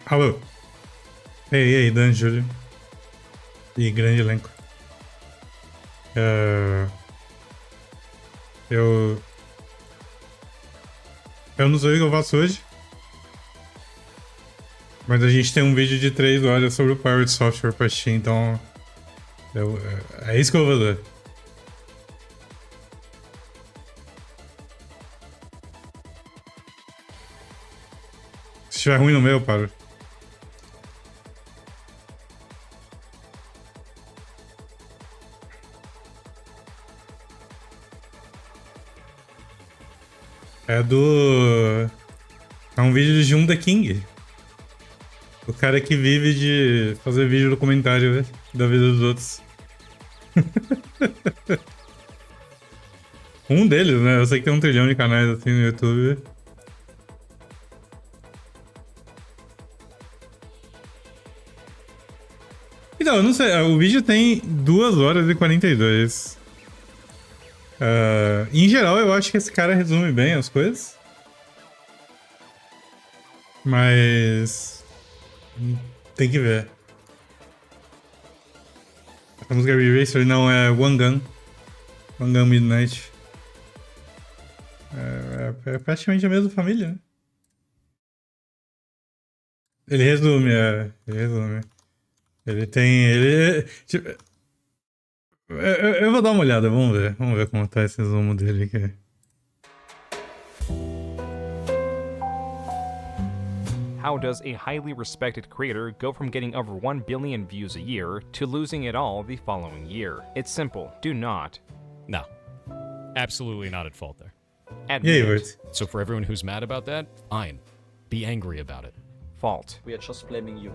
Alô? Ei, Dan, Júlio. E grande elenco. Eu. Eu não sei o que eu faço hoje. Mas a gente tem um vídeo de 3 horas sobre o Pirate Software pra assistir, então. É isso que eu vou fazer. Se estiver ruim no meu, eu paro. É um vídeo de The King. O cara que vive de fazer vídeo documentário da vida dos outros. Um deles, né? Eu sei que tem 1 trilhão de canais assim no YouTube. Então, eu não sei. O vídeo tem 2 horas e 42. Em geral, eu acho que esse cara resume bem as coisas. Mas. Tem que ver. A música Eraser não é One Gun. One Gun Midnight. É praticamente a mesma família, né? Ele resume, Ele resume. Ele tem. Tipo, eu vou dar uma olhada, vamos ver. Vamos ver como tá esse resumo dele aqui. How does a highly respected creator go from getting over 1 billion views a year to losing it all the following year? It's simple. Do not. No. Absolutely not at fault there. Admit Yeah, it. So for everyone who's mad about that, fine. Be angry about it. Fault. We are just blaming you.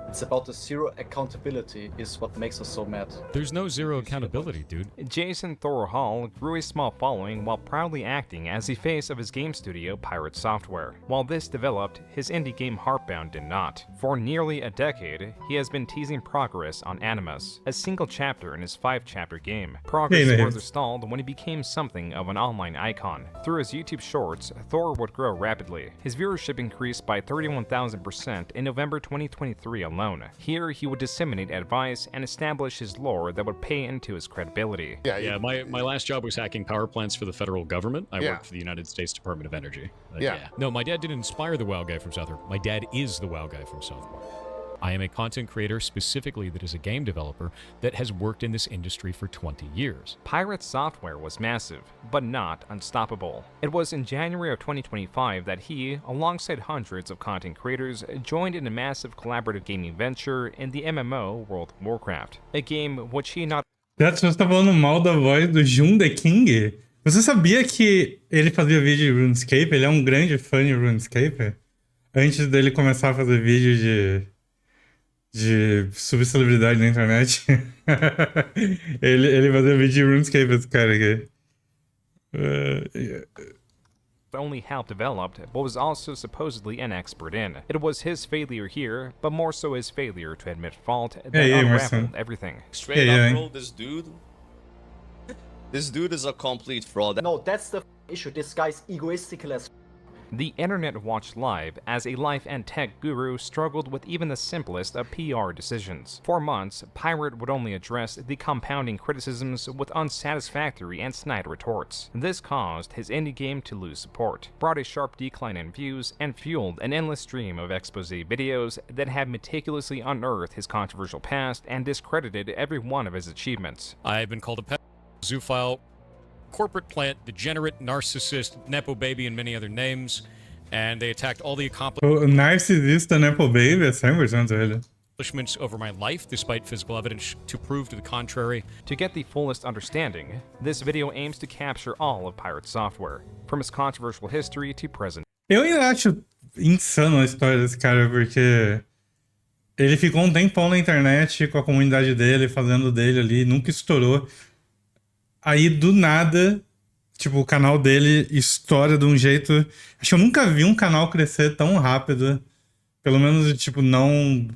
It's about the zero accountability is what makes us so mad. There's no zero accountability, dude. Jason Thor Hall grew a small following while proudly acting as the face of his game studio, Pirate Software. While this developed, his indie game Heartbound did not. For nearly a decade, he has been teasing progress on Animus, a single chapter in his 5-chapter game. Progress Hey, further stalled when he became something of an online icon. Through his YouTube shorts, Thor would grow rapidly. His viewership increased by 31,000% in November 2023 alone. Here, he would disseminate advice and establish his lore that would pay into his credibility. Yeah, my last job was hacking power plants for the federal government. I worked for the United States Department of Energy. No, my dad didn't inspire the WoW guy from South Park. My dad is the WoW guy from South Park. I am a content creator specifically that is a game developer that has worked in this industry for 20 years. Pirate Software was massive, but not unstoppable. It was in January of 2025 that he, alongside hundreds of content creators, joined in a massive collaborative gaming venture in the MMO World of Warcraft, a game which he not Você tá falando mal da voz do The King? Você sabia que ele fazia vídeo de RuneScape? Ele é um grande fã de RuneScape? Antes dele começar a fazer vídeo de subcelebridade na internet. ele fazia vídeo de RuneScape, esse cara aqui. only helped developed, but was also supposedly an expert in. It was his failure here, but more so his failure to admit fault, that unraveled everything. Straight up, bro, this dude is a complete fraud. No, that's the issue. This guy's egoistical as The internet watched live as a life and tech guru struggled with even the simplest of PR decisions. For months, Pirate would only address the compounding criticisms with unsatisfactory and snide retorts. This caused his indie game to lose support, brought a sharp decline in views, and fueled an endless stream of expose videos that had meticulously unearthed his controversial past and discredited every one of his achievements. I've been called a zoophile, corporate plant, degenerate, narcissist, nepo baby, and many other names, and they attacked all the O narcisista nepo baby é 100% ele. accomplishments over my life, despite physical evidence to prove to the contrary. To get the fullest understanding, this video aims to capture all of Pirate Software, from its controversial history to present. Eu ainda acho insano a história desse cara, porque ele ficou um tempão na internet com a comunidade dele, fazendo dele ali, nunca estourou. Aí, do nada, tipo, o canal dele estoura de um jeito... Acho que eu nunca vi um canal crescer tão rápido. Pelo menos, tipo, não...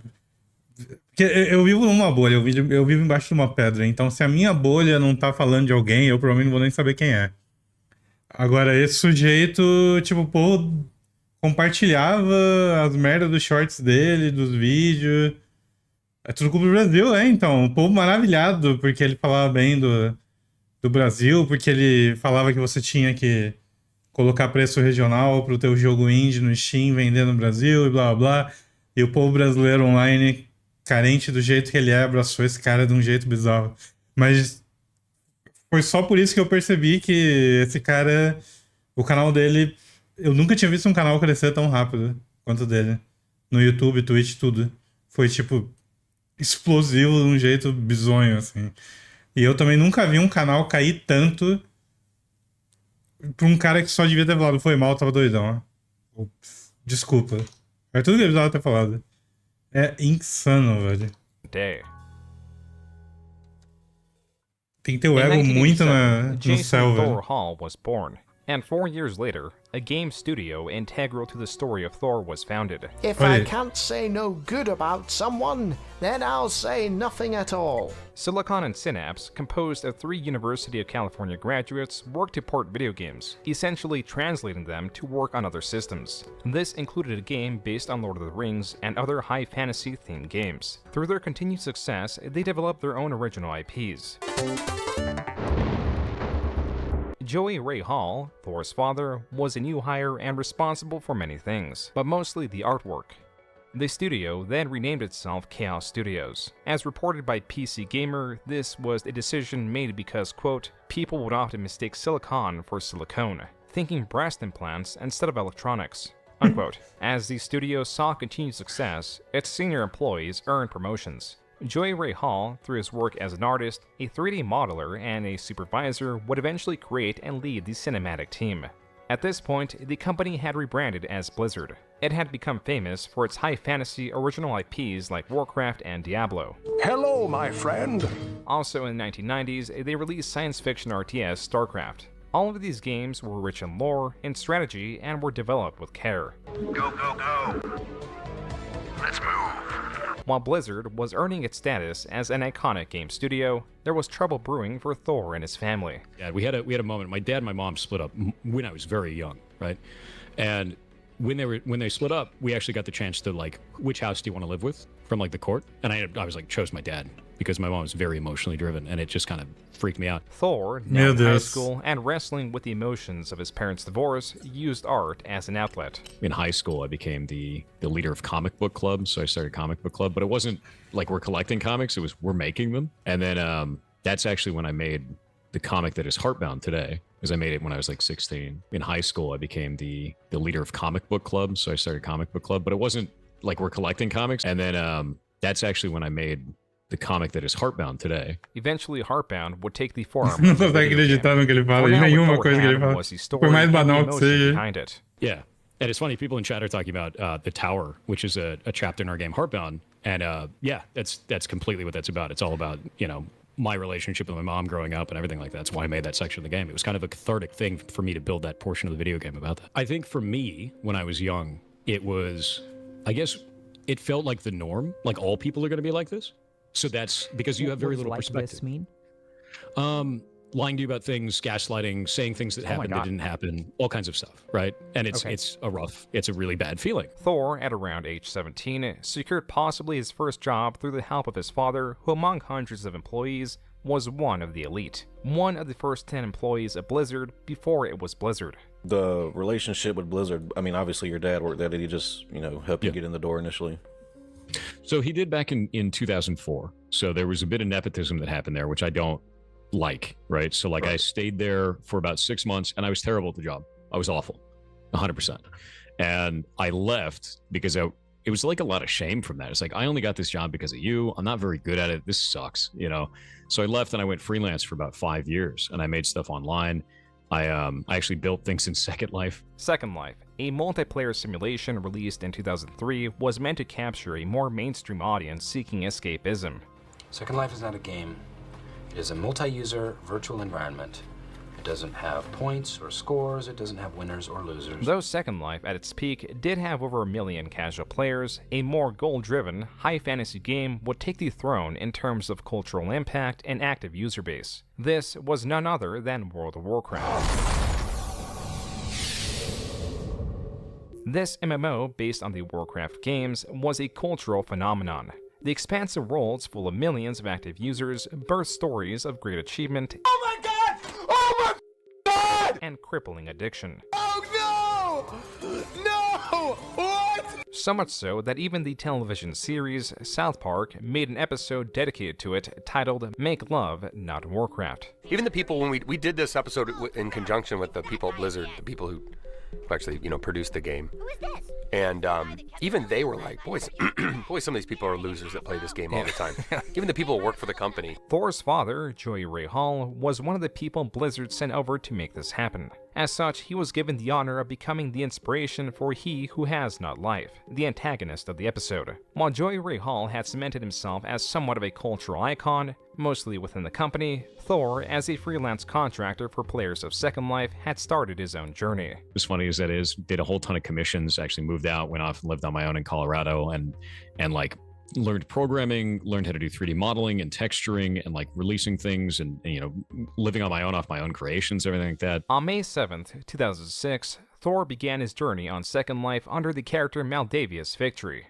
Porque eu vivo numa bolha, eu vivo embaixo de uma pedra. Então, se a minha bolha não tá falando de alguém, eu provavelmente não vou nem saber quem é. Agora, esse sujeito, tipo, pô, compartilhava as merdas dos shorts dele, dos vídeos. É tudo culpa do Brasil, então. O povo maravilhado porque ele falava bem do Brasil, porque ele falava que você tinha que colocar preço regional pro teu jogo indie no Steam, vender no Brasil e blá blá blá. E o povo brasileiro online, carente do jeito que ele é, abraçou esse cara de um jeito bizarro. Mas foi só por isso que eu percebi que esse cara, o canal dele, eu nunca tinha visto um canal crescer tão rápido quanto o dele. No YouTube, Twitch, tudo. Foi tipo explosivo de um jeito bizonho, assim. E eu também nunca vi um canal cair tanto pra um cara que só devia ter falado, foi mal, tava doidão. Ups, desculpa. É tudo que ele precisava ter falado. É insano, velho. Day. Tem que ter o In ego muito 1987, no Jason céu, Thor velho. Hall was born, and 4 years later, a game studio integral to the story of Thor was founded. If Olha I aí. can't say no good about someone, then I'll say nothing at all. Silicon and Synapse, composed of 3 University of California graduates, worked to port video games, essentially translating them to work on other systems. This included a game based on Lord of the Rings and other high fantasy-themed games. Through their continued success, they developed their own original IPs. Joey Ray Hall, Thor's father, was a new hire and responsible for many things, but mostly the artwork. The studio then renamed itself Chaos Studios. As reported by PC Gamer, this was a decision made because, quote, people would often mistake silicon for silicone, thinking breast implants instead of electronics, unquote. As the studio saw continued success, its senior employees earned promotions. Joey Ray Hall, through his work as an artist, a 3D modeler, and a supervisor, would eventually create and lead the cinematic team. At this point, the company had rebranded as Blizzard. It had become famous for its high fantasy original IPs like Warcraft and Diablo. Hello, my friend. Also in the 1990s, they released science fiction RTS StarCraft. All of these games were rich in lore and strategy and were developed with care. Go, go, go. Let's move. While Blizzard was earning its status as an iconic game studio, there was trouble brewing for Thor and his family. Yeah, we had a moment. My dad and my mom split up when I was very young, right? And when they split up, we actually got the chance to like, which house do you want to live with from like the court? And I was like, chose my dad because my mom was very emotionally driven, and it just kind of freaked me out. Thor, now in high school and wrestling with the emotions of his parents' divorce, used art as an outlet. In high school, I became the leader of comic book club, so I started comic book club, but it wasn't like we're collecting comics, it was we're making them. And then that's actually when I made the comic that is Heartbound today, because I made it when I was like 16. In high school, I became the leader of comic book club, so I started comic book club, but it wasn't like we're collecting comics. And then that's actually when I made the comic that is Heartbound today. Eventually, Heartbound would take the form of Não a consegue video game. acreditar no que ele fala, For de now, what nenhuma Thor coisa que ele had fala. was the story Por mais and the banal que emotion seja. behind it. Yeah. And it's funny, people in chat are talking about The Tower, which is a chapter in our game Heartbound. And yeah, that's completely what that's about. It's all about, you know, my relationship with my mom growing up and everything like that. That's why I made that section of the game. It was kind of a cathartic thing for me to build that portion of the video game about that. I think for me, when I was young, it was, I guess, it felt like the norm. Like all people are going to be like this. So that's because you have very little perspective. This mean? Lying to you about things, gaslighting, saying things that happened that didn't happen, all kinds of stuff, right? And it's a really bad feeling. Thor, at around age 17, secured possibly his first job through the help of his father, who among hundreds of employees, was one of the elite. One of the first 10 employees of Blizzard before it was Blizzard. The relationship with Blizzard, I mean, obviously your dad worked there. Did he just, you know, help you get in the door initially? So he did back in 2004. So there was a bit of nepotism that happened there, which I don't like, right? So like I stayed there for about 6 months and I was terrible at the job. I was awful, 100%. And I left because it was like a lot of shame from that. It's like, I only got this job because of you. I'm not very good at it. This sucks, you know? So I left and I went freelance for about 5 years and I made stuff online. I actually built things in Second Life. Second Life, a multiplayer simulation released in 2003, was meant to capture a more mainstream audience seeking escapism. Second Life is not a game. It is a multi-user virtual environment. It doesn't have points or scores. It doesn't have winners or losers. Though Second Life, at its peak, did have over 1 million casual players, a more goal-driven, high-fantasy game would take the throne in terms of cultural impact and active user base. This was none other than World of Warcraft. This MMO, based on the Warcraft games, was a cultural phenomenon. The expansive worlds full of millions of active users birthed stories of great achievement and crippling addiction. So much so that even the television series South Park made an episode dedicated to it titled Make Love, Not Warcraft. Even the people, when we did this episode in conjunction with the people at Blizzard, the people who actually, produced the game. Who is this? And even they were like, boy, some of these people are losers that play this game all the time. Even the people who work for the company. Thor's father, Joey Ray Hall, was one of the people Blizzard sent over to make this happen. As such, he was given the honor of becoming the inspiration for He Who Has Not Life, the antagonist of the episode. While Joey Ray Hall had cemented himself as somewhat of a cultural icon, mostly within the company, Thor, as a freelance contractor for players of Second Life, had started his own journey. As funny as that is, did a whole ton of commissions, actually moved out, went off and lived on my own in Colorado, and like learned programming, learned how to do 3D modeling and texturing and like releasing things and living on my own off my own creations, everything like that. On May 7th, 2006, Thor began his journey on Second Life under the character Maldavius Victory.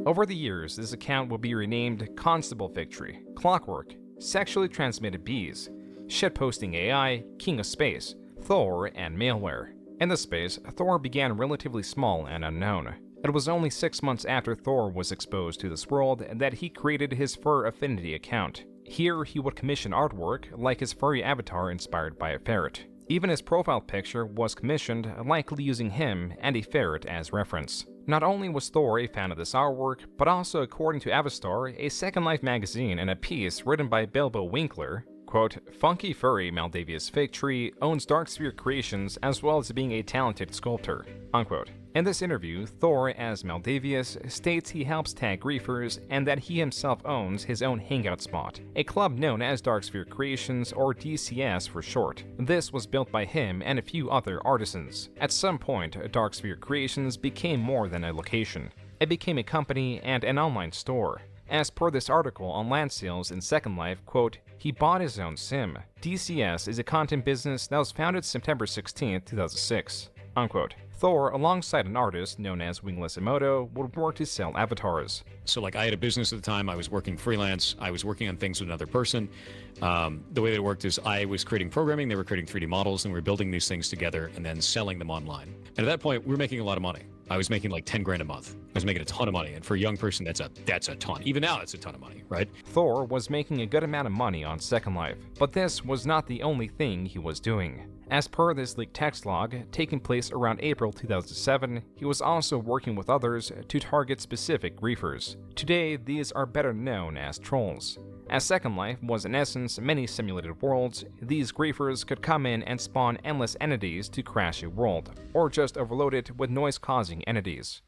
Over the years, this account will be renamed Constable Victory, Clockwork, Sexually Transmitted Bees, Shitposting AI, King of Space, Thor, and Malware. In the space, Thor began relatively small and unknown. It was only 6 months after Thor was exposed to this world that he created his Fur Affinity account. Here, he would commission artwork like his furry avatar inspired by a ferret. Even his profile picture was commissioned, likely using him and a ferret as reference. Not only was Thor a fan of this artwork, but also according to Avastar, a Second Life magazine and a piece written by Bilbo Winkler, quote, "Funky furry Maldavius Victory owns Darksphere Creations as well as being a talented sculptor," unquote. In this interview, Thor, as Maldavius, states he helps tag griefers and that he himself owns his own hangout spot, a club known as Darksphere Creations, or DCS for short. This was built by him and a few other artisans. At some point, Darksphere Creations became more than a location. It became a company and an online store. As per this article on land sales in Second Life, quote, "He bought his own sim. DCS is a content business that was founded September 16, 2006, unquote. Thor, alongside an artist known as Wingless Emoto, would work to sell avatars. So like I had a business at the time, I was working freelance, I was working on things with another person. The way that it worked is I was creating programming, they were creating 3D models, and we were building these things together and then selling them online. And at that point, we were making a lot of money. I was making like 10 grand a month. I was making a ton of money, and for a young person, that's a ton. Even now, it's a ton of money, right? Thor was making a good amount of money on Second Life, but this was not the only thing he was doing. As per this leaked text log, taking place around April 2007, he was also working with others to target specific griefers. Today, these are better known as trolls. As Second Life was in essence many simulated worlds, these griefers could come in and spawn endless entities to crash a world, or just overload it with noise-causing entities.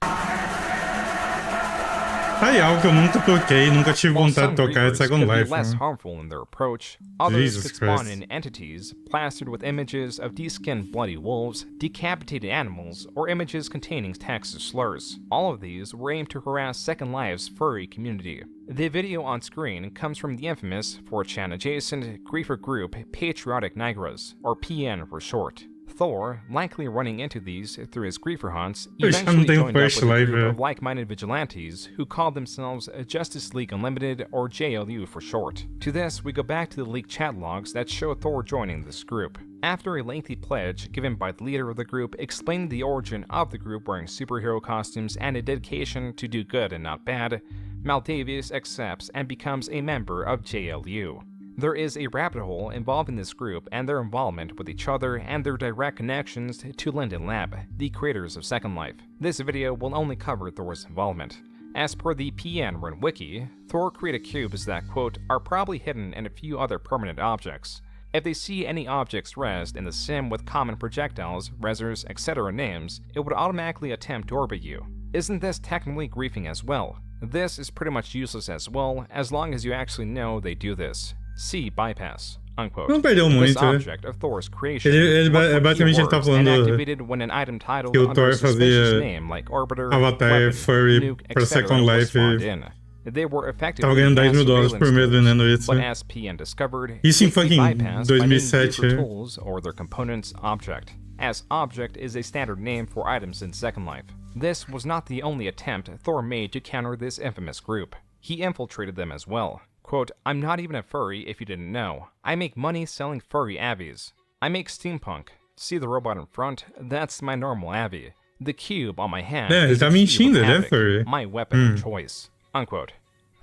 Aí, algo que eu nunca toquei, nunca tive vontade de tocar de Second Life. Less harmful in their approach, others Jesus could spawn Christ. in entities plastered with images of de-skinned bloody wolves, decapitated animals, or images containing Texas slurs. All of these were aimed to harass Second Life's furry community. The video on screen comes from the infamous 4chan adjacent griefer group Patriotic Nigras, or PN for short. Thor, likely running into these through his griefer hunts, eventually joined up with a group of like-minded vigilantes who called themselves Justice League Unlimited, or JLU for short. To this, we go back to the leaked chat logs that show Thor joining this group. After a lengthy pledge given by the leader of the group explaining the origin of the group wearing superhero costumes and a dedication to do good and not bad, Maldavius accepts and becomes a member of JLU. There is a rabbit hole involving this group and their involvement with each other and their direct connections to Linden Lab, the creators of Second Life. This video will only cover Thor's involvement. As per the PN Run Wiki, Thor created cubes that, quote, are probably hidden in a few other permanent objects. If they see any objects rest in the sim with common projectiles, resers, etc. names, it would automatically attempt to orbit you. Isn't this technically griefing as well? This is pretty much useless as well, as long as you actually know they do this. See bypass, unquote. Não perdeu This muito, né? object of Thor's creation Basicamente ele tá falando activated when an item titled que o under Thor a suspicious fazia name like Orbiter, avatar weapon, furry nuke, para etc. Second was Life spawned in. They were effectively Tava ganhando $10 mil por mês tools, vendendo isso. but as PN discovered, Isso em they could be fucking bypassed by naming 2007. Reaper tools or their components object, as object is a standard name for items in Second Life. This was not the only attempt Thor made to counter this infamous group. He infiltrated them as well. Quote, I'm not even a furry if you didn't know. I make money selling furry avies. I make steampunk. See the robot in front? That's my normal avie. The cube on my hand is ele tá a cube mentindo, of ele é havoc, furry. my weapon of choice. Unquote.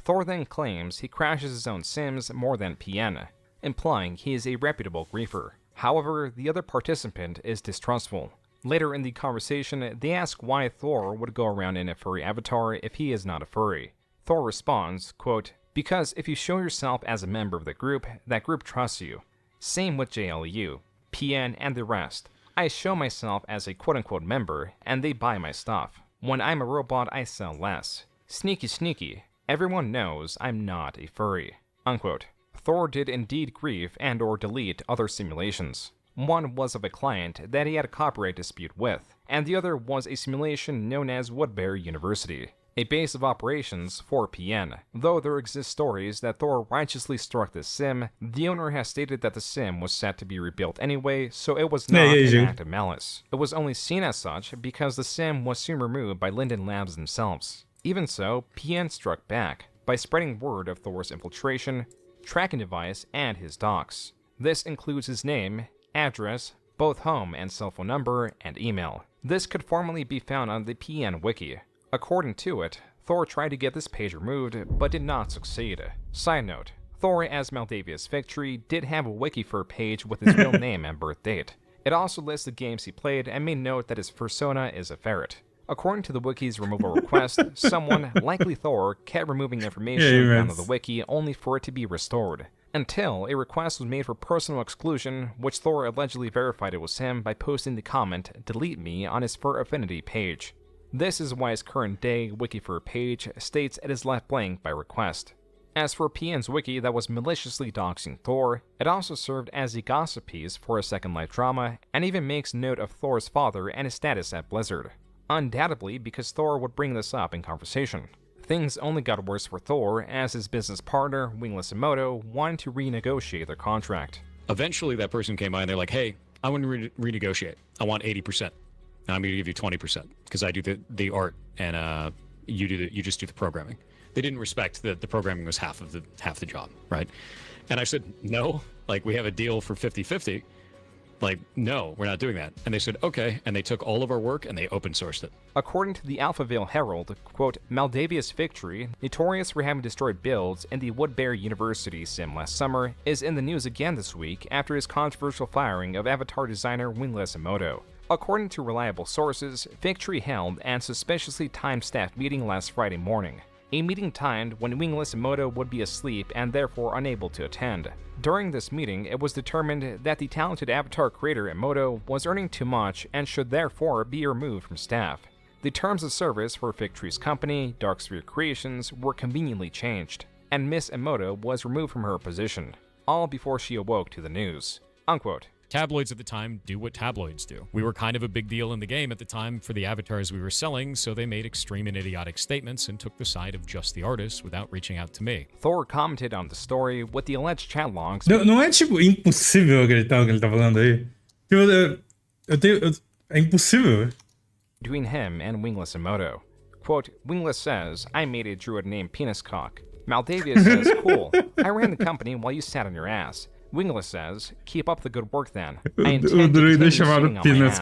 Thor then claims he crashes his own sims more than PN, implying he is a reputable griefer. However, the other participant is distrustful. Later in the conversation, they ask why Thor would go around in a furry avatar if he is not a furry. Thor responds, quote, because if you show yourself as a member of the group, that group trusts you. Same with JLU, PN, and the rest. I show myself as a quote-unquote member, and they buy my stuff. When I'm a robot, I sell less. Sneaky sneaky. Everyone knows I'm not a furry. Unquote. Thor did indeed grieve and or delete other simulations. One was of a client that he had a copyright dispute with, and the other was a simulation known as Woodbury University, a base of operations for PN. Though there exist stories that Thor righteously struck this sim, the owner has stated that the sim was set to be rebuilt anyway, so it was not an act of malice. It was only seen as such because the sim was soon removed by Linden Labs themselves. Even so, PN struck back by spreading word of Thor's infiltration, tracking device, and his docs. This includes his name, address, both home and cell phone number, and email. This could formally be found on the PN wiki. According to it, Thor tried to get this page removed, but did not succeed. Side note, Thor as Maldavius Victory did have a Wikifur page with his real name and birth date. It also lists the games he played and made note that his persona is a ferret. According to the wiki's removal request, someone, likely Thor, kept removing information out of the wiki only for it to be restored, until a request was made for personal exclusion, which Thor allegedly verified it was him by posting the comment, "Delete me," on his Fur Affinity page. This is why his current day Wikifur page states it is left blank by request. As for PN's wiki that was maliciously doxing Thor, it also served as a gossip piece for a Second Life drama, and even makes note of Thor's father and his status at Blizzard. Undoubtedly because Thor would bring this up in conversation. Things only got worse for Thor as his business partner, Wingless Emoto, wanted to renegotiate their contract. Eventually that person came by and they're like, hey, I want to renegotiate. I want 80%. And I'm going to give you 20% because I do the art and you just do the programming. They didn't respect that the programming was half the job, right? And I said, no, like we have a deal for 50-50. Like, no, we're not doing that. And they said, okay. And they took all of our work and they open sourced it. According to the Alphaville Herald, quote, Maldavius Victory, notorious for having destroyed builds in the Woodbury University sim last summer, is in the news again this week after his controversial firing of avatar designer Wingless Emoto. According to reliable sources, Victory held an suspiciously timed staff meeting last Friday morning. A meeting timed when Wingless Emoto would be asleep and therefore unable to attend. During this meeting, it was determined that the talented avatar creator Emoto was earning too much and should therefore be removed from staff. The terms of service for Victory's company, Darksphere Creations, were conveniently changed, and Miss Emoto was removed from her position, all before she awoke to the news. Unquote. Tabloids at the time do what tabloids do. We were kind of a big deal in the game at the time for the avatars we were selling, so they made extreme and idiotic statements and took the side of just the artists without reaching out to me. Thor commented on the story with the alleged chat logs. Não é tipo impossível acreditar o que ele tá falando aí. É impossível. Between him and Wingless Emoto. Quote, Wingless says, I made a druid named Peniscock. Maldavius says, cool. I ran the company while you sat on your ass. Wingless says, keep up the good work then. I intend to continue sitting on my ass.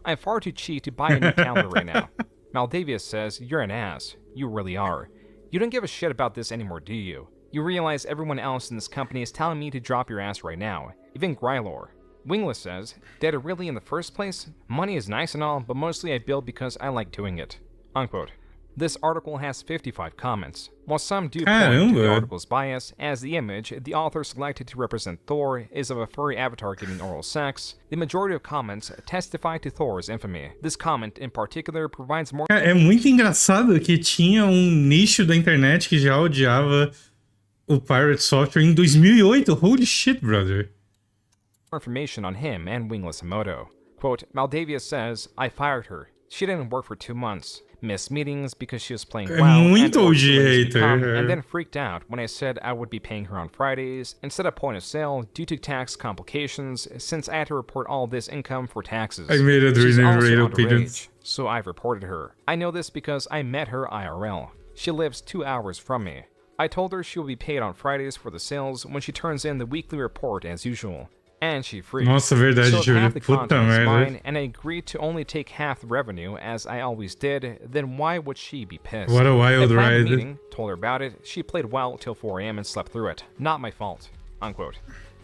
I'm far too cheap to buy a new calendar right now. Maldavius says, you're an ass. You really are. You don't give a shit about this anymore, do you? You realize everyone else in this company is telling me to drop your ass right now. Even Grylor. Wingless says, did it really in the first place? Money is nice and all, but mostly I build because I like doing it. Unquote. This article has 55 comments. While some do point to the article's bias, as the image the author selected to represent Thor is of a furry avatar giving oral sex, the majority of comments testify to Thor's infamy. This comment in particular provides more... É muito engraçado que tinha nicho da internet que já odiava o Pirate Software em 2008. Holy shit, brother. Information on him and Wingless Emoto. Quote, Maldavius says, I fired her. She didn't work for 2 months. missed meetings because she was playing É WoW, and muito ordered OG delays to come, hater. and then freaked out when I said I would be paying her on Fridays instead of point of sale due to tax complications, since I had to report all this income for taxes. I made it She's really also rate underage, opinions. so I've reported her. I know this because I met her IRL. She lives 2 hours from me. I told her she will be paid on Fridays for the sales when she turns in the weekly report as usual. And she freaked. Nossa, verdade, So if Júlio. half the Puta content is merda. mine and I agreed to only take half the revenue as I always did, then why would she be pissed? What a wild I planned a ride. meeting, told her about it, she played well till 4 a.m. and slept through it. Not my fault. Unquote.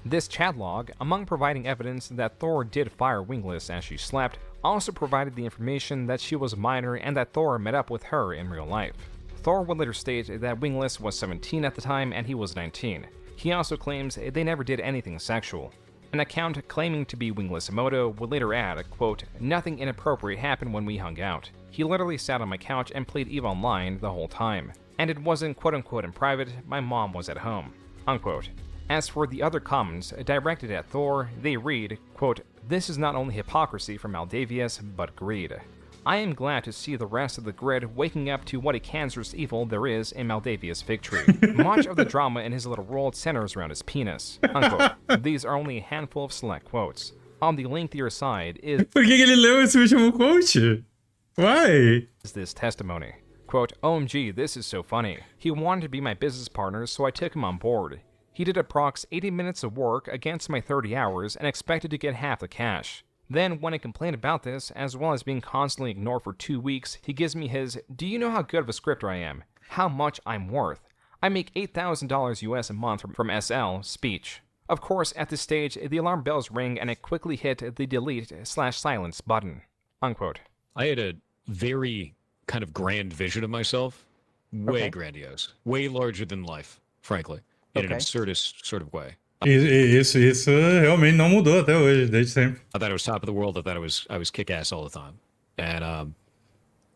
This chat log, among providing evidence that Thor did fire Wingless as she slept, also provided the information that she was a minor and that Thor met up with her in real life. Thor would later state that Wingless was 17 at the time and he was 19. He also claims they never did anything sexual. An account claiming to be Wingless Emoto would later add, quote, "Nothing inappropriate happened when we hung out. He literally sat on my couch and played EVE Online the whole time. And it wasn't quote-unquote in private, my mom was at home." Unquote. As for the other comments directed at Thor, they read, quote, "This is not only hypocrisy from Maldavius, but greed. I am glad to see the rest of the grid waking up to what a cancerous evil there is in Maldavius' victory. Much of the drama in his little world centers around his penis." Unquote. These are only a handful of select quotes. On the lengthier side is Por que ele leu esse último quote? Why? this testimony. Quote, "OMG, this is so funny. He wanted to be my business partner, so I took him on board. He did approx 80 minutes of work against my 30 hours and expected to get half the cash. Then, when I complained about this, as well as being constantly ignored for 2 weeks, he gives me his, 'Do you know how good of a scripter I am? How much I'm worth? I make $8,000 US a month from SL speech.' Of course, at this stage, the alarm bells ring and I quickly hit the delete/silence button." Unquote. I had a very kind of grand vision of myself, way Okay. grandiose, way larger than life, frankly, in an Okay. absurdist sort of way. Isso realmente não mudou até hoje, desde sempre. I thought I was top of the world. I thought I was kick ass all the time, and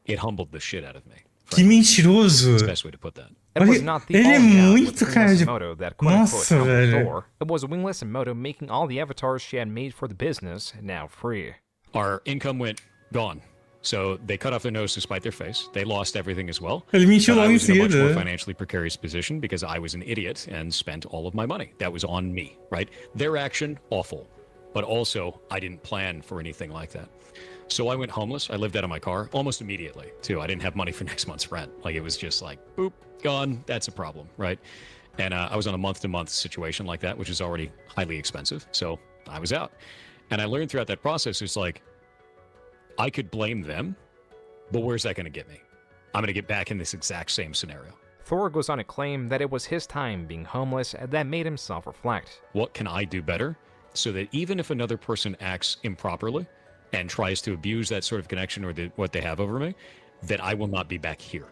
it humbled the shit out of me. Que mentiroso! That's the best way to put that. It was not the Ele é falling out muito with cara Wingless de- Emoto that quote-unquote Nossa, helped velho. Thor. It was Wingless Emoto making all the avatars she had made for the business now free. Our income went gone. So they cut off their nose to spite their face. They lost everything as well. Ele mentiu But I logo em was in a much more seguida. financially precarious position because I was an idiot and spent all of my money. That was on me, right? Their action, awful. But also, I didn't plan for anything like that. So I went homeless. I lived out of my car almost immediately, too. I didn't have money for next month's rent. Like, it was just like, boop, gone. That's a problem, right? And I was on a month-to-month situation like that, which is already highly expensive. So I was out. And I learned throughout that process, it's like, I could blame them, but where's that going to get me? I'm going to get back in this exact same scenario. Thor goes on to claim that it was his time being homeless that made him self-reflect. What can I do better so that even if another person acts improperly and tries to abuse that sort of connection or what they have over me, that I will not be back here?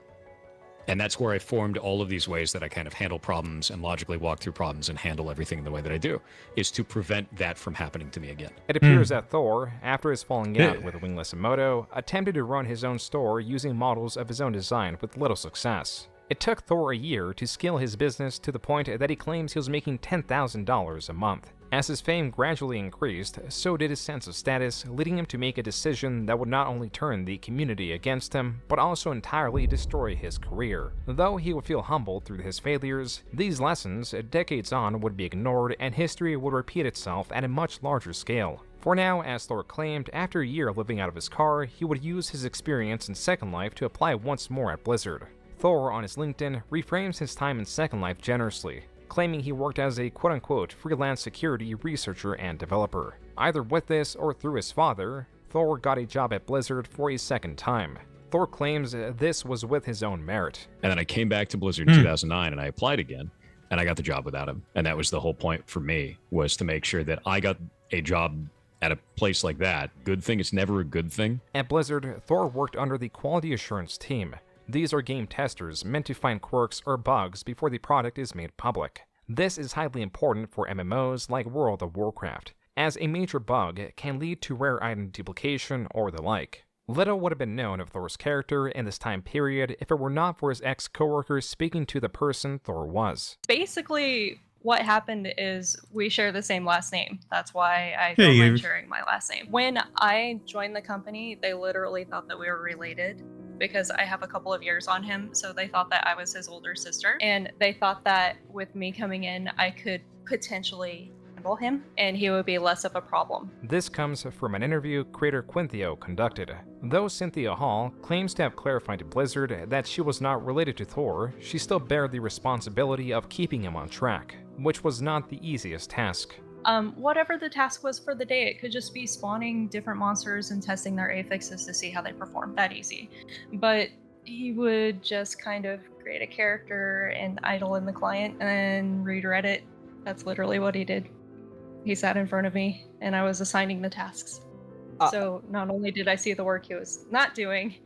And that's where I formed all of these ways that I kind of handle problems and logically walk through problems and handle everything the way that I do, is to prevent that from happening to me again. It appears that Thor, after his falling out with Wingless Emoto, attempted to run his own store using models of his own design with little success. It took Thor a year to scale his business to the point that he claims he was making $10,000 a month. As his fame gradually increased, so did his sense of status, leading him to make a decision that would not only turn the community against him, but also entirely destroy his career. Though he would feel humbled through his failures, these lessons, decades on, would be ignored and history would repeat itself at a much larger scale. For now, as Thor claimed, after a year living out of his car, he would use his experience in Second Life to apply once more at Blizzard. Thor, on his LinkedIn, reframes his time in Second Life generously, claiming he worked as a quote-unquote freelance security researcher and developer. Either with this or through his father, Thor got a job at Blizzard for a second time. Thor claims this was with his own merit. And then I came back to Blizzard in 2009 and I applied again and I got the job without him. And that was the whole point for me, was to make sure that I got a job at a place like that. Good thing, it's never a good thing. At Blizzard, Thor worked under the quality assurance team. These are game testers meant to find quirks or bugs before the product is made public. This is highly important for MMOs like World of Warcraft, as a major bug can lead to rare item duplication or the like. Little would have been known of Thor's character in this time period if it were not for his ex-coworkers speaking to the person Thor was. Basically, what happened is we share the same last name. That's why I don't mind sharing my last name. When I joined the company, they literally thought that we were related. because I have a couple of years on him, so they thought that I was his older sister, and they thought that with me coming in, I could potentially handle him, and he would be less of a problem. This comes from an interview creator Quinthio conducted. Though Cynthia Hall claims to have clarified to Blizzard that she was not related to Thor, she still bared the responsibility of keeping him on track, which was not the easiest task. Whatever the task was for the day, it could just be spawning different monsters and testing their affixes to see how they perform. That easy. But he would just kind of create a character and idle in the client and read Reddit. That's literally what he did. He sat in front of me and I was assigning the tasks. So not only did I see the work he was not doing,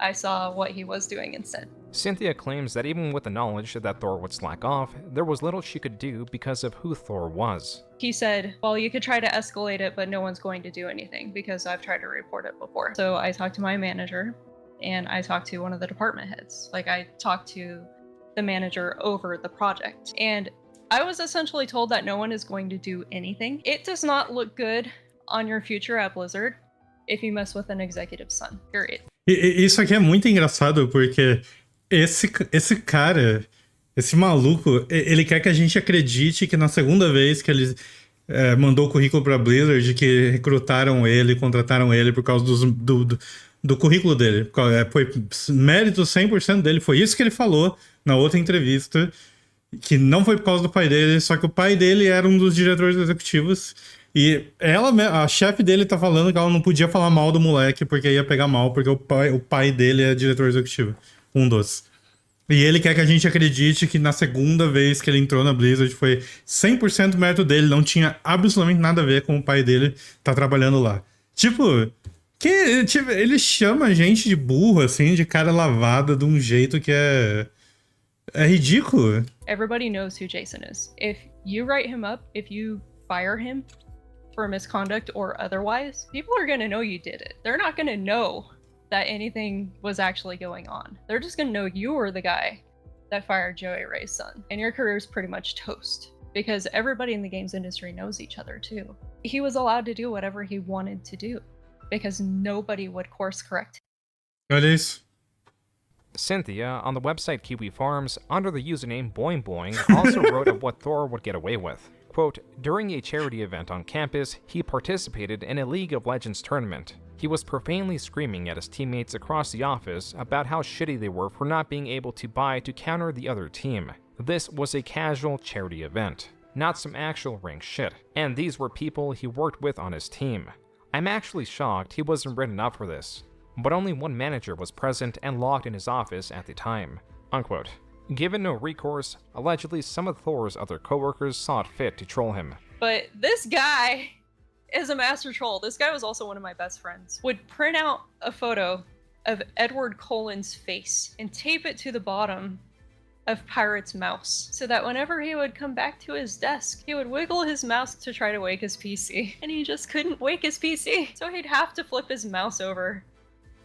I saw what he was doing instead. Cynthia claims that even with the knowledge that Thor would slack off, there was little she could do because of who Thor was. He said, well, you could try to escalate it, but no one's going to do anything because I've tried to report it before. So I talked to my manager and I talked to one of the department heads. Like, I talked to the manager over the project. And I was essentially told that no one is going to do anything. It does not look good on your future at Blizzard if you mess with an executive's son, period. Isso aqui é muito engraçado porque esse cara, esse maluco, ele quer que a gente acredite que na segunda vez que ele mandou o currículo pra Blizzard, que recrutaram ele, contrataram ele por causa do currículo dele. Foi mérito 100% dele, foi isso que ele falou na outra entrevista, que não foi por causa do pai dele, só que o pai dele era um dos diretores executivos. E a chefe dele tá falando que ela não podia falar mal do moleque porque ia pegar mal, porque o pai dele é diretor executivo. Um dos. E ele quer que a gente acredite que na segunda vez que ele entrou na Blizzard foi 100% mérito dele, não tinha absolutamente nada a ver com o pai dele tá trabalhando lá. Tipo, ele chama a gente de burro, assim, de cara lavada de um jeito que é ridículo. Everybody knows who Jason is. If you write him up, if you fire him for misconduct or otherwise, people are gonna know you did it. They're not gonna know that anything was actually going on. They're just gonna know you were the guy that fired Joey Ray's son. And your career is pretty much toast because everybody in the games industry knows each other too. He was allowed to do whatever he wanted to do because nobody would course correct him. Olha isso. Cynthia, on the website Kiwi Farms, under the username Boing Boing, also wrote of what Thor would get away with. Quote, during a charity event on campus, he participated in a League of Legends tournament. He was profanely screaming at his teammates across the office about how shitty they were for not being able to buy to counter the other team. This was a casual charity event, not some actual ranked shit, and these were people he worked with on his team. I'm actually shocked he wasn't written up for this, but only one manager was present and locked in his office at the time. Unquote. Given no recourse, allegedly some of Thor's other coworkers saw it fit to troll him. But this guy is a master troll. This guy was also one of my best friends. Would print out a photo of Edward Cullen's face and tape it to the bottom of Pirate's mouse so that whenever he would come back to his desk, he would wiggle his mouse to try to wake his PC. And he just couldn't wake his PC. So he'd have to flip his mouse over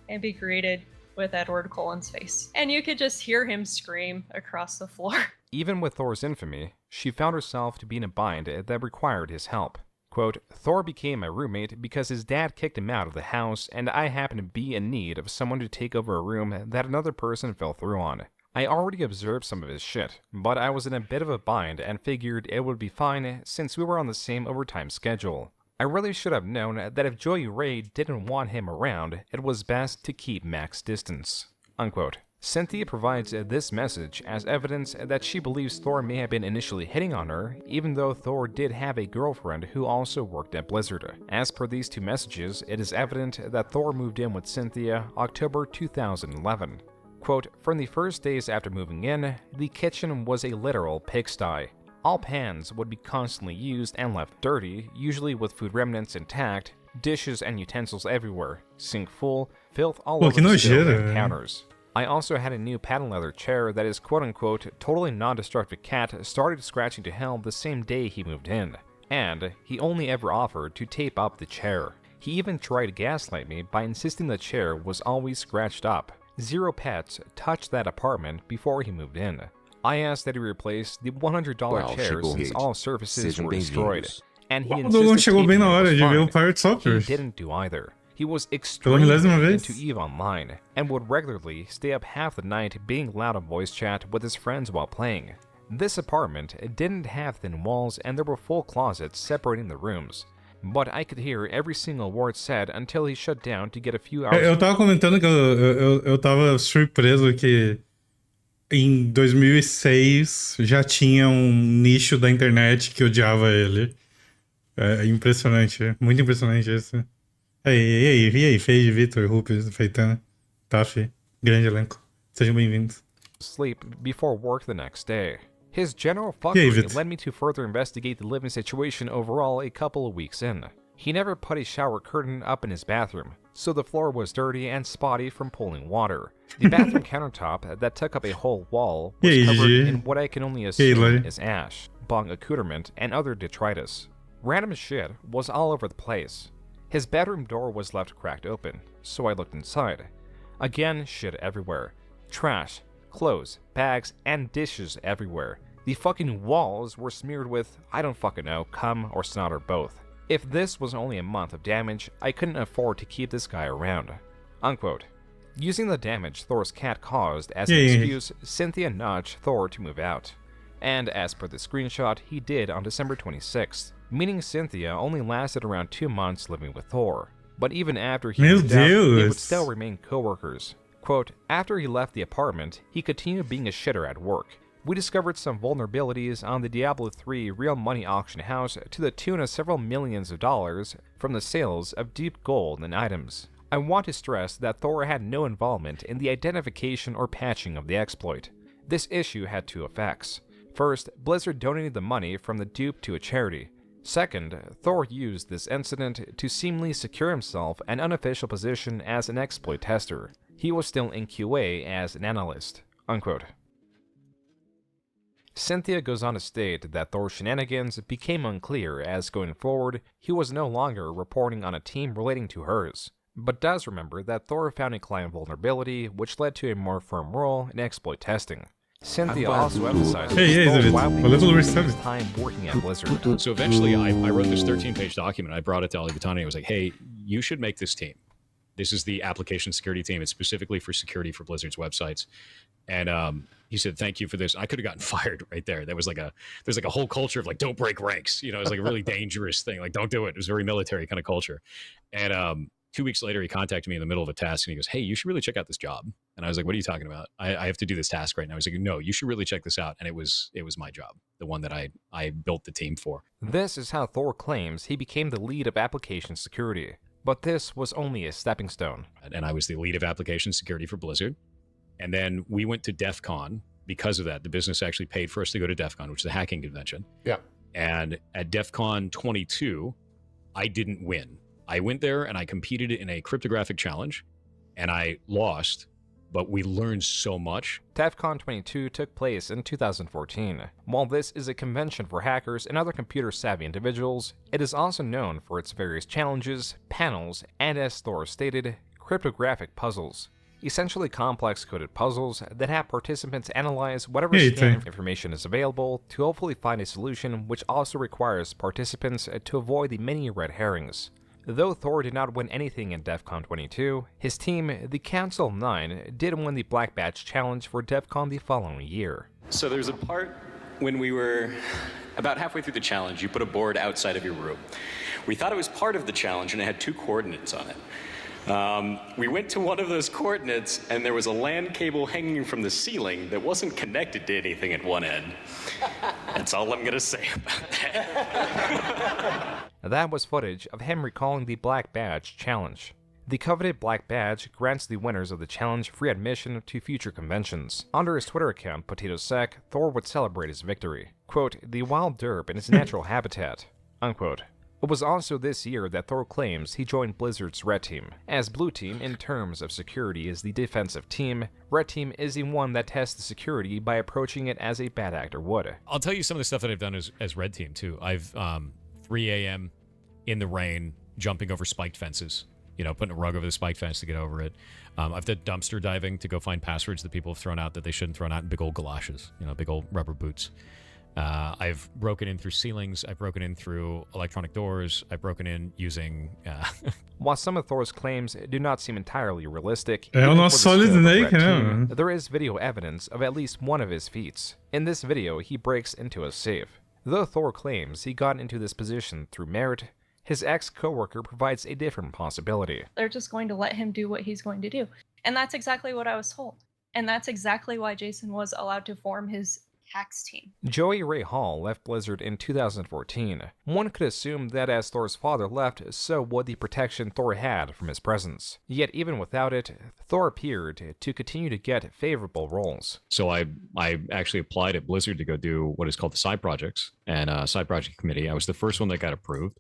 and be greeted with Edward Cullen's face. And you could just hear him scream across the floor. Even with Thor's infamy, she found herself to be in a bind that required his help. Quote, Thor became my roommate because his dad kicked him out of the house and I happened to be in need of someone to take over a room that another person fell through on. I already observed some of his shit, but I was in a bit of a bind and figured it would be fine since we were on the same overtime schedule. I really should have known that if Joey Ray didn't want him around, it was best to keep max distance. Unquote. Cynthia provides this message as evidence that she believes Thor may have been initially hitting on her, even though Thor did have a girlfriend who also worked at Blizzard. As per these two messages, it is evident that Thor moved in with Cynthia October 2011. Quote, from the first days after moving in, the kitchen was a literal pigsty. All pans would be constantly used and left dirty, usually with food remnants intact, dishes and utensils everywhere, sink full, filth all over the stove and counters. I also had a new patent leather chair that his quote-unquote totally non-destructive cat started scratching to hell the same day he moved in, and he only ever offered to tape up the chair. He even tried to gaslight me by insisting the chair was always scratched up. 0 pets touched that apartment before he moved in. I asked that he replace the $100 chair since all surfaces were destroyed, and he insisted taping it was fine. He didn't do either. He was Pelo extremely milésima vez. into EVE Online, and would regularly stay up half the night being loud on voice chat with his friends while playing. This apartment didn't have thin walls and there were full closets separating the rooms, but I could hear every single word said until he shut down to get a few hours. Eu tava comentando que eu tava surpreso que em 2006 já tinha um nicho da internet que odiava ele. É impressionante, muito impressionante isso. E aí, Feide, Vitor, Rupes, Feitana, Tafi, grande elenco. Sejam bem-vindos. Sleep before work the next day. His general Yeah, fuckery led me to further investigate the living situation overall a couple of weeks in. He never put a shower curtain up in his bathroom, so the floor was dirty and spotty from pulling water. The bathroom countertop that took up a whole wall was covered in what I can only assume is ash, bong accoutrement, and other detritus. Random shit was all over the place. His bedroom door was left cracked open, so I looked inside. Again, shit everywhere. Trash, clothes, bags, and dishes everywhere. The fucking walls were smeared with, I don't fucking know, cum or snot or both. If this was only a month of damage, I couldn't afford to keep this guy around. Unquote. Using the damage Thor's cat caused as an excuse, Cynthia nudged Thor to move out. And as per the screenshot, he did on December 26th, meaning Cynthia only lasted around 2 months living with Thor. But even after he moved out, they would still remain co-workers. Quote, after he left the apartment, he continued being a shitter at work. We discovered some vulnerabilities on the Diablo 3 real money auction house to the tune of several millions of dollars from the sales of deep gold and items. I want to stress that Thor had no involvement in the identification or patching of the exploit. This issue had two effects. First, Blizzard donated the money from the dupe to a charity. Second, Thor used this incident to seemingly secure himself an unofficial position as an exploit tester. He was still in QA as an analyst. Unquote. Cynthia goes on to state that Thor's shenanigans became unclear as going forward, he was no longer reporting on a team relating to hers, but does remember that Thor found a client vulnerability which led to a more firm role in exploit testing. Cynthia also emphasizes Thor wildly his time working at Blizzard. So eventually I wrote this 13-page document. I brought it to Ali Batani. I was like, hey, you should make this team. This is the application security team. It's specifically for security for Blizzard's websites. And he said, thank you for this. I could have gotten fired right there. There's like a whole culture of like, don't break ranks. You know, it's like a really dangerous thing. Like, don't do it. It was very military kind of culture. And 2 weeks later, he contacted me in the middle of a task and he goes, hey, you should really check out this job. And I was like, what are you talking about? I have to do this task right now. I was like, no, you should really check this out. And it was my job, the one that I built the team for. This is how Thor claims he became the lead of application security. But this was only a stepping stone. And I was the lead of application security for Blizzard. And then we went to DEF CON. Because of that, the business actually paid for us to go to DEF CON, which is a hacking convention. Yeah. And at DEF CON 22, I didn't win. I went there and I competed in a cryptographic challenge and I lost, but we learned so much. DEF CON 22 took place in 2014. While this is a convention for hackers and other computer-savvy individuals, it is also known for its various challenges, panels, and as Thor stated, cryptographic puzzles. Essentially complex coded puzzles that have participants analyze whatever scan information is available to hopefully find a solution, which also requires participants to avoid the many red herrings. Though Thor did not win anything in DEF CON 22, his team, the Council of 9, did win the Black Badge Challenge for DEF CON the following year. So there's a part when we were about halfway through the challenge, you put a board outside of your room. We thought it was part of the challenge and it had 2 coordinates on it. We went to one of those coordinates and there was a LAN cable hanging from the ceiling that wasn't connected to anything at one end. That's all I'm gonna say about that. That was footage of him recalling the Black Badge Challenge. The coveted Black Badge grants the winners of the challenge free admission to future conventions. Under his Twitter account, Potato Sack, Thor would celebrate his victory. Quote, the wild derp in its natural habitat. Unquote. It was also this year that Thor claims he joined Blizzard's Red Team. As Blue Team, in terms of security, is the defensive team, Red Team is the one that tests the security by approaching it as a bad actor would. I'll tell you some of the stuff that I've done as Red Team, too. I've 3 a.m. in the rain, jumping over spiked fences, you know, putting a rug over the spiked fence to get over it. I've done dumpster diving to go find passwords that people have thrown out that they shouldn't throw out in big old galoshes, you know, big old rubber boots. I've broken in through ceilings. I've broken in through electronic doors. I've broken in using... While some of Thor's claims do not seem entirely realistic, É o nosso Solid Snake, né? there is video evidence of at least one of his feats. In this video, he breaks into a safe. Though Thor claims he got into this position through merit, his ex-coworker provides a different possibility. They're just going to let him do what he's going to do. And that's exactly what I was told. And that's exactly why Jason was allowed to form his tax team. Joey Ray Hall left Blizzard in 2014. One could assume that as Thor's father left, so would the protection Thor had from his presence. Yet even without it, Thor appeared to continue to get favorable roles. So I actually applied at Blizzard to go do what is called the side projects and side project committee. I was the first one that got approved.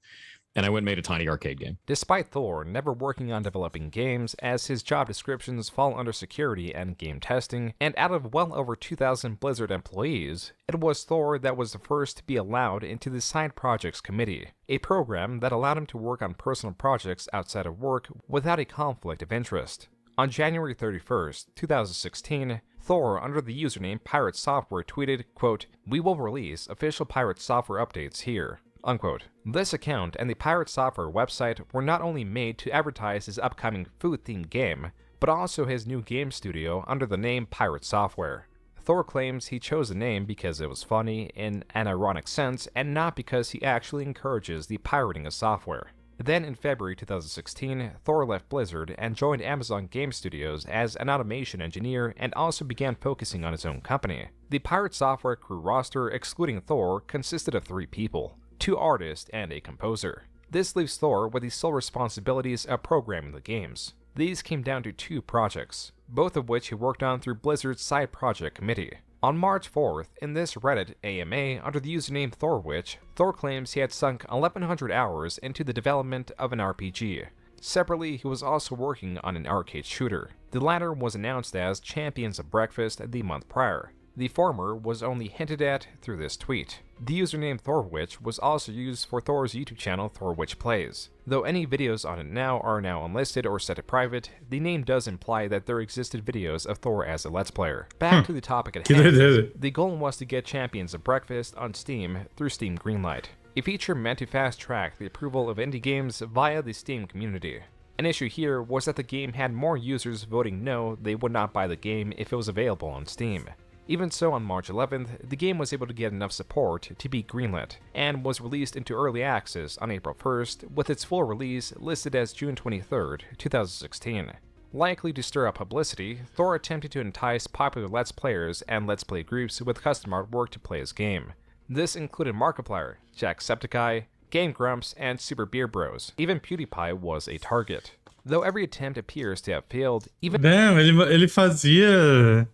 And I went and made a tiny arcade game. Despite Thor never working on developing games, as his job descriptions fall under security and game testing, and out of well over 2,000 Blizzard employees, it was Thor that was the first to be allowed into the Side Projects Committee, a program that allowed him to work on personal projects outside of work without a conflict of interest. On January 31st, 2016, Thor, under the username Pirate Software, tweeted, quote, "We will release official Pirate Software updates here." Unquote. This account and the Pirate Software website were not only made to advertise his upcoming food-themed game, but also his new game studio under the name Pirate Software. Thor claims he chose the name because it was funny in an ironic sense and not because he actually encourages the pirating of software. Then in February 2016, Thor left Blizzard and joined Amazon Game Studios as an automation engineer and also began focusing on his own company. The Pirate Software crew roster, excluding Thor, consisted of 3 people. 2 artists and a composer. This leaves Thor with the sole responsibilities of programming the games. These came down to 2 projects, both of which he worked on through Blizzard's Side Project Committee. On March 4th, in this Reddit AMA under the username Thorwitch, Thor claims he had sunk 1,100 hours into the development of an RPG. Separately, he was also working on an arcade shooter. The latter was announced as Champions of Breakfast the month prior. The former was only hinted at through this tweet. The username Thorwitch was also used for Thor's YouTube channel Thorwitch Plays. Though any videos on it now are now unlisted or set to private, the name does imply that there existed videos of Thor as a Let's Player. Back to the topic at hand, the goal was to get Champions of Breakfast on Steam through Steam Greenlight, a feature meant to fast-track the approval of indie games via the Steam community. An issue here was that the game had more users voting no they would not buy the game if it was available on Steam. Even so, on March 11th, the game was able to get enough support to be greenlit, and was released into early access on April 1st, with its full release listed as June 23rd, 2016. Likely to stir up publicity, Thor attempted to entice popular Let's Players and Let's Play groups with custom artwork to play his game. This included Markiplier, Jacksepticeye, Game Grumps, and Super Beer Bros. Even PewDiePie was a target. Though every attempt appears to have failed, even... Damn, ele fazia...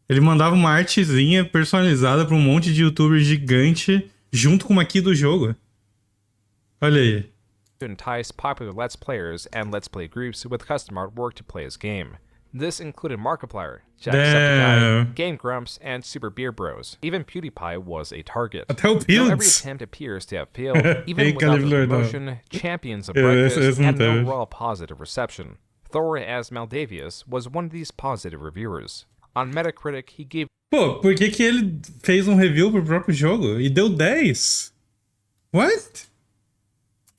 Ele mandava uma artezinha personalizada para um monte de youtuber gigante junto com uma key do jogo. Olha aí. To entice popular Let's Players and Let's Play groups with custom artwork to play his game. This included Markiplier, Jacksepticeye, Game Grumps, and Super Beer Bros. Even PewDiePie was a target. Até o Though every attempt appears to have failed, even without the promotion, Champions of Breakfast had no raw positive reception. Thor as Maldavius was one of these positive reviewers. On Metacritic, he gave... Pô, por que ele fez review pro próprio jogo e deu 10? What?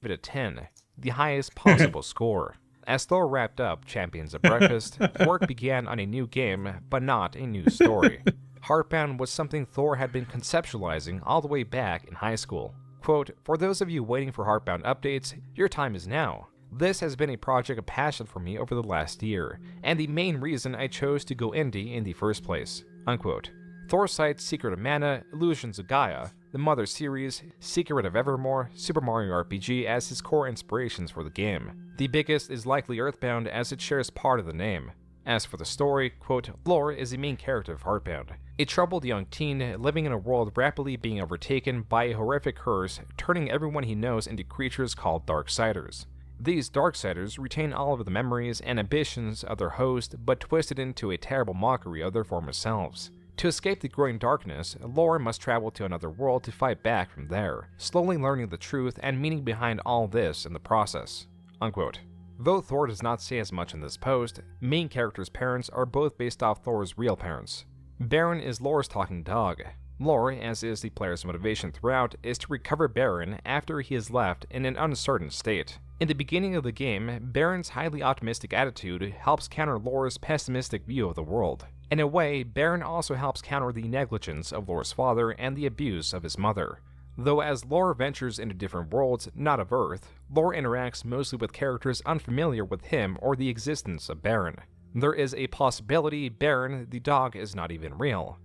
It a 10, the highest possible score. As Thor wrapped up Champions of Breakfast, work began on a new game, but not a new story. Heartbound was something Thor had been conceptualizing all the way back in high school. Quote, "For those of you waiting for Heartbound updates, your time is now. This has been a project of passion for me over the last year, and the main reason I chose to go indie in the first place." Unquote. Thor cites Secret of Mana, Illusions of Gaia, the Mother series, Secret of Evermore, Super Mario RPG as his core inspirations for the game. The biggest is likely Earthbound as it shares part of the name. As for the story, quote, "Lore is the main character of Heartbound, a troubled young teen living in a world rapidly being overtaken by a horrific curse, turning everyone he knows into creatures called Darksiders. These Darksiders retain all of the memories and ambitions of their host, but twisted into a terrible mockery of their former selves. To escape the growing darkness, Lore must travel to another world to fight back from there, slowly learning the truth and meaning behind all this in the process." Unquote. Though Thor does not say as much in this post, main character's parents are both based off Thor's real parents. Baron is Lore's talking dog. Lore, as is the player's motivation throughout, is to recover Baron after he is left in an uncertain state. In the beginning of the game, Baron's highly optimistic attitude helps counter Lore's pessimistic view of the world. In a way, Baron also helps counter the negligence of Lore's father and the abuse of his mother. Though as Lore ventures into different worlds, not of Earth, Lore interacts mostly with characters unfamiliar with him or the existence of Baron. There is a possibility Baron, the dog, is not even real.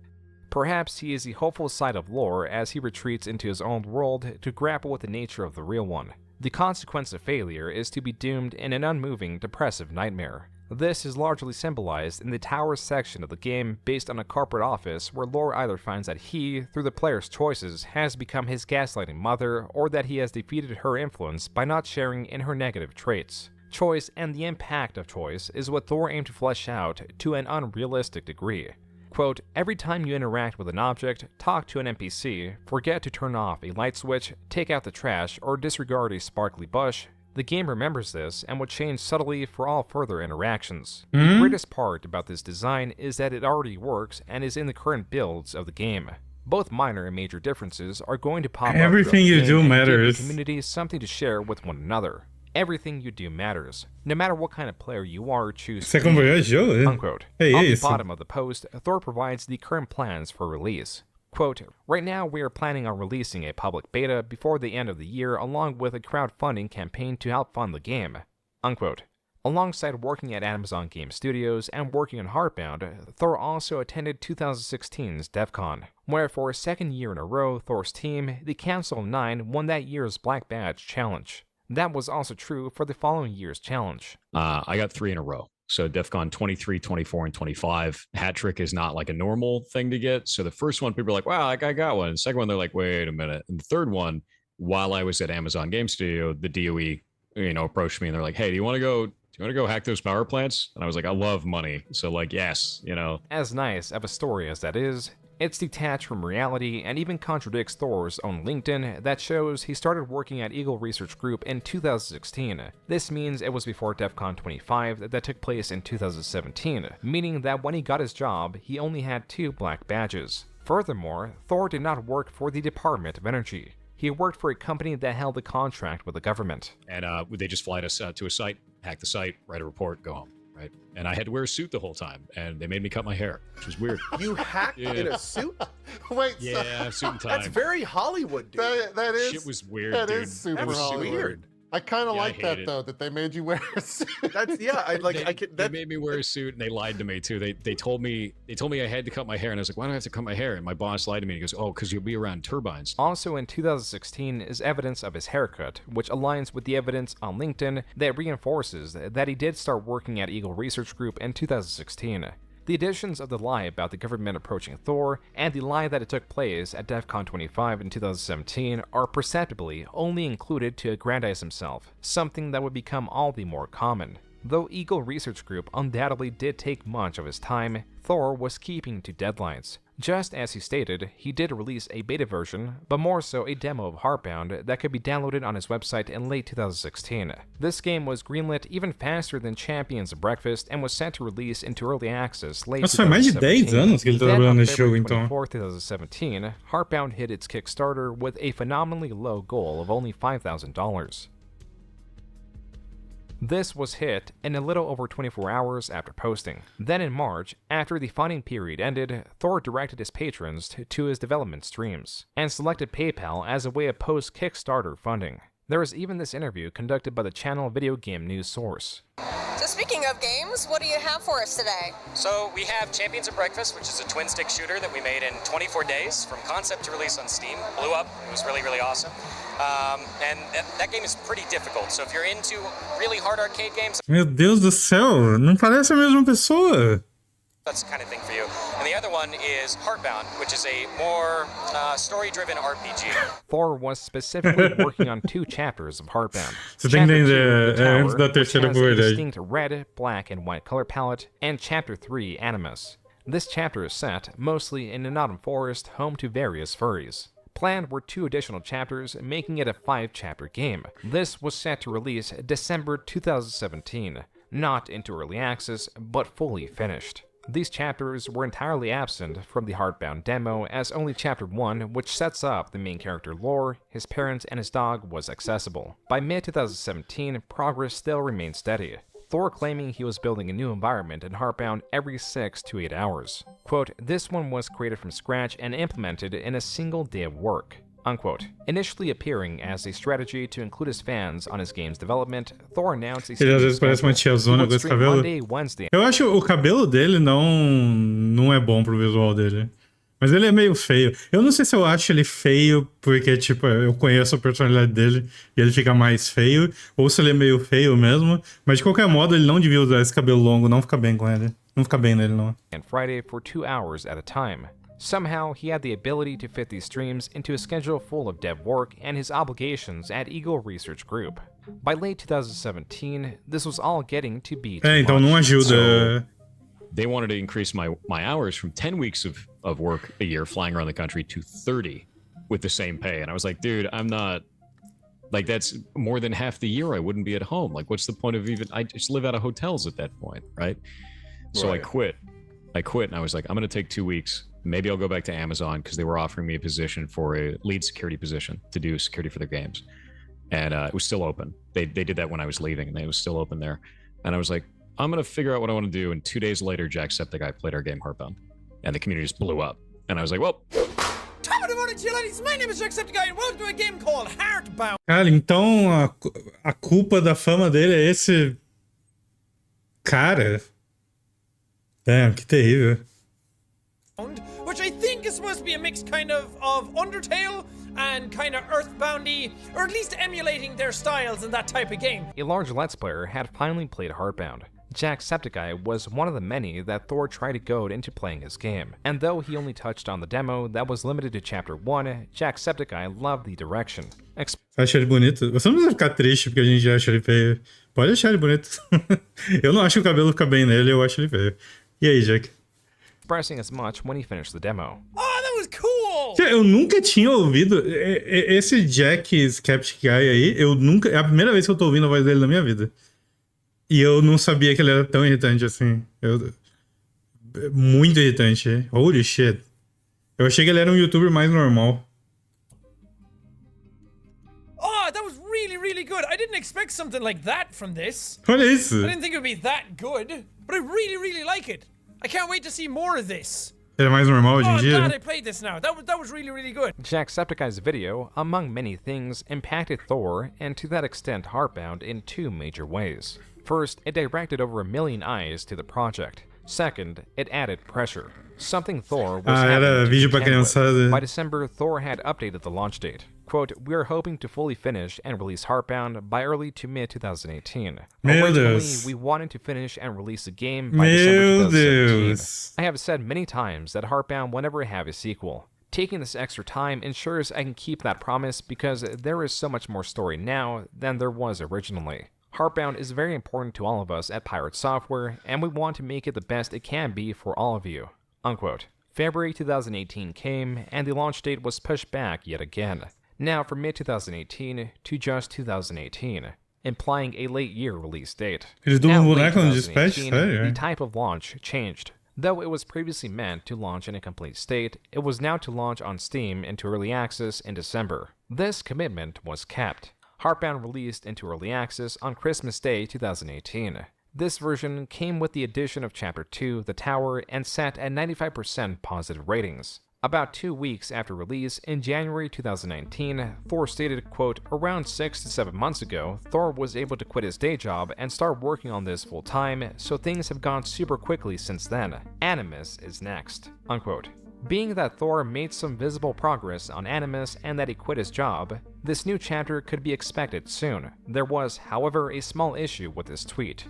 Perhaps he is the hopeful side of Lore as he retreats into his own world to grapple with the nature of the real one. The consequence of failure is to be doomed in an unmoving, depressive nightmare. This is largely symbolized in the tower section of the game based on a corporate office where Lore either finds that he, through the player's choices, has become his gaslighting mother, or that he has defeated her influence by not sharing in her negative traits. Choice and the impact of choice is what Thor aimed to flesh out to an unrealistic degree. Quote, every time you interact with an object, talk to an NPC, forget to turn off a light switch, take out the trash, or disregard a sparkly bush, the game remembers this and will change subtly for all further interactions. The greatest part about this design is that it already works and is in the current builds of the game. Both minor and major differences are going to pop up. Everything you do matters. Give the community something to share with one another. Everything you do matters. No matter what kind of player you are, choose Você convergiu, unquote. On the bottom of the post, Thor provides the current plans for release. Quote, right now we are planning on releasing a public beta before the end of the year along with a crowdfunding campaign to help fund the game. Unquote. Alongside working at Amazon Game Studios and working on Heartbound, Thor also attended 2016's DEF CON, where for a second year in a row, Thor's team, the Council of Nine, won that year's Black Badge Challenge. That was also true for the following year's challenge. I got 3 in a row. So DEF CON 23, 24, and 25. Hat trick is not like a normal thing to get. So the first one, people are like, wow, I got one. The second one, they're like, wait a minute. And the third one, while I was at Amazon Game Studio, the DOE, approached me and they're like, hey, do you want to go hack those power plants? And I was like, I love money. So like, yes, As nice of a story as that is, it's detached from reality and even contradicts Thor's own LinkedIn that shows he started working at Eagle Research Group in 2016. This means it was before DEF CON 25 that took place in 2017, meaning that when he got his job, he only had 2 black badges. Furthermore, Thor did not work for the Department of Energy. He worked for a company that held a contract with the government. And they just fly us to a site, hack the site, write a report, go home. Right. And I had to wear a suit the whole time, and they made me cut my hair, which was weird. You hacked in a suit? Wait, yeah, suit and tie. That's very Hollywood, dude. That is. Shit was weird, That dude. is super That's Hollywood. weird. I kind of Yeah, like I that hated it. though, that they made you wear a suit. That's They made me wear a suit, and they lied to me too. They told me I had to cut my hair, and I was like, why do I have to cut my hair? And my boss lied to me. He goes, oh, because you'll be around turbines. Also in 2016 is evidence of his haircut, which aligns with the evidence on LinkedIn that reinforces that he did start working at Eagle Research Group in 2016. The additions of the lie about the government approaching Thor and the lie that it took place at DEF CON 25 in 2017 are perceptibly only included to aggrandize himself, something that would become all the more common. Though Eagle Research Group undoubtedly did take much of his time, Thor was keeping to deadlines. Just as he stated, he did release a beta version, but more so a demo of Heartbound that could be downloaded on his website in late 2016. This game was greenlit even faster than Champions of Breakfast and was set to release into early access late Nossa, faz mais de 10 anos que ele tá trabalhando nesse jogo, então. Then on February 24, 2017, Heartbound hit its Kickstarter with a phenomenally low goal of only $5,000. This was hit in a little over 24 hours after posting. Then in March, after the funding period ended, Thor directed his patrons to his development streams, and selected PayPal as a way of post-Kickstarter funding. There was even this interview conducted by the channel Video Game News Source. So speaking of games, what do you have for us today? So we have Champions of Breakfast, which is a twin-stick shooter that we made in 24 days from concept to release on Steam. Blew up. It was really, really awesome. And that game is pretty difficult. So if you're into really hard arcade games... Meu Deus do céu, não parece a mesma pessoa. That's the kind of thing for you. And the other one is Heartbound, which is a more story-driven RPG. Thor was specifically working on 2 chapters of Heartbound. Você tem que entender Tower, antes da terceira which has a coisa. distinct red, black, and white color palette, and Chapter 3, Animus. This chapter is set mostly in an autumn forest home to various furries. Planned were 2 additional chapters, making it a 5-chapter game. This was set to release December 2017, not into early access, but fully finished. These chapters were entirely absent from the Heartbound demo, as only Chapter 1, which sets up the main character lore, his parents, and his dog, was accessible. By mid-2017, progress still remained steady, Thor claiming he was building a new environment in Heartbound every 6 to 8 hours. Quote, "This one was created from scratch and implemented in a single day of work." Unquote. Initially appearing as a strategy to include his fans on his game's development, Thor announced a Ele às vezes parece uma tiazona com esse cabelo. Monday, Wednesday. Eu acho o cabelo dele não é bom pro visual dele. Mas ele é meio feio. Eu não sei se eu acho ele feio porque, tipo, eu conheço a personalidade dele e ele fica mais feio, ou se ele é meio feio mesmo. Mas de qualquer modo, ele não devia usar esse cabelo longo, não fica bem com ele. Não fica bem nele, não. And Friday for 2 hours at a time. Somehow, he had the ability to fit these streams into a schedule full of dev work and his obligations at Eagle Research Group. By late 2017, this was all getting to be too então much. não ajuda. They wanted to increase my hours from 10 weeks of work a year flying around the country to 30 with the same pay. And I was like, dude, I'm not, like, that's more than half the year I wouldn't be at home. Like, what's the point of even, I just live out of hotels at that point, right? So Right. I quit and I was like, I'm going to take 2 weeks. Maybe I'll go back to Amazon because they were offering me a position for a lead security position to do security for their games. And it was still open. They did that when I was leaving and it was still open there. And I was like, I'm going to figure out what I want to do. And 2 days later, Jacksepticeye played our game Heartbound. And the community just blew up. And I was like, well... Top of the morning to you, ladies. My name is Jacksepticeye and welcome to a game called Heartbound. Cara, então a culpa da fama dele é esse cara. Damn, que terrível. Which I think is supposed to be a mix kind of Undertale and kind of Earthboundy, or at least emulating their styles in that type of game. A large Let's Player had finally played Heartbound. Jacksepticeye was one of the many that Thor tried to goad into playing his game, and though he only touched on the demo that was limited to Chapter 1, Jacksepticeye loved the direction. Você acha ele bonito? Você não precisa ficar triste porque a gente acha ele feio. Pode achar ele bonito. Eu não acho que o cabelo fica bem nele, eu acho ele feio. E aí, Jack? Expressing as much when he finished the demo. Oh, that was cool! Eu nunca tinha ouvido esse Jack Skeptic Guy aí. É a primeira vez que eu tô ouvindo a voz dele na minha vida. E eu não sabia que ele era tão irritante assim. Muito irritante. Holy shit. Eu achei que ele era um youtuber mais normal. Oh, that was really, really good. I didn't expect something like that from this. Olha isso. I didn't think it would be that good, but I really, really like it. I can't wait to see more of this. Ele é mais normal hoje em I'm dia? glad I played this now. That was really, really good. Jacksepticeye's video, among many things, impacted Thor, and to that extent Heartbound, in 2 major ways. First, it directed over 1 million eyes to the project. Second, it added pressure. Something Thor was having era to vídeo pra contend with. criançada. By December, Thor had updated the launch date. Quote, "We're hoping to fully finish and release Heartbound by early to mid-2018. Meu Originally, Deus. we wanted to finish and release the game by December Meu 2017. Deus. I have said many times that Heartbound will never have a sequel. Taking this extra time ensures I can keep that promise because there is so much more story now than there was originally. Heartbound is very important to all of us at Pirate Software, and we want to make it the best it can be for all of you." Unquote. February 2018 came, and the launch date was pushed back yet again. Now from mid-2018 to just 2018, implying a late year release date. Eles dão Now, boneco late no dispatch? 2018, Sério? the type of launch changed. Though it was previously meant to launch in a complete state, it was now to launch on Steam into early access in December. This commitment was kept. Heartbound released into early access on Christmas Day 2018. This version came with the addition of Chapter 2, The Tower, and sat at 95% positive ratings. About 2 weeks after release, in January 2019, Thor stated, quote, "Around 6 to 7 months ago, Thor was able to quit his day job and start working on this full time, so things have gone super quickly since then. Animus is next." Unquote. Being that Thor made some visible progress on Animus and that he quit his job, this new chapter could be expected soon. There was, however, a small issue with this tweet.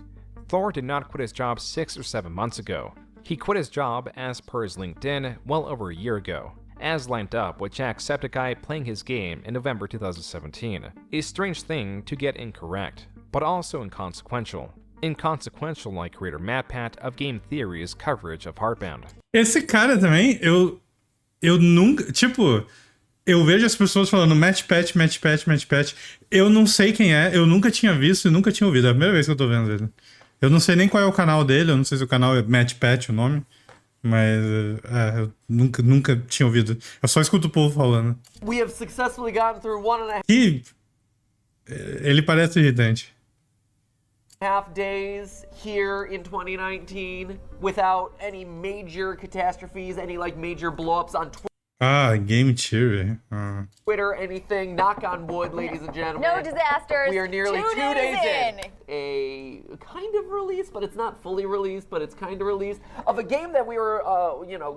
Thor did not quit his job 6 or 7 months ago. He quit his job, as per his LinkedIn, well over a year ago, as lined up with Jacksepticeye playing his game in November 2017. A strange thing to get incorrect, but also inconsequential. Inconsequential like creator MatPat of Game Theory's coverage of Heartbound. Esse cara também, eu nunca, tipo, eu vejo as pessoas falando match patch. Eu não sei quem é, eu nunca tinha visto e nunca tinha ouvido. É a primeira vez que eu tô vendo ele. Eu não sei nem qual é o canal dele, eu não sei se o canal é Matt Pat o nome, mas eu nunca tinha ouvido. Eu só escuto o povo falando. We have successfully gotten through 1.5 E ele parece irritante. days here in 2019 without any major catastrophes, any like major blowups on Ah, Game Theory. Twitter, anything. Knock on wood, ladies and gentlemen. No disasters. We are nearly 2 days in. A kind of release, but it's not fully released, but it's kind of released, of a game that we were,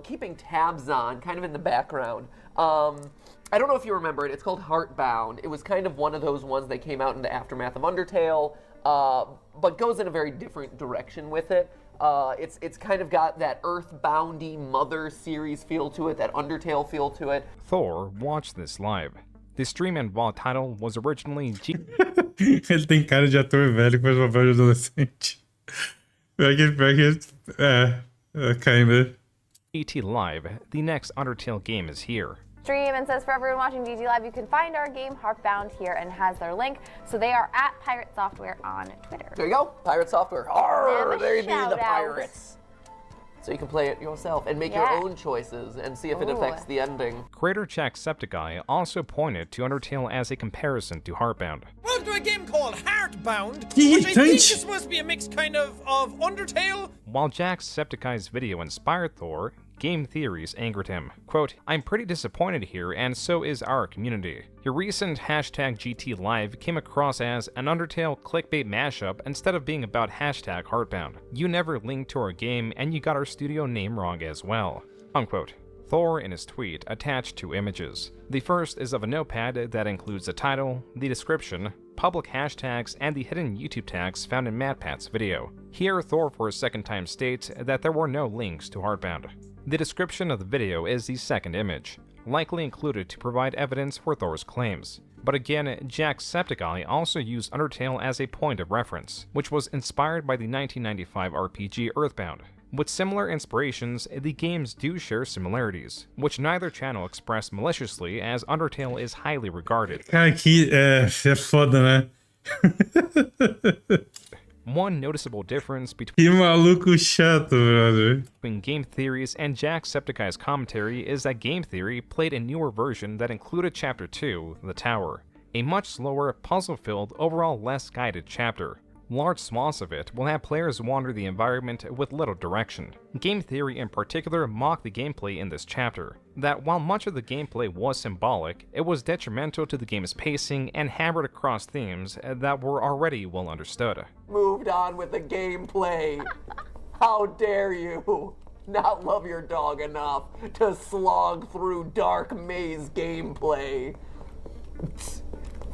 keeping tabs on, kind of in the background. I don't know if you remember it. It's called Heartbound. It was kind of one of those ones that came out in the aftermath of Undertale, but goes in a very different direction with it. It's kind of got that Earthboundy Mother series feel to it, that Undertale feel to it. Thor watched this live. The stream and VOD title was originally Ele tem cara de ator velho que faz papel de adolescente. Kinda. GT Live. The next Undertale game is here. Stream and says for everyone watching GG Live, you can find our game Heartbound here and has their link. So they are at Pirate Software on Twitter. There you go, Pirate Software. Arr, there you be the shout out. pirates. So you can play it yourself and make your own choices and see if it affects the ending. Creator Jacksepticeye also pointed to Undertale as a comparison to Heartbound. Welcome to a game called Heartbound, which I think is supposed to be a mix kind of Undertale. While Jacksepticeye's video inspired Thor, Game Theories angered him. Quote, I'm pretty disappointed here, and so is our community. Your recent hashtag GT Live came across as an Undertale clickbait mashup instead of being about hashtag Heartbound. You never linked to our game, and you got our studio name wrong as well. Unquote. Thor, in his tweet, attached 2 images. The first is of a notepad that includes the title, the description, public hashtags, and the hidden YouTube tags found in MatPat's video. Here, Thor for a second time states that there were no links to Heartbound. The description of the video is the second image, likely included to provide evidence for Thor's claims. But again, Jacksepticeye also used Undertale as a point of reference, which was inspired by the 1995 RPG Earthbound. With similar inspirations, the games do share similarities, which neither channel expressed maliciously, as Undertale is highly regarded. Cara, que é foda, né? One noticeable difference Que maluco chato, brother. between Game Theories and Jacksepticeye's commentary is that Game Theory played a newer version that included Chapter 2, The Tower, a much slower, puzzle-filled, overall less guided chapter. Large swaths of it will have players wander the environment with little direction. Game Theory in particular mocked the gameplay in this chapter, that while much of the gameplay was symbolic, it was detrimental to the game's pacing and hammered across themes that were already well understood. Moved on with the gameplay. How dare you not love your dog enough to slog through dark maze gameplay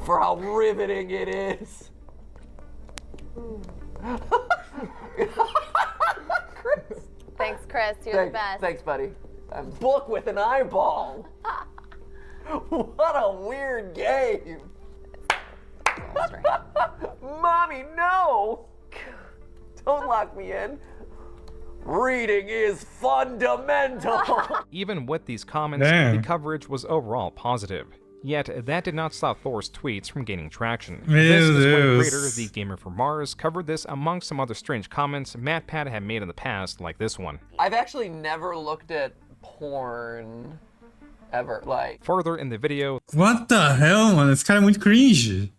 for how riveting it is. Chris. Thanks, Chris. You're the best. Thanks, buddy. A book with an eyeball. What a weird game. Mommy, no! Don't lock me in. Reading is fundamental. Even with these comments, the coverage was overall positive. Yet, that did not stop Thor's tweets from gaining traction. This is when creator The Gamer from Mars covered this among some other strange comments MatPat had made in the past, like this one. I've actually never looked at porn ever, like. Further in the video, What the hell, mano? Esse cara é muito cringe.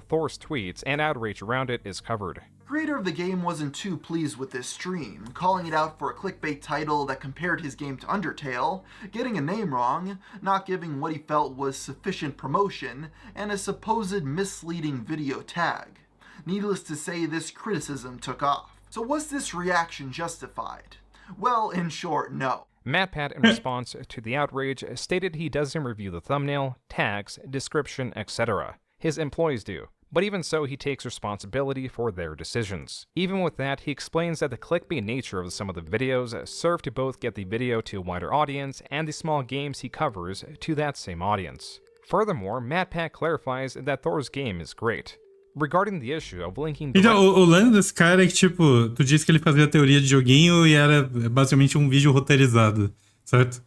Thor's tweets and outrage around it is covered. Creator of the game wasn't too pleased with this stream, calling it out for a clickbait title that compared his game to Undertale, getting a name wrong, not giving what he felt was sufficient promotion, and a supposed misleading video tag. Needless to say, this criticism took off. So was this reaction justified? Well, in short, no. MatPat, in response to the outrage, stated he doesn't review the thumbnail, tags, description, etc. His employees do. But even so, he takes responsibility for their decisions. Even with that, he explains that the clickbait nature of some of the videos serve to both get the video to a wider audience and the small games he covers to that same audience. Furthermore, MatPat clarifies that Thor's game is great. Regarding the issue of linking... Então, o lance desse cara é que, tipo, tu disse que ele fazia teoria de joguinho e era basicamente um vídeo roteirizado, certo?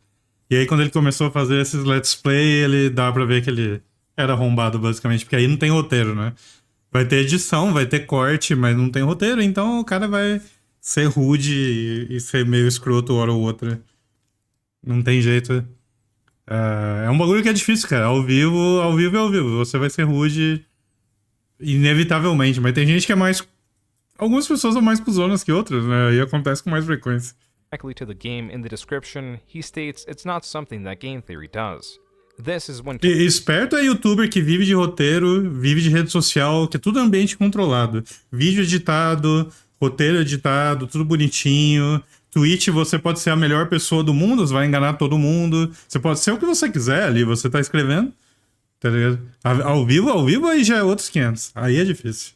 E aí, quando ele começou a fazer esses let's play, ele dá pra ver que ele era arrombado, basicamente, porque aí não tem roteiro, né? Vai ter edição, vai ter corte, mas não tem roteiro, então o cara vai ser rude e ser meio escroto hora ou outra. Não tem jeito. É um bagulho que é difícil, cara. Ao vivo é ao vivo. Você vai ser rude inevitavelmente, mas tem gente que é mais... Algumas pessoas são mais cuzonas que outras, né? E acontece com mais frequência. Directly to the game in the description, he states it's not something that game theory does. This is when... E esperto é youtuber que vive de roteiro, vive de rede social, que é tudo ambiente controlado. Vídeo editado, roteiro editado, tudo bonitinho. Twitch, você pode ser a melhor pessoa do mundo, você vai enganar todo mundo. Você pode ser o que você quiser ali, você tá escrevendo. Tá ligado? Ao vivo aí já é outros 500. Aí é difícil.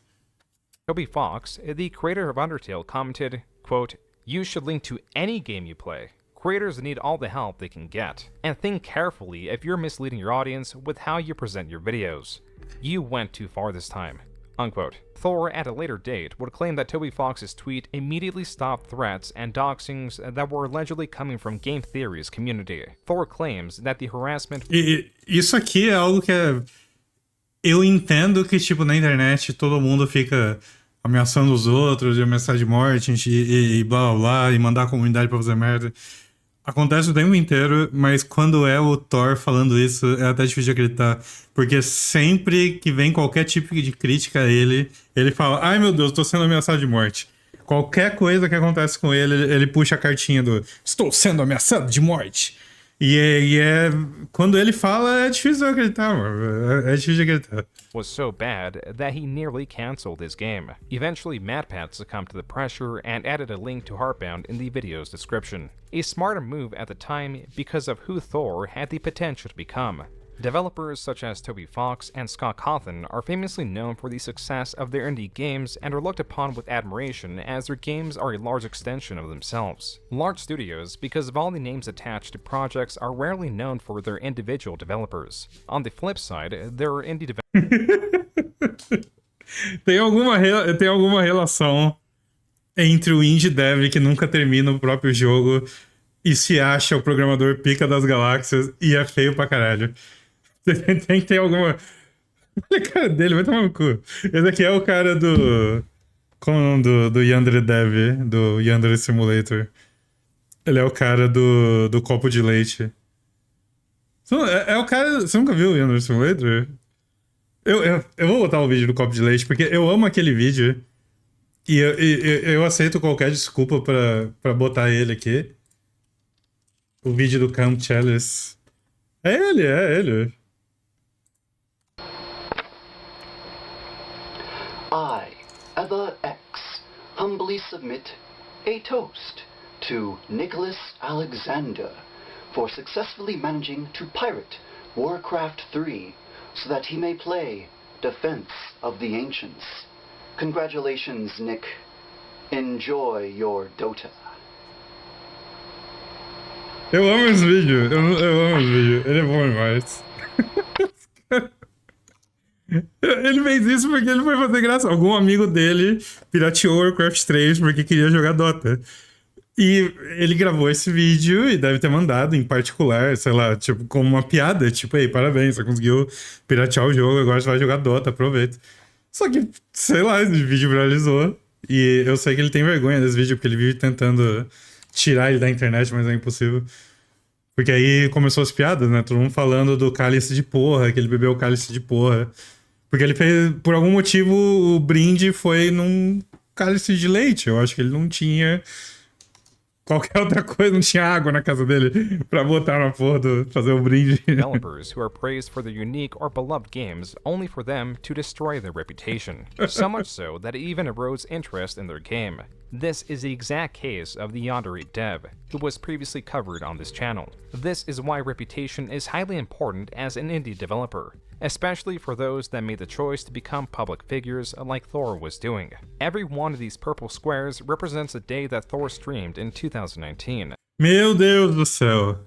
Toby Fox, the creator of Undertale, commented, quote, "You should link to any game you play. Creators need all the help they can get. And think carefully if you're misleading your audience with how you present your videos. You went too far this time." Unquote. Thor, at a later date, would claim that Toby Fox's tweet immediately stopped threats and doxings that were allegedly coming from Game Theory's community. Thor claims that the harassment... Isso aqui é algo que é... Eu entendo que, tipo, na internet todo mundo fica ameaçando os outros, de ameaçar de morte e blá blá blá, e mandar a comunidade pra fazer merda. Acontece o tempo inteiro, mas quando é o Thor falando isso, é até difícil de acreditar. Porque sempre que vem qualquer tipo de crítica a ele, ele fala, ai meu Deus, tô sendo ameaçado de morte. Qualquer coisa que acontece com ele, ele puxa a cartinha do estou sendo ameaçado de morte. Quando ele fala, é difícil de acreditar, mano. É difícil de acreditar. Was so bad that he nearly cancelled his game. Eventually, MatPat succumbed to the pressure and added a link to Heartbound in the video's description. A smarter move at the time because of who Thor had the potential to become. Developers such as Toby Fox and Scott Cawthon are famously known for the success of their indie games and are looked upon with admiration as their games are a large extension of themselves. Large studios, because of all the names attached to projects, are rarely known for their individual developers. On the flip side, there are indie developers... Tem alguma relação entre o indie dev que nunca termina o próprio jogo e se acha o programador pica das galáxias e é feio pra caralho. Tem que ter alguma... Olha a cara dele, vai tomar no cu. Esse aqui é o cara do... Como é o nome do Yandere Dev, do Yandere Simulator. Ele é o cara do copo de leite. É o cara... Você nunca viu o Yandere Simulator? Eu vou botar o vídeo do copo de leite, porque eu amo aquele vídeo. E eu aceito qualquer desculpa pra botar ele aqui. O vídeo do Camp Chalice. É ele. I, Ether X, humbly submit a toast to Nicholas Alexander for successfully managing to pirate Warcraft 3 so that he may play Defense of the Ancients. Congratulations, Nick. Enjoy your Dota. Eu amo esse vídeo. Eu amo esse vídeo. Ele é bom demais. Ele fez isso porque ele foi fazer graça. Algum amigo dele pirateou Warcraft 3 porque queria jogar Dota. E ele gravou esse vídeo e deve ter mandado em particular, sei lá, tipo, como uma piada. Tipo, ei, parabéns, você conseguiu piratear o jogo, agora você vai jogar Dota, aproveita. Só que, sei lá, esse vídeo viralizou. E eu sei que ele tem vergonha desse vídeo, porque ele vive tentando tirar ele da internet, mas é impossível. Porque aí começou as piadas, né? Todo mundo falando do cálice de porra, que ele bebeu o cálice de porra. Porque ele fez, por algum motivo, o brinde foi num cálice de leite. Eu acho que ele não tinha qualquer outra coisa, não tinha água na casa dele pra botar na porra fazer o brinde. Developers who are praised for their unique or beloved games only for them to destroy their reputation. So much so that it even erodes interest in their game. This is the exact case of the Yandere dev, who was previously covered on this channel. This is why reputation is highly important as an indie developer, especially for those that made the choice to become public figures like Thor was doing. Every one of these purple squares represents a day that Thor streamed in 2019. Meu Deus do céu.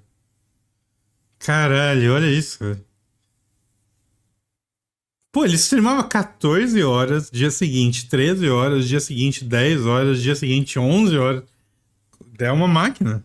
Caralho, olha isso. Pô, ele streamava 14 horas, dia seguinte 13 horas, dia seguinte 10 horas, dia seguinte 11 horas. É uma máquina.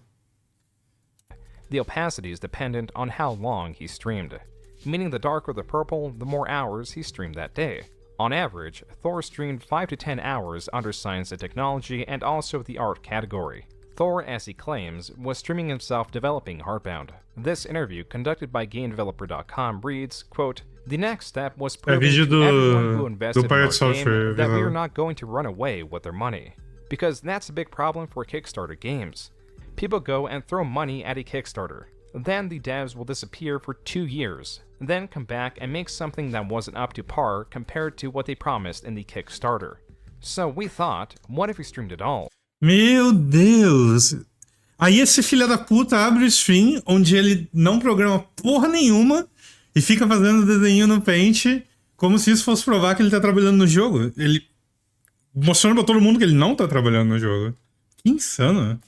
The opacity is dependent on how long he streamed, meaning the darker the purple, the more hours he streamed that day. On average, Thor streamed 5 to 10 hours under science and technology and also the art category. Thor, as he claims, was streaming himself developing Heartbound. This interview, conducted by GameDeveloper.com, reads, quote, "The next step was proving to everyone who invested in our game that we are not going to run away with their money. Because that's a big problem for Kickstarter games. People go and throw money at a Kickstarter. Then the devs will disappear for 2 years, then come back and make something that wasn't up to par compared to what they promised in the Kickstarter. So we thought, what if we streamed it all?" Meu Deus! Aí esse filho da puta abre o stream onde ele não programa porra nenhuma e fica fazendo desenho no Paint como se isso fosse provar que ele tá trabalhando no jogo. Ele mostrando pra todo mundo que ele não tá trabalhando no jogo. Que insano.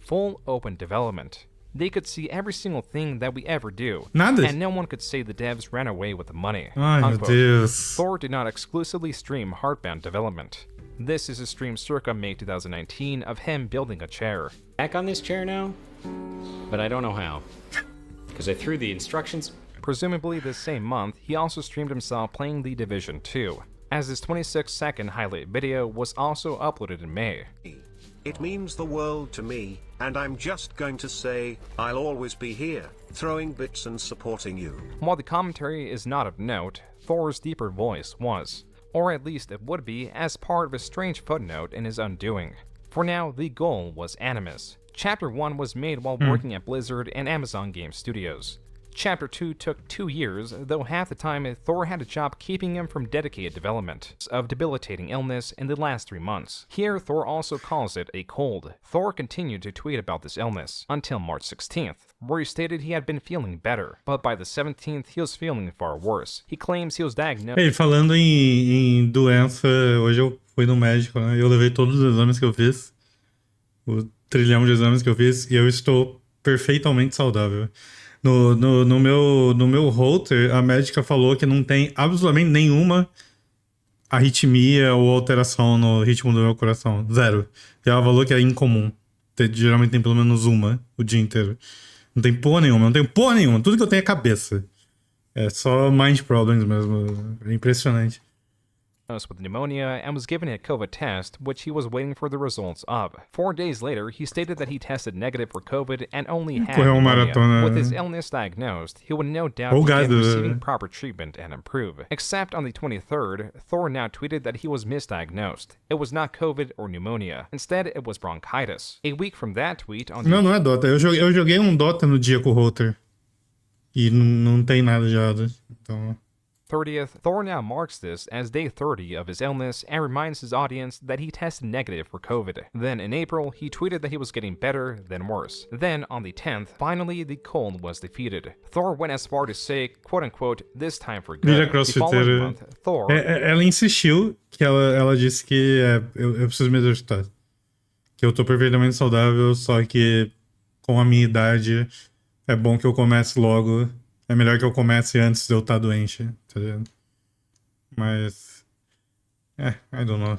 Full open development. They could see every single thing that we ever do. Nada. And no one could say the devs ran away with the money. Ai, meu Deus. Thor did not exclusively stream Heartbound development. This is a stream circa May 2019 of him building a chair. Back on this chair now? But I don't know how. Because I threw the instructions. Presumably this same month, he also streamed himself playing The Division 2, as his 26-second highlight video was also uploaded in May. It means the world to me, and I'm just going to say, I'll always be here, throwing bits and supporting you. While the commentary is not of note, Thor's deeper voice was. Or at least it would be, as part of a strange footnote in his undoing. For now, the goal was Animus. Chapter 1 was made while working at Blizzard and Amazon Game Studios. Chapter 2 took 2 years, though half the time Thor had a job keeping him from dedicated development of debilitating illness in the last 3 months. Here, Thor also calls it a cold. Thor continued to tweet about this illness until March 16th, where he stated he had been feeling better, but by the 17th he was feeling far worse. He claims he was diagnosed... Ei, falando em doença, hoje eu fui no médico, né? Eu levei todos os exames que eu fiz, o trilhão de exames que eu fiz, e eu estou perfeitamente saudável. No meu holter, a médica falou que não tem absolutamente nenhuma arritmia ou alteração no ritmo do meu coração. Zero. E ela falou que é incomum. Geralmente tem pelo menos uma o dia inteiro. Não tem porra nenhuma, não tenho porra nenhuma. Tudo que eu tenho é cabeça. É só mind problems mesmo. É impressionante. With pneumonia and was given a COVID test, which he was waiting for the results of. 4 days later, he stated that he tested negative for COVID and only had pneumonia. With his illness diagnosed, he would no doubt begin receiving proper treatment and improve. Except on the 23rd, Thor now tweeted that he was misdiagnosed. It was not COVID or pneumonia. Instead, it was bronchitis. A week from that tweet on the... Não é Dota. Eu joguei Dota no dia com o holter. E não tem nada de errado. Então... 30th, Thor now marks this as day 30 of his illness and reminds his audience that he tested negative for COVID. Then in April, he tweeted that he was getting better, then worse. Then on the 10th, finally the cold was defeated. Thor went as far to say, quote-unquote, this time for good. The following month, Thor... Ela insistiu que ela disse que eu preciso me exercitar. Que eu tô perfeitamente saudável, só que com a minha idade é bom que eu comece logo. É melhor que eu comece antes de eu estar doente, tá ligado? Mas... I don't know.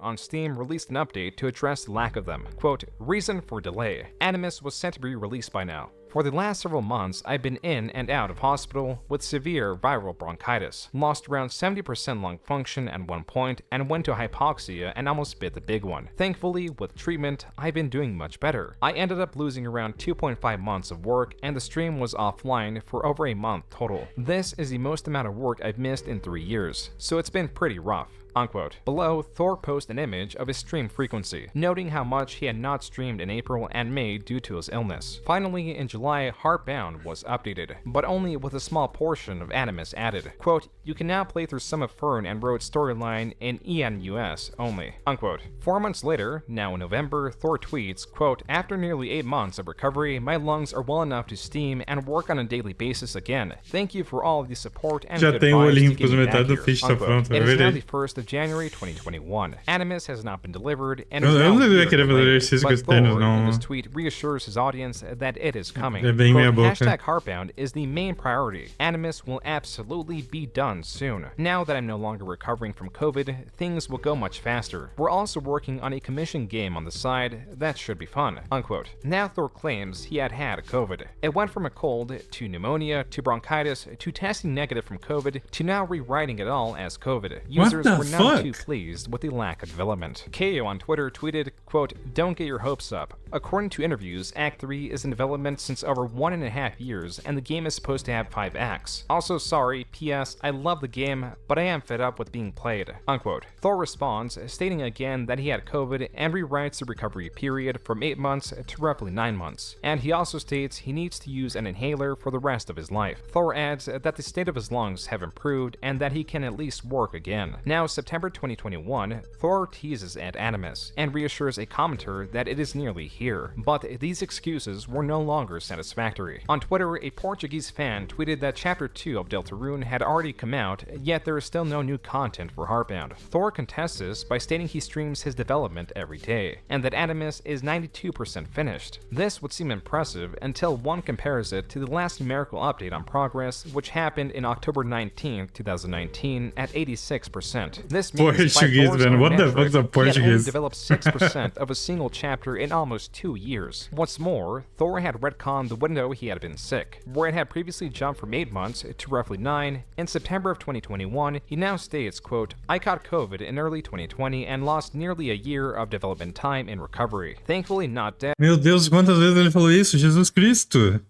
On Steam released an update to address the lack of them. Quote, reason for delay. Animus was set to be released by now. For the last several months, I've been in and out of hospital with severe viral bronchitis, lost around 70% lung function at one point, and went to hypoxia and almost bit the big one. Thankfully, with treatment, I've been doing much better. I ended up losing around 2.5 months of work, and the stream was offline for over a month total. This is the most amount of work I've missed in 3 years, so it's been pretty rough. Unquote. Below, Thor posts an image of his stream frequency, noting how much he had not streamed in April and May due to his illness. Finally, in July, Heartbound was updated, but only with a small portion of Animus added. Quote, you can now play through some of Fern and Road's storyline in ENUS only. Unquote. 4 months later, now in November, Thor tweets, quote, after nearly 8 months of recovery, my lungs are well enough to steam and work on a daily basis again. Thank you for all of the support and good vibes to get me back here. Unquote. It is now the first of January 2021. Animus has not been delivered and Eu is now não devia years querer fazer delayed, exercício com but esse tênis, Thor, não. in this tweet, reassures his audience that it is coming. É bem meia boca. Quote, #Heartbound is the main priority. Animus will absolutely be done soon. Now that I'm no longer recovering from COVID, things will go much faster. We're also working on a commissioned game on the side that should be fun, unquote. Now Thor claims he had COVID. It went from a cold, to pneumonia, to bronchitis, to testing negative from COVID, to now rewriting it all as COVID. Users were not too pleased with the lack of development. KO on Twitter tweeted, quote, "Don't get your hopes up. According to interviews, Act 3 is in development since over 1.5 years, and the game is supposed to have 5 acts. Also sorry, PS, I love the game, but I am fed up with being played," unquote. Thor responds, stating again that he had COVID and rewrites the recovery period from 8 months to roughly 9 months. And he also states he needs to use an inhaler for the rest of his life. Thor adds that the state of his lungs have improved and that he can at least work again. Now, September 2021, Thor teases at Animus and reassures a commenter that it is nearly here. But these excuses were no longer satisfactory. On Twitter, a Portuguese fan tweeted that Chapter 2 of Deltarune had already come out, yet there is still no new content for Heartbound. Thor contests this by stating he streams his development every day, and that Animus is 92% finished. This would seem impressive until one compares it to the last numerical update on progress, which happened in October 19, 2019 at 86%. This means Portuguese, by Thor's man. own What the metric, fuck's a he had only Portuguese? developed 6% of a single chapter in almost 2 years. What's more, Thor had retconned the window he had been sick, where it had previously jumped from 8 months to roughly 9. In September of 2021, he now states, quote, "I caught COVID in early 2020 and lost nearly a year of development time in recovery. Thankfully not dead. Meu Deus, quantas vezes ele falou isso? Jesus Cristo.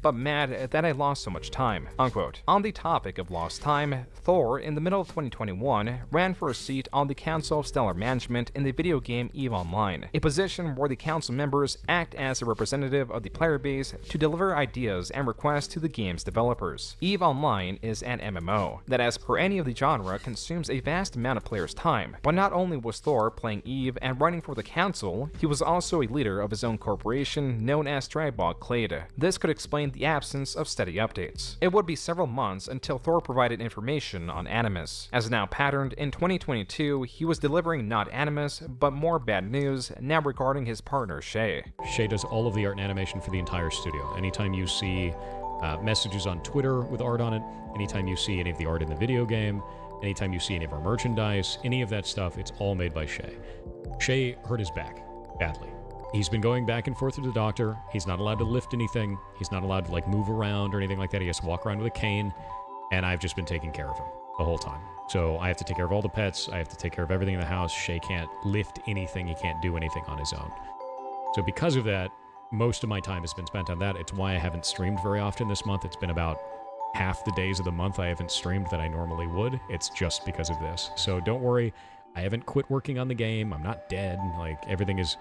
But mad that I lost so much time," unquote. On the topic of lost time, Thor, in the middle of 2021, ran for a seat on the Council of Stellar Management in the video game EVE Online, a position where the council members act as a representative of the player base to deliver ideas and requests to the game's developers. EVE Online is an MMO that, as per any of the genre, consumes a vast amount of players' time. But not only was Thor playing EVE and running for the council, he was also a leader of his own corporation known as Strybog Clade. This could explain the absence of steady updates. It would be several months until Thor provided information on Animus. As now patterned, in 2022, he was delivering not Animus, but more bad news, now regarding his partner Shay. Shay does all of the art and animation for the entire studio. Anytime you see messages on Twitter with art on it, anytime you see any of the art in the video game, anytime you see any of our merchandise, any of that stuff, it's all made by Shay. Shay hurt his back badly. He's been going back and forth to the doctor. He's not allowed to lift anything. He's not allowed to like move around or anything like that. He has to walk around with a cane, and I've just been taking care of him the whole time. So I have to take care of all the pets. I have to take care of everything in the house. Shay can't lift anything. He can't do anything on his own. So because of that, most of my time has been spent on that. It's why I haven't streamed very often this month. It's been about half the days of the month I haven't streamed that I normally would. It's just because of this. So don't worry. I haven't quit working on the game. I'm not dead. Like, everything is...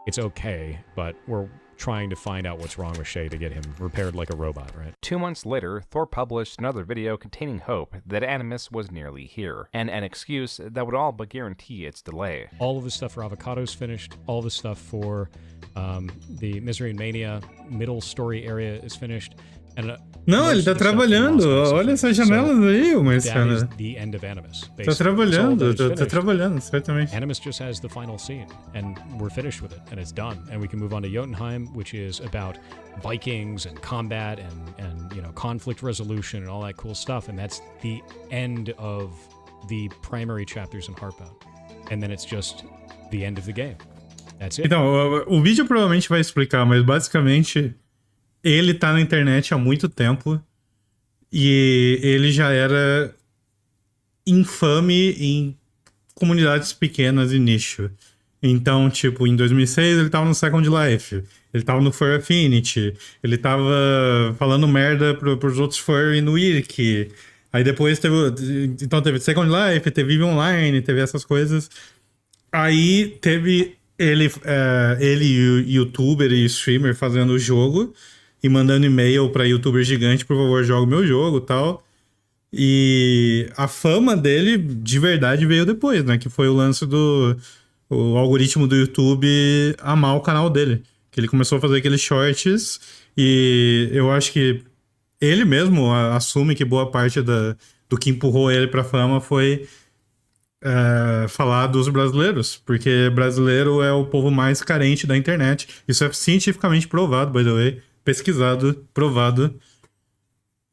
It's okay, but we're trying to find out what's wrong with Shay to get him repaired like a robot, right? 2 months later, Thor published another video containing hope that Animus was nearly here, and an excuse that would all but guarantee its delay. All of the stuff for Avocado's finished. All the stuff for the Misery and Mania middle story area is finished. And, não, ele tá trabalhando. Olha essas janelas aí, mas that is the end of Animus. Tá trabalhando, tá trabalhando, certamente. Animus just has the final scene, and we're finished with it, and it's done. And we can move on to Jotunheim, which is about Vikings and combat and you know, conflict resolution and all that cool stuff. And that's the end of the primary chapters in Heartbound. And then it's just the end of the game. That's it. Então, o vídeo provavelmente vai explicar, mas basicamente ele tá na internet há muito tempo e ele já era infame em comunidades pequenas e nicho. Então, tipo, em 2006 ele tava no Second Life, ele tava no Fur Affinity, ele tava falando merda pros outros furry no Wiki. Aí depois teve Second Life, teve EVE Online, teve essas coisas. Aí teve ele e o youtuber e streamer fazendo o jogo e mandando e-mail pra youtuber gigante, por favor, joga o meu jogo e tal. E a fama dele, de verdade, veio depois, né? Que foi o lance do algoritmo do YouTube amar o canal dele. Que ele começou a fazer aqueles shorts e eu acho que ele mesmo assume que boa parte do que empurrou ele pra fama foi falar dos brasileiros, porque brasileiro é o povo mais carente da internet. Isso é cientificamente provado, by the way. Pesquisado, provado.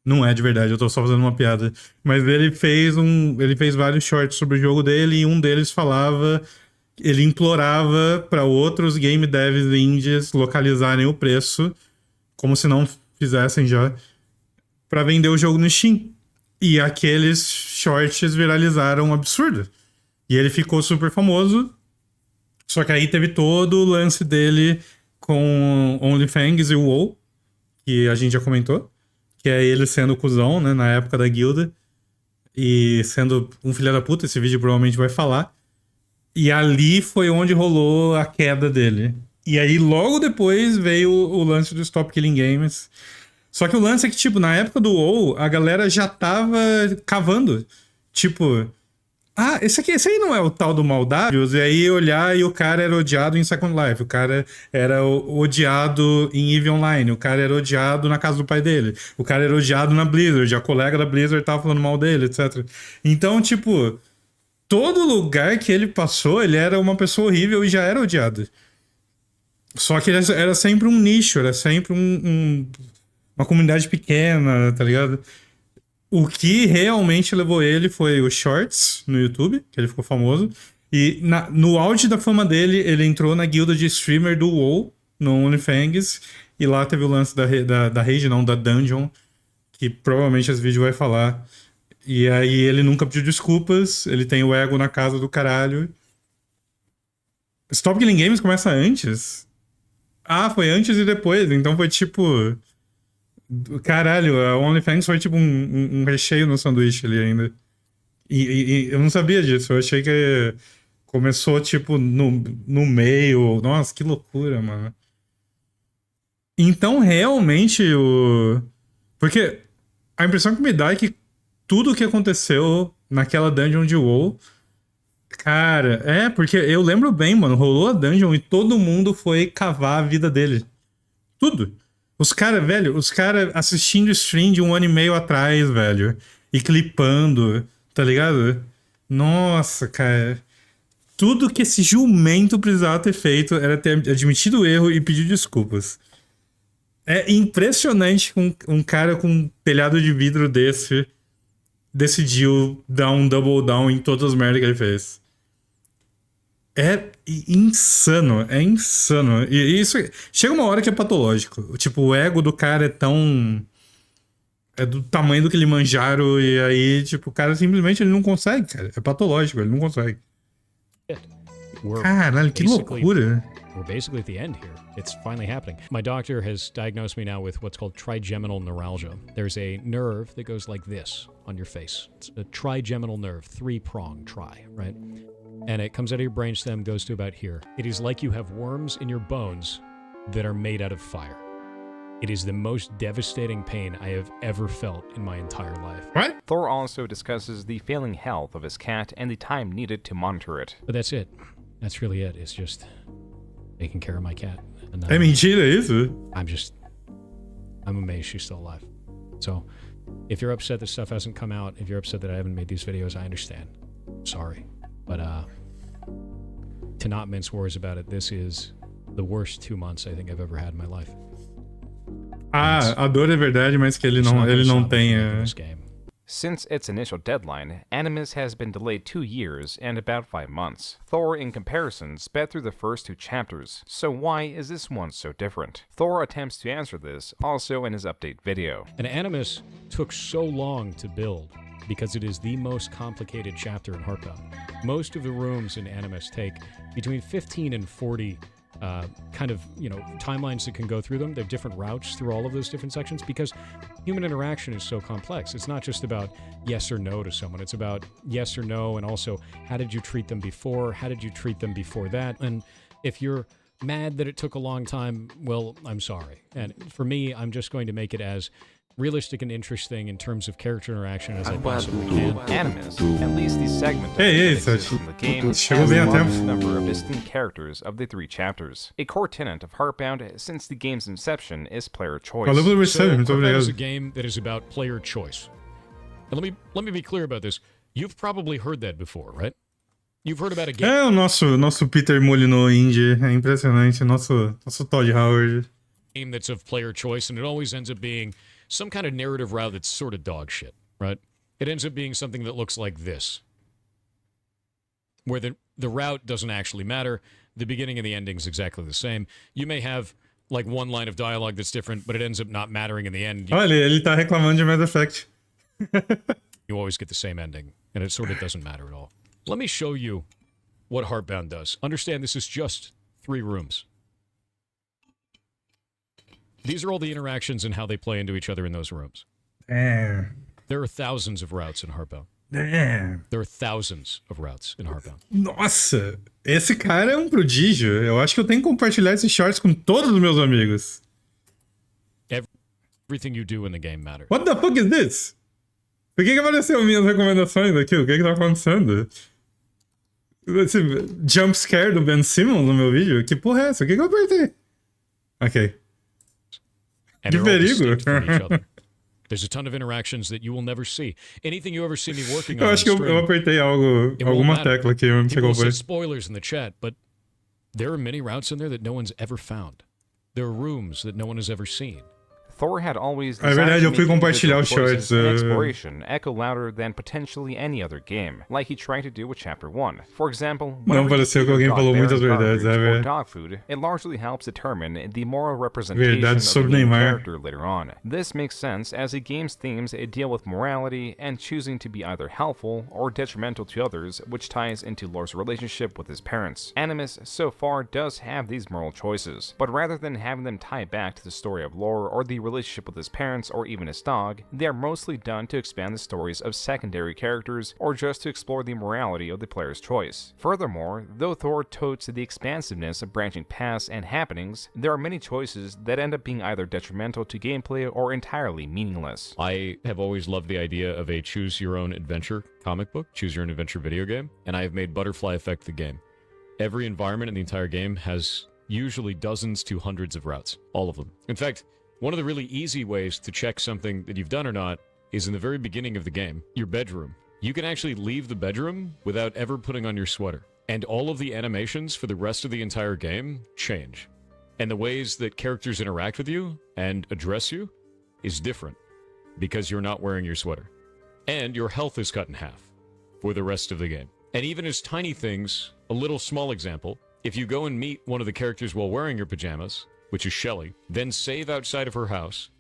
Não é de verdade, eu tô só fazendo uma piada. Mas ele fez vários shorts sobre o jogo dele e um deles falava... Ele implorava para outros game devs indies localizarem o preço, como se não fizessem já, para vender o jogo no Steam. E aqueles shorts viralizaram um absurdo. E ele ficou super famoso. Só que aí teve todo o lance dele com OnlyFans e o WoW, que a gente já comentou. Que é ele sendo cuzão, né, na época da guilda. E sendo um filho da puta, esse vídeo provavelmente vai falar. E ali foi onde rolou a queda dele. E aí, logo depois, veio o lance do Stop Killing Games. Só que o lance é que, tipo, na época do WoW, a galera já tava cavando. Tipo, esse aí não é o tal do Maldavius? E aí olhar e o cara era odiado em Second Life. O cara era odiado em EVE Online. O cara era odiado na casa do pai dele. O cara era odiado na Blizzard. A colega da Blizzard tava falando mal dele, etc. Então, tipo... Todo lugar que ele passou, ele era uma pessoa horrível e já era odiado. Só que era sempre um nicho, era sempre uma comunidade pequena, tá ligado? O que realmente levou ele foi os shorts no YouTube, que ele ficou famoso. E no auge da fama dele, ele entrou na guilda de streamer do WoW, no OnlyFans. E lá teve o lance da REAGE, não, da Dungeon, que provavelmente esse vídeo vai falar... E aí ele nunca pediu desculpas, ele tem o ego na casa do caralho. Stop Killing Games começa antes? Foi antes e depois, então foi tipo... Caralho, a OnlyFans foi tipo um recheio no sanduíche ali ainda. E eu não sabia disso, eu achei que começou tipo no meio. Nossa, que loucura, mano. Então realmente Porque a impressão que me dá é que tudo o que aconteceu naquela dungeon de WoW... Cara, porque eu lembro bem, mano. Rolou a dungeon e todo mundo foi cavar a vida dele. Tudo. Os caras assistindo stream de 1 ano e meio atrás, velho. E clipando, tá ligado? Nossa, cara. Tudo que esse jumento precisava ter feito era ter admitido o erro e pedir desculpas. É impressionante um cara com um telhado de vidro desse... decidiu dar um double down em todas as merdas que ele fez. É insano, é insano. E isso chega uma hora que é patológico. Tipo, o ego do cara é tão... É do tamanho do Kilimanjaro e aí, tipo, o cara simplesmente ele não consegue, cara. É patológico, ele não consegue. Caralho, que loucura. We're basically at the end here. It's finally happening. My doctor has diagnosed me now with what's called trigeminal neuralgia. There's a nerve that goes like this on your face. It's a trigeminal nerve, 3-prong, right? And it comes out of your brainstem, goes to about here. It is like you have worms in your bones that are made out of fire. It is the most devastating pain I have ever felt in my entire life. What? Thor also discusses the failing health of his cat and the time needed to monitor it. But that's it. That's really it. It's just taking care of my cat. And, é mentira isso? I'm amazed she's still alive. So, if you're upset that stuff hasn't come out, if you're upset that I haven't made these videos, I understand. Sorry. But, to not mince words about it, this is the worst 2 months I think I've ever had in my life. A dor é verdade, mas que ele não tenha... Since its initial deadline, Animus has been delayed 2 years and about 5 months. Thor, in comparison, sped through the first 2 chapters, so why is this one so different? Thor attempts to answer this also in his update video. And Animus took so long to build because it is the most complicated chapter in Heartbound. Most of the rooms in Animus take between 15 and 40 timelines that can go through them. There are different routes through all of those different sections because human interaction is so complex. It's not just about yes or no to someone. It's about yes or no, and also how did you treat them before? How did you treat them before that? And if you're mad that it took a long time, well, I'm sorry. And for me, I'm just going to make it as realistic and interesting in terms of character interaction as I possibly can. Animus, at least the segment that exists in the game, has the largest number of distinct characters of the 3 chapters. A core tenet of Heartbound since the game's inception is player choice. So Heartbound is a game that is about player choice. And let me be clear about this. You've probably heard that before, right? You've heard about a game. É o nosso Peter Molyneux indie. É impressionante. Nosso Todd Howard. Game that's of player choice, and it always ends up being some kind of narrative route that's sort of dog shit, right? It ends up being something that looks like this, where the route doesn't actually matter. The beginning and the ending is exactly the same. You may have like one line of dialogue that's different, but it ends up not mattering in the end. Olha, ele tá reclamando de Mass Effect. You always get the same ending, and it sort of doesn't matter at all. Let me show you what Heartbound does. Understand this is just 3 rooms. These are all the interactions and how they play into each other in those rooms. Damn. There are thousands of routes in Heartbound. Damn. There are thousands of routes in Heartbound. Nossa, esse cara é um prodígio. Eu acho que eu tenho que compartilhar esses shorts com todos os meus amigos. Everything you do in the game matters. What the fuck is this? Por que apareceu minhas recomendações aqui? O que tá acontecendo? Esse jump scare do Ben Simmons no meu vídeo? Que porra é essa? O que eu apertei? Ok. And Que they're all perigo. distinct from each other. There's a ton of interactions that you will never see. Anything you ever see me working on. Eu acho que eu apertei alguma tecla aqui, eu não sei qual foi. Spoilers in the chat, but there are many routes in there that no one's ever found. There are rooms that no one has ever seen. Thor had always É verdade, eu fui compartilhar os choices shorts. and exploration echo louder than potentially any other game, like he tried to do with Chapter 1. For example, Não pareceu que alguém falou muitas verdades, é or verdade. dog food, it largely helps determine the moral representation Verdades of the sobre main Neymar. character later on. This makes sense as the game's themes deal with morality and choosing to be either helpful or detrimental to others, which ties into Lore's relationship with his parents. Animus so far does have these moral choices, but rather than having them tie back to the story of Lore or the relationship with his parents or even his dog, they are mostly done to expand the stories of secondary characters or just to explore the morality of the player's choice. Furthermore, though Thor totes the expansiveness of branching paths and happenings, there are many choices that end up being either detrimental to gameplay or entirely meaningless. I have always loved the idea of a choose-your-own-adventure comic book, choose-your-own-adventure video game, and I have made Butterfly Effect the game. Every environment in the entire game has usually dozens to hundreds of routes, all of them. In fact, one of the really easy ways to check something that you've done or not is in the very beginning of the game, your bedroom. You can actually leave the bedroom without ever putting on your sweater. And all of the animations for the rest of the entire game change. And the ways that characters interact with you and address you is different because you're not wearing your sweater. And your health is cut in half for the rest of the game. And even as tiny things, a little small example, if you go and meet one of the characters while wearing your pajamas, which is Shelly, then save outside of her house,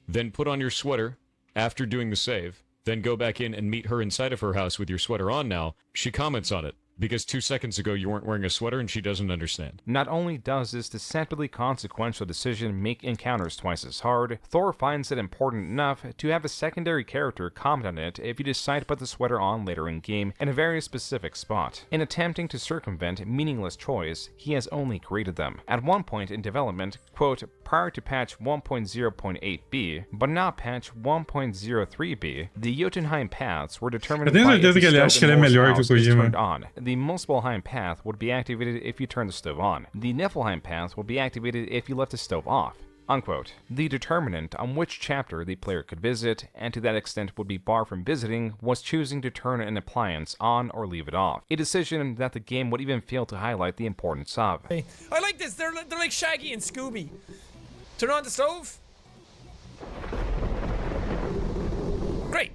then put on your sweater after doing the save, then go back in and meet her inside of her house with your sweater on now, she comments on it. Because 2 seconds ago you weren't wearing a sweater and she doesn't understand. Not only does this deceptively consequential decision make encounters twice as hard, Thor finds it important enough to have a secondary character comment on it if you decide to put the sweater on later in game in a very specific spot. In attempting to circumvent meaningless choice, he has only created them. At one point in development, quote, prior to patch 1.0.8b, but not patch 1.03b, the Jotunheim paths were determined by if the stove in Moore's house is turned on. The Muspelheim path would be activated if you turn the stove on. The Niflheim path would be activated if you left the stove off. Unquote. The determinant on which chapter the player could visit, and to that extent would be barred from visiting, was choosing to turn an appliance on or leave it off. A decision that the game would even fail to highlight the importance of. I like this, they're like Shaggy and Scooby. Turn on the stove. Great.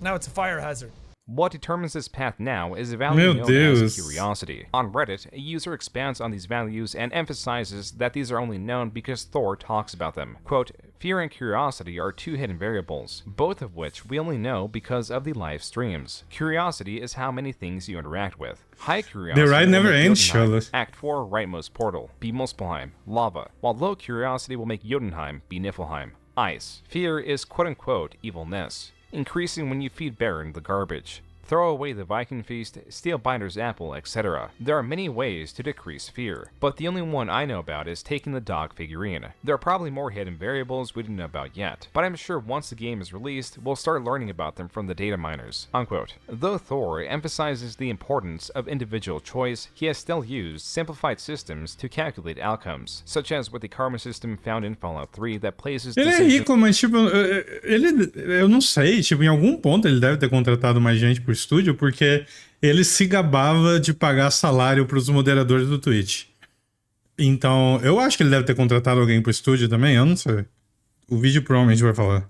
Now it's a fire hazard. What determines this path now is a value known as curiosity. On Reddit, a user expands on these values and emphasizes that these are only known because Thor talks about them. Quote, fear and curiosity are 2 hidden variables, both of which we only know because of the live streams. Curiosity is how many things you interact with. High curiosity the ride never ends, Charlotte. Act 4, rightmost portal, be Muspelheim, lava, while low curiosity will make Jotunheim be Niflheim, ice. Fear is quote-unquote evilness, increasing when you feed Baron the garbage, throw away the Viking feast, steal Binder's apple, etc. There are many ways to decrease fear, but the only one I know about is taking the dog figurine. There are probably more hidden variables we don't know about yet, but I'm sure once the game is released, we'll start learning about them from the data miners. Unquote. Though Thor emphasizes the importance of individual choice, he has still used simplified systems to calculate outcomes, such as with the karma system found in Fallout 3 that places Ele é rico, mas tipo, eu não sei, tipo, em algum ponto ele deve ter contratado mais gente por estúdio porque ele se gabava de pagar salário pros moderadores do Twitch. Então, eu acho que ele deve ter contratado alguém pro estúdio também, eu não sei. O vídeo provavelmente vai falar.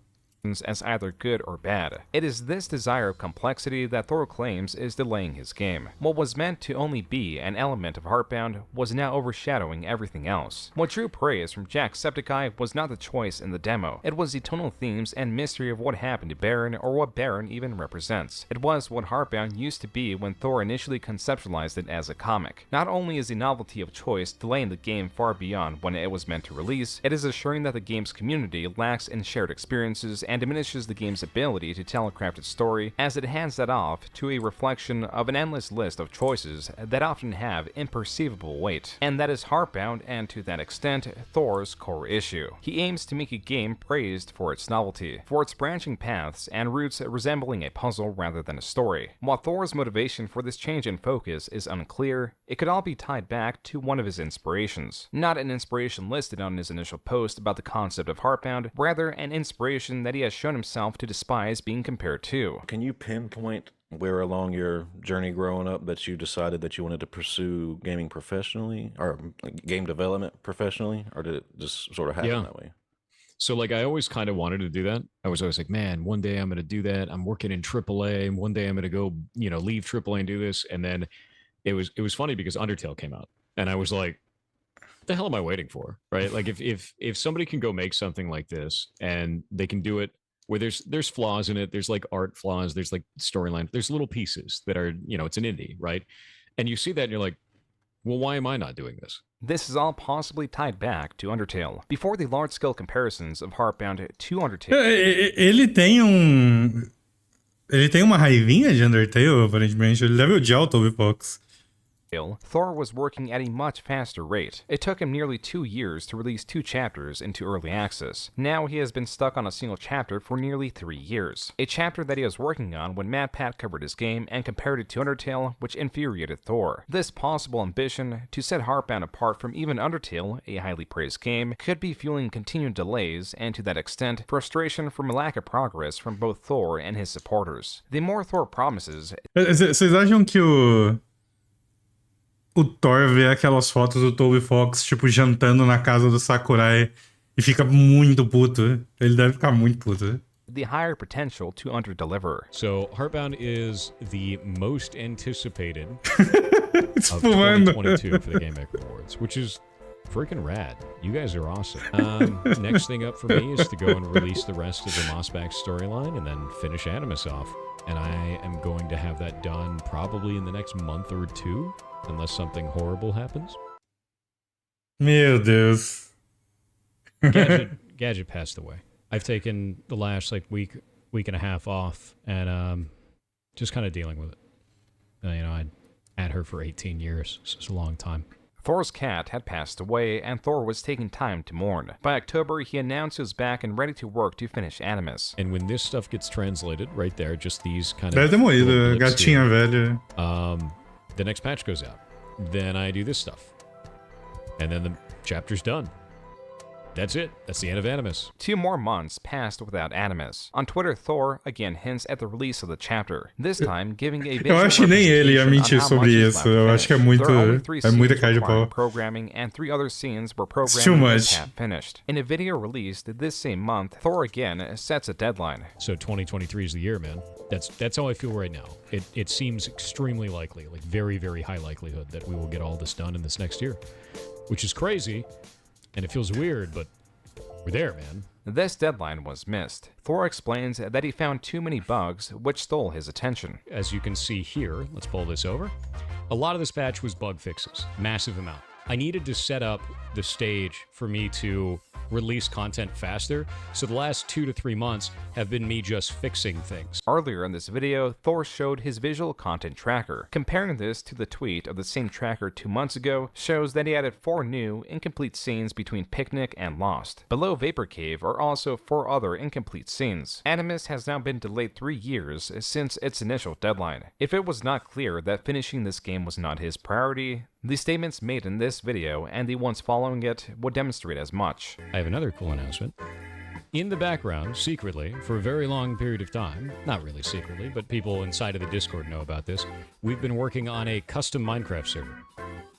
As either good or bad. It is this desire of complexity that Thor claims is delaying his game. What was meant to only be an element of Heartbound was now overshadowing everything else. What drew praise from Jacksepticeye was not the choice in the demo. It was the tonal themes and mystery of what happened to Baron or what Baron even represents. It was what Heartbound used to be when Thor initially conceptualized it as a comic. Not only is the novelty of choice delaying the game far beyond when it was meant to release, it is assuring that the game's community lacks in shared experiences and diminishes the game's ability to tell a crafted story, as it hands that off to a reflection of an endless list of choices that often have imperceivable weight. And that is Heartbound, and to that extent, Thor's core issue. He aims to make a game praised for its novelty, for its branching paths and routes resembling a puzzle rather than a story. While Thor's motivation for this change in focus is unclear, it could all be tied back to one of his inspirations. Not an inspiration listed on his initial post about the concept of Heartbound, rather an inspiration that he has shown himself to despise being compared to. Can you pinpoint where along your journey growing up that you decided that you wanted to pursue gaming professionally, or like game development professionally, or did it just sort of happen that way? So like I always kind of wanted to do that. I was always like, man, one day I'm going to do that. I'm working in AAA, and one day I'm going to go, leave AAA and do this. And then it was funny because Undertale came out, and I was like, what the hell am I waiting for? Right? Like if somebody can go make something like this and they can do it where there's flaws in it, there's like art flaws, there's like storyline, there's little pieces that are, it's an indie, right? And you see that and you're like, well, why am I not doing this? This is all possibly tied back to Undertale. Before the large-scale comparisons of Heartbound to Undertale... Ele tem uma raivinha de Undertale, aparentemente. Ele deve odiar o Toby Fox. Thor was working at a much faster rate. It took him nearly 2 years to release 2 chapters into early access. Now he has been stuck on a single chapter for nearly 3 years. A chapter that he was working on when MatPat covered his game and compared it to Undertale, which infuriated Thor. This possible ambition to set Heartbound apart from even Undertale, a highly praised game, could be fueling continued delays and to that extent, frustration from a lack of progress from both Thor and his supporters. The more Thor promises... Vocês acham que o Thor vê aquelas fotos do Toby Fox, tipo, jantando na casa do Sakurai e fica muito puto? Ele deve ficar muito puto. The higher potential to underdeliver. So, Heartbound is the most anticipated of 2022 for the Game Maker Awards, which is freaking rad. You guys are awesome. Next thing up for me is to go and release the rest of the Mossback storyline and then finish Animus off. And I am going to have that done probably in the next month or 2. Unless something horrible happens. Meu Deus. Gadget passed away. I've taken the last week and a half off, and just kind of dealing with it. I had her for 18 years, so it's a long time. Thor's cat had passed away, and Thor was taking time to mourn. By October, he announced he was back and ready to work to finish Animus. And when this stuff gets translated, right there, just these kind of... Deve ter morrido, gatinha velha. The next patch goes out. Then I do this stuff. And then the chapter's done. That's it. That's the end of Animus. 2 more months passed without Animus. On Twitter, Thor again hints at the release of the chapter, this time giving a visual Eu acho que nem ele ia mentir sobre isso. Eu acho que é muita cara de pau. Programming and 3 other scenes where programming was half finished. In a video released this same month, Thor again sets a deadline. So 2023 is the year, man. That's how I feel right now. It seems extremely likely, like very, very high likelihood that we will get all this done in this next year, which is crazy. And it feels weird, but we're there, man. This deadline was missed. Thor explains that he found too many bugs, which stole his attention. As you can see here, let's pull this over. A lot of this patch was bug fixes, massive amount. I needed to set up the stage for me to release content faster, so the last 2 to 3 months have been me just fixing things. Earlier in this video, Thor showed his visual content tracker. Comparing this to the tweet of the same tracker 2 months ago shows that he added 4 new, incomplete scenes between Picnic and Lost. Below Vapor Cave are also 4 other incomplete scenes. Animus has now been delayed 3 years since its initial deadline. If it was not clear that finishing this game was not his priority, the statements made in this video and the ones following it would demonstrate as much. I have another cool announcement. in the background, secretly, for a very long period of time, not really secretly, but people inside of the Discord know about this, we've been working on a custom Minecraft server.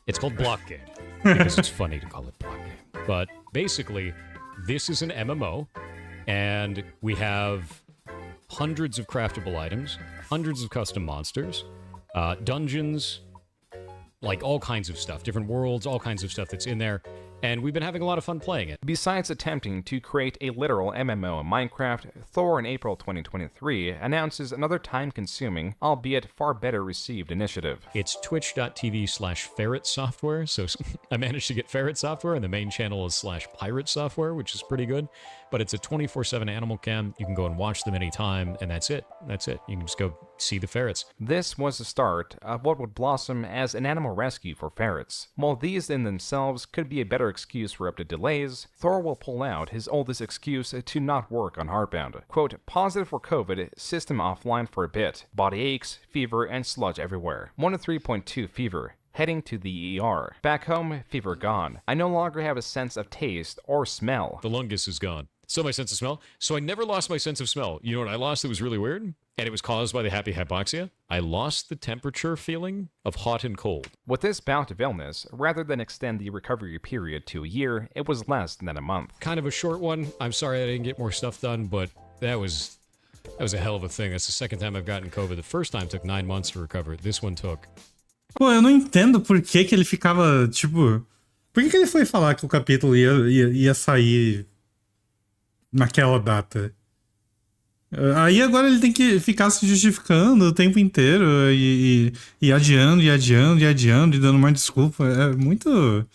It's called Block Game, because it's funny to call it Block Game. But basically, this is an MMO, and we have hundreds of craftable items, hundreds of custom monsters, dungeons, like all kinds of stuff, different worlds, all kinds of stuff that's in there. And we've been having a lot of fun playing it. Besides attempting to create a literal MMO in Minecraft, Thor in April 2023 announces another time-consuming, albeit far better received initiative. It's twitch.tv/ferret software, so I managed to get ferret software, and the main channel is /pirate software, which is pretty good. But it's a 24/7 animal cam. You can go and watch them anytime, and that's it. That's it. You can just go see the ferrets. This was the start of what would blossom as an animal rescue for ferrets. While these in themselves could be a better excuse for up to delays, Thor will pull out his oldest excuse to not work on Heartbound. Quote, positive for COVID, system offline for a bit. Body aches, fever, and sludge everywhere. 1 to 3.2 fever. Heading to the ER. Back home, fever gone. I no longer have a sense of taste or smell. The lungus is gone. So my sense of smell. So I never lost my sense of smell. You know what I lost that was really weird? And it was caused by the happy hypoxia? I lost the temperature feeling of hot and cold. With this bout of illness, rather than extend the recovery period to a year, it was less than a month. Kind of a short one. I'm sorry I didn't get more stuff done, but that was a hell of a thing. That's the second time I've gotten COVID. The first time took 9 months to recover. This one took. Pô, eu não entendo por que ele ficava, tipo... Por que ele foi falar que o capítulo ia sair naquela data? Aí agora ele tem que ficar se justificando o tempo inteiro e adiando, e dando mais desculpa. É muito...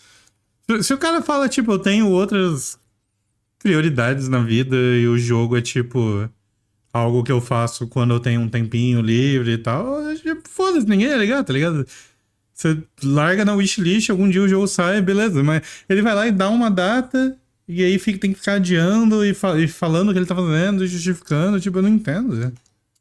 Se o cara fala, tipo, eu tenho outras prioridades na vida e o jogo é, tipo, algo que eu faço quando eu tenho um tempinho livre e tal, foda-se, ninguém é ligado, tá ligado? Você larga na wishlist, algum dia o jogo sai, beleza, mas ele vai lá e dá uma data... E aí tem que ficar adiando e falando o que ele tá fazendo, e justificando, tipo, eu não entendo, né?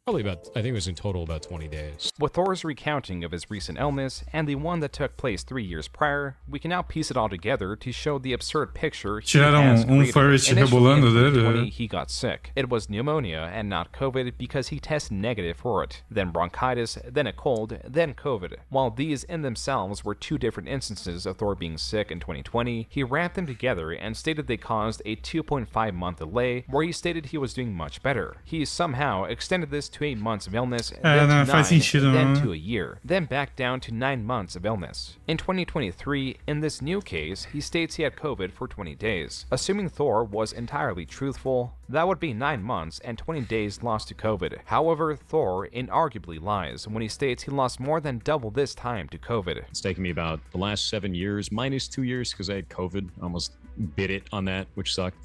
Probably about, I think it was in total about 20 days. With Thor's recounting of his recent illness and the one that took place 3 years prior, we can now piece it all together to show the absurd picture he has created. First rebolando dele. He got sick. It was pneumonia and not COVID because he tested negative for it. Then bronchitis, then a cold, then COVID. While these in themselves were two different instances of Thor being sick in 2020, he wrapped them together and stated they caused a 2.5-month delay where he stated he was doing much better. He somehow extended this to 8 months of illness, then to 9, then to a year, then back down to 9 months of illness. In 2023, in this new case, he states he had COVID for 20 days. Assuming Thor was entirely truthful, that would be 9 months and 20 days lost to COVID. However, Thor inarguably lies when he states he lost more than double this time to COVID. It's taken me about the last 7 years, minus 2 years because I had COVID. Almost bit it on that, which sucked.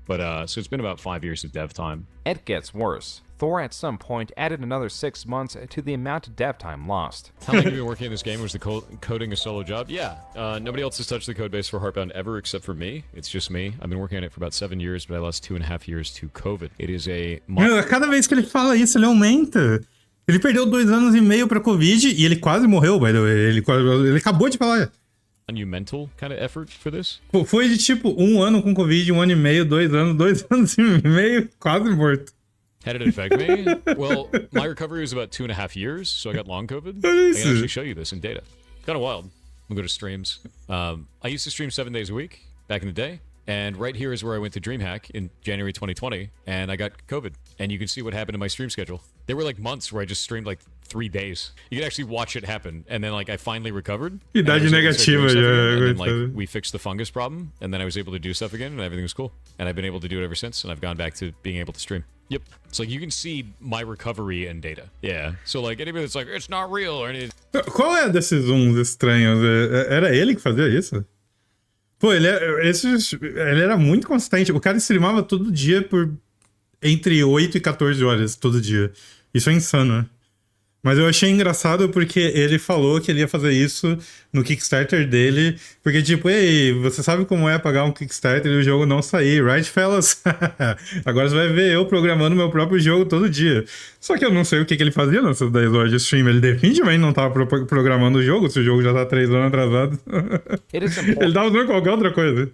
But so it's been about 5 years of dev time. It gets worse. Thor at some point added another 6 months to the amount of dev time lost. How long have you been working in this game? Was the coding a solo job? Yeah. Nobody else has touched the code base for Heartbound ever except for me. It's just me. I've been working on it for about 7 years, but I lost 2.5 years to COVID. It is a... Cada vez que ele fala isso, ele aumenta. Ele perdeu 2 anos e meio pra Covid e ele quase morreu, by the way. Ele acabou de falar. Monumental kind of effort for this? Foi de tipo 1 ano com Covid, 1 ano e meio, 2 anos, 2 anos e meio, quase morto. How did it affect me? Well, my recovery was about 2.5 years, so I got long COVID. I can actually show you this in data. Kind of wild. We'll go to streams. I used to stream 7 days a week back in the day. And right here is where I went to DreamHack in January 2020, and I got COVID. And you can see what happened to my stream schedule. There were like months where I just streamed like 3 days. You could actually watch it happen. And then like I finally recovered. Idade negativa, and then like we fixed the fungus problem, and then I was able to do stuff again, and everything was cool. And I've been able to do it ever since, and I've gone back to being able to stream. Yep. It's like you can see my recovery and data. Yeah. So like anybody that's like, it's not real or anything. Qual é desses zooms estranhos? Era ele que fazia isso? Pô, ele era muito consistente. O cara streamava todo dia por entre 8 e 14 horas, todo dia. Isso é insano, né? Mas eu achei engraçado porque ele falou que ele ia fazer isso no Kickstarter dele. Porque, tipo, ei, você sabe como é pagar um Kickstarter e o jogo não sair, right, fellas? Agora você vai ver eu programando meu próprio jogo todo dia. Só que eu não sei o que ele fazia nessas 10 horas de stream. Ele definitivamente não tava programando o jogo, se o jogo já tá 3 anos atrasado. Ele tava fazendo qualquer outra coisa.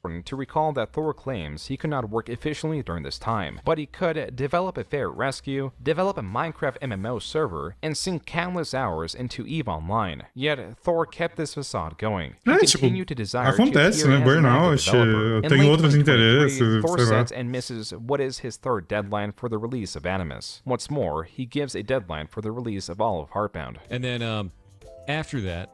To recall that Thor claims he could not work efficiently during this time, but he could develop a ferret rescue, develop a Minecraft MMO server, and sink countless hours into EVE Online. Yet Thor kept this facade going. He continued to desire acontece, to né? appear as an active Burnout, developer. eu In tenho late outros 2023, interesses, Thor sei lá. sets and misses what is his third deadline for the release of Animus. What's more, he gives a deadline for the release of all of Heartbound. And then after that,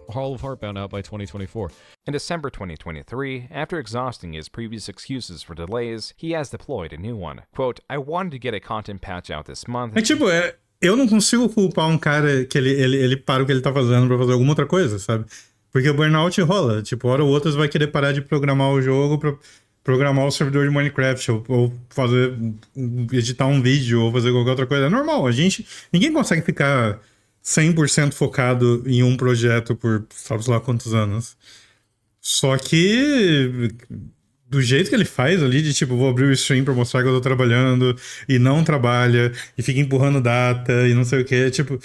Hall of Heartbound out by 2024. In December 2023, after exhausting his previous excuses for delays, he has deployed a new one. Quote, I wanted to get a content patch out this month. É tipo, eu não consigo culpar um cara que ele para o que ele tá fazendo pra fazer alguma outra coisa, sabe? Porque o burnout rola. Tipo, hora ou outra você vai querer parar de programar o jogo pra programar o servidor de Minecraft, ou fazer, editar um vídeo, ou fazer qualquer outra coisa. É normal, ninguém consegue ficar 100% focado em um projeto por sabe lá quantos anos. Só que do jeito que ele faz ali, de tipo, vou abrir o stream pra mostrar que eu tô trabalhando, e não trabalha, e fica empurrando data, e não sei o que, tipo,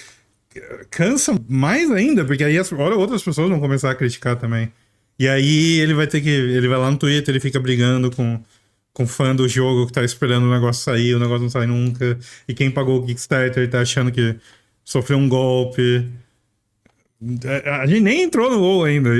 cansa mais ainda, porque aí outras pessoas vão começar a criticar também. E aí ele vai lá no Twitter, ele fica brigando com fã do jogo que tá esperando o negócio sair, o negócio não sai nunca, e quem pagou o Kickstarter tá achando que sofreu um golpe. A gente nem entrou no WoW ainda.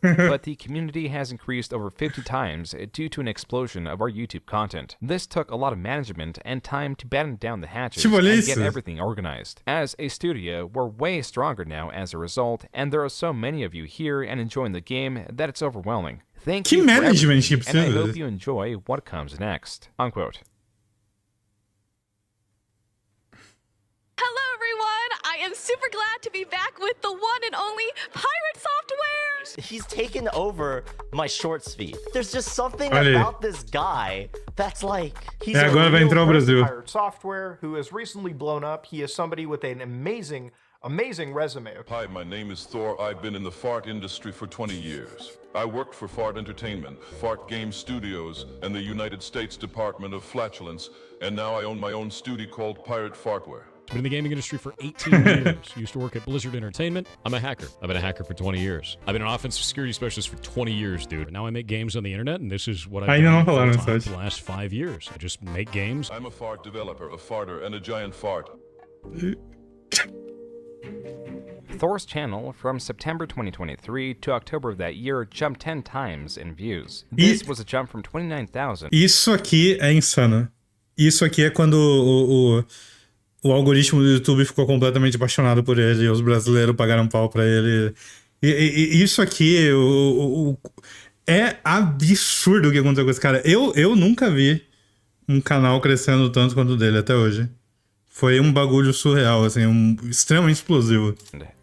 But the community has increased over 50 times due to an explosion of our YouTube content. This took a lot of management and time to batten down the hatches and get everything organized. As a studio, we're way stronger now as a result, and there are so many of you here and enjoying the game that it's overwhelming. Thank you for everything, and I hope you enjoy what comes next. Unquote. Hello, everyone! I am super glad to be back with the one and only Pirate Software! He's taken over my shorts feed. There's just something about this guy that's like... He's agora vai entrar o Brasil. Pirate Software, who has recently blown up. He is somebody with an amazing resume. Hi, my name is Thor. I've been in the fart industry for 20 years. I worked for Fart Entertainment, Fart Game Studios, and the United States Department of Flatulence, and now I own my own studio called Pirate Fartware. Been in the gaming industry for 18 years. Used to work at Blizzard Entertainment. I'm a hacker. I've been a hacker for 20 years. I've been an offensive security specialist for 20 years, dude. Now I make games on the internet, and this is what I've done for the last 5 years. I just make games. I'm a fart developer, a farter, and a giant fart. Thor's channel from September 2023 to October of that year jumped 10 times in views. This was a jump from 29,000. Isso aqui é insano. Isso aqui é quando o algoritmo do YouTube ficou completamente apaixonado por ele, e os brasileiros pagaram pau pra ele. E isso aqui é absurdo o que aconteceu com esse cara. Eu nunca vi um canal crescendo tanto quanto o dele até hoje. Foi um bagulho surreal, assim, extremamente explosivo.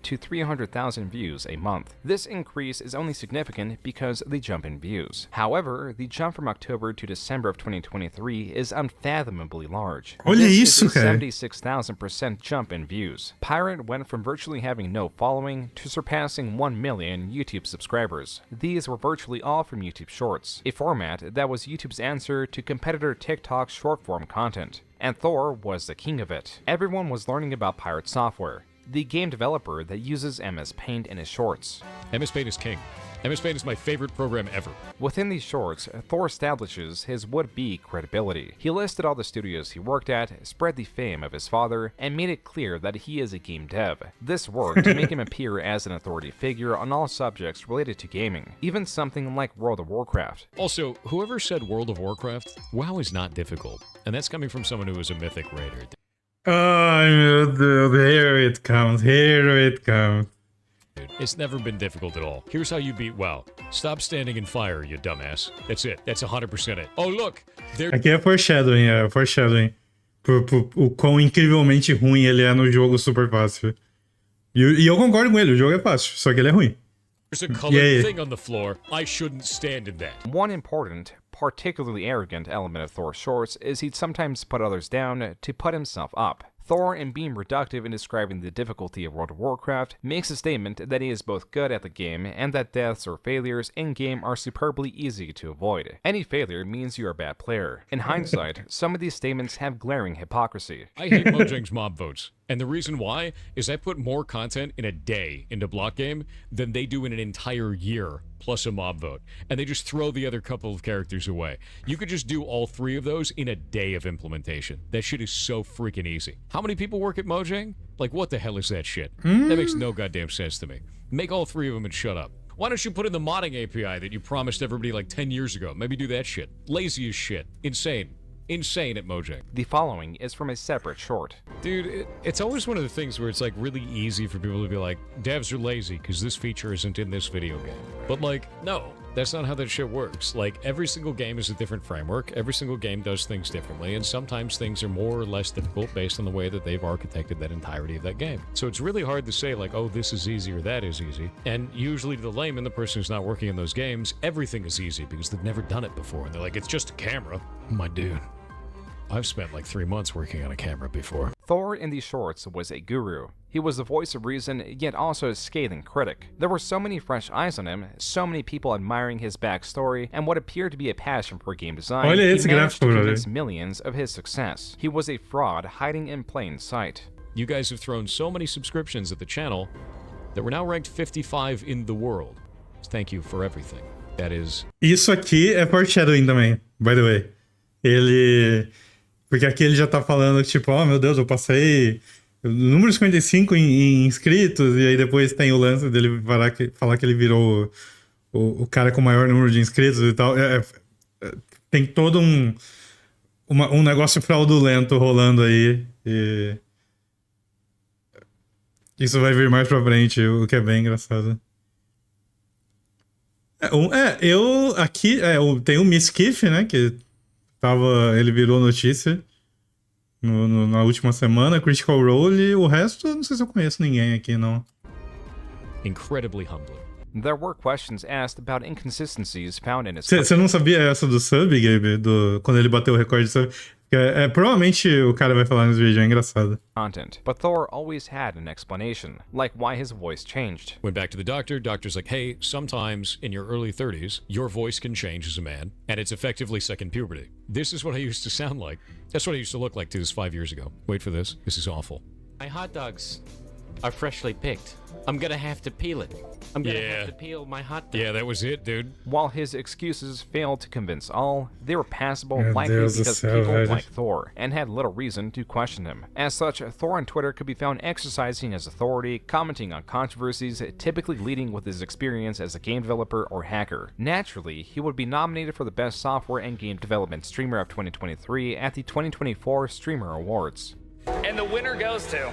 To 300,000 views a month. This increase is only significant because of the jump in views. However, the jump from October to December of 2023 is unfathomably large. Olha this isso, is a cara. 76,000% jump in views. Pirate went from virtually having no following to surpassing 1 million YouTube subscribers. These were virtually all from YouTube Shorts, a format that was YouTube's answer to competitor TikTok's short-form content. And Thor was the king of it. Everyone was learning about Pirate Software, the game developer that uses MS Paint in his shorts. MS Paint is king. MS Paint is my favorite program ever. Within these shorts, Thor establishes his would-be credibility. He listed all the studios he worked at, spread the fame of his father, and made it clear that he is a game dev. This worked to make him appear as an authority figure on all subjects related to gaming, even something like World of Warcraft. Also, whoever said World of Warcraft, WoW is not difficult. And that's coming from someone who is a Mythic Raider. Ai, meu Deus, here it comes, here it comes. Dude, it's never been difficult at all. Here's how you beat WoW. Stop standing in fire, you dumbass. That's it. That's 100% it. Oh, look! Aqui é foreshadowing. O quão incrivelmente ruim ele é no jogo super fácil. E eu concordo com ele, o jogo é fácil, só que ele é ruim. There's a colored thing on the floor. I shouldn't stand in that. One important, particularly arrogant element of Thor's shorts is he'd sometimes put others down to put himself up. Thor, in being reductive in describing the difficulty of World of Warcraft, makes a statement that he is both good at the game and that deaths or failures in-game are superbly easy to avoid. Any failure means you're a bad player. In hindsight, some of these statements have glaring hypocrisy. I hate Mojang's mob votes. And the reason why is I put more content in a day into Block Game than they do in an entire year plus a mob vote, and they just throw the other couple of characters away. You could just do all 3 of those in a day of implementation. That shit is so freaking easy. How many people work at Mojang? Like, what the hell is that shit? That makes no goddamn sense to me. Make all 3 of them and shut up. Why don't you put in the modding API that you promised everybody like 10 years ago? Maybe do that shit. Lazy as shit. Insane. Insane at Mojang. The following is from a separate short. Dude, it's always one of the things where it's like really easy for people to be like, devs are lazy because this feature isn't in this video game. But like, no, that's not how that shit works. Like, every single game is a different framework. Every single game does things differently, and sometimes things are more or less difficult based on the way that they've architected that entirety of that game. So it's really hard to say like, oh, this is easy or that is easy. And usually to the layman, the person who's not working in those games, everything is easy because they've never done it before. And they're like, it's just a camera. My dude. I've spent like 3 months working on a camera before. Thor in these shorts was a guru. He was the voice of reason, yet also a scathing critic. There were so many fresh eyes on him, so many people admiring his backstory, and what appeared to be a passion for game design. He managed to convince millions of his success. He was a fraud hiding in plain sight. You guys have thrown so many subscriptions at the channel that we're now ranked 55 in the world. Thank you for everything. That is... Isso aqui é foreshadowing também, by the way. Ele... Porque aqui ele já tá falando que, tipo, oh meu Deus, eu passei número 55 em inscritos, e aí depois tem o lance dele falar que ele virou o cara com o maior número de inscritos e tal. Tem todo um negócio fraudulento rolando aí, e isso vai vir mais pra frente, o que é bem engraçado. Tem o Miskiff, né, que ele virou notícia na última semana, Critical Role, e o resto, eu não sei se eu conheço ninguém aqui, não. Incredibly humbling. There were questions asked about inconsistencies found in his... Você não sabia essa do sub, Gabe? Quando ele bateu o recorde de sub? Provavelmente o cara vai falar nesse vídeo, é engraçado. Content, but Thor always had an explanation, like why his voice changed. Went back to the doctor's like, hey, sometimes in your early 30s, your voice can change as a man, and it's effectively second puberty. This is what I used to sound like. That's what I used to look like to this 5 years ago. Wait for this. This is awful. My hot dogs are freshly picked. I'm gonna have to peel it. I'm gonna have to peel my hot dog. Yeah, that was it, dude. While his excuses failed to convince all, they were passable likely because people like Thor, and had little reason to question him. As such, Thor on Twitter could be found exercising his authority, commenting on controversies, typically leading with his experience as a game developer or hacker. Naturally, he would be nominated for the Best Software and Game Development Streamer of 2023 at the 2024 Streamer Awards. And the winner goes to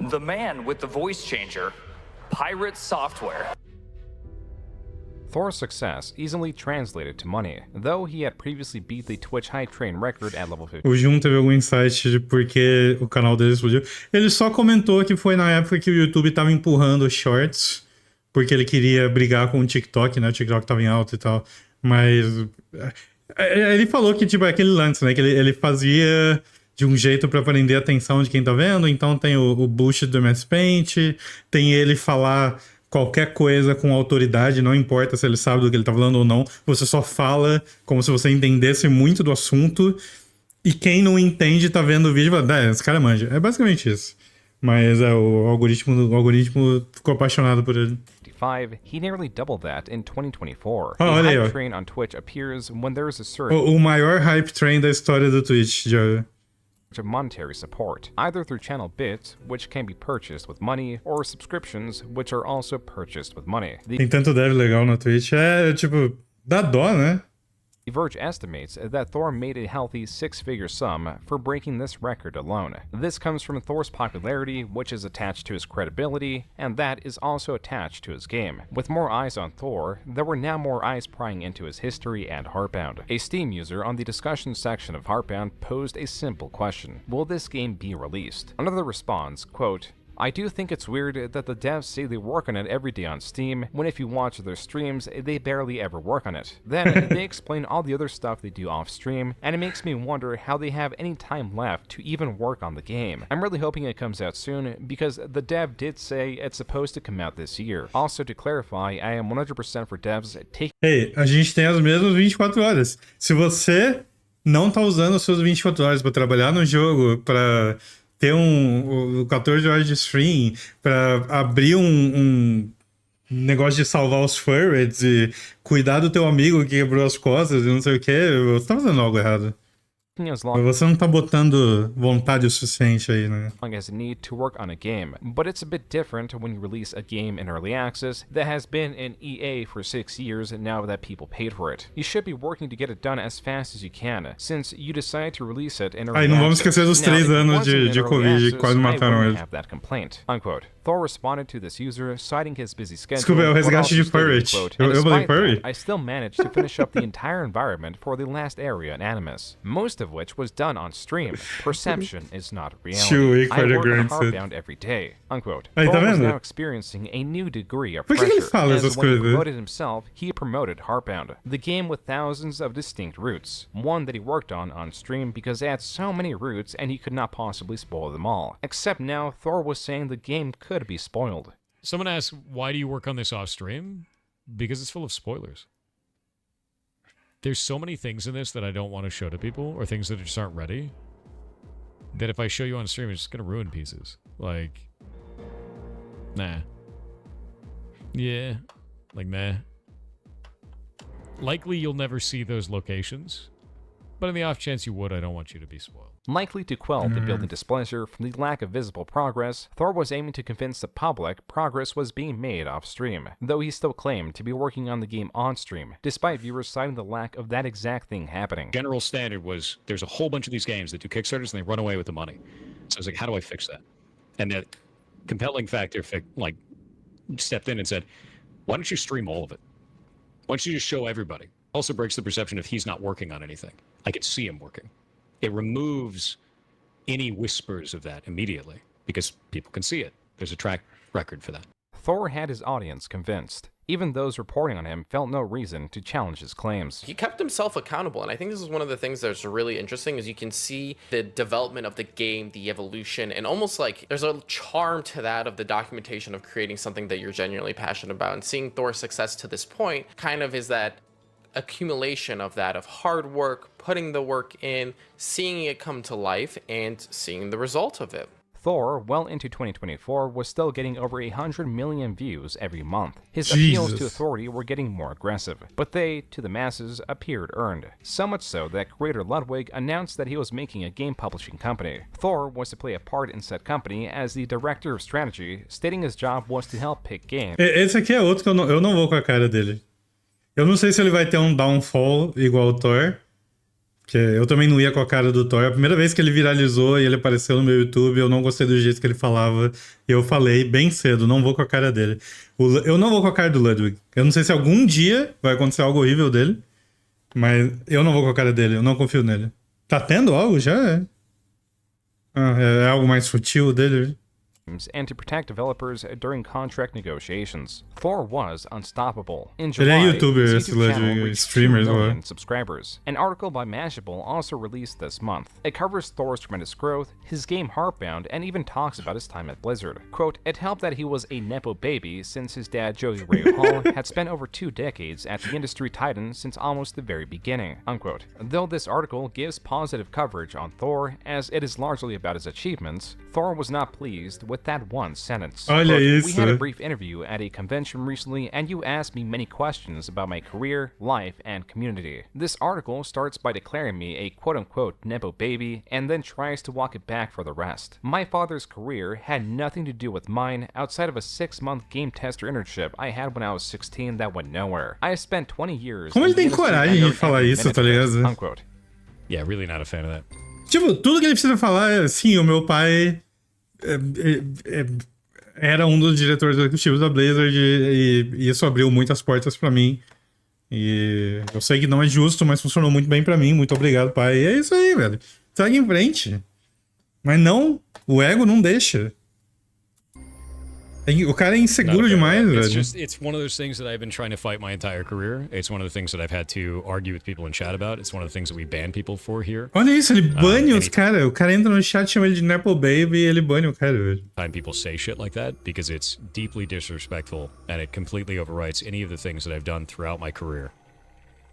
the man with the voice changer, Pirate Software. Thor's success easily translated to money, though he had previously beat the Twitch Hype Train record at level 50. O Jun teve algum insight de por que o canal dele explodiu. Ele só comentou que foi na época que o YouTube tava empurrando os shorts, porque ele queria brigar com o TikTok, né? O TikTok tava em alta e tal. Mas ele falou que, tipo, é aquele lance, né? Que ele fazia de um jeito pra prender a atenção de quem tá vendo. Então tem o bullshit do MS Paint, tem ele falar qualquer coisa com autoridade, não importa se ele sabe do que ele tá falando ou não, você só fala como se você entendesse muito do assunto, e quem não entende tá vendo o vídeo e fala, esse cara manja. É basicamente isso. Mas o algoritmo ficou apaixonado por ele. He nearly doubled that in 2024. Olha aí, hype train on Twitch appears when there is a surge. O maior hype train da história do Twitch já. Of monetary support, either through channel bits, which can be purchased with money, or subscriptions, which are also purchased with money. Tem tanto dev legal no Twitch, tipo, dá dó, né? The Verge estimates that Thor made a healthy six-figure sum for breaking this record alone. This comes from Thor's popularity, which is attached to his credibility, and that is also attached to his game. With more eyes on Thor, there were now more eyes prying into his history and Heartbound. A Steam user on the discussion section of Heartbound posed a simple question: will this game be released? Another responds, quote, I do think it's weird that the devs say they work on it every day on Steam, when if you watch their streams, they barely ever work on it. Then, they explain all the other stuff they do off-stream, and it makes me wonder how they have any time left to even work on the game. I'm really hoping it comes out soon, because the dev did say it's supposed to come out this year. Also, to clarify, I am 100% for devs taking... Hey, a gente tem as mesmas 24 horas. Se você não tá usando as suas 24 horas pra trabalhar no jogo, pra... ter 14 horas de stream, pra abrir negócio de salvar os furries e cuidar do teu amigo que quebrou as costas e não sei o que, você tá fazendo algo errado. As long Você não tá botando vontade o suficiente aí, né? as a need to work on a game, but it's a bit different when you release a game in early access that has been in EA for 6 years now that people paid for it. You should be working to get it done as fast as you can, since you decide to release it in early Aí não vamos access. esquecer dos 3 anos de Covid, quase mataram ele. Have that complaint, unquote. Thor responded to this user, citing his busy schedule. Desculpa, é o resgate de furry. Eu falei furry? I still managed to finish up the entire environment for the last area in Animus, most of which was done on stream. Perception is not reality. I work on Heartbound every day, unquote. Aí, tá Thor was vendo? now experiencing a new degree of Por que ele pressure, fala as essas when he coisas? promoted himself, he promoted Heartbound, the game with thousands of distinct routes, one that he worked on stream because it had so many routes and he could not possibly spoil them all. Except now, Thor was saying the game could be spoiled. Someone asked, why do you work on this off stream? Because it's full of spoilers. There's so many things in this that I don't want to show to people, or things that just aren't ready, that if I show you on stream, it's just going to ruin pieces. Like, nah. Yeah. Like, nah. Likely you'll never see those locations, but in the off chance you would, I don't want you to be spoiled. Likely to quell the building displeasure from the lack of visible progress, Thor was aiming to convince the public progress was being made off-stream, though he still claimed to be working on the game on-stream, despite viewers citing the lack of that exact thing happening. General standard was, there's a whole bunch of these games that do Kickstarters and they run away with the money. So I was like, how do I fix that? And the compelling factor, stepped in and said, why don't you stream all of it? Why don't you just show everybody? Also breaks the perception of he's not working on anything. I can see him working. It removes any whispers of that immediately because people can see it. There's a track record for that. Thor had his audience convinced. Even those reporting on him felt no reason to challenge his claims. He kept himself accountable, and I think this is one of the things that's really interesting is you can see the development of the game, the evolution, and almost like there's a charm to that of the documentation of creating something that you're genuinely passionate about. And seeing Thor's success to this point kind of is that accumulation of that, of hard work, putting the work in, seeing it come to life, and seeing the result of it. Thor, well into 2024, was still getting over 100 million views every month. His appeals to authority were getting more aggressive, but they, to the masses, appeared earned. So much so that creator Ludwig announced that he was making a game publishing company. Thor was to play a part in said company as the director of strategy, stating his job was to help pick games. Esse aqui é outro que eu não vou com a cara dele. Eu não sei se ele vai ter um downfall igual o Thor, porque eu também não ia com a cara do Thor. A primeira vez que ele viralizou e ele apareceu no meu YouTube, eu não gostei do jeito que ele falava. E eu falei bem cedo, não vou com a cara dele. Eu não vou com a cara do Ludwig. Eu não sei se algum dia vai acontecer algo horrível dele, mas eu não vou com a cara dele, eu não confio nele. Tá tendo algo já? É algo mais sutil dele? And to protect developers during contract negotiations. Thor was unstoppable. In Ele é July, YouTuber, his esse YouTube channel Ludwig, reached streamer 2 as well. million subscribers. An article by Mashable also released this month. It covers Thor's tremendous growth, his game Heartbound, and even talks about his time at Blizzard. Quote, it helped that he was a Nepo baby since his dad, Joey Ray Hall, had spent over 2 decades at the industry titan since almost the very beginning, unquote. Though this article gives positive coverage on Thor, as it is largely about his achievements, Thor was not pleased with that one sentence. Olha Quote, isso. we had a brief interview at a convention recently, and you asked me many questions about my career, life, and community. This article starts by declaring me a quote-unquote Nepo baby, and then tries to walk it back for the rest. My father's career had nothing to do with mine outside of a 6-month game tester internship I had when I was 16 that went nowhere. I have spent 20 years... Como ele tem coragem de falar isso, tá ligado? Unquote. Yeah, really not a fan of that. Tipo, tudo que ele precisa falar é assim, o meu pai era um dos diretores executivos da Blizzard e isso abriu muitas portas pra mim. E eu sei que não é justo, mas funcionou muito bem pra mim. Muito obrigado, pai. E é isso aí, velho. Segue em frente. Mas não, o ego não deixa. O cara é inseguro demais, velho. It's one of those things that I've been trying to fight my entire career. It's one of the things that I've had to argue with people in chat about. It's one of the things that we ban people for here. Olha isso, ele bane os caras. O cara entra no chat, chama ele de Nepo Baby e ele bane o cara, velho. Time people say shit like that because it's deeply disrespectful and it completely overwrites any of the things that I've done throughout my career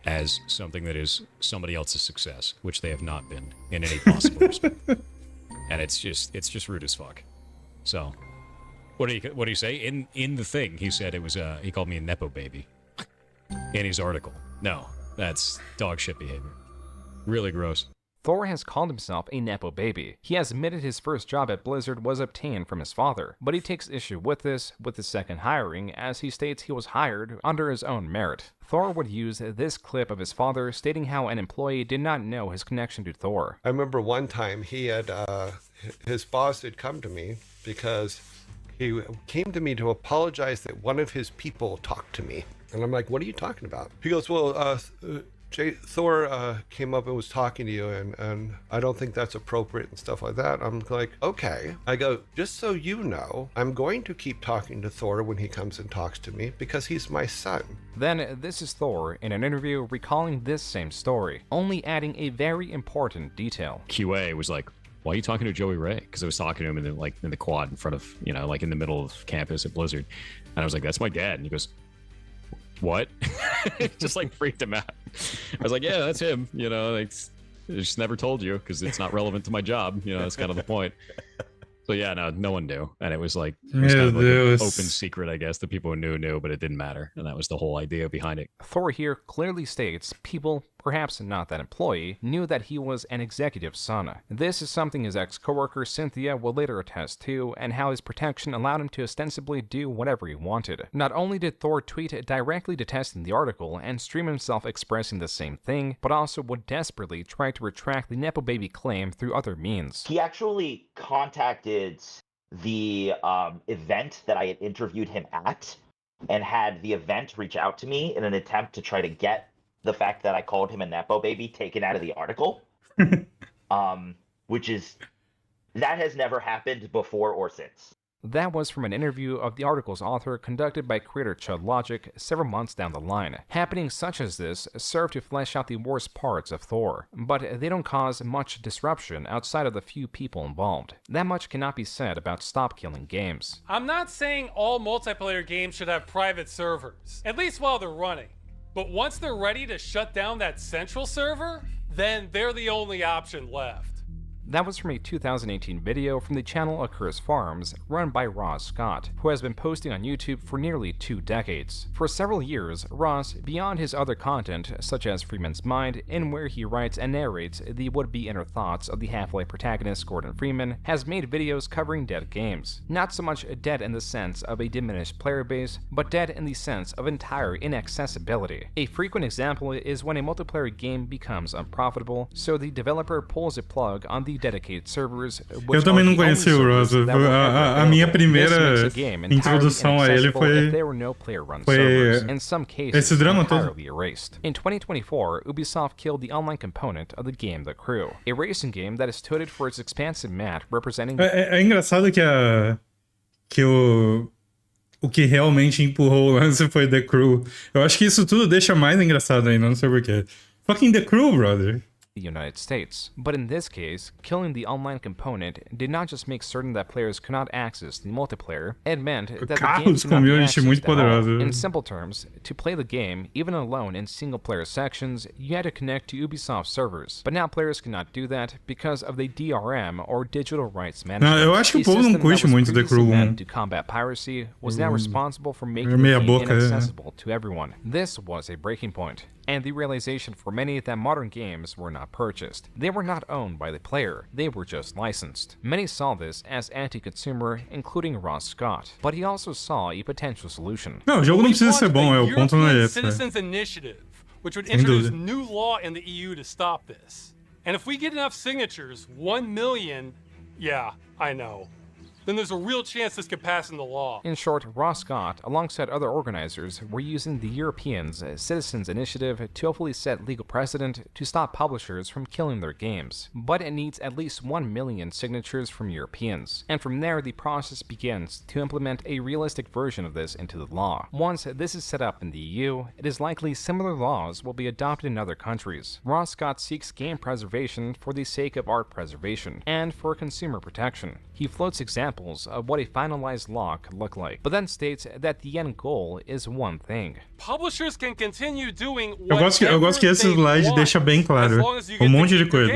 as something that is somebody else's success, which they have not been in any possible respect. And it's just rude as fuck. So... What did he say? In the thing, he said it was, he called me a Nepo baby. In his article. No, that's dog shit behavior. Really gross. Thor has called himself a Nepo baby. He has admitted his first job at Blizzard was obtained from his father, but he takes issue with this with his second hiring, as he states he was hired under his own merit. Thor would use this clip of his father stating how an employee did not know his connection to Thor. I remember one time he had, his boss had come to me because he came to me to apologize that one of his people talked to me. And I'm like, what are you talking about? He goes, well, Thor came up and was talking to you, and I don't think that's appropriate and stuff like that. I'm like, okay. I go, just so you know, I'm going to keep talking to Thor when he comes and talks to me because he's my son. Then this is Thor in an interview recalling this same story, only adding a very important detail. QA was like, why are you talking to Joey Ray? Because I was talking to him in the quad in front of, like in the middle of campus at Blizzard. And I was like, that's my dad. And he goes, what? Just like freaked him out. I was like, yeah, that's him. I just never told you because it's not relevant to my job. That's kind of the point. So yeah, no one knew. And it was like, kind of like an open secret, I guess. The people who knew, but it didn't matter. And that was the whole idea behind it. Thor here clearly states people, perhaps not that employee, knew that he was an executive's son. This is something his ex-coworker Cynthia will later attest to, and how his protection allowed him to ostensibly do whatever he wanted. Not only did Thor tweet directly detesting the article and stream himself expressing the same thing, but also would desperately try to retract the Nepo baby claim through other means. He actually contacted the event that I had interviewed him at, and had the event reach out to me in an attempt to try to get the fact that I called him a Nepo baby taken out of the article. That has never happened before or since. That was from an interview of the article's author conducted by creator Chud Logic several months down the line. Happenings such as this serve to flesh out the worst parts of Thor, but they don't cause much disruption outside of the few people involved. That much cannot be said about Stop Killing Games. I'm not saying all multiplayer games should have private servers, at least while they're running. But once they're ready to shut down that central server, then they're the only option left. That was from a 2018 video from the channel Occurs Farms, run by Ross Scott, who has been posting on YouTube for nearly 2 decades. For several years, Ross, beyond his other content, such as Freeman's Mind, in where he writes and narrates the would-be inner thoughts of the Half-Life protagonist Gordon Freeman, has made videos covering dead games. Not so much dead in the sense of a diminished player base, but dead in the sense of entire inaccessibility. A frequent example is when a multiplayer game becomes unprofitable, so the developer pulls a plug on the dedicated servers. Eu também não conheci o Ross. A minha primeira introdução a ele foi esse drama todo. In 2024, Ubisoft killed the online component of the game The Crew, a racing game that is touted for its expansive map representing. É engraçado que o que realmente empurrou o lance foi The Crew. Eu acho que isso tudo deixa mais engraçado ainda, não sei porquê. Fucking The Crew, brother. The United States. But in this case, killing the online component did not just make certain that players could not access the multiplayer, it meant that the game could not be accessed at all. In simple terms, to play the game, even alone in single-player sections, you had to connect to Ubisoft servers. But now players cannot do that because of the DRM, or Digital Rights Management. Eu acho que o povo não curte muito The Crew 1. To combat piracy was now responsible for making the game inaccessible to everyone. This was a breaking point, and the realization for many that modern games were not purchased. They were not owned by the player, they were just licensed. Many saw this as anti-consumer, including Ross Scott, but he also saw a potential solution. Não, o jogo não precisa ser bom, o ponto não é esse. Citizens Initiative, which would introduce new law in the EU to stop this. And if we get enough signatures, 1 million, yeah, I know, then there's a real chance this could pass into law. In short, Ross Scott, alongside other organizers, were using the Europeans' Citizens Initiative to hopefully set legal precedent to stop publishers from killing their games. But it needs at least 1 million signatures from Europeans, and from there the process begins to implement a realistic version of this into the law. Once this is set up in the EU, it is likely similar laws will be adopted in other countries. Ross Scott seeks game preservation for the sake of art preservation, and for consumer protection. He floats examples of what a finalized law could look like, but then states that the end goal is one thing. Publishers can continue doing eu gosto que esse slide deixa bem claro monte de coisa.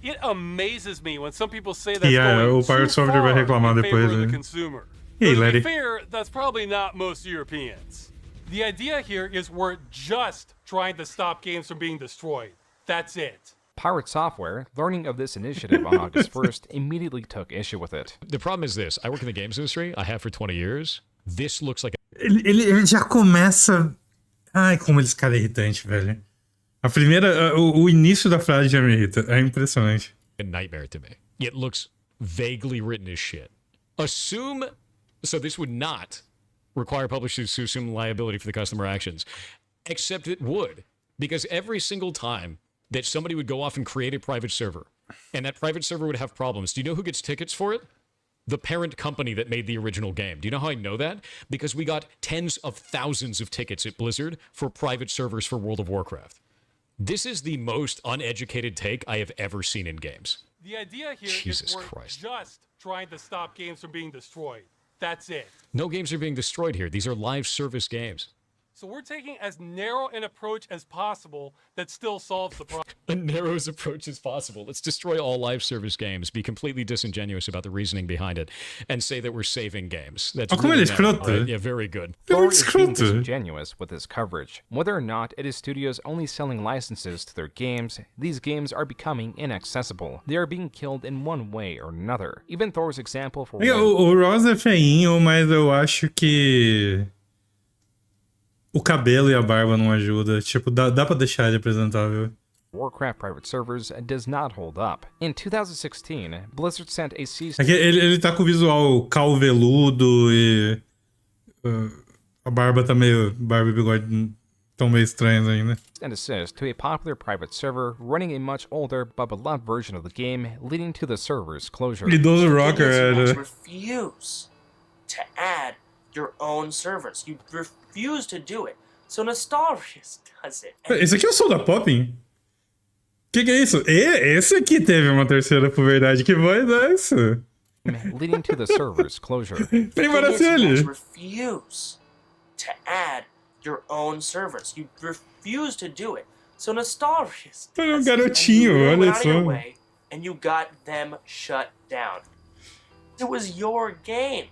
It amazes me when some people say that's going o Pirate Software vai reclamar depois. The consumer. Hey, To lady. be fair, that's probably not most Europeans. The idea here is we're just trying to stop games from being destroyed. That's it. Pirate Software, learning of this initiative on August 1st, immediately took issue with it. The problem is this. I work in the games industry. I have for 20 years. This looks like Ele já começa... Ai, como esse cara é irritante, velho. A primeira... O início da frase já me irrita. É impressionante. a nightmare to me. It looks vaguely written as shit. So this would not require publishers to assume liability for the customer actions, except it would, because every single time that somebody would go off and create a private server, and that private server would have problems, do you know who gets tickets for it? The parent company that made the original game. Do you know how I know that? Because we got tens of thousands of tickets at Blizzard for private servers for World of Warcraft. This is the most uneducated take I have ever seen in games. The idea here Jesus is we're Christ. just trying to stop games from being destroyed. That's it. No games are being destroyed here. These are live service games. So we're taking as narrow an approach as possible that still solves the problem. A narrow as approach as possible. Let's destroy all live service games, be completely disingenuous about the reasoning behind it, and say that we're saving games. That's really narrow, right? Yeah, very good. Thor is being disingenuous with his coverage. Whether or not it is studios only selling licenses to their games, these games are becoming inaccessible. They are being killed in one way or another. Even Thor's example for... O Ross é feinho, mas eu acho que... O cabelo e a barba não ajuda. Tipo, dá pra deixar ele apresentável. Warcraft private servers does not hold up. In 2016, Blizzard sent a cease... É que ele tá com o visual calveludo e... a barba tá meio... Barba e bigode tão meio estranhos ainda. ...and desist to a popular private server running a much older but beloved version of the game, leading to the server's closure. Idoso rocker era. Refuse to add your own servers. You refuse to do it. So Nostalrius does it. Esse aqui é o som da Poppin? Que é isso? Esse aqui teve uma terceira por verdade. Que voz é essa? Leading to the server's closure. Tem Maraceli. Refuse to add your own servers. You refuse to do it. So Nostalrius does É um garotinho, it. olha Out of your só. way, and you got them shut down. It was your game.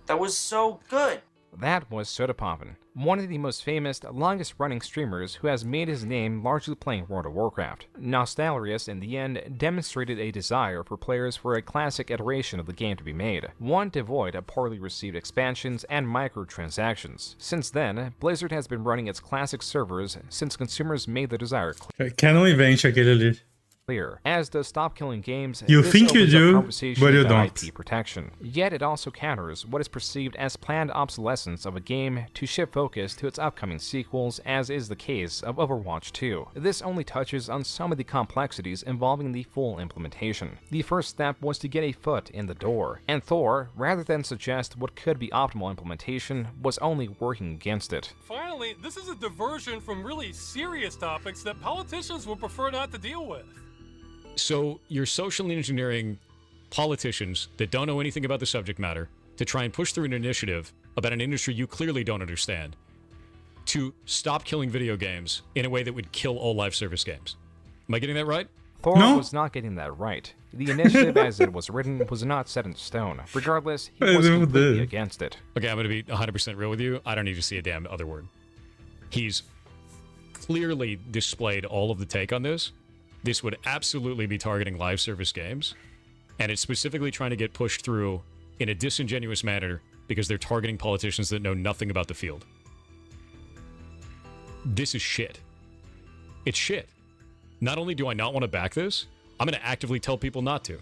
That was so good. That was Sodapoppin, one of the most famous, longest-running streamers who has made his name largely playing World of Warcraft. Nostalrius, in the end, demonstrated a desire for players for a classic iteration of the game to be made, one devoid of poorly received expansions and microtransactions. Since then, Blizzard has been running its classic servers since consumers made the desire Canon Event aquele ali. clear. As does Stop Killing Games, You this think you opens up do, conversation but you about don't. IP protection. Yet it also counters what is perceived as planned obsolescence of a game to shift focus to its upcoming sequels, as is the case of Overwatch 2. This only touches on some of the complexities involving the full implementation. The first step was to get a foot in the door, and Thor, rather than suggest what could be optimal implementation, was only working against it. Finally, this is a diversion from really serious topics that politicians would prefer not to deal with. So you're social engineering politicians that don't know anything about the subject matter to try and push through an initiative about an industry you clearly don't understand to stop killing video games in a way that would kill all live service games. Am I getting that right? Thor was not getting that right. The initiative as it was written was not set in stone. Regardless, he was completely against it. Okay, I'm going to be 100% real with you. I don't need to see a damn other word. He's clearly displayed all of the take on this. This would absolutely be targeting live service games, and it's specifically trying to get pushed through in a disingenuous manner because they're targeting politicians that know nothing about the field. This is shit. It's shit. Not only do I not want to back this, I'm going to actively tell people not to.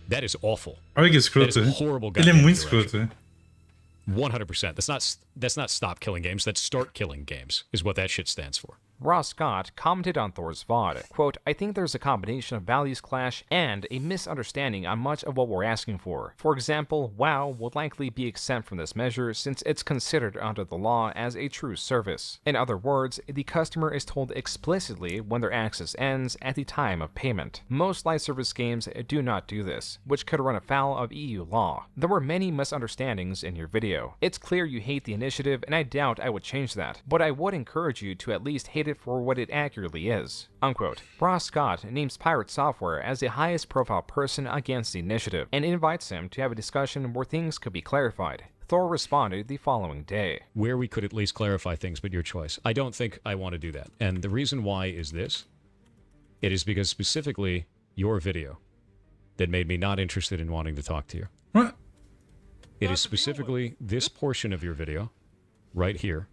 That is awful. Olha que That is escroto. horrible. Ele é goddamn muito direction. escroto. 100%. That's not stop killing games. That's start killing games is what that shit stands for. Ross Scott commented on Thor's VOD, quote, I think there's a combination of values clash and a misunderstanding on much of what we're asking for. For example, WoW will likely be exempt from this measure since it's considered under the law as a true service. In other words, the customer is told explicitly when their access ends at the time of payment. Most live service games do not do this, which could run afoul of EU law. There were many misunderstandings in your video. It's clear you hate the initiative, and I doubt I would change that, but I would encourage you to at least hate it for what it accurately is. Unquote. Ross Scott names Pirate Software as the highest profile person against the initiative, and invites him to have a discussion where things could be clarified. Thor responded the following day. Where we could at least clarify things, but your choice. I don't think I want to do that. And the reason why is this. It is because specifically your video that made me not interested in wanting to talk to you. What? It is specifically this portion of your video, right here,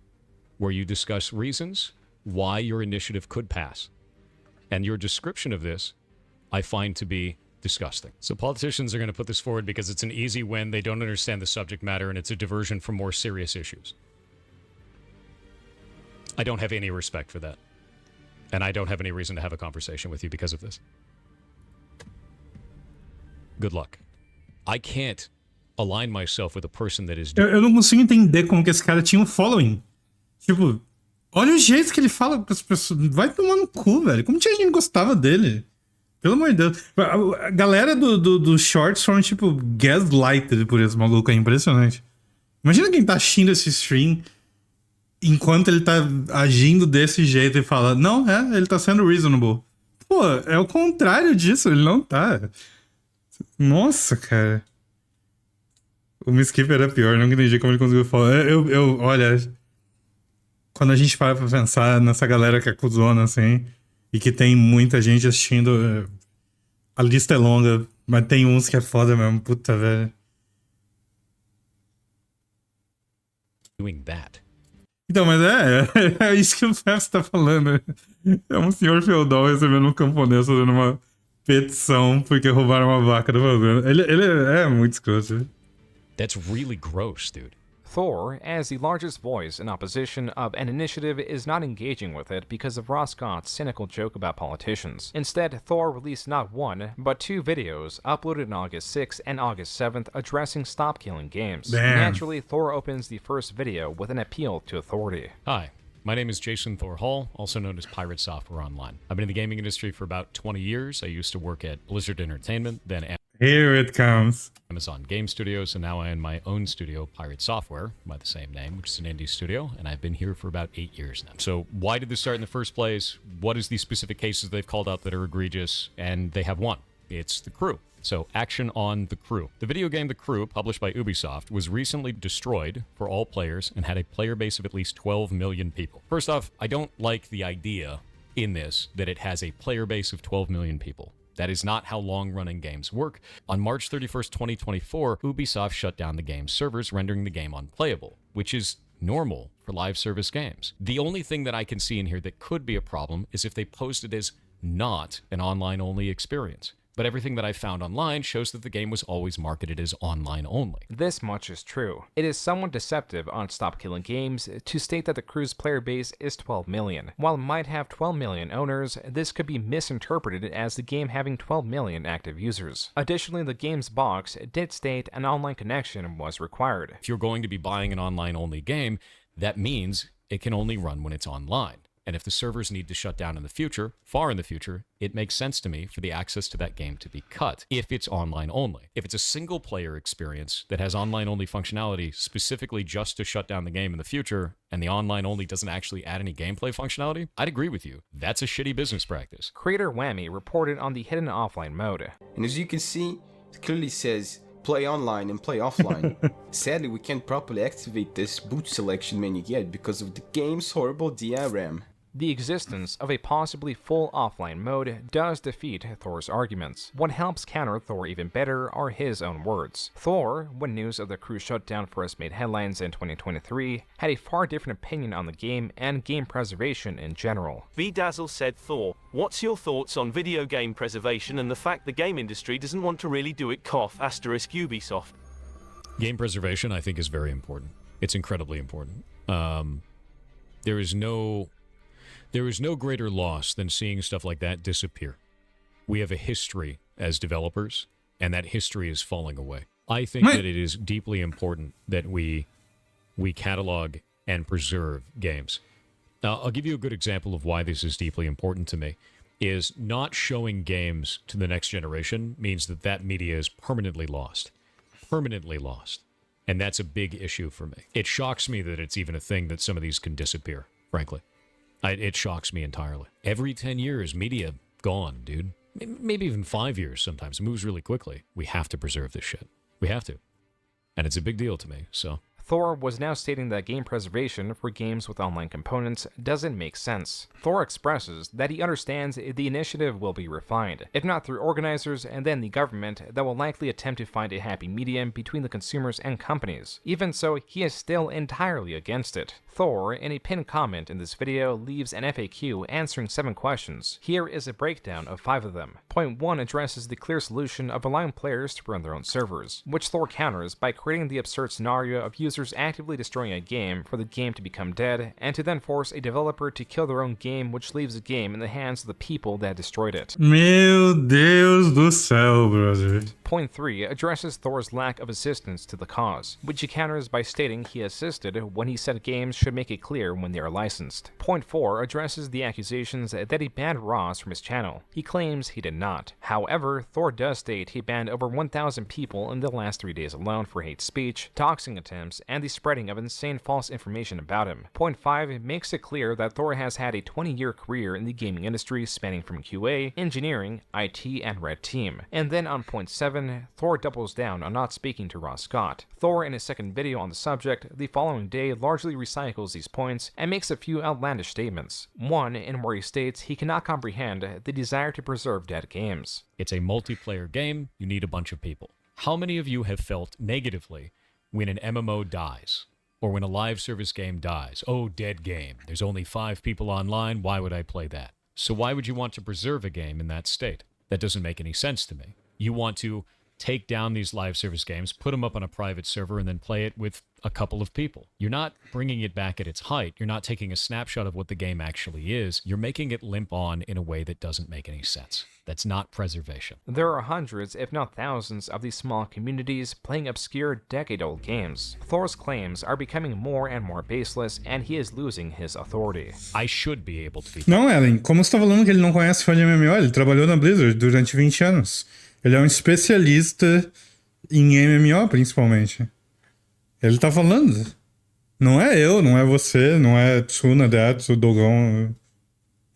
where you discuss reasons why your initiative could pass. And your description of this, I find to be disgusting. So politicians are going to put this forward because it's an easy win, they don't understand the subject matter, and it's a diversion from more serious issues. I don't have any respect for that. And I don't have any reason to have a conversation with you because of this. Good luck. I can't align myself with a person that is... Eu não consigo entender como que esse cara tinha um following. Tipo, olha o jeito que ele fala pras pessoas. Vai tomar no cu, velho. Como tinha gente que gostava dele? Pelo amor de Deus. A galera do Shorts foram, tipo, gaslighted por esse maluco. É impressionante. Imagina quem tá assistindo esse stream enquanto ele tá agindo desse jeito e fala, não, ele tá sendo reasonable. Pô, é o contrário disso. Ele não tá. Nossa, cara. O Miskip era pior, não entendi como ele conseguiu falar. Olha, quando a gente para pra pensar nessa galera que é cuzona, assim, e que tem muita gente assistindo, a lista é longa, mas tem uns que é foda mesmo, puta, velho. Doing that. Então, mas é isso que o Fefs tá falando. É um senhor feudal recebendo um camponês fazendo uma petição porque roubaram uma vaca da fazenda. Ele é muito escroto. That's really gross, dude. Thor, as the largest voice in opposition of an initiative, is not engaging with it because of Ross Scott's cynical joke about politicians. Instead, Thor released not one, but 2 videos, uploaded on August 6th and August 7th, addressing Stop Killing Games. Damn. Naturally, Thor opens the first video with an appeal to authority. Hi, my name is Jason Thor Hall, also known as Pirate Software Online. I've been in the gaming industry for about 20 years. I used to work at Blizzard Entertainment, then Here it comes. Amazon Game Studios, and now I own my own studio, Pirate Software, by the same name, which is an indie studio, and I've been here for about 8 years now. So why did this start in the first place? What is the specific cases they've called out that are egregious? And they have one. It's The Crew. So action on The Crew. The video game The Crew, published by Ubisoft, was recently destroyed for all players and had a player base of at least 12 million people. First off, I don't like the idea in this that it has a player base of 12 million people. That is not how long-running games work. On March 31st, 2024, Ubisoft shut down the game's servers, rendering the game unplayable, which is normal for live service games. The only thing that I can see in here that could be a problem is if they post it as not an online-only experience. But everything that I found online shows that the game was always marketed as online only. This much is true. It is somewhat deceptive on Stop Killing Games to state that the crew's player base is 12 million. While it might have 12 million owners, this could be misinterpreted as the game having 12 million active users. Additionally, the game's box did state an online connection was required. If you're going to be buying an online-only game, that means it can only run when it's online. And if the servers need to shut down in the future, far in the future, it makes sense to me for the access to that game to be cut, if it's online only. If it's a single-player experience that has online-only functionality specifically just to shut down the game in the future, and the online-only doesn't actually add any gameplay functionality, I'd agree with you. That's a shitty business practice. Creator Whammy reported on the hidden offline mode. And as you can see, it clearly says play online and play offline. Sadly, we can't properly activate this boot selection menu yet because of the game's horrible DRM. The existence of a possibly full offline mode does defeat Thor's arguments. What helps counter Thor even better are his own words. Thor, when news of the crew shutdown first made headlines in 2023, had a far different opinion on the game and game preservation in general. VDazzle said, Thor, what's your thoughts on video game preservation and the fact the game industry doesn't want to really do it Ubisoft? Game preservation, I think, is very important. It's incredibly important. There is no greater loss than seeing stuff like that disappear. We have a history as developers, and that history is falling away. I think that it is deeply important that we catalog and preserve games. Now, I'll give you a good example of why this is deeply important to me. Is not showing games to the next generation means that that media is permanently lost. Permanently lost. And that's a big issue for me. It shocks me that it's even a thing that some of these can disappear, frankly. It shocks me entirely. Every 10 years, media gone, dude. Maybe even 5 years sometimes. It moves really quickly. We have to preserve this shit. We have to. And it's a big deal to me, so... Thor was now stating that game preservation for games with online components doesn't make sense. Thor expresses that he understands the initiative will be refined, if not through organizers and then the government that will likely attempt to find a happy medium between the consumers and companies. Even so, he is still entirely against it. Thor, in a pinned comment in this video, leaves an FAQ answering 7 questions. Here is a breakdown of 5 of them. Point 1 addresses the clear solution of allowing players to run their own servers, which Thor counters by creating the absurd scenario of users actively destroying a game for the game to become dead, and to then force a developer to kill their own game, which leaves the game in the hands of the people that destroyed it. Meu Deus do céu, brother. Point 3 addresses Thor's lack of assistance to the cause, which he counters by stating he assisted when he said games should make it clear when they are licensed. Point 4 addresses the accusations that he banned Ross from his channel. He claims he did not. However, Thor does state he banned over 1,000 people in the last 3 days alone for hate speech, doxing attempts, and the spreading of insane false information about him. Point 5 makes it clear that Thor has had a 20-year career in the gaming industry spanning from QA, engineering, IT, and red team. And then on point 7, Thor doubles down on not speaking to Ross Scott. Thor, in his second video on the subject, the following day largely recycles these points and makes a few outlandish statements. One in where he states he cannot comprehend the desire to preserve dead games. It's a multiplayer game, you need a bunch of people. How many of you have felt negatively when an MMO dies? Or when a live service game dies? Oh, dead game. There's only 5 people online, why would I play that? So why would you want to preserve a game in that state? That doesn't make any sense to me. You want to take down these live service games, put them up on a private server, and then play it with a couple of people. You're not bringing it back at its height. You're not taking a snapshot of what the game actually is. You're making it limp on in a way that doesn't make any sense. That's not preservation. There are hundreds, if not thousands, of these small communities playing obscure decade-old games. Thor's claims are becoming more and more baseless, and he is losing his authority. I should be able to be... Não, Ellen, como você tá falando que ele não conhece fã de MMO? Ele trabalhou na Blizzard durante 20 anos. Ele é um especialista em MMO, principalmente. Ele tá falando. Não é eu, não é você, não é Tsuna, Deatsu, Dogão.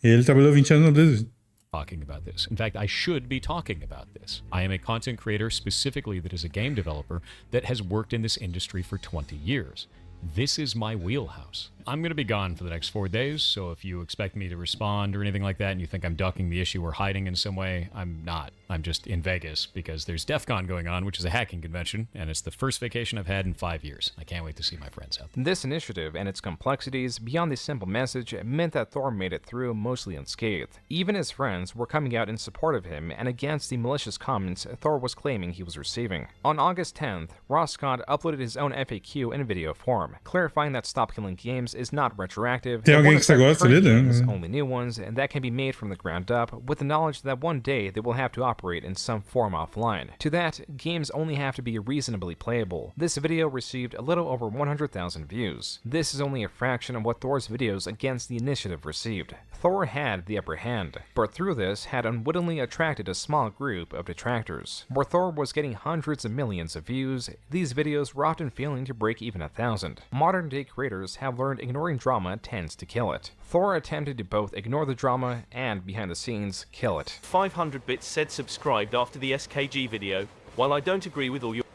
Ele trabalhou 20 anos na Blizzard. Talking about this. In fact, I should be talking about this. I am a content creator specifically that is a game developer that has worked in this industry for 20 years. This is my wheelhouse. I'm going to be gone for the next 4 days, so if you expect me to respond or anything like that and you think I'm ducking the issue or hiding in some way, I'm not. I'm just in Vegas because there's DEF CON going on, which is a hacking convention, and it's the first vacation I've had in 5 years. I can't wait to see my friends out there. This initiative and its complexities beyond the simple message meant that Thor made it through mostly unscathed. Even his friends were coming out in support of him and against the malicious comments Thor was claiming he was receiving. On August 10th, Ross Scott uploaded his own FAQ in video form, clarifying that Stop Killing Games is not retroactive, Tem alguém que você gosta dele? only new ones, and that can be made from the ground up, with the knowledge that one day they will have to operate in some form offline. To that, games only have to be reasonably playable. This video received a little over 100,000 views. This is only a fraction of what Thor's videos against the initiative received. Thor had the upper hand, but through this had unwittingly attracted a small group of detractors. Where Thor was getting hundreds of millions of views, these videos were often failing to break even 1,000. Modern day creators have learned ignoring drama tends to kill it. Thor attempted to both ignore the drama and, behind the scenes, kill it. 500 bits said subscribed after the SKG video. While I don't agree with all your...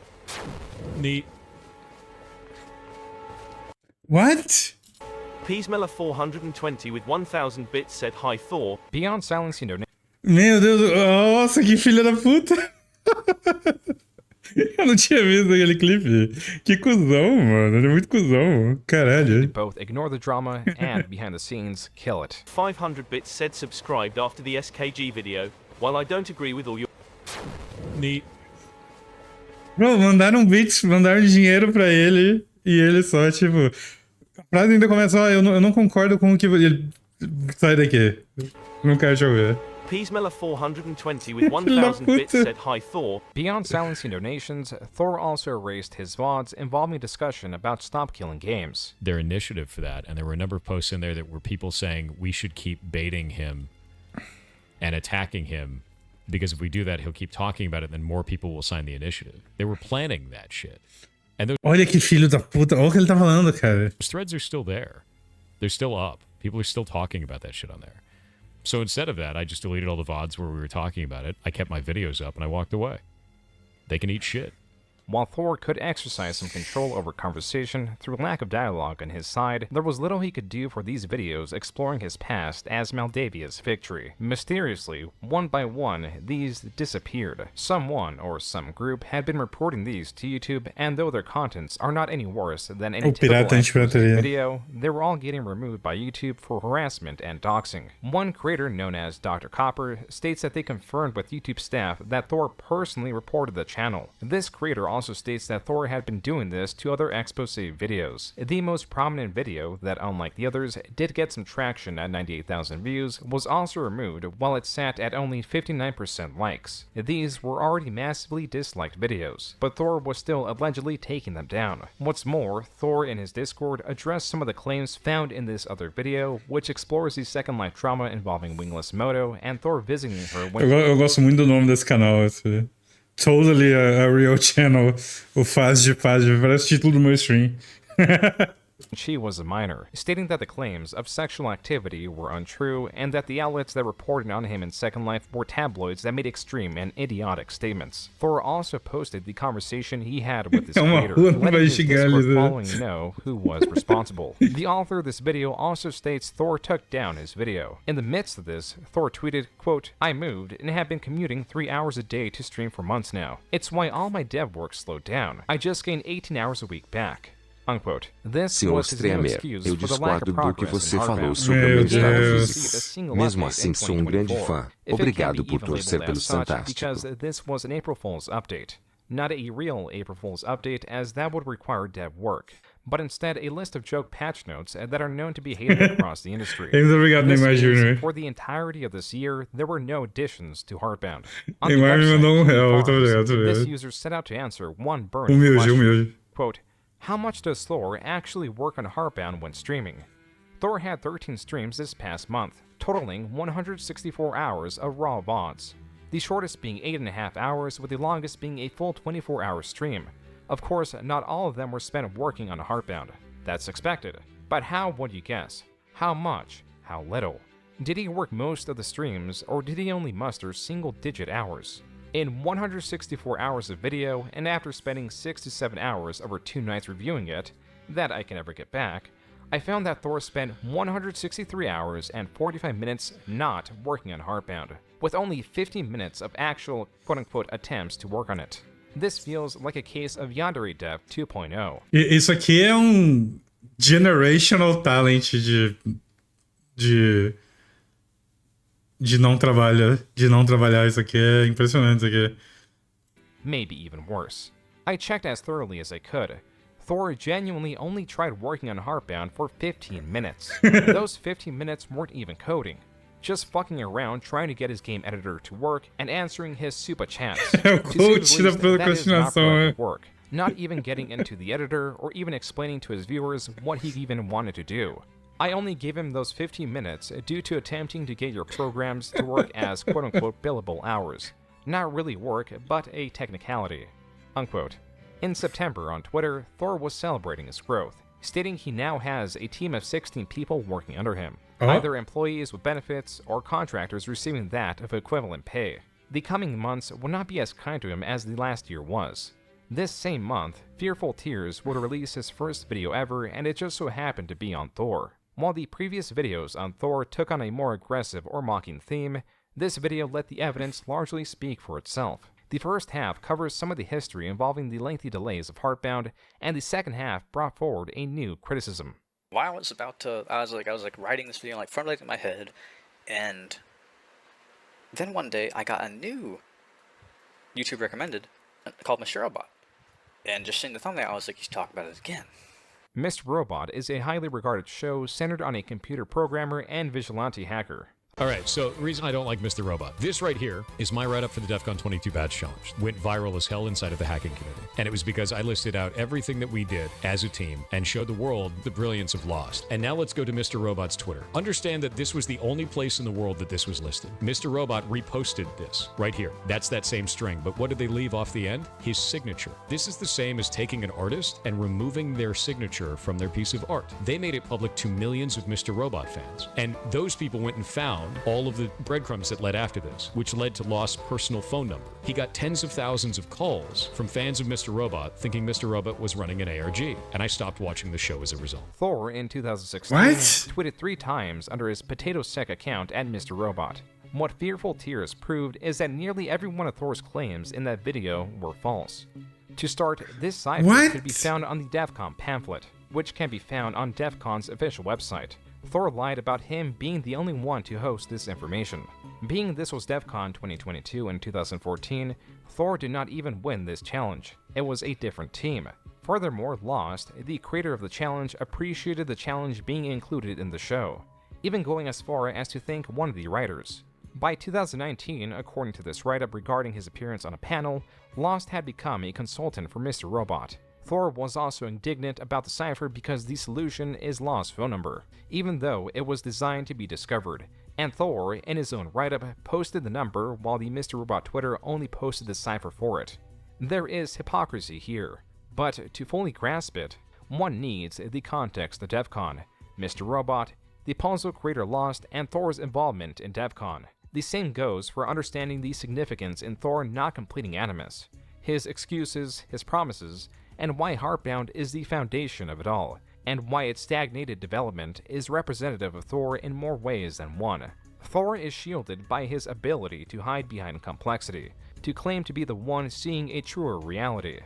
Neat. What? Peacemeller 420 with 1,000 bits said hi Thor. Beyond silencing donation. Meu Deus, nossa, que filha da puta. Eu não tinha visto aquele clipe. Que cuzão, mano. Ele é muito cuzão. Caralho. Both ignore the drama and, behind the scenes, kill it. 500 bits said subscribed after the SKG video. While I don't agree with all your... Neat. Bro, mandaram bits, mandaram dinheiro pra ele e ele só, tipo... A frase ainda começa, ó, eu não concordo com o que... Ele... Sai daqui. Não quero te ouvir. Peacemeller 420 with 1,000 bits said hi Thor. Beyond silencing donations, Thor also erased his VODs involving discussion about Stop Killing Games. Their initiative for that, and there were a number of posts in there that were people saying we should keep baiting him and attacking him because if we do that, he'll keep talking about it, then more people will sign the initiative. They were planning that shit. And olha que filho da puta, olha o que ele tá falando, cara. Those threads are still there. They're still up. People are still talking about that shit on there. So instead of that, I just deleted all the VODs where we were talking about it. I kept my videos up and I walked away. They can eat shit. While Thor could exercise some control over conversation through lack of dialogue on his side, there was little he could do for these videos exploring his past as Maldavia's victory. Mysteriously, one by one, these disappeared. Someone, or some group, had been reporting these to YouTube, and though their contents are not any worse than any typical video, they were all getting removed by YouTube for harassment and doxing. One creator, known as Dr. Copper, states that they confirmed with YouTube staff that Thor personally reported the channel. This creator also states that Thor had been doing this to other expose videos. The most prominent video, that unlike the others did get some traction at 98,000 views, was also removed while it sat at only 59% likes. These were already massively disliked videos, but Thor was still allegedly taking them down. What's more, Thor in his Discord addressed some of the claims found in this other video, which explores the Second Life trauma involving Wingless Moto and Thor visiting her when eu gosto muito do nome desse canal, esse. Totally a real channel. O Faz de Página, parece título do meu stream. she was a minor, stating that the claims of sexual activity were untrue and that the outlets that reported on him in Second Life were tabloids that made extreme and idiotic statements. Thor also posted the conversation he had with his creator, letting his Discord following know who was responsible. The author of this video also states Thor took down his video. In the midst of this, Thor tweeted, quote, "I moved and have been commuting 3 hours a day to stream for months now. It's why all my dev work slowed down. I just gained 18 hours a week back." Unquote. This was his new excuse for the lack of progress in Hardbound. Mesmo assim, sou grande fã. Obrigado por torcer pelo Fantástico. Because this was an April Fool's update. Not a real April Fool's update, as that would require dev work, but instead a list of joke patch notes that are known to be hated across the industry. This means for the entirety of this year, there were no additions to Hardbound. On the website, this user set out to answer one burning question. Quote, "How much does Thor actually work on Hardbound when streaming?" Thor had 13 streams this past month, totaling 164 hours of raw VODs. The shortest being 8.5 hours, with the longest being a full 24-hour stream. Of course, not all of them were spent working on Hardbound. That's expected. But how would you guess? How much? How little? Did he work most of the streams, or did he only muster single-digit hours? In 164 hours of video, and after spending 6 to 7 hours over 2 nights reviewing it, that I can never get back, I found that Thor spent 163 hours and 45 minutes not working on Hardbound, with only 15 minutes of actual quote-unquote attempts to work on it. This feels like a case of Yandere Dev 2.0. Isso aqui é generational talent de não trabalhar. Isso aqui é impressionante, isso aqui. Maybe even worse. I checked as thoroughly as I could. Thor genuinely only tried working on Hardbound for 15 minutes. Those 15 minutes weren't even coding. Just fucking around trying to get his game editor to work and answering his super chats. To say the least, that is not productive work. Not even getting into the editor or even explaining to his viewers what he even wanted to do. I only gave him those 15 minutes due to attempting to get your programs to work as quote-unquote billable hours. Not really work, but a technicality. Unquote. In September on Twitter, Thor was celebrating his growth, stating he now has a team of 16 people working under him, either employees with benefits or contractors receiving that of equivalent pay. The coming months will not be as kind to him as the last year was. This same month, Fearful Tears would release his first video ever, and it just so happened to be on Thor. While the previous videos on Thor took on a more aggressive or mocking theme, this video let the evidence largely speak for itself. The first half covers some of the history involving the lengthy delays of Hardbound, and the second half brought forward a new criticism. While I was writing this video, front in my head, and then one day I got a new YouTube recommended called Mr. Robot, and just seeing the thumbnail, I was like, he's talking about it again. Mr. Robot is a highly regarded show centered on a computer programmer and vigilante hacker. All right, so the reason I don't like Mr. Robot. This right here is my write-up for the DEF CON 22 badge challenge. Went viral as hell inside of the hacking community. And it was because I listed out everything that we did as a team and showed the world the brilliance of Lost. And now let's go to Mr. Robot's Twitter. Understand that this was the only place in the world that this was listed. Mr. Robot reposted this right here. That's that same string, but what did they leave off the end? His signature. This is the same as taking an artist and removing their signature from their piece of art. They made it public to millions of Mr. Robot fans. And those people went and found all of the breadcrumbs that led after this, which led to Lost's personal phone number. He got tens of thousands of calls from fans of Mr. Robot thinking Mr. Robot was running an ARG, and I stopped watching the show as a result. Thor, in 2016, tweeted 3 times under his Potato Sec account at Mr. Robot. What Fearful Tears proved is that nearly every one of Thor's claims in that video were false. To start, this cipher could be found on the DEF CON pamphlet, which can be found on DEF CON's official website. Thor lied about him being the only one to host this information. Being this was DEF CON 2022 in 2014, Thor did not even win this challenge. It was a different team. Furthermore, Lost, the creator of the challenge, appreciated the challenge being included in the show, even going as far as to thank one of the writers. By 2019, according to this write-up regarding his appearance on a panel, Lost had become a consultant for Mr. Robot. Thor was also indignant about the cipher because the solution is Lost's phone number, even though it was designed to be discovered, and Thor, in his own write-up, posted the number while the Mr. Robot Twitter only posted the cipher for it. There is hypocrisy here, but to fully grasp it, one needs the context of DEF CON, Mr. Robot, the puzzle creator Lost, and Thor's involvement in DEF CON. The same goes for understanding the significance in Thor not completing Animus, his excuses, his promises, and why Heartbound is the foundation of it all, and why its stagnated development is representative of Thor in more ways than one. Thor is shielded by his ability to hide behind complexity, to claim to be the one seeing a truer reality.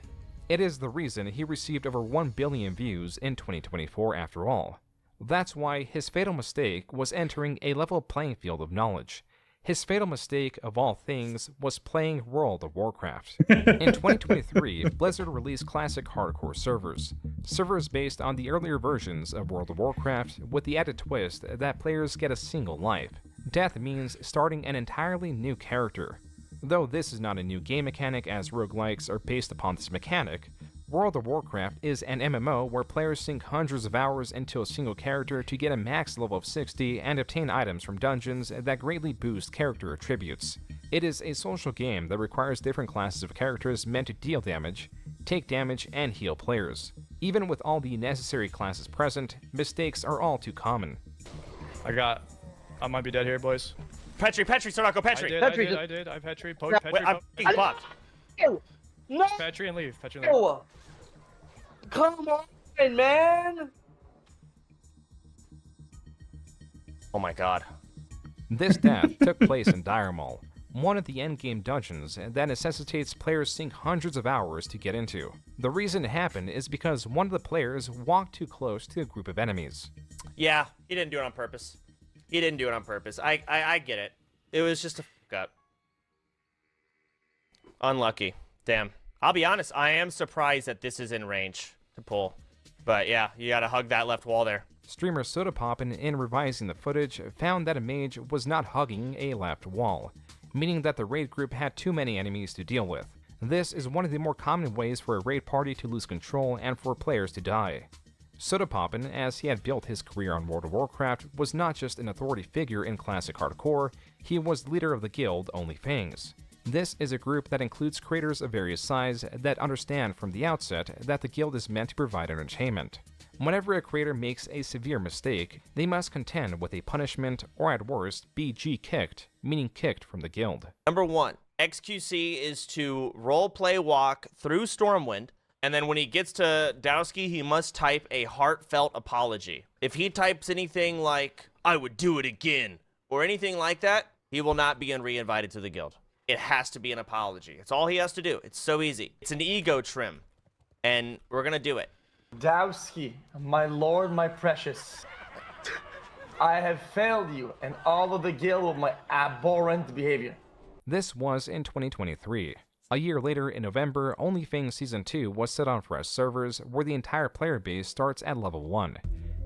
It is the reason he received over 1 billion views in 2024 after all. That's why his fatal mistake was entering a level playing field of knowledge. His fatal mistake, of all things, was playing World of Warcraft. In 2023, Blizzard released classic hardcore servers. Servers based on the earlier versions of World of Warcraft, with the added twist that players get a single life. Death means starting an entirely new character. Though this is not a new game mechanic, as roguelikes are based upon this mechanic, World of Warcraft is an MMO where players sink hundreds of hours into a single character to get a max level of 60 and obtain items from dungeons that greatly boost character attributes. It is a social game that requires different classes of characters meant to deal damage, take damage, and heal players. Even with all the necessary classes present, mistakes are all too common. I might be dead here, boys. Petri, Sorako, Petri! I did. I Petri. Petri. I'm being popped. No! Petri and leave. Petri and leave. Come on, man! Oh my god. This death took place in Dire Maul, one of the endgame dungeons that necessitates players sink hundreds of hours to get into. The reason it happened is because one of the players walked too close to a group of enemies. Yeah, he didn't do it on purpose. I get it. It was just a fuck up. Unlucky. Damn. I'll be honest, I am surprised that this is in range to pull. But yeah, you gotta hug that left wall there. Streamer Sodapoppin, in revising the footage, found that a mage was not hugging a left wall, meaning that the raid group had too many enemies to deal with. This is one of the more common ways for a raid party to lose control and for players to die. Sodapoppin, as he had built his career on World of Warcraft, was not just an authority figure in classic hardcore, he was leader of the guild Only Fangs. This is a group that includes creators of various sizes that understand from the outset that the guild is meant to provide entertainment. Whenever a creator makes a severe mistake, they must contend with a punishment, or at worst, be G-kicked, meaning kicked from the guild. Number 1, XQC is to roleplay walk through Stormwind, and then when he gets to Dowski, he must type a heartfelt apology. If he types anything like, "I would do it again," or anything like that, he will not be re-invited to the guild. It has to be an apology. It's all he has to do. It's so easy. It's an ego trim, and we're gonna do it. Dowski, my lord, my precious, I have failed you and all of the guild with my abhorrent behavior. This was in 2023. A year later, in November, OnlyFans Season 2 was set on fresh servers, where the entire player base starts at level 1.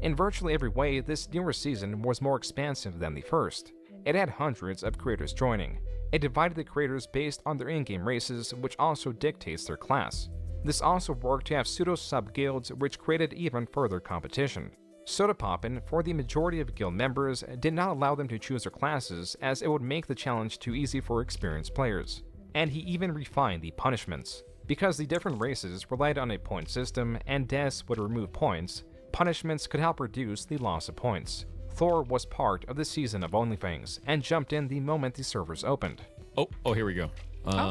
In virtually every way, this newer season was more expansive than the first. It had hundreds of creators joining. It divided the creators based on their in-game races, which also dictates their class. This also worked to have pseudo-sub-guilds, which created even further competition. Sodapoppin, for the majority of guild members, did not allow them to choose their classes, as it would make the challenge too easy for experienced players. And he even refined the punishments. Because the different races relied on a point system, and deaths would remove points, punishments could help reduce the loss of points. Thor was part of the season of OnlyFans, and jumped in the moment the servers opened. Oh, here we go.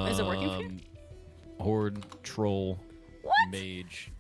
Is it working for you? Horde, Troll, What? Mage.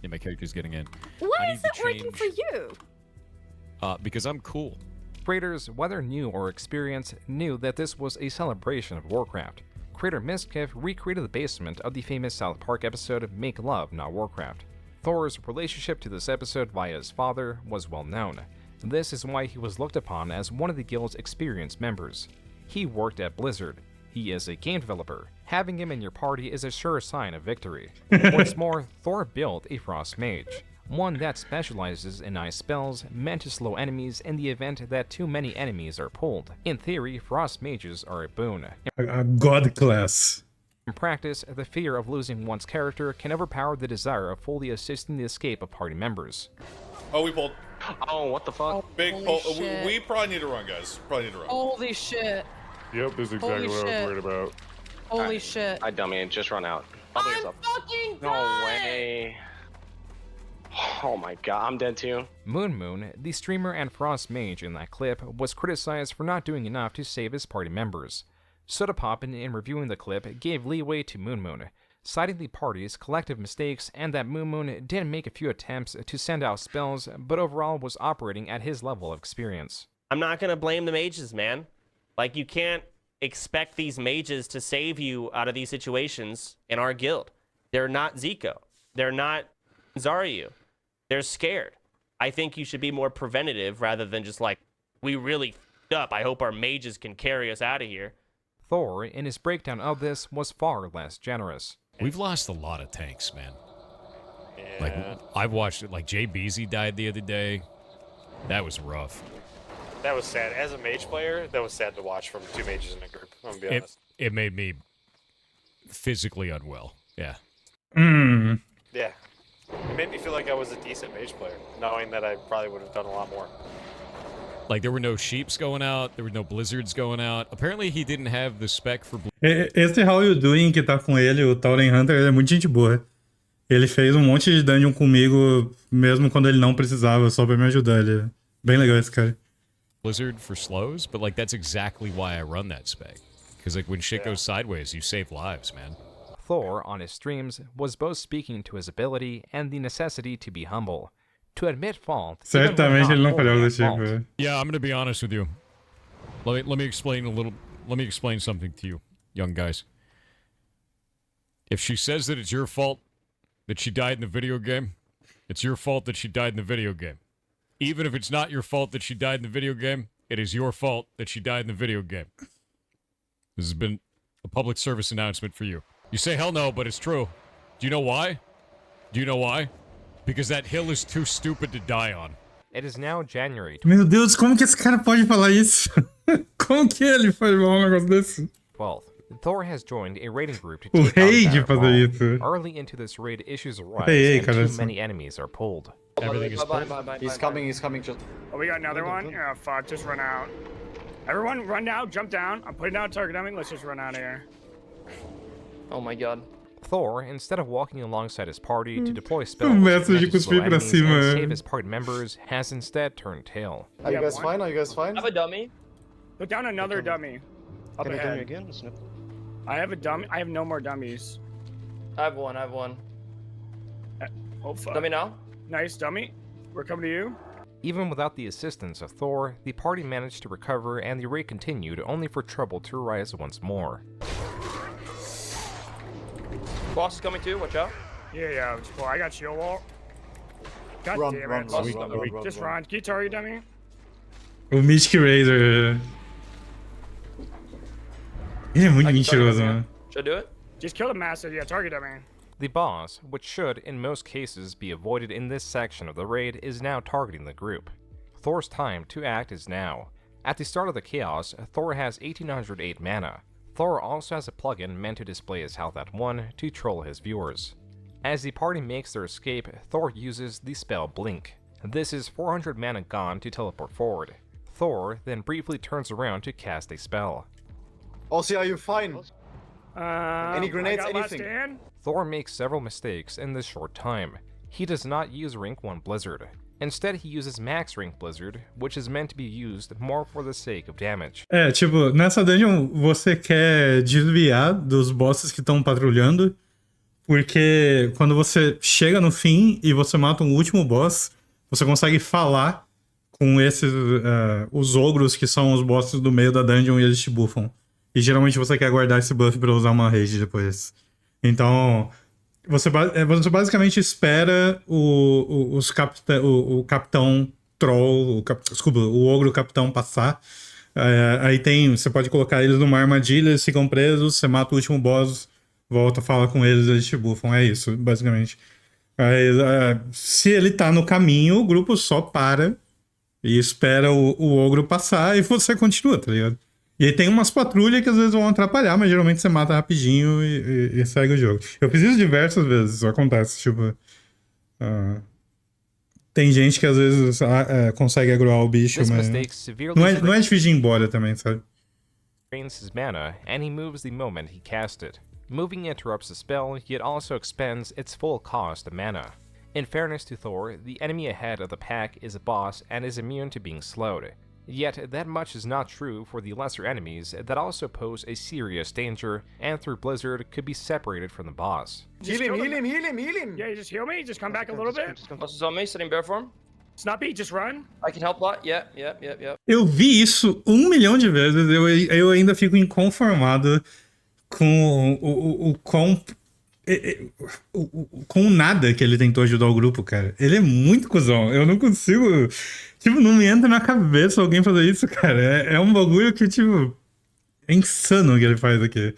Yeah, my character's getting in. Why is it working for you? Because I'm cool. Creators, whether new or experienced, knew that this was a celebration of Warcraft. Creator Miskiff recreated the basement of the famous South Park episode Make Love, Not Warcraft. Thor's relationship to this episode via his father was well known. This is why he was looked upon as one of the guild's experienced members. He worked at Blizzard. He is a game developer. Having him in your party is a sure sign of victory. What's more, Thor built a Frost Mage, one that specializes in ice spells meant to slow enemies in the event that too many enemies are pulled. In theory, Frost Mages are a boon. A god class. In practice, the fear of losing one's character can overpower the desire of fully assisting the escape of party members. Oh, we pulled. Oh, what the fuck? Big Holy pull. shit. We probably need to run, guys. Probably need to run. Holy shit. Yep, this is exactly Holy what I shit. was worried about. Holy shit. I dummy, just run out. I'm fucking No done! way. Oh my god, I'm dead too. Moon, the streamer and Frost Mage in that clip, was criticized for not doing enough to save his party members. Sodapoppin, in reviewing the clip, gave leeway to Moon, citing the party's collective mistakes and that Moon did make a few attempts to send out spells, but overall was operating at his level of experience. I'm not gonna blame the mages, man. Like, you can't expect these mages to save you out of these situations in our guild. They're not Zico. They're not Zaryu. They're scared. I think you should be more preventative rather than just like, we really f***ed up. I hope our mages can carry us out of here. Thor, in his breakdown of this, was far less generous. We've lost a lot of tanks, man. Yeah. Like, I've watched it. Like, Jay Beezy died the other day. That was rough. That was sad. As a mage player, that was sad to watch from two mages in a group. I'm gonna be honest. It made me physically unwell. Yeah. Yeah. It made me feel like I was a decent mage player, knowing that I probably would have done a lot more. Like, there were no sheeps going out, there were no blizzards going out. Apparently, he didn't have the spec for... Esse How You Doing que tá com ele, o Tauren Hunter, ele é muito gente boa. Ele fez um monte de dungeon comigo, mesmo quando ele não precisava, só pra me ajudar. Ele é bem legal esse cara. Blizzard for slows, but like that's exactly why I run that spec. Because like when shit goes sideways, you save lives, man. Thor, on his streams, was both speaking to his ability and the necessity to be humble. To admit fault... Certamente ele não faria algo do tipo. Yeah, I'm gonna be honest with you. Let me explain something to you, young guys. If she says that it's your fault that she died in the video game, it's your fault that she died in the video game. Even if it's not your fault that she died in the video game, it is your fault that she died in the video game. This has been a public service announcement for you. You say hell no, but it's true. Do you know why? Do you know why? Because that hill is too stupid to die on. It is now January. Meu Deus, como que esse cara pode falar isso? Como que ele pode falar negócio desse? 12th. Thor has joined a raiding group to O take on REAGE Barrett fazer Mall. isso. Early into this raid, issues arise Hey, and cara, too many enemies are pulled. Everything is pulled. He's coming, just... Oh, we got another one? Oh, fuck, just run out. Everyone, run now, jump down. I'm putting down target dummy, let's just run out of here. Oh my god. Thor, instead of walking alongside his party to deploy spells Message meant to slow cuspir pra enemies and cima. save his party members, has instead turned tail. Are you guys fine? Are you guys fine? I have a dummy. Put down another dummy. Up Can you ahead. do me again? Snip. I have a dummy. I have no more dummies. I have one. Oh, fuck. Dummy now? Nice dummy. We're coming to you. Even without the assistance of Thor, the party managed to recover and the raid continued, only for trouble to arise once more. Boss is coming too, watch out. Yeah, well, I got shield wall. God Run, damn run, it. run, Just run. Can you target dummy? O Mystic Raider. Ele é muito mentiroso, mano. Should I do it? Just kill the master. Yeah, target dummy. The boss, which should in most cases be avoided in this section of the raid, is now targeting the group. Thor's time to act is now. At the start of the chaos, Thor has 1808 mana. Thor also has a plugin meant to display his health at 1 to troll his viewers. As the party makes their escape, Thor uses the spell Blink. This is 400 mana gone to teleport forward. Thor then briefly turns around to cast a spell. Aussie, are you fine? Any grenades, anything? Thor makes several mistakes in this short time. He does not use Rank 1 Blizzard. Instead, he uses Max Rank Blizzard, which is meant to be used more for the sake of damage. Tipo, nessa dungeon você quer desviar dos bosses que estão patrulhando, porque quando você chega no fim e você mata um último boss, você consegue falar com esses, os ogros que são os bosses do meio da dungeon e eles te buffam. E geralmente você quer guardar esse buff pra usar uma rage depois. Então, você basicamente espera o capitão troll, o ogro capitão passar. Aí você pode colocar eles numa armadilha, eles ficam presos, você mata o último boss, volta, fala com eles, eles te buffam. É isso, basicamente. Aí, se ele tá no caminho, o grupo só para e espera o ogro passar e você continua, tá ligado? E aí tem umas patrulhas que às vezes vão atrapalhar, mas geralmente você mata rapidinho e segue o jogo. Eu fiz isso diversas vezes, isso acontece, tipo... tem gente que às vezes consegue agroar o bicho, mas... Não é difícil de ir embora também, sabe? Drains his mana, and he moves the moment he cast it. Moving interrupts the spell, yet also expends its full cost of mana. In fairness to Thor, the enemy ahead of the pack is a boss and is immune to being slowed. Yet, that much is not true for the lesser enemies that also pose a serious danger and through Blizzard could be separated from the boss. Heal him! Yeah, you just heal me, just come back a little bit. Boss is on me, sitting bear form. Snappy, just run. I can help lot, yeah. Eu vi isso 1 milhão de vezes, eu ainda fico inconformado com com nada que ele tentou ajudar o grupo, cara. Ele é muito cuzão. Eu não consigo... Tipo, não me entra na cabeça alguém fazer isso, cara. É um bagulho que, tipo... É insano o que ele faz aqui.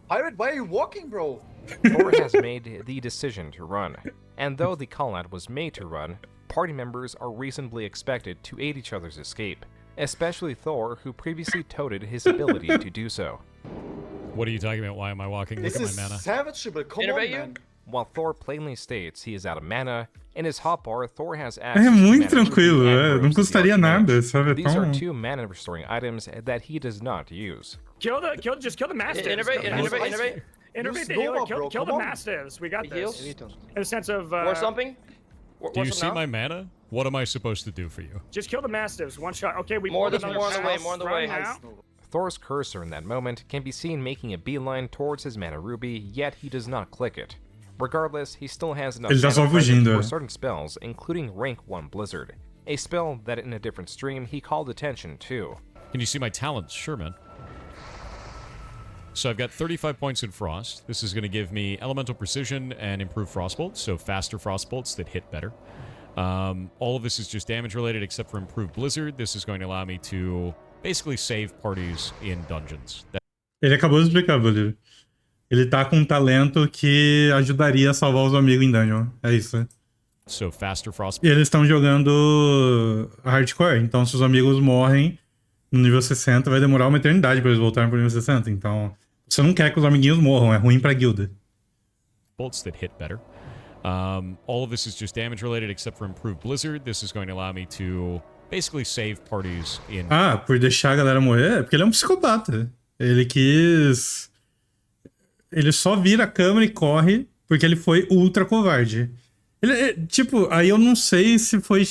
Pirate, why are you walking, bro? Thor has made the decision to run. And though the call-out was made to run, party members are reasonably expected to aid each other's escape. Especially Thor, who previously touted his ability to do so. What are you talking about? Why am I walking? Look at my mana. Savage, but come on, man. While Thor plainly states he is out of mana, in his hotbar, Thor has access É muito to mana tranquilo, não custaria nada, sabe? These are 2 mana restoring items that he does not use. Just kill the mastiffs. Innervate the healer, kill the mastiffs. We got this. In a sense of... War something? Do you see my mana? What am I supposed to do for you? Just kill the mastiffs, one shot. Okay, more on the way. Thor's cursor in that moment can be seen making a beeline towards his mana ruby, yet he does not click it. Regardless, he still has enough mana present for certain spells, including Rank 1 Blizzard, a spell that in a different stream he called attention to. Can you see my talents? Sure, man. So I've got 35 points in Frost. This is going to give me Elemental Precision and improved Frostbolts, so faster Frostbolts that hit better. All of this is just damage related except for improved Blizzard. This is going to allow me to basically save parties in dungeons. Ele acabou de explicar, Bolívar. Ele tá com um talento que ajudaria a salvar os amigos em dungeon. É isso. So faster Frost. E eles estão jogando hardcore, então se os amigos morrem no nível 60, vai demorar uma eternidade pra eles voltarem pro nível 60. Então, você não quer que os amiguinhos morram, é ruim pra guilda. Bolts that hit better. All of this is just damage related except for improved Blizzard. This is going to allow me to basically save parties in... por deixar a galera morrer? É porque ele é um psicopata. Ele quis... Ele só vira a câmera e corre porque ele foi ultra covarde. Tipo, aí eu não sei se foi...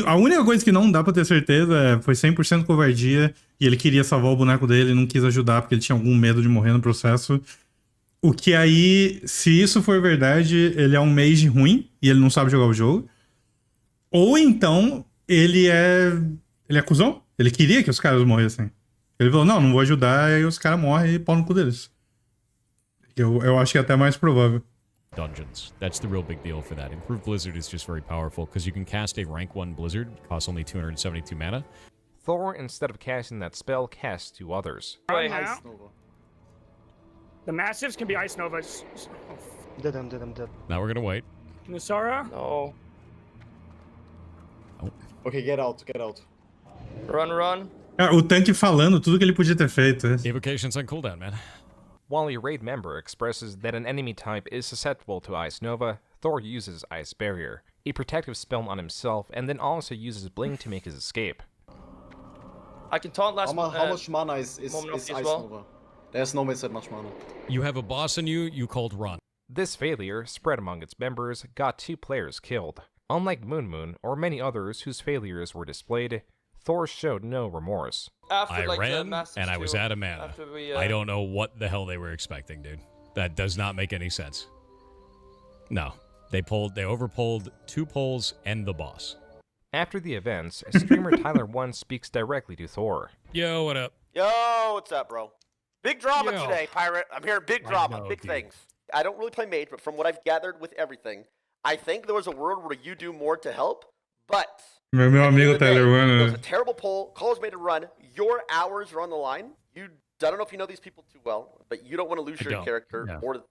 A única coisa que não dá pra ter certeza foi 100% covardia e ele queria salvar o boneco dele e não quis ajudar porque ele tinha algum medo de morrer no processo. O que aí, se isso for verdade, ele é um mage ruim e ele não sabe jogar o jogo. Ou então, ele é cuzão. Ele queria que os caras morressem. Ele falou, não vou ajudar, e aí os caras morrem e pau no cu deles. Eu acho que é até mais provável. Dungeons. That's the real big deal for that. Improved Blizzard is just very powerful because you can cast a rank 1 Blizzard, costs only 272 mana. Thor, instead of casting that spell, casts 2 others. The Mastiffs can be Ice Novas. Dead, I'm dead. Now we're gonna wait. Nusara? No. Oh. Okay, get out. Run. O tanque falando tudo que ele podia ter feito. Evocation's on cooldown, man. While a raid member expresses that an enemy type is susceptible to Ice Nova, Thor uses Ice Barrier, a protective spell on himself, and then also uses Bling to make his escape. I can taunt last. How much mana is Ice Nova? There's no way that much mana. You have a boss in you called Run. This failure, spread among its members, got 2 players killed. Unlike Moon or many others whose failures were displayed, Thor showed no remorse. I ran, and I was out of mana. I don't know what the hell they were expecting, dude. That does not make any sense. No. They overpulled 2 polls and the boss. After the events, streamer Tyler1 speaks directly to Thor. Yo, what up? Yo, what's up, bro? Big drama today, Pirate. I'm hearing big drama, big things. I don't really play Mage, but from what I've gathered with everything, I think there was a world where you do more to help, but... Meu amigo Tyler1. It was a terrible poll. Calls made a run. Your hours are on the line. I don't know if you know these people too well, but you don't want to lose your character more than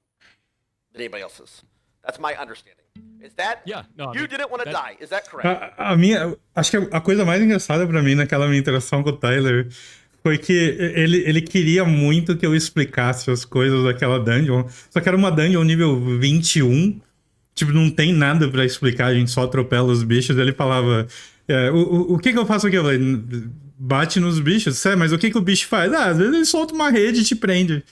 anybody else's. That's my understanding. Is that... you didn't want to die. Is that correct? Acho que a coisa mais engraçada pra mim naquela minha interação com o Tyler foi que ele queria muito que eu explicasse as coisas daquela dungeon. Só que era uma dungeon nível 21. Tipo, não tem nada pra explicar, a gente só atropela os bichos. Ele falava, o que eu faço aqui? Eu falei, bate nos bichos. Mas o que o bicho faz? Às vezes ele solta uma rede e te prende.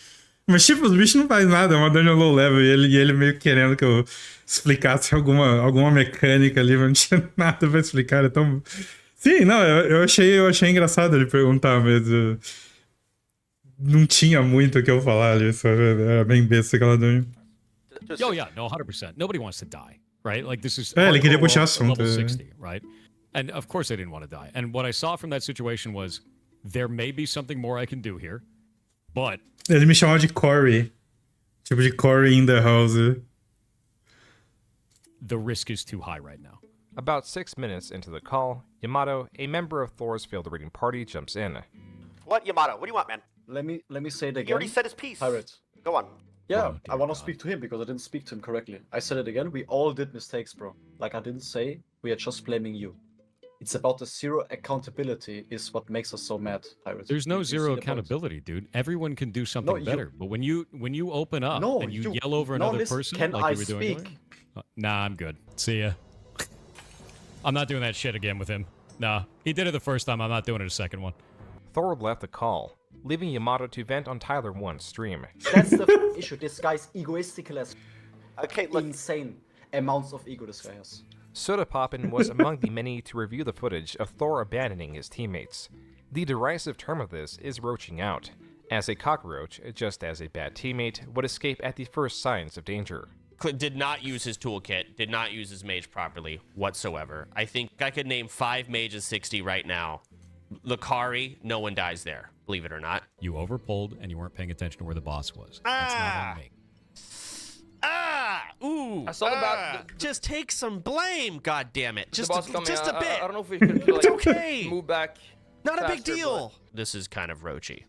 Mas, tipo, os bichos não fazem nada, é uma dungeon low level. E ele meio querendo que eu explicasse alguma mecânica ali, mas não tinha nada pra explicar. Então, sim, não, eu achei engraçado ele perguntar, mas não tinha muito o que eu falar ali. Era bem besta aquela dungeon. Oh yeah, no, 100%. Nobody wants to die, right? Like this is ele queria puxar assunto, level 60, right? And of course I didn't want to die. And what I saw from that situation was there may be something more I can do here, but ele me chamava de Corey, tipo de Corey in the house. The risk is too high right now. About 6 minutes into the call, Yamato, a member of Thor's failed raiding party, jumps in. What, Yamato? What do you want, man? Let me say it again. He already said his piece. Pirate. Go on. Yeah, I want to speak to him because I didn't speak to him correctly. I said it again. We all did mistakes, bro. Like I didn't say we are just blaming you. It's about the zero accountability is what makes us so mad, Pirate. There's no zero accountability, dude. Everyone can do something better. But when you open up and you yell over another person like you were doing earlier, nah, I'm good. See ya. I'm not doing that shit again with him. Nah, he did it the first time. I'm not doing it a second one. Thor left the call, leaving Yamato to vent on Tyler1's stream. That's the issue. This guy's egoistical as look. Insane amounts of ego this guy has. Soda Poppin was among the many to review the footage of Thor abandoning his teammates. The derisive term of this is roaching out, as a cockroach, just as a bad teammate, would escape at the first signs of danger. Did not use his toolkit, did not use his mage properly whatsoever. I think I could name 5 mages 60 right now. Lakari, no one dies there, believe it or not. You overpulled and you weren't paying attention to where the boss was. That's not on me. Ooh. I saw about just take some blame, god damn it. Just a bit. I don't know if we could like, it's okay. Move back. Not faster, a big deal. But... This is kind of roachy.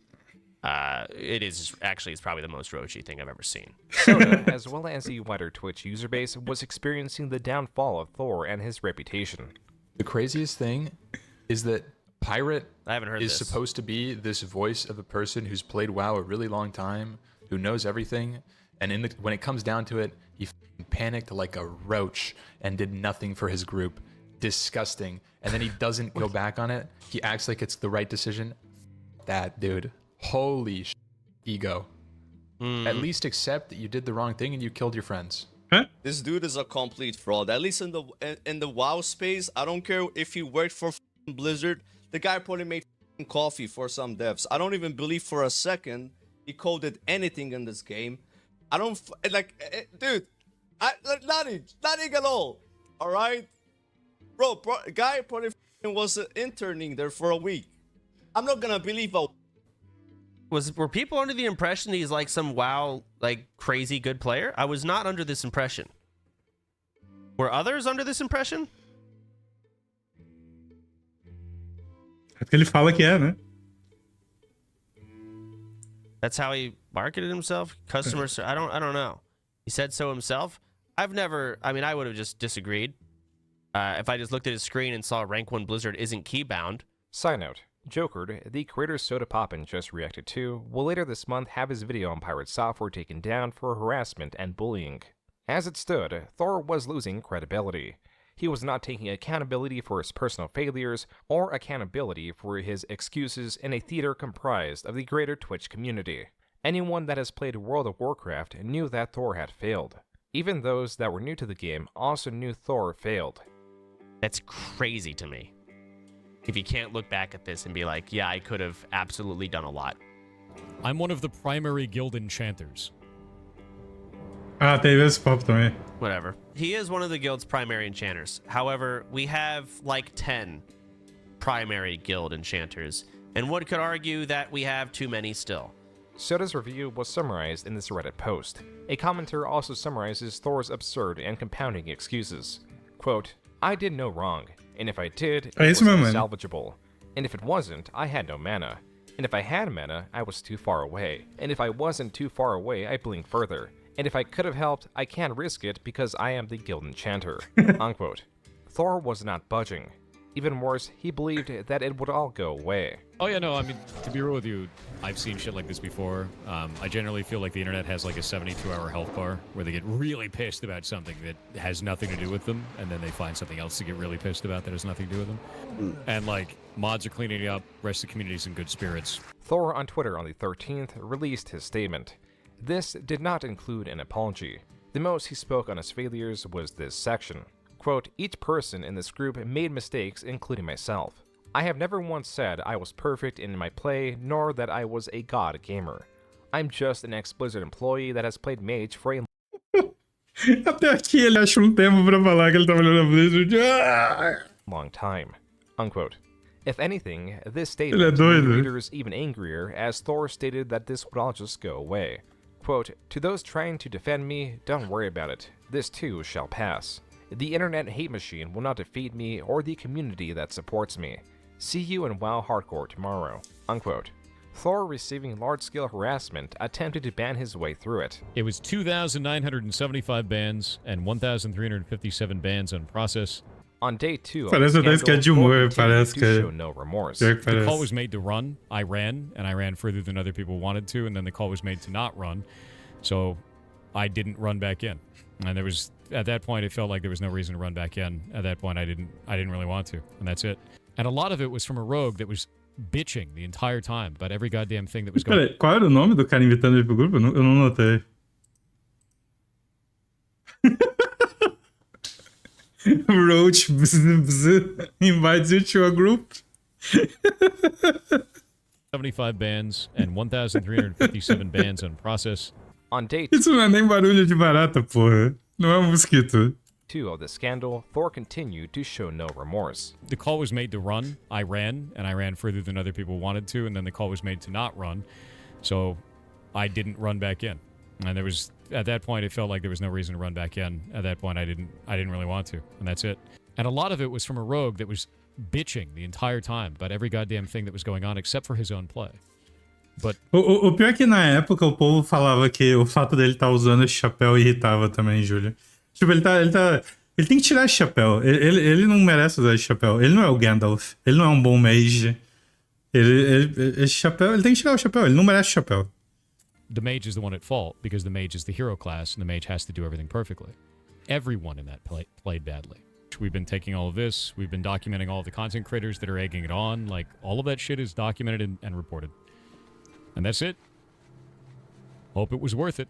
It is actually, it's probably the most roachy thing I've ever seen. Soda, as well as the wider Twitch user base, was experiencing the downfall of Thor and his reputation. The craziest thing is that Pirate I haven't heard is this. Supposed to be this voice of a person who's played WoW a really long time, who knows everything, and when it comes down to it, he panicked like a roach and did nothing for his group. Disgusting. And then he doesn't go back on it. He acts like it's the right decision. That dude. Holy ego. At least accept that you did the wrong thing and you killed your friends. Huh? This dude is a complete fraud. At least in the WoW space, I don't care if he worked for Blizzard. The guy probably made coffee for some devs. I don't even believe for a second he coded anything in this game. I don't like, dude. Nothing at all. All right, bro. Guy probably was interning there for a week. I'm not gonna believe a. Were people under the impression he's like some WoW like crazy good player? I was not under this impression. Were others under this impression? É porque ele fala que é, né? That's how he marketed himself. Customers, I don't know. He said so himself. I mean, I would have just disagreed. If I just looked at his screen and saw rank 1 Blizzard isn't keybound, Side note, Jokered, the creator Soda Poppin just reacted to, will later this month have his video on pirate software taken down for harassment and bullying. As it stood, Thor was losing credibility. He was not taking accountability for his personal failures or accountability for his excuses in a theater comprised of the greater Twitch community. Anyone that has played World of Warcraft knew that Thor had failed. Even those that were new to the game also knew Thor failed. That's crazy to me. If you can't look back at this and be like, yeah, I could have absolutely done a lot. I'm one of the primary guild enchanters. Ah, teve esse papo também. Whatever. He is one of the guild's primary enchanters. However, we have like 10 primary guild enchanters, and one could argue that we have too many still. Soda's review was summarized in this Reddit post. A commenter also summarizes Thor's absurd and compounding excuses. Quote, I did no wrong, and if I did, it was salvageable. And if it wasn't, I had no mana. And if I had mana, I was too far away. And if I wasn't too far away, I blinked further. And if I could have helped, I can't risk it because I am the guild enchanter. Unquote. Thor was not budging. Even worse, he believed that it would all go away. Oh yeah, no, I mean, to be real with you, I've seen shit like this before. I generally feel like the internet has like a 72-hour health bar where they get really pissed about something that has nothing to do with them, and then they find something else to get really pissed about that has nothing to do with them. And like, mods are cleaning it up, rest of the community's in good spirits. Thor on Twitter on the 13th released his statement. This did not include an apology. The most he spoke on his failures was this section. Quote, each person in this group made mistakes, including myself. I have never once said I was perfect in my play, nor that I was a god gamer. I'm just an ex-Blizzard employee that has played Mage for a Até aqui ele achou tempo pra falar que ele trabalhou na Blizzard. Long time. Unquote. If anything, this statement made readers even angrier, as Thor stated that this would all just go away. Quote, to those trying to defend me, don't worry about it. This too shall pass. The internet hate machine will not defeat me or the community that supports me. See you in WoW Hardcore tomorrow. Unquote. Thor, receiving large-scale harassment, attempted to ban his way through it. It was 2,975 bans and 1,357 bans on process. On day 2 parece até que é de humor, parece que show no remorse. The call was made to run. I ran, and I ran further than other people wanted to, and then the call was made to not run. So I didn't run back in. And there was, at that point, it felt like there was no reason to run back in. At that point, I didn't really want to, and that's it. And a lot of it was from a rogue that was bitching the entire time about every goddamn thing that was going on. Peraí, qual era o nome do cara invitando ele pro grupo? Eu não notei. Roach invites you to a group. 75 bans and 1,357 bans on process. On day Isso não é nem barulho de barata, porra. Não é mosquito. 2 of the scandal, Thor continued to show no remorse. The call was made to run. I ran, and I ran further than other people wanted to, and then the call was made to not run. So I didn't run back in. And there was, at that point, it felt like there was no reason to run back in. At that point, I didn't really want to, and that's it. And a lot of it was from a rogue that was bitching the entire time about every goddamn thing that was going on, except for his own play. But O pior é que na época o povo falava que o fato dele estar usando esse chapéu irritava também, Júlio. Tipo, ele tem que tirar esse chapéu. Ele não merece usar esse chapéu. Ele não é o Gandalf. Ele não é um bom mage. Esse chapéu, ele tem que tirar o chapéu. Ele não merece o chapéu. The mage is the one at fault because the mage is the hero class and the mage has to do everything perfectly. Everyone in that played badly. We've been taking all of this. We've been documenting all of the content creators that are egging it on. Like, all of that shit is documented and reported. And that's it. Hope it was worth it.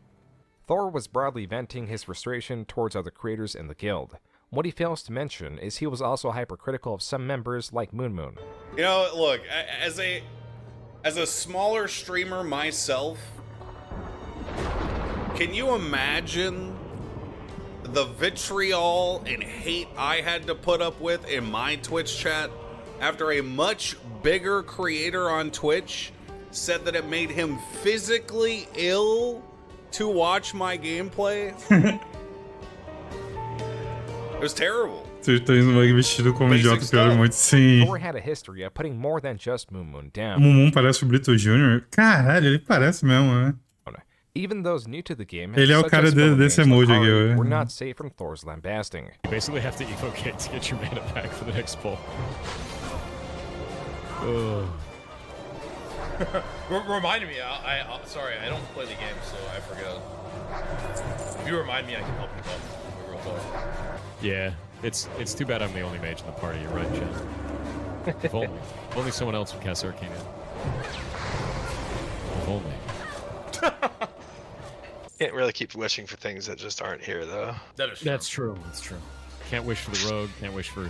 Thor was broadly venting his frustration towards other creators in the guild. What he fails to mention is he was also hypercritical of some members like Moon Moon. You know, look, as a smaller streamer myself, can you imagine the vitriol and hate I had to put up with in my Twitch chat after a much bigger creator on Twitch said that it made him physically ill to watch my gameplay? It was terrible. Vestido como idiota, pior muito, sim. Thor had a history of putting more than just Moon Moon down. O Moon parece o Brito Jr. Caralho, ele parece mesmo, né? Even those new to the game, ele é o cara desse emoji aqui, were not safe from Thor's lambasting. You basically have to evoke it to get your mana back for the next pull. Reminded me. Sorry, I don't play the game, so I forgot. If you remind me, I can help you out. Real quick. Yeah, it's too bad I'm the only mage in the party. You're right, Jen. If only someone else would cast Arcane. If only. Can't really keep wishing for things that just aren't here, though. That's true. That's true. Can't wish for the rogue. Can't wish for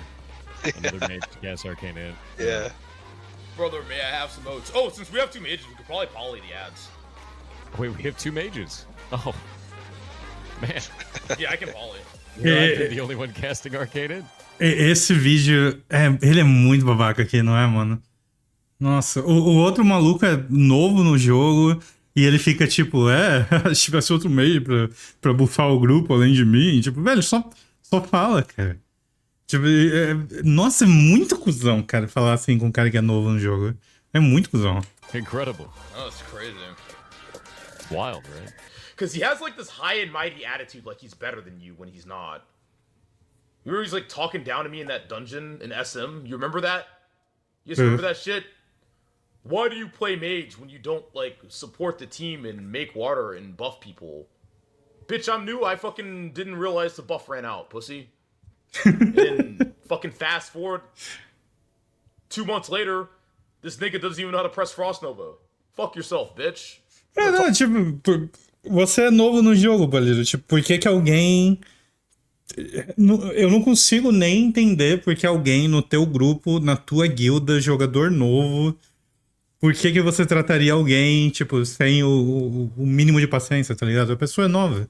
another mage to cast Arcane. Yeah. Brother, may I have some oats? Oh, since we have 2 mages, we could probably poly the ads. Wait, we have 2 mages. Oh, man. Yeah, I can poly. You're the only one casting Arcane. Esse vídeo, ele é muito babaca aqui, não é, mano? Nossa, o outro maluco é novo no jogo e ele fica tipo, se tivesse outro meio pra buffar o grupo além de mim, tipo, velho, só fala, cara. Tipo, nossa, é muito cuzão, cara, falar assim com um cara que é novo no jogo. É muito cuzão. Incredible. Oh, it's crazy. It's wild, right? Because he has like this high and mighty attitude like he's better than you when he's not. You remember he's like talking down to me in that dungeon in SM? You remember that? You guys remember that shit? Why do you play mage when you don't like support the team and make water and buff people? Bitch, I'm new. I fucking didn't realize the buff ran out, pussy. And then fucking fast forward 2 months later, this nigga doesn't even know how to press Frost Nova. Fuck yourself, bitch. Não, tipo, você é novo no jogo, Baliro. Tipo, por que alguém... Eu não consigo nem entender porque alguém no teu grupo, na tua guilda, jogador novo, por que você trataria alguém, tipo, sem o mínimo de paciência, tá ligado? A pessoa é nova.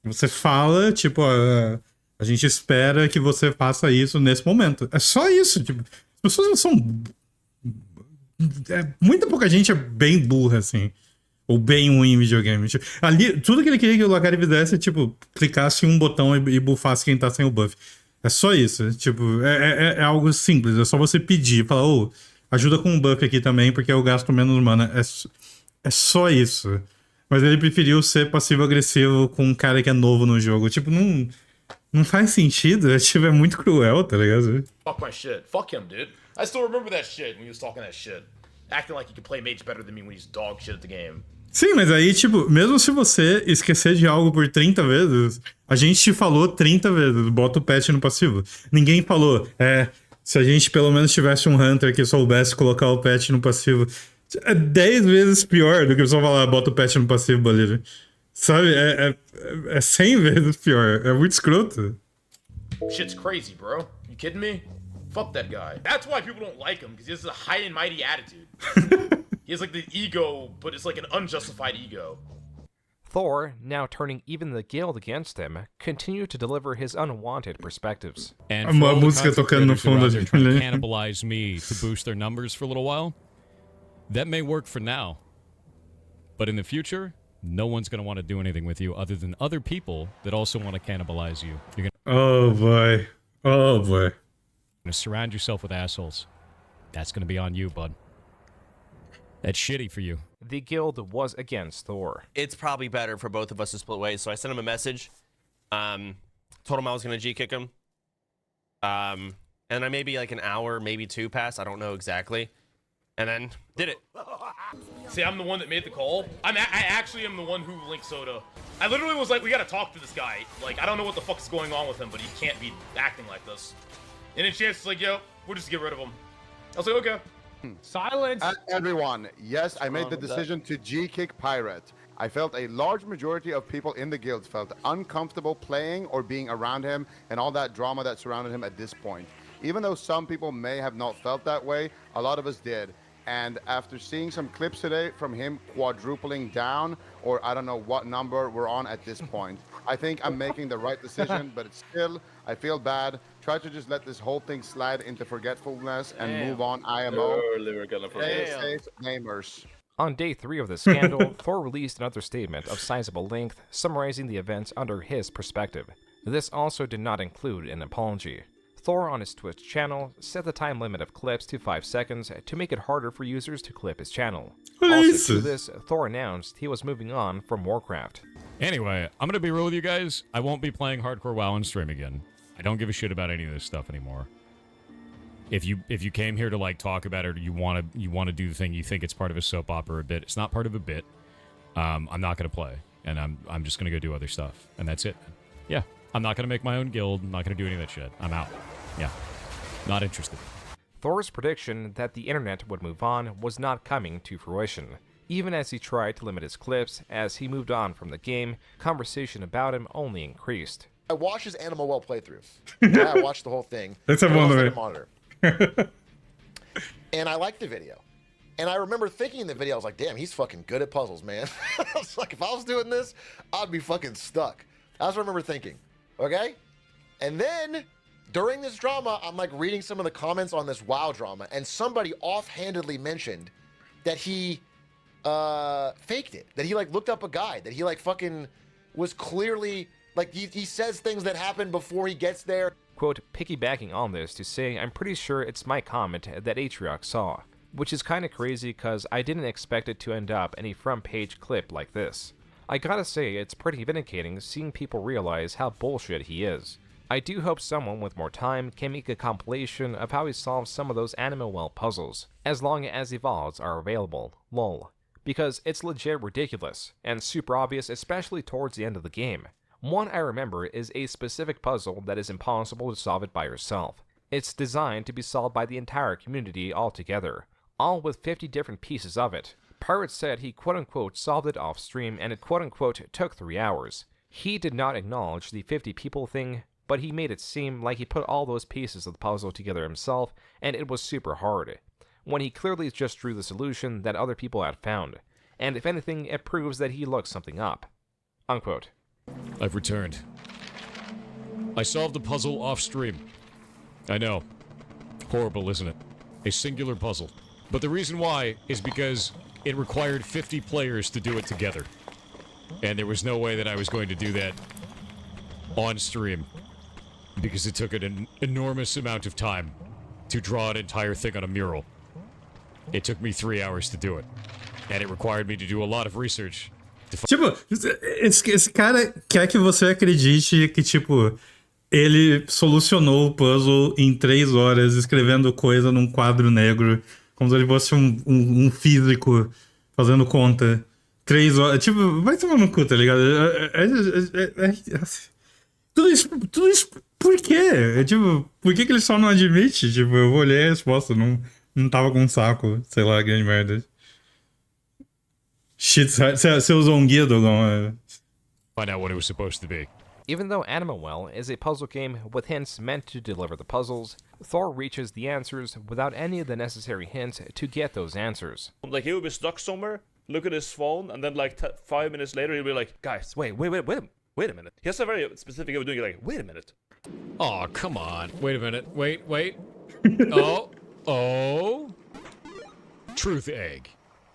Você fala, tipo, a gente espera que você faça isso nesse momento. É só isso, tipo, as pessoas não são... muita pouca gente é bem burra, assim. Ou bem ruim em videogame. Tipo, ali, tudo que ele queria que o Lagari fizesse é, tipo, clicasse em um botão e buffasse quem tá sem o buff. É só isso. Tipo, é algo simples. É só você pedir. Falar, ajuda com um buff aqui também, porque eu gasto menos mana. É só isso. Mas ele preferiu ser passivo-agressivo com um cara que é novo no jogo. Tipo, não faz sentido. É muito cruel, tá ligado? Fuck my shit. Fuck him, dude. I still remember that shit when he was talking that shit. Acting like he could play mage better than me when he's dog shit at the game. Sim, mas aí, tipo, mesmo se você esquecer de algo por 30 vezes, a gente te falou 30 vezes, bota o patch no passivo. Ninguém falou, se a gente pelo menos tivesse um Hunter que soubesse colocar o patch no passivo. É 10 vezes pior do que só falar, bota o patch no passivo, Baliro. Sabe? É 100 vezes pior. É muito escroto. Shit's crazy, bro. You kidding me? Fuck that guy. That's why people don't like him, because he has a high and mighty attitude. He has like the ego, but it's like an unjustified ego. Thor, now turning even the guild against him, continued to deliver his unwanted perspectives. And for all the content creators who are out there trying to cannibalize me to boost their numbers for a little while, that may work for now. But in the future, no one's going to want to do anything with you other than other people that also want to cannibalize you. You're gonna oh boy. You're going to surround yourself with assholes. That's going to be on you, bud. That's shitty for you. The guild was against Thor. It's probably better for both of us to split ways, so I sent him a message. Told him I was going to G-kick him. And I maybe like an hour, maybe 2 passed. I don't know exactly. And then did it. See, I'm the one that made the call. I actually am the one who linked Soda. I literally was like, we gotta talk to this guy. Like, I don't know what the fuck's going on with him, but he can't be acting like this. And then Chance is like, yo, we'll just get rid of him. I was like, okay. Silence! Everyone, yes, I made the decision to G-kick Pirate. I felt a large majority of people in the guild felt uncomfortable playing or being around him and all that drama that surrounded him at this point. Even though some people may have not felt that way, a lot of us did. And after seeing some clips today from him quadrupling down, or I don't know what number we're on at this point, I think I'm making the right decision, but it's still, I feel bad. Try to just let this whole thing slide into forgetfulness and move on IMO. Stay safe, gamers. On day 3 of the scandal, Thor released another statement of sizable length, summarizing the events under his perspective. This also did not include an apology. Thor on his Twitch channel set the time limit of clips to 5 seconds to make it harder for users to clip his channel. Also to this, Thor announced he was moving on from Warcraft. Anyway, I'm gonna be real with you guys. I won't be playing hardcore WoW on stream again. I don't give a shit about any of this stuff anymore. If you came here to like talk about it, or you want to do the thing, you think it's part of a soap opera or a bit. It's not part of a bit. I'm not gonna play, and I'm just gonna go do other stuff, and that's it. Yeah, I'm not gonna make my own guild. I'm not gonna do any of that shit. I'm out. Yeah, not interested. Thor's prediction that the internet would move on was not coming to fruition. Even as he tried to limit his clips, as he moved on from the game, conversation about him only increased. I watched his Animal Well playthrough. Yeah, I watched the whole thing. Let's have one of it. Monitor. And I liked the video. And I remember thinking in the video, I was like, damn, he's fucking good at puzzles, man. I was like, if I was doing this, I'd be fucking stuck. That's what I remember thinking. Okay? And then during this drama, I'm like reading some of the comments on this WoW drama, and somebody offhandedly mentioned that he faked it. That he like looked up a guide. That he like fucking was clearly like he says things that happen before he gets there. Quote, piggybacking on this to say I'm pretty sure it's my comment that Atriox saw, which is kinda crazy cause I didn't expect it to end up in a front page clip like this. I gotta say, it's pretty vindicating seeing people realize how bullshit he is. I do hope someone with more time can make a compilation of how he solves some of those Animal Well puzzles, as long as the VODs are available, lol. Because it's legit ridiculous, and super obvious especially towards the end of the game. One I remember is a specific puzzle that is impossible to solve it by yourself. It's designed to be solved by the entire community altogether, all with 50 different pieces of it. Pirate said he quote-unquote solved it off stream and it quote-unquote took 3 hours. He did not acknowledge the 50 people thing, but he made it seem like he put all those pieces of the puzzle together himself and it was super hard, when he clearly just drew the solution that other people had found. And if anything, it proves that he looked something up. Unquote. I've returned. I solved the puzzle off stream. I know. Horrible, isn't it? A singular puzzle. But the reason why is because it required 50 players to do it together. And there was no way that I was going to do that on stream. Because it took an enormous amount of time to draw an entire thing on a mural. It took me 3 hours to do it. And it required me to do a lot of research. Tipo, esse cara quer que você acredite que, tipo, ele solucionou o puzzle em 3 horas escrevendo coisa num quadro negro, como se ele fosse um físico fazendo conta. 3 horas. Tipo, vai tomar no cu, tá ligado? Tudo isso por quê? Tipo, por que ele só não admite? Tipo, eu vou ler a resposta, não tava com um saco, sei lá, grande merda. Shit, você usou um guia, Dogão? Find out what it was supposed to be. Even though Animal Well is a puzzle game with hints meant to deliver the puzzles, Thor reaches the answers without any of the necessary hints to get those answers. Like, he will be stuck somewhere, look at his phone, and then like 5 minutes later he'll be like, guys, wait a minute. He has a very specific way of doing it, like, wait a minute. Oh, come on. Wait a minute. Wait. Oh. Truth egg.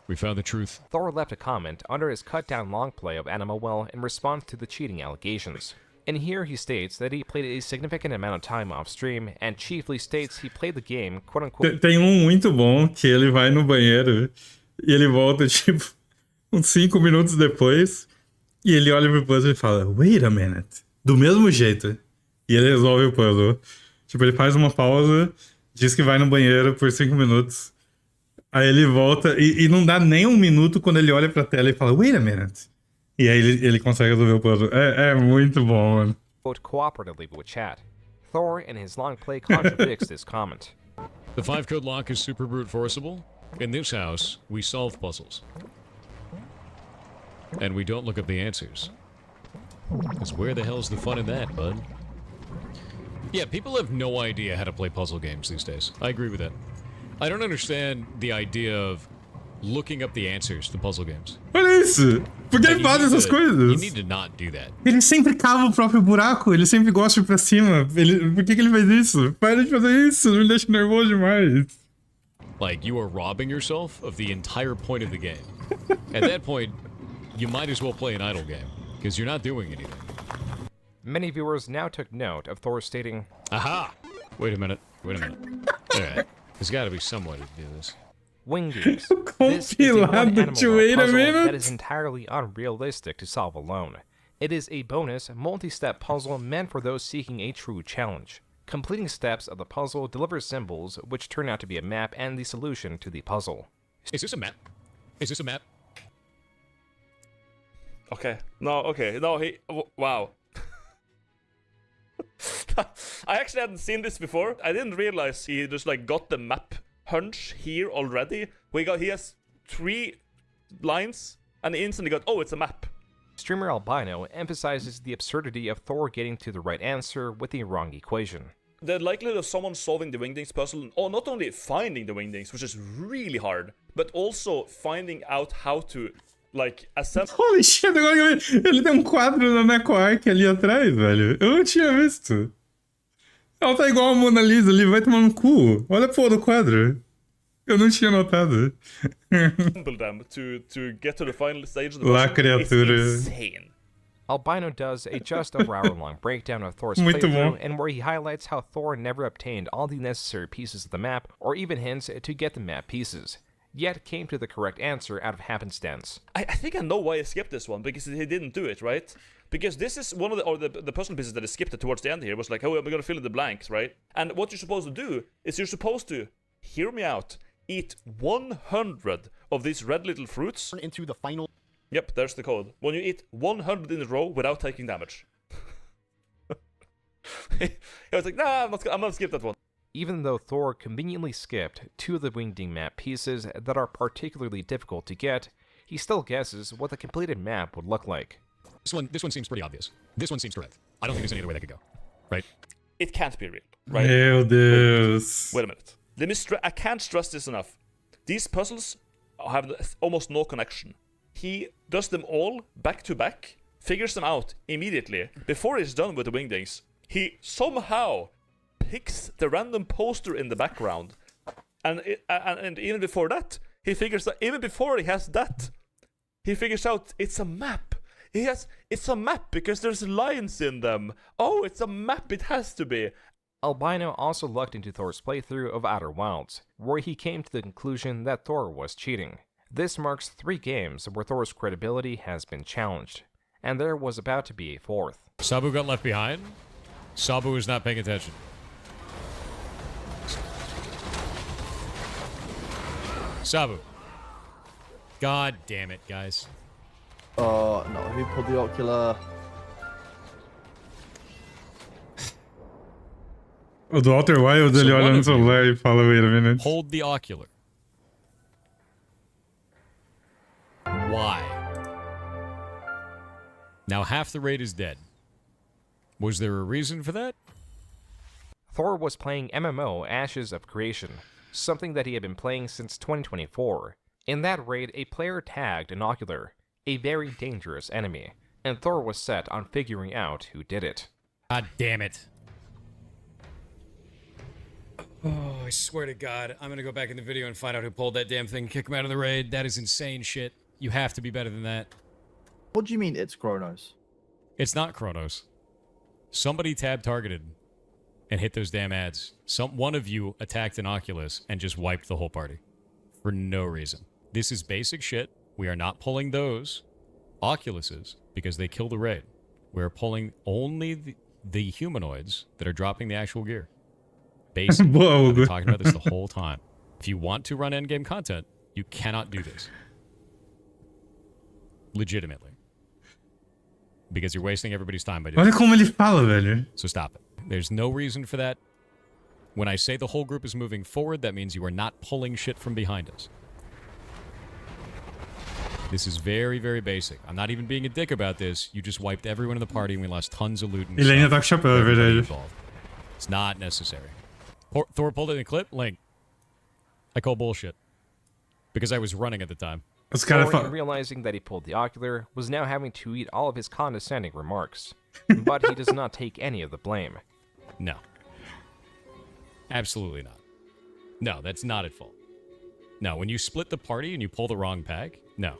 We found the truth. Thor left a comment under his cut-down long play of Animal Well in response to the cheating allegations. In here he states that he played a significant amount of time off-stream, and chiefly states he played the game, quote-unquote... Tem muito bom que ele vai no banheiro e ele volta, tipo, uns 5 minutos depois e ele olha pro puzzle e fala, wait a minute. Do mesmo jeito. E ele resolve o puzzle. Tipo, ele faz uma pausa, diz que vai no banheiro por 5 minutos. Aí ele volta e não dá nem 1 minuto quando ele olha pra tela e fala, wait a minute. E aí ele consegue resolver o puzzle. É muito bom, mano. Quote cooperatively with chat. Thor, in his long play, contradicts this comment. The 5-code lock is super brute forcible. In this house, we solve puzzles. And we don't look up the answers. Because where the hell's the fun in that, bud? Yeah, people have no idea how to play puzzle games these days. I agree with that. I don't understand the idea of looking up the answers to puzzle games. Olha isso! Por que ele faz essas coisas? You need to not do that. Ele sempre cava o próprio buraco, ele sempre gosta de ir pra cima. Por que ele faz isso? Para de fazer isso, não me deixa nervoso demais. Like, you are robbing yourself of the entire point of the game. At that point, you might as well play an idle game, because you're not doing anything. Many viewers now took note of Thor stating, aha! Wait a minute. Alright. There's gotta be some way to do this. Wing games. This is a one-animal puzzle that is entirely unrealistic to solve alone. It is a bonus, multi-step puzzle meant for those seeking a true challenge. Completing steps of the puzzle delivers symbols, which turn out to be a map and the solution to the puzzle. Is this a map? Is this a map? Okay. No, wow. I actually hadn't seen this before. I didn't realize he just like got the map hunch here already. He has 3 lines and instantly got, oh, it's a map. Streamer Albino emphasizes the absurdity of Thor getting to the right answer with the wrong equation. The likelihood of someone solving the wingdings puzzle, or not only finding the wingdings, which is really hard, but also finding out how to, like, assemble... Holy shit, agora ele tem um quadro da Neko Arc ali atrás, velho. Eu não tinha visto. Ela tá igual a Mona Lisa ali, vai tomar no cu. Olha a porra do quadro. Eu não tinha notado. them to get to the final stage of the Lá, puzzle. criatura. It's insane. Albino does a just over hour-long breakdown of Thor's Muito playthrough, bom. and where he highlights how Thor never obtained all the necessary pieces of the map, or even hints to get the map pieces, yet came to the correct answer out of happenstance. I think I know why he skipped this one, because he didn't do it, right? Because this is one of the puzzle pieces that he skipped towards the end here. Was like, oh, we're gonna fill in the blanks, right? And what you're supposed to do is you're supposed to, hear me out, eat 100 of these red little fruits into the final. Yep, there's the code. When you eat 100 in a row without taking damage. I was like, nah, I'm not gonna skip that one. Even though Thor conveniently skipped 2 of the wingding map pieces that are particularly difficult to get, he still guesses what the completed map would look like. This one seems pretty obvious. This one seems correct. I don't think there's any other way that could go. Right? It can't be real, right? Meu Deus. Wait a minute. I can't stress this enough. These puzzles have almost no connection. He does them all back to back, figures them out immediately. Before he's done with the wingdings, he somehow picks the random poster in the background. And even before that, he figures out, even before he has that, he figures out it's a map. It's a map because there's lines in them. Oh, it's a map, it has to be. Albino also looked into Thor's playthrough of Outer Wilds, where he came to the conclusion that Thor was cheating. This marks 3 games where Thor's credibility has been challenged, and there was about to be a 4th. Sabu got left behind. Sabu is not paying attention. Sabu. God damn it, guys. Oh, no, who pulled the ocular? O do Walter Wild, ele olha no celular e fala, wait a minute. Hold the ocular. Why? Now half the raid is dead. Was there a reason for that? Thor was playing MMO Ashes of Creation, something that he had been playing since 2024. In that raid, a player tagged an ocular, a very dangerous enemy, and Thor was set on figuring out who did it. God damn it. Oh, I swear to God, I'm gonna go back in the video and find out who pulled that damn thing and kick him out of the raid. That is insane shit. You have to be better than that. What do you mean it's Kronos? It's not Kronos. Somebody tab targeted and hit those damn ads. One of you attacked an Oculus and just wiped the whole party. For no reason. This is basic shit. We are not pulling those Oculuses because they kill the raid. We're pulling only the humanoids that are dropping the actual gear. Basic. I've been talking about this the whole time. If you want to run endgame content, you cannot do this. Legitimately. Because you're wasting everybody's time by doing Olha como ele fala, velho. So stop it. There's no reason for that. When I say the whole group is moving forward, that means you are not pulling shit from behind us. This is very, very basic. I'm not even being a dick about this. You just wiped everyone in the party and we lost tons of loot and Ele ainda tá com stuff. chapéu, é verdade. It's not necessary. Thor pulled it in a clip? Link. I call bullshit. Because I was running at the time. Thor, realizing that he pulled the ocular, was now having to eat all of his condescending remarks. But he does not take any of the blame. No. Absolutely not. No, that's not at fault. No, when you split the party and you pull the wrong pack, no.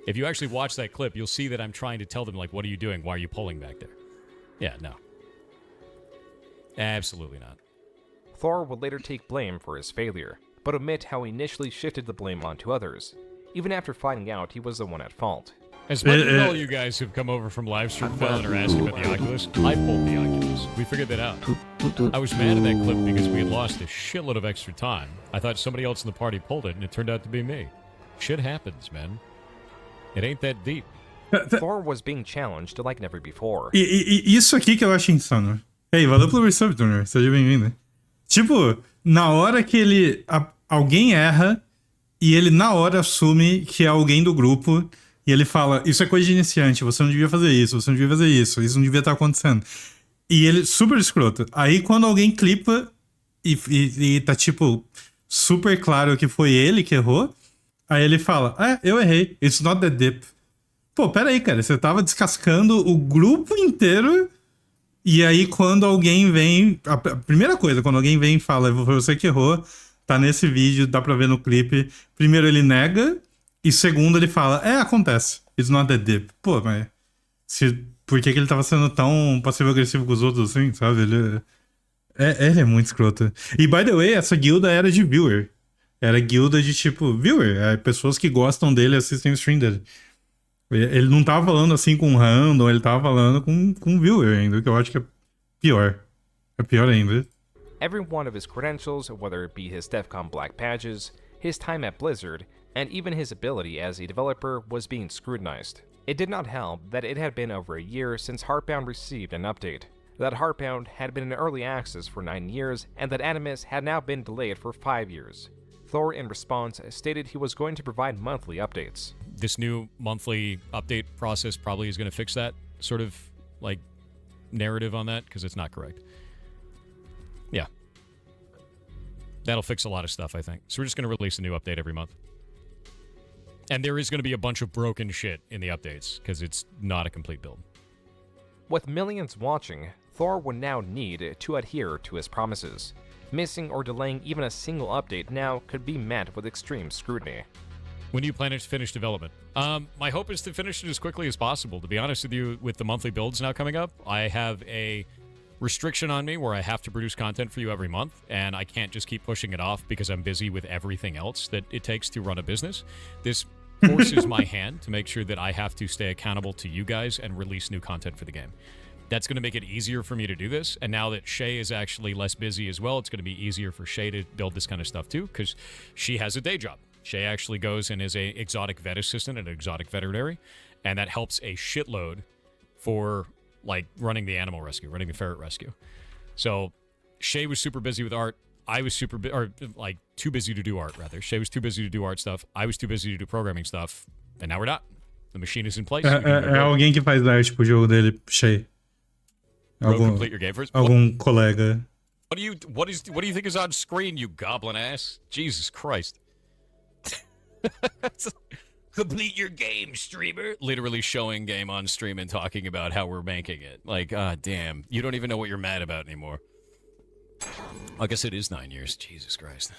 If you actually watch that clip, you'll see that I'm trying to tell them, like, what are you doing? Why are you pulling back there? Yeah, no. Absolutely not. Thor would later take blame for his failure, but omit how he initially shifted the blame onto others, even after finding out he was the one at fault. As much as all you guys who've come over from live stream Phil and are asking about the Oculus, I pulled the Oculus. We figured that out. I was mad at that clip because we had lost a shitload of extra time. I thought somebody else in the party pulled it, and it turned out to be me. Shit happens, man. It ain't that deep. Thor was being challenged like never before. Isso aqui que eu acho insano. Ei, valeu pelo resub, Turner. Seja bem-vindo. Tipo, na hora que ele... alguém erra e ele na hora assume que é alguém do grupo e ele fala, isso é coisa de iniciante, você não devia fazer isso, você não devia fazer isso não devia estar acontecendo. E ele, super escroto. Aí quando alguém clipa e tá tipo, super claro que foi ele que errou, aí ele fala, eu errei, it's not that deep. Pô, pera aí, cara, você tava descascando o grupo inteiro e aí quando alguém vem... A primeira coisa, quando alguém vem e fala, foi você que errou, tá nesse vídeo, dá pra ver no clipe. Primeiro ele nega e segundo ele fala, acontece, it's not that deep. Pô, mas... por que ele tava sendo tão passivo-agressivo com os outros assim, sabe? Ele é muito escroto. E, by the way, essa guilda era de viewer. Era guilda de, tipo, viewer. Pessoas que gostam dele assistem o stream dele. Ele não tava falando assim com random, ele tava falando com viewer ainda, que eu acho que é pior. É pior ainda. Every one of his credentials, whether it be his DEF CON black badges, his time at Blizzard, and even his ability as a developer was being scrutinized. It did not help that it had been over a year since Heartbound received an update, that Heartbound had been in early access for 9 years, and that Animus had now been delayed for 5 years. Thor, in response, stated he was going to provide monthly updates. This new monthly update process probably is going to fix that sort of, like, narrative on that, because it's not correct. Yeah. That'll fix a lot of stuff, I think. So we're just going to release a new update every month. And there is going to be a bunch of broken shit in the updates, because it's not a complete build. With millions watching, Thor would now need to adhere to his promises. Missing or delaying even a single update now could be met with extreme scrutiny. When do you plan to finish development? My hope is to finish it as quickly as possible. To be honest with you, with the monthly builds now coming up, I have a restriction on me where I have to produce content for you every month, and I can't just keep pushing it off because I'm busy with everything else that it takes to run a business. This forces my hand to make sure that I have to stay accountable to you guys and release new content for the game. That's going to make it easier for me to do this, and now that Shay is actually less busy as well, it's going to be easier for Shay to build this kind of stuff too, because she has a day job. Shay actually goes and is a exotic vet assistant at an exotic veterinary, and that helps a shitload for, like, running the animal rescue, running the ferret rescue. So Shay was super busy with art. I was too busy to do art, rather. Shay was too busy to do art stuff. I was too busy to do programming stuff, and now we're not. The machine is in place. Alguém que faz arte pro jogo dele, Shay. Complete your game first. Algum colega. What do you think is on screen, you goblin ass? Jesus Christ. Complete your game, streamer. Literally showing game on stream and talking about how we're making it. Like, damn. You don't even know what you're mad about anymore. I guess it is 9 years. Jesus Christ.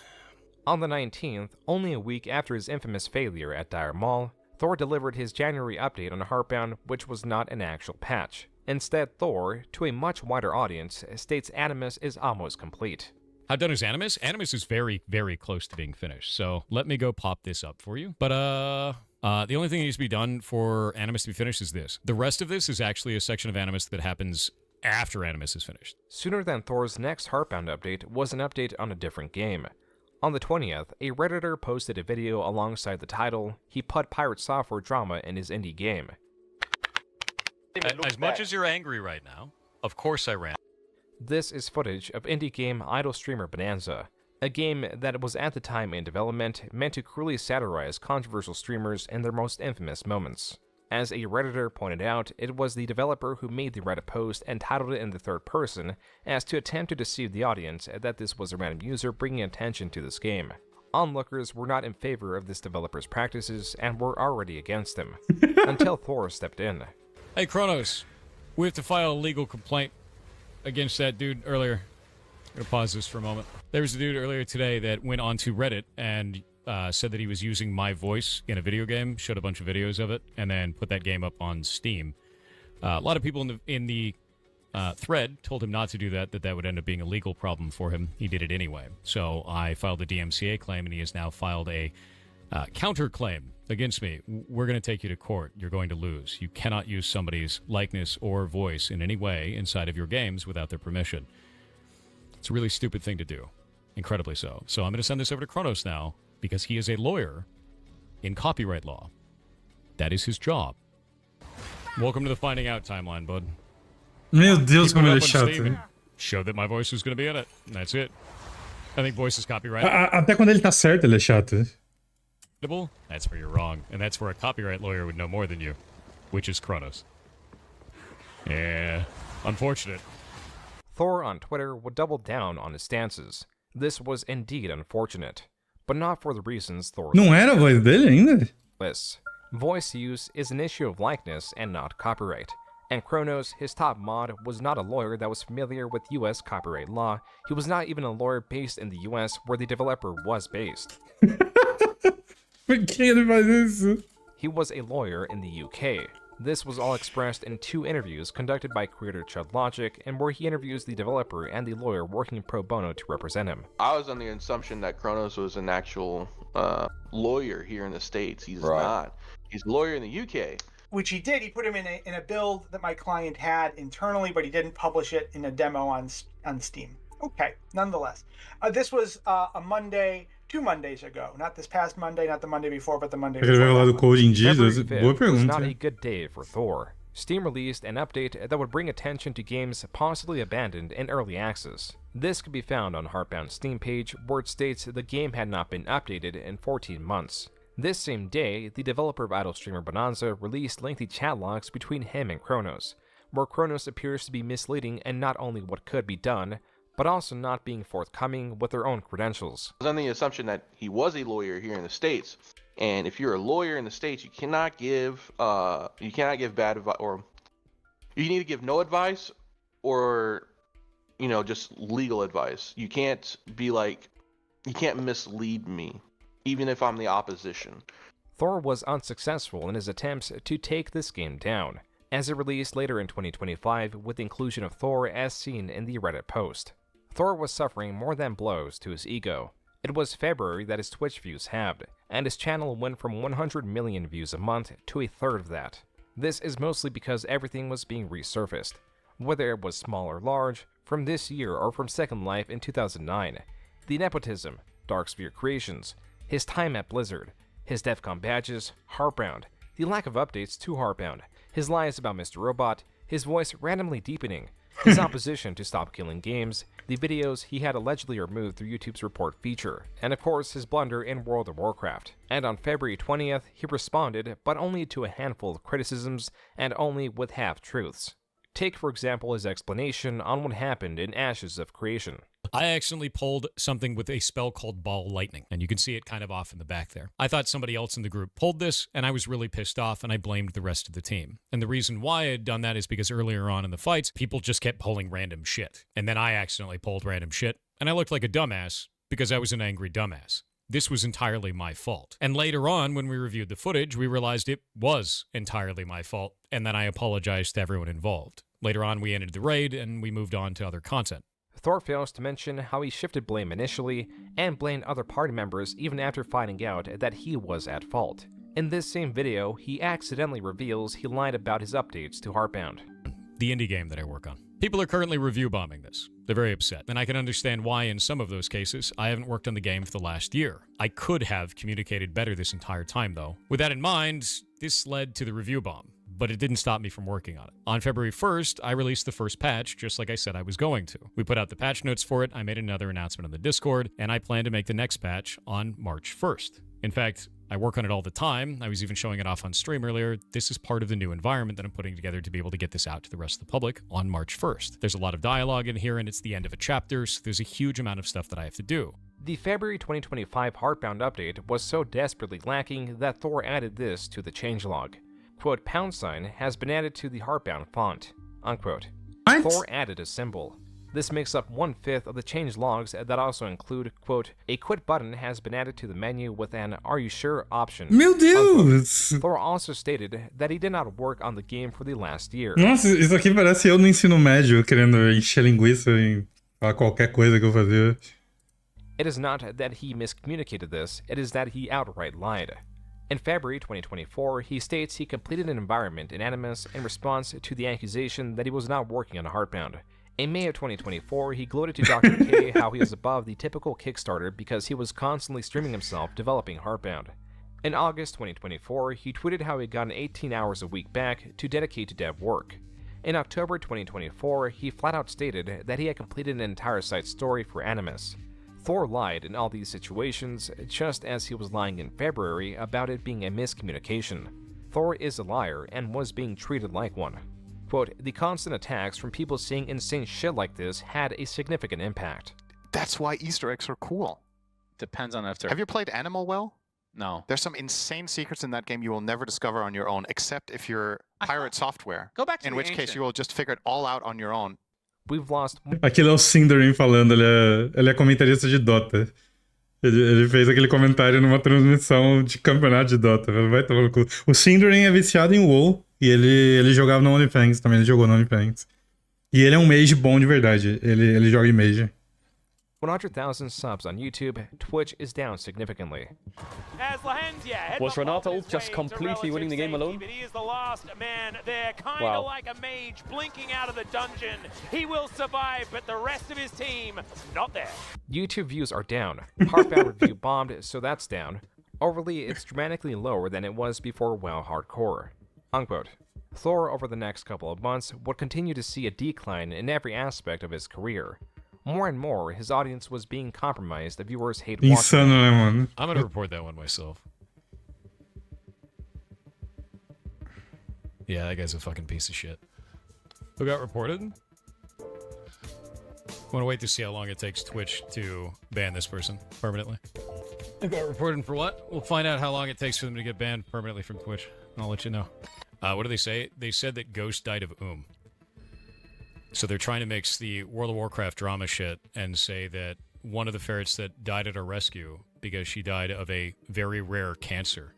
On the 19th, only a week after his infamous failure at Dire Mall, Thor delivered his January update on Heartbound, which was not an actual patch. Instead, Thor, to a much wider audience, states Animus is almost complete. How done is Animus? Animus is very, very close to being finished. So let me go pop this up for you. But the only thing that needs to be done for Animus to be finished is this. The rest of this is actually a section of Animus that happens after Animus is finished. Sooner than Thor's next Heartbound update was an update on a different game. On the 20th, a Redditor posted a video alongside the title, he put pirate software drama in his indie game. As much as you're angry right now, of course I ran. This is footage of indie game Idol Streamer Bonanza, a game that was at the time in development meant to cruelly satirize controversial streamers in their most infamous moments. As a Redditor pointed out, it was the developer who made the Reddit post and titled it in the third person as to attempt to deceive the audience that this was a random user bringing attention to this game. Onlookers were not in favor of this developer's practices and were already against him, until Thor stepped in. Hey, Kronos, we have to file a legal complaint against that dude earlier. I'm gonna pause this for a moment. There was a dude earlier today that went onto Reddit and said that he was using my voice in a video game, showed a bunch of videos of it, and then put that game up on Steam. A lot of people in the thread told him not to do that, that would end up being a legal problem for him. He did it anyway. So I filed a DMCA claim, and he has now filed a counterclaim against me, we're going to take you to court. You're going to lose. You cannot use somebody's likeness or voice in any way inside of your games without their permission. It's a really stupid thing to do. Incredibly so. So I'm going to send this over to Kronos now because he is a lawyer in copyright law. That is his job. Welcome to the Finding Out timeline, bud. Meu Deus, como ele é chato. Show that my voice was going to be in it. That's it. I think voice is copyrighted. Até quando ele tá certo, ele é chato. That's where you're wrong. And that's where a copyright lawyer would know more than you, which is Kronos. Yeah, unfortunate. Thor on Twitter would double down on his stances. This was indeed unfortunate, but not for the reasons Thor... Não era a voz dele ainda? Voice use is an issue of likeness and not copyright. And Kronos, his top mod, was not a lawyer that was familiar with US copyright law. He was not even a lawyer based in the US where the developer was based. Por que ele faz isso? He was a lawyer in the UK. This was all expressed in 2 interviews conducted by creator Chud Logic, and where he interviews the developer and the lawyer working pro bono to represent him. I was under the assumption that Kronos was an actual lawyer here in the States. He's not. He's a lawyer in the UK. Which he did. He put him in a build that my client had internally, but he didn't publish it in a demo on Steam. Okay, nonetheless. This was a Monday, 2 Mondays ago. Not this past Monday, not the Monday before, but the Monday before. February 5th was not a good day for Thor. Steam released an update that would bring attention to games possibly abandoned in early access. This could be found on Heartbound's Steam page, where it states the game had not been updated in 14 months. This same day, the developer of Idle Streamer Bonanza released lengthy chat logs between him and Kronos, where Kronos appears to be misleading in not only what could be done, but also not being forthcoming with their own credentials. I was under the assumption that he was a lawyer here in the States, and if you're a lawyer in the States, you cannot give bad advice, or you need to give no advice, or just legal advice. You can't be like, you can't mislead me, even if I'm the opposition. Thor was unsuccessful in his attempts to take this game down, as it released later in 2025 with the inclusion of Thor as seen in the Reddit post. Thor was suffering more than blows to his ego. It was February that his Twitch views halved, and his channel went from 100 million views a month to a third of that. This is mostly because everything was being resurfaced, whether it was small or large, from this year or from Second Life in 2009. The nepotism, Darksphere creations, his time at Blizzard, his DEFCON badges, Heartbound, the lack of updates to Heartbound, his lies about Mr. Robot, his voice randomly deepening, his opposition to stop killing games, the videos he had allegedly removed through YouTube's report feature, and of course his blunder in World of Warcraft. And on February 20th, he responded, but only to a handful of criticisms and only with half-truths. Take for example his explanation on what happened in Ashes of Creation. I accidentally pulled something with a spell called Ball Lightning, and you can see it kind of off in the back there. I thought somebody else in the group pulled this, and I was really pissed off, and I blamed the rest of the team. And the reason why I had done that is because earlier on in the fights, people just kept pulling random shit. And then I accidentally pulled random shit, and I looked like a dumbass because I was an angry dumbass. This was entirely my fault. And later on, when we reviewed the footage, we realized it was entirely my fault, and then I apologized to everyone involved. Later on, we ended the raid, and we moved on to other content. Thor fails to mention how he shifted blame initially, and blamed other party members even after finding out that he was at fault. In this same video, he accidentally reveals he lied about his updates to Heartbound. The indie game that I work on. People are currently review bombing this. They're very upset, and I can understand why in some of those cases I haven't worked on the game for the last year. I could have communicated better this entire time though. With that in mind, this led to the review bomb, but it didn't stop me from working on it. On February 1st, I released the first patch, just like I said I was going to. We put out the patch notes for it, I made another announcement on the Discord, and I plan to make the next patch on March 1st. In fact, I work on it all the time. I was even showing it off on stream earlier. This is part of the new environment that I'm putting together to be able to get this out to the rest of the public on March 1st. There's a lot of dialogue in here, and it's the end of a chapter, so there's a huge amount of stuff that I have to do. The February 2025 Heartbound update was so desperately lacking that Thor added this to the changelog. Quote, # has been added to the Heartbound font, unquote. What? Thor added a symbol. This makes up 1/5 of the change logs that also include, quote, a quit button has been added to the menu with an are you sure option. Meu Deus! Unquote. Thor also stated that he did not work on the game for the last year. Nossa, isso aqui parece eu no ensino médio, querendo encher linguiça em falar qualquer coisa que eu fazia. It is not that he miscommunicated this, it is that he outright lied. In February 2024, he states he completed an environment in Animus in response to the accusation that he was not working on a Heartbound. In May of 2024, he gloated to Dr. K how he was above the typical Kickstarter because he was constantly streaming himself developing Heartbound. In August 2024, he tweeted how he got 18 hours a week back to dedicate to dev work. In October 2024, he flat out stated that he had completed an entire side story for Animus. Thor lied in all these situations, just as he was lying in February about it being a miscommunication. Thor is a liar and was being treated like one. Quote, the constant attacks from people seeing insane shit like this had a significant impact. That's why Easter eggs are cool. Depends on if they're... Have you played Animal Well? No. There's some insane secrets in that game you will never discover on your own, except if you're pirate software. Go back to in the which case you will just figure it all out on your own. We've lost... Aquilo é o Sindarin falando, ele é comentarista de Dota. Ele fez aquele comentário numa transmissão de campeonato de Dota. Vai tomar no cu. O Sindarin é viciado em WoW e ele jogava no OnlyFans também, ele jogou no OnlyFans. E ele é um mage bom de verdade, ele joga em mage. 100,000 subs on YouTube, Twitch is down significantly. Was Renato just completely winning the game alone? But he is the last man there, kind of like a mage blinking out of the dungeon. He will survive, but the rest of his team, not there. YouTube views are down. Heartbound review bombed, so that's down. Overly, it's dramatically lower than it was before WoW Hardcore. Unquote. Thor, over the next couple of months, would continue to see a decline in every aspect of his career. More and more, his audience was being compromised. The viewers hate watching. I'm gonna report that one myself. Yeah, that guy's a fucking piece of shit. Who got reported? Wanna wait to see how long it takes Twitch to ban this person permanently. Who got reported for what? We'll find out how long it takes for them to get banned permanently from Twitch. I'll let you know. What do they say? They said that Ghost died of So they're trying to mix the World of Warcraft drama shit and say that one of the ferrets that died at our rescue, because she died of a very rare cancer,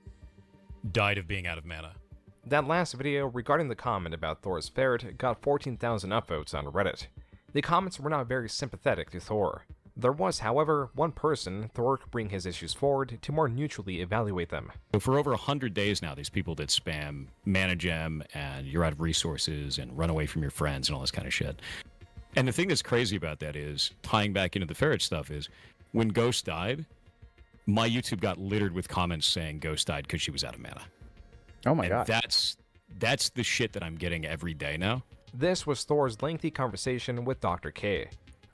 died of being out of mana. That last video regarding the comment about Thor's ferret got 14,000 upvotes on Reddit. The comments were not very sympathetic to Thor. There was, however, one person Thor could bring his issues forward to more neutrally evaluate them. So for over 100 days now, these people that spam mana gem and you're out of resources and run away from your friends and all this kind of shit. And the thing that's crazy about that is, tying back into the ferret stuff, is when Ghost died, my YouTube got littered with comments saying Ghost died because she was out of mana. Oh my and god. That's the shit that I'm getting every day now. This was Thor's lengthy conversation with Dr. K.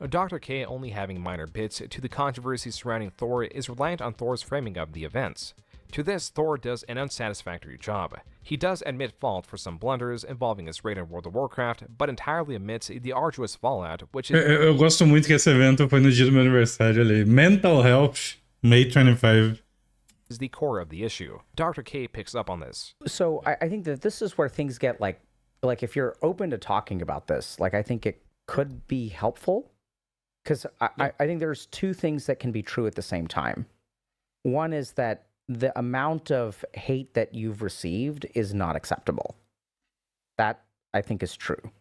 Dr. K only having minor bits to the controversy surrounding Thor is reliant on Thor's framing of the events. To this, Thor does an unsatisfactory job. He does admit fault for some blunders involving his raid in World of Warcraft, but entirely omits the arduous fallout, which is... Eu gosto muito que esse evento foi no dia do meu aniversário ali. Mental Health, May 25. Is the core of the issue. Dr. K picks up on this. So I think that this is where things get like if you're open to talking about this, like I think it could be helpful. Because I think there's two things that can be true at the same time. One is that the amount of hate that you've received is not acceptable. That, I think, is true.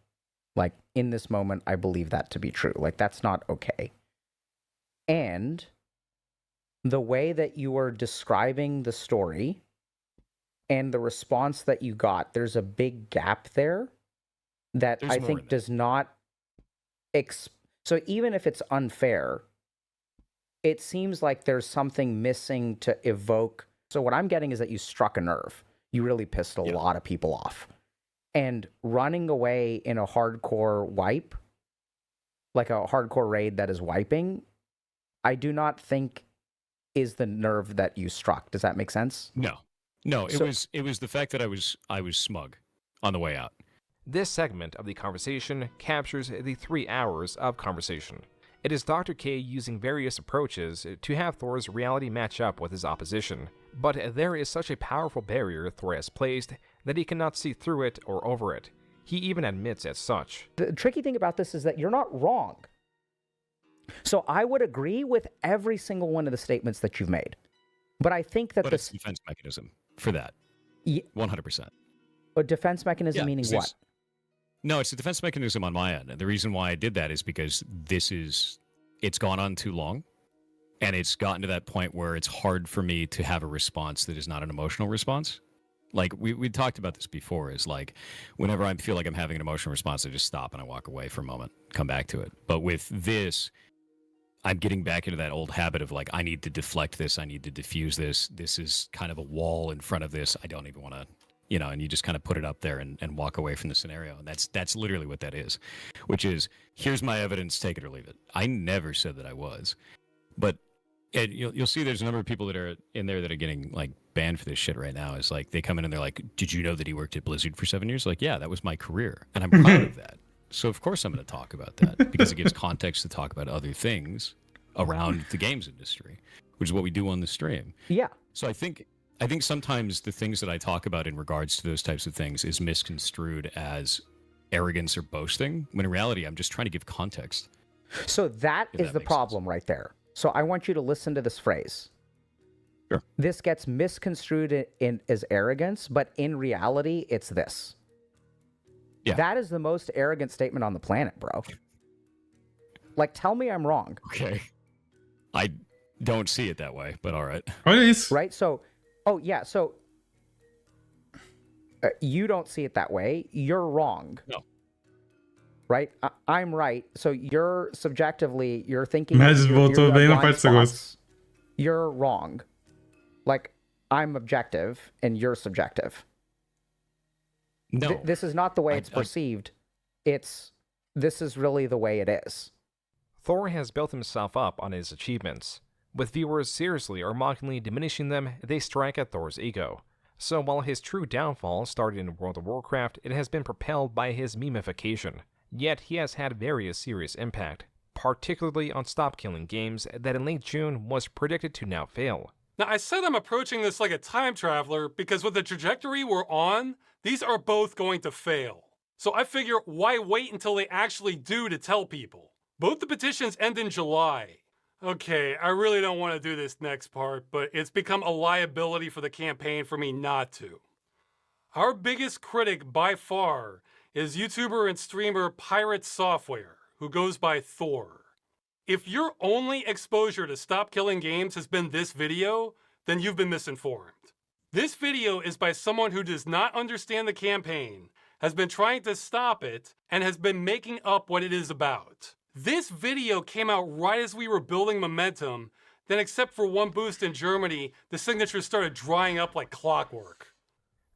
Like, in this moment, I believe that to be true. Like, that's not okay. And the way that you are describing the story and the response that you got, there's a big gap there that I think does not... So even if it's unfair, it seems like there's something missing to evoke. So what I'm getting is that you struck a nerve. You really pissed a lot of people off. And running away in a hardcore wipe, like a hardcore raid that is wiping, I do not think is the nerve that you struck. Does that make sense? No, it was the fact that I was smug on the way out. This segment of the conversation captures the 3 hours of conversation. It is Dr. K using various approaches to have Thor's reality match up with his opposition, but there is such a powerful barrier Thor has placed that he cannot see through it or over it. He even admits as such. The tricky thing about this is that you're not wrong. So I would agree with every single one of the statements that you've made. But I think that it's a defense mechanism for that. 100%. A defense mechanism meaning what? No, it's a defense mechanism on my end. And the reason why I did that is because it's gone on too long. And it's gotten to that point where it's hard for me to have a response that is not an emotional response. Like, we talked about this before, is like, whenever I feel like I'm having an emotional response, I just stop and I walk away for a moment, come back to it. But with this, I'm getting back into that old habit of like, I need to deflect this, I need to diffuse this. This is kind of a wall in front of this. I don't even want to, you know, and you just kind of put it up there and walk away from the scenario. And that's literally what that is, which is, here's my evidence, take it or leave it. I never said that I was. But you'll see there's a number of people that are in there that are getting like banned for this shit right now. Is like, they come in and they're like, did you know that he worked at Blizzard for 7 years? Like, yeah, that was my career. And I'm proud of that. So of course I'm going to talk about that because it gives context to talk about other things around the games industry, which is what we do on the stream. Yeah. So I think sometimes the things that I talk about in regards to those types of things is misconstrued as arrogance or boasting, when in reality, I'm just trying to give context. So that is the problem right there. So I want you to listen to this phrase. Sure. This gets misconstrued as arrogance, but in reality, it's this. Yeah. That is the most arrogant statement on the planet, bro. Like, tell me I'm wrong. Okay. I don't see it that way, but all right. Right? So, oh, yeah. So, you don't see it that way. You're wrong. No. Right? I'm right. So, you're subjectively, you're thinking. Mas voltou bem na parte que você gosta. You're wrong. Like, I'm objective and you're subjective. No. This is not the way it's perceived. This is really the way it is. Thor has built himself up on his achievements. With viewers seriously or mockingly diminishing them, they strike at Thor's ego. So while his true downfall started in World of Warcraft, it has been propelled by his memification. Yet he has had very serious impact, particularly on stop-killing games that in late June was predicted to now fail. Now, I said I'm approaching this like a time traveler because with the trajectory we're on, these are both going to fail. So I figure, why wait until they actually do to tell people? Both the petitions end in July. Okay, I really don't want to do this next part, but it's become a liability for the campaign for me not to. Our biggest critic by far is YouTuber and streamer Pirate Software, who goes by Thor. If your only exposure to Stop Killing Games has been this video, then you've been misinformed. This video is by someone who does not understand the campaign, has been trying to stop it, and has been making up what it is about. This video came out right as we were building momentum, then except for one boost in Germany, the signatures started drying up like clockwork.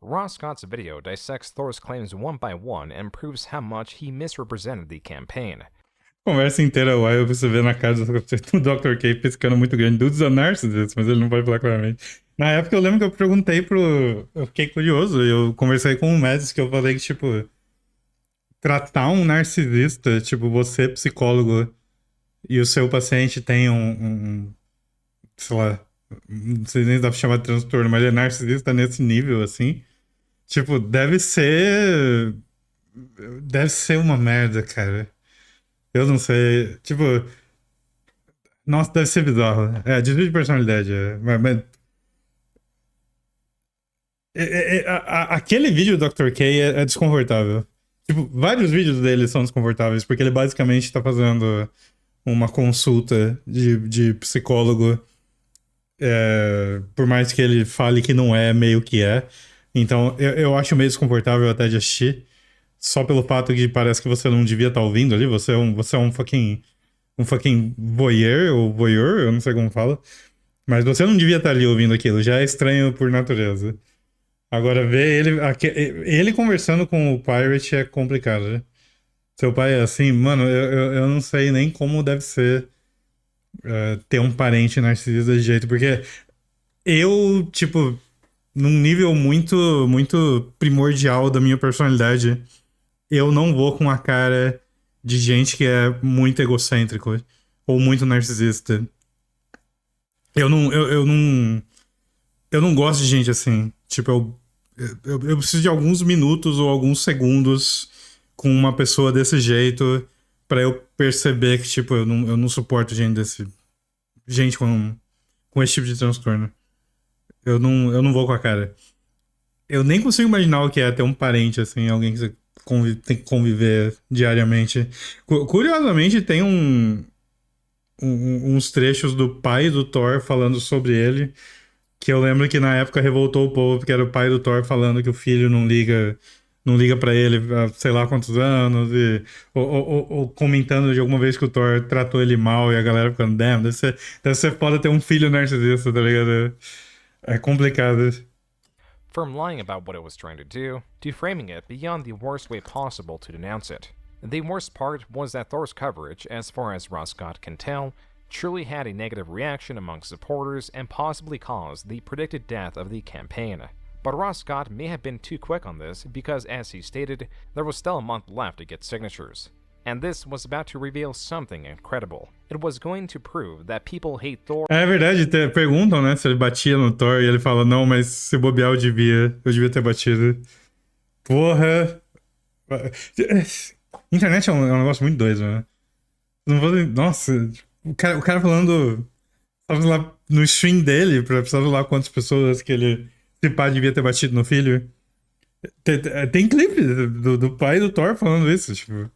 Ross Scott's video dissects Thor's claims one by one and proves how much he misrepresented the campaign. Conversa inteira, uai, você vê na cara do Dr. K piscando muito grande dos anarcistas, mas ele não vai falar claramente. Na época eu lembro que eu perguntei eu fiquei curioso, eu conversei com o Mads, que eu falei que, tipo, tratar um narcisista, tipo, você psicólogo, e o seu paciente tem sei lá, não sei nem se dá pra chamar de transtorno, mas ele é narcisista nesse nível, assim, tipo, deve ser uma merda, cara. Eu não sei, tipo, nossa, deve ser bizarro. Desvio de personalidade, mas aquele vídeo do Dr. K é desconfortável. Tipo, vários vídeos dele são desconfortáveis, porque ele basicamente tá fazendo uma consulta de psicólogo, por mais que ele fale que não é, meio que é. Então, eu acho meio desconfortável até de assistir, só pelo fato de parece que você não devia estar ouvindo ali, você é um fucking voyeur, ou voyeur, eu não sei como fala, mas você não devia estar ali ouvindo aquilo, já é estranho por natureza. Agora, ver ele conversando com o Pirate é complicado, né? Seu pai é assim, mano, eu não sei nem como deve ser ter um parente narcisista desse jeito, porque eu, tipo, num nível muito, muito primordial da minha personalidade, eu não vou com a cara de gente que é muito egocêntrico ou muito narcisista. Eu não gosto de gente assim. Tipo, eu preciso de alguns minutos ou alguns segundos com uma pessoa desse jeito pra eu perceber que, tipo, eu não suporto gente com esse tipo de transtorno. Eu não vou com a cara. Eu nem consigo imaginar o que é ter um parente, assim, alguém que você tem que conviver diariamente. Curiosamente, tem uns trechos do pai do Thor falando sobre ele, que eu lembro que na época revoltou o povo, porque era o pai do Thor falando que o filho não liga pra ele há sei lá quantos anos, ou comentando de alguma vez que o Thor tratou ele mal e a galera ficando, damn, deve ser foda ter um filho narcisista, tá ligado? É complicado. From lying about what it was trying to do, to framing it beyond the worst way possible to denounce it. The worst part was that Thor's coverage, as far as Ross Scott can tell, truly had a negative reaction among supporters and possibly caused the predicted death of the campaign. But Ross Scott may have been too quick on this because, as he stated, there was still a month left to get signatures. And this was about to reveal something incredible. It was going to prove that people hate Thor. É verdade, perguntam, né, se ele batia no Thor e ele fala, não, mas se bobear eu devia ter batido. Porra. Internet é um negócio muito doido, né? Não vou... Nossa, o cara falando, sabe lá, no stream dele, sabe lá quantas pessoas que ele, se pá, devia ter batido no filho. Tem clipe do pai do Thor falando isso, tipo...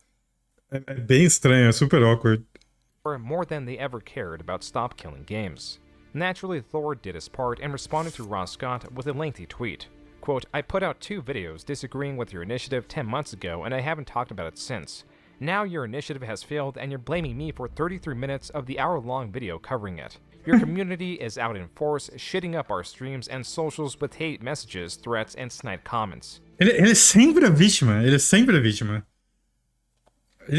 É bem estranho, é super awkward. More than they ever cared about stop killing games. Naturally, Thor did his part and responded to Ross Scott with a lengthy tweet. Quote, I put out 2 videos disagreeing with your initiative 10 months ago and I haven't talked about it since. Now your initiative has failed and you're blaming me for 33 minutes of the hour-long video covering it. Your community is out in force, shitting up our streams and socials with hate messages, threats, and snide comments. Ele é sempre a vítima, ele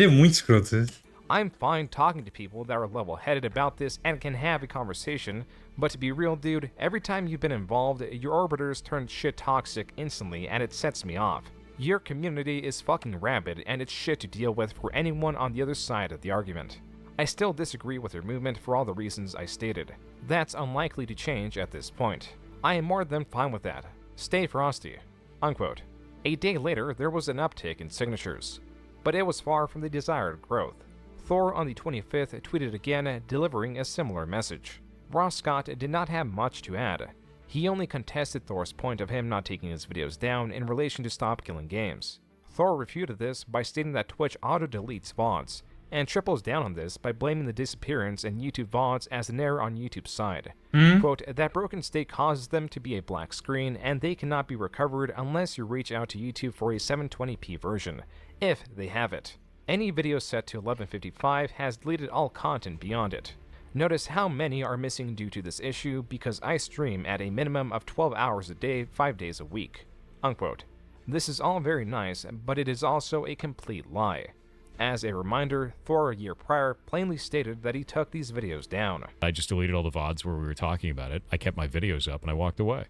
é muito escroto. I'm fine talking to people that are level-headed about this and can have a conversation, but to be real, dude, every time you've been involved, your orbiters turn shit toxic instantly and it sets me off. Your community is fucking rabid and it's shit to deal with for anyone on the other side of the argument. I still disagree with your movement for all the reasons I stated. That's unlikely to change at this point. I am more than fine with that. Stay frosty." Unquote. A day later, there was an uptick in signatures, but it was far from the desired growth. Thor on the 25th tweeted again, delivering a similar message. Ross Scott did not have much to add. He only contested Thor's point of him not taking his videos down in relation to stop killing games. Thor refuted this by stating that Twitch auto-deletes VODs, and triples down on this by blaming the disappearance in YouTube VODs as an error on YouTube's side. Quote, that broken state causes them to be a black screen, and they cannot be recovered unless you reach out to YouTube for a 720p version, if they have it. Any video set to 1155 has deleted all content beyond it. Notice how many are missing due to this issue because I stream at a minimum of 12 hours a day, 5 days a week. Unquote. This is all very nice, but it is also a complete lie. As a reminder, Thor a year prior plainly stated that he took these videos down. I just deleted all the VODs where we were talking about it. I kept my videos up and I walked away.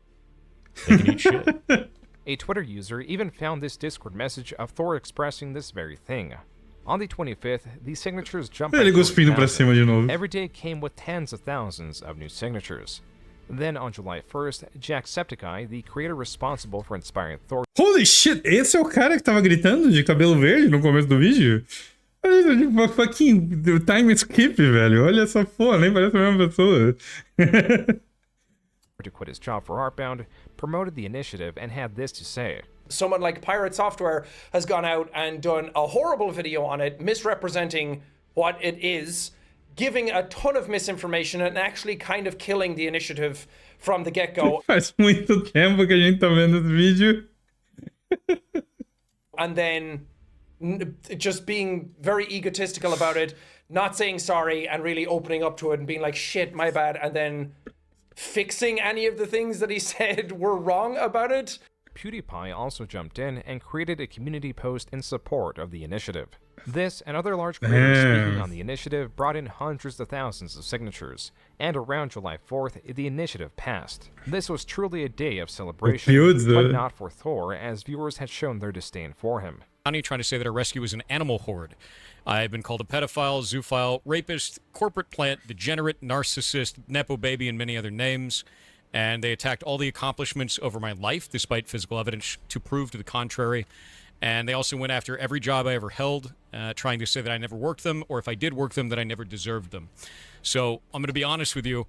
They can eat shit. A Twitter user even found this Discord message of Thor expressing this very thing. On the 25th, the signatures jumped by 40,000. Every day came with tens of thousands of new signatures. Then on July 1st, Jacksepticeye, the creator responsible for inspiring Thor... Holy shit, esse é o cara que tava gritando de cabelo verde no começo do vídeo? Fucking time skip, velho. Olha essa porra, nem parece a mesma pessoa. to quit his job for Heartbound, promoted the initiative and had this to say. Someone like Pirate Software has gone out and done a horrible video on it, misrepresenting what it is, giving a ton of misinformation and actually kind of killing the initiative from the get-go. Faz muito tempo que a gente tá vendo esse vídeo. And then just being very egotistical about it, not saying sorry and really opening up to it and being like, shit, my bad, and then fixing any of the things that he said were wrong about it. PewDiePie also jumped in and created a community post in support of the initiative. This and other large creators speaking on the initiative brought in hundreds of thousands of signatures, and around July 4th, the initiative passed. This was truly a day of celebration, but not for Thor, as viewers had shown their disdain for him. Trying to say that our rescue is an animal horde. I've been called a pedophile, zoophile, rapist, corporate plant, degenerate, narcissist, nepo baby, and many other names. And they attacked all the accomplishments over my life, despite physical evidence to prove to the contrary. And they also went after every job I ever held, trying to say that I never worked them, or if I did work them, that I never deserved them. So I'm going to be honest with you.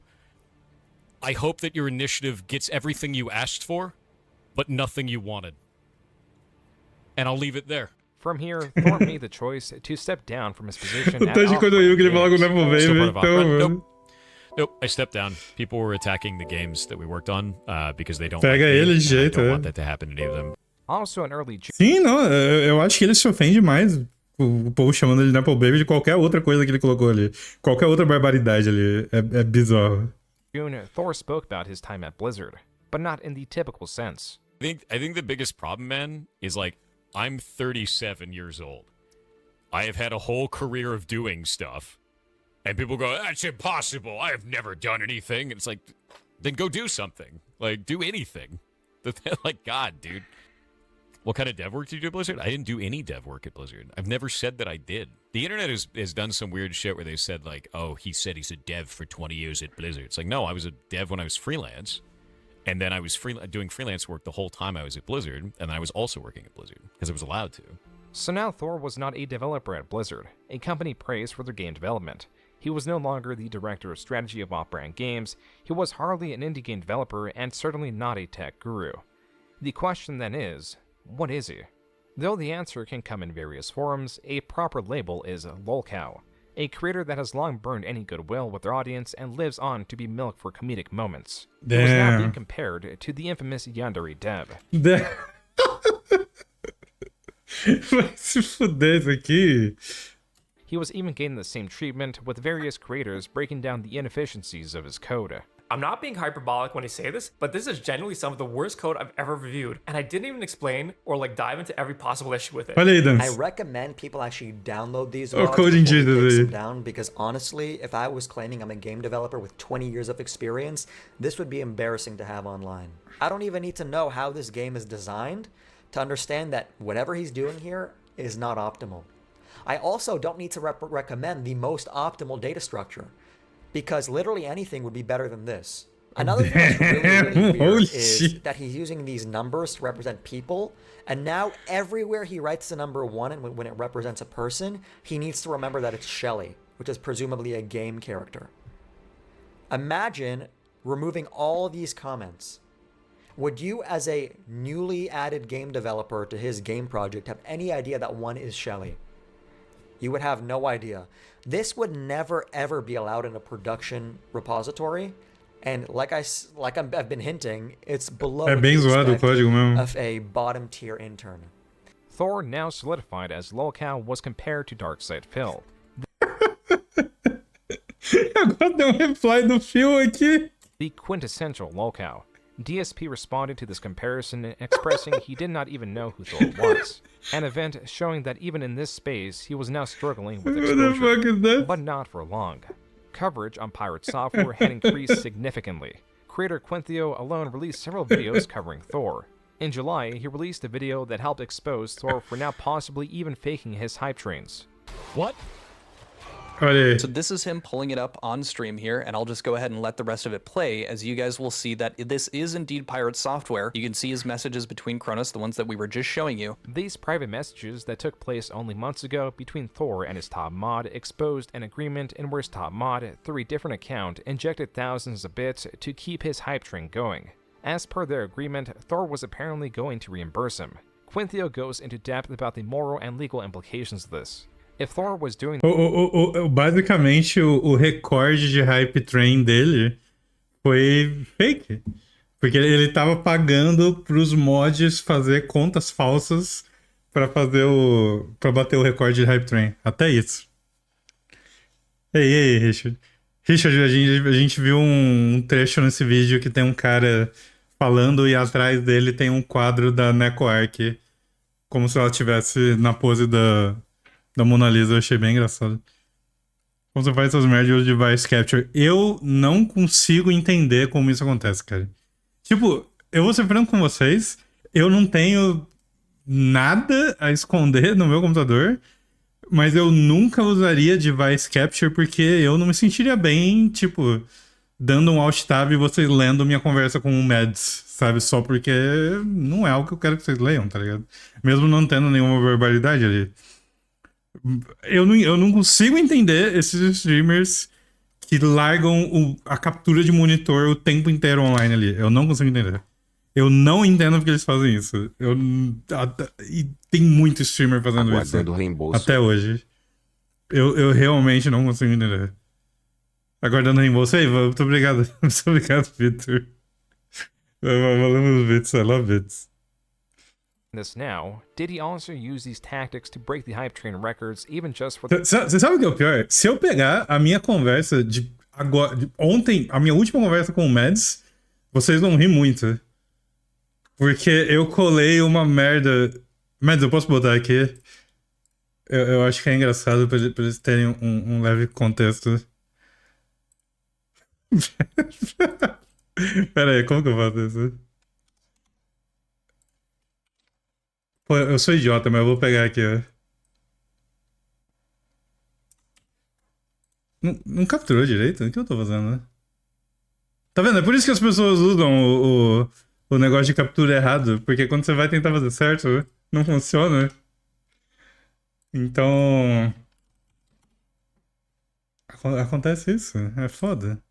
I hope that your initiative gets everything you asked for, but nothing you wanted. And I'll leave it there. From here, Thor made the choice to step down from his position at Desde quando eu que ele fala com o Nepo Still Baby, part of então, Off-Brand? mano. Nope, I stepped down. People were attacking the games that we worked on because they don't Pega like me, ele de and I jeito, don't é. want that to happen to any of them. Also in early June. Sim, não, eu acho que ele se ofende mais, o povo chamando ele de Nepo Baby, de qualquer outra coisa que ele colocou ali. Qualquer outra barbaridade ali. É bizarro. June, Thor spoke about his time at Blizzard, but not in the typical sense. I think the biggest problem, man, is like, I'm 37 years old. I have had a whole career of doing stuff. And people go, that's impossible. I have never done anything. And it's like, then go do something. Like, do anything. Like, God, dude. What kind of dev work did you do at Blizzard? I didn't do any dev work at Blizzard. I've never said that I did. The internet has done some weird shit where they said, like, oh, he said he's a dev for 20 years at Blizzard. It's like, no, I was a dev when I was freelance. And then I was doing freelance work the whole time I was at Blizzard. And I was also working at Blizzard because I was allowed to. So now Thor was not a developer at Blizzard, a company praised for their game development. He was no longer the director of strategy of off-brand games, he was hardly an indie game developer, and certainly not a tech guru. The question then is, what is he? Though the answer can come in various forms, a proper label is lolcow, a creator that has long burned any goodwill with their audience and lives on to be milk for comedic moments. He was now being compared to the infamous Yandere Dev. Vai se fuder isso aqui. He was even getting the same treatment, with various creators breaking down the inefficiencies of his code. I'm not being hyperbolic when I say this, but this is genuinely some of the worst code I've ever reviewed, and I didn't even explain or like dive into every possible issue with it. I recommend people actually download these logs before coding they take Jesus. them down, because honestly, if I was claiming I'm a game developer with 20 years of experience, this would be embarrassing to have online. I don't even need to know how this game is designed to understand that whatever he's doing here is not optimal. I also don't need to recommend the most optimal data structure, because literally anything would be better than this. Another thing that's really weird is that he's using these numbers to represent people, and now everywhere he writes the number 1 and when it represents a person, he needs to remember that it's Shelly, which is presumably a game character. Imagine removing all these comments. Would you, as a newly added game developer to his game project, have any idea that 1 is Shelly? You would have no idea. This would never ever be allowed in a production repository, and like I've been hinting, it's below É bem zoado o código mesmo. of a bottom tier intern. Thor, now solidified as lolcow, was compared to Darkseid Phil. Agora deu reply do Phil aqui. The quintessential lolcow. DSP responded to this comparison, expressing he did not even know who Thor was. An event showing that even in this space, he was now struggling with exposure. What the fuck is that? But not for long. Coverage on Pirate Software had increased significantly. Creator Quinthio alone released several videos covering Thor. In July, he released a video that helped expose Thor for now possibly even faking his hype trains. What? So this is him pulling it up on stream here, and I'll just go ahead and let the rest of it play, as you guys will see that this is indeed Pirate Software. You can see his messages between Kronos, the ones that we were just showing you. These private messages that took place only months ago between Thor and his top mod exposed an agreement in which top mod, through a different account, injected thousands of bits to keep his hype train going. As per their agreement, Thor was apparently going to reimburse him. Quinthio goes into depth about the moral and legal implications of this. If Thor was doing... Basicamente, o recorde de hype train dele foi fake. Porque ele tava pagando pros mods fazer contas falsas pra bater o recorde de hype train. Até isso. Ei, Richard. Richard, a gente viu um trecho nesse vídeo que tem um cara falando e atrás dele tem um quadro da Neko Arc, como se ela estivesse na pose da Mona Lisa. Eu achei bem engraçado. Como você faz essas merdas de device capture? Eu não consigo entender como isso acontece, cara. Tipo, eu vou ser franco com vocês, eu não tenho nada a esconder no meu computador, mas eu nunca usaria device capture porque eu não me sentiria bem, tipo, dando um alt tab e vocês lendo minha conversa com o Mads, sabe? Só porque não é algo que eu quero que vocês leiam, tá ligado? Mesmo não tendo nenhuma verbalidade ali. Eu não consigo entender esses streamers que largam a captura de monitor o tempo inteiro online ali. Eu não consigo entender. Eu não entendo porque eles fazem isso. E tem muito streamer fazendo Aguardando isso. reembolso. Até hoje. Eu realmente não consigo entender. Aguardando reembolso. Aí, muito obrigado. Muito obrigado, Victor. Valeu meus bits. I love bits. This now, did he also use these tactics to break the hype train records even just for Você sabe o que é o pior? Se eu pegar a minha conversa de ontem, a minha última conversa com o Mads, vocês vão rir muito. Porque eu colei uma merda. Mads, eu posso botar aqui? Eu acho que é engraçado pra eles terem um leve contexto. Pera aí, como que eu faço isso? Pô, eu sou idiota, mas eu vou pegar aqui, ó. Não capturou direito? O que eu tô fazendo? Tá vendo? É por isso que as pessoas usam o negócio de captura errado. Porque quando você vai tentar fazer certo, não funciona. Então... Acontece isso. É foda.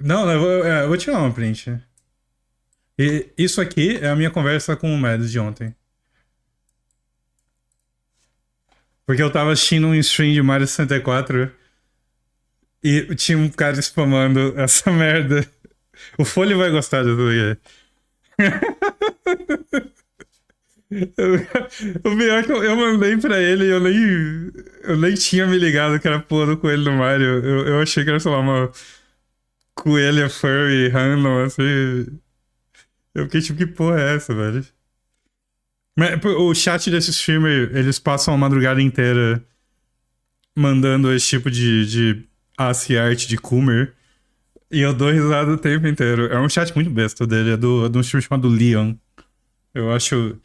Não, eu vou tirar uma print. E isso aqui é a minha conversa com o Mads de ontem. Porque eu tava assistindo um stream de Mario 64 e tinha um cara spamando essa merda. O Folha vai gostar disso aqui. O pior é que eu mandei pra ele e eu nem tinha me ligado que era porra do coelho do Mario. Eu achei que era, sei lá, uma coelha furry random, assim. Eu fiquei tipo, que porra é essa, velho? Mas o chat desse streamer, eles passam a madrugada inteira mandando esse tipo de ASCII art de Coomer. E eu dou risada o tempo inteiro. É um chat muito besta dele, é de um streamer chamado Leon. Eu acho...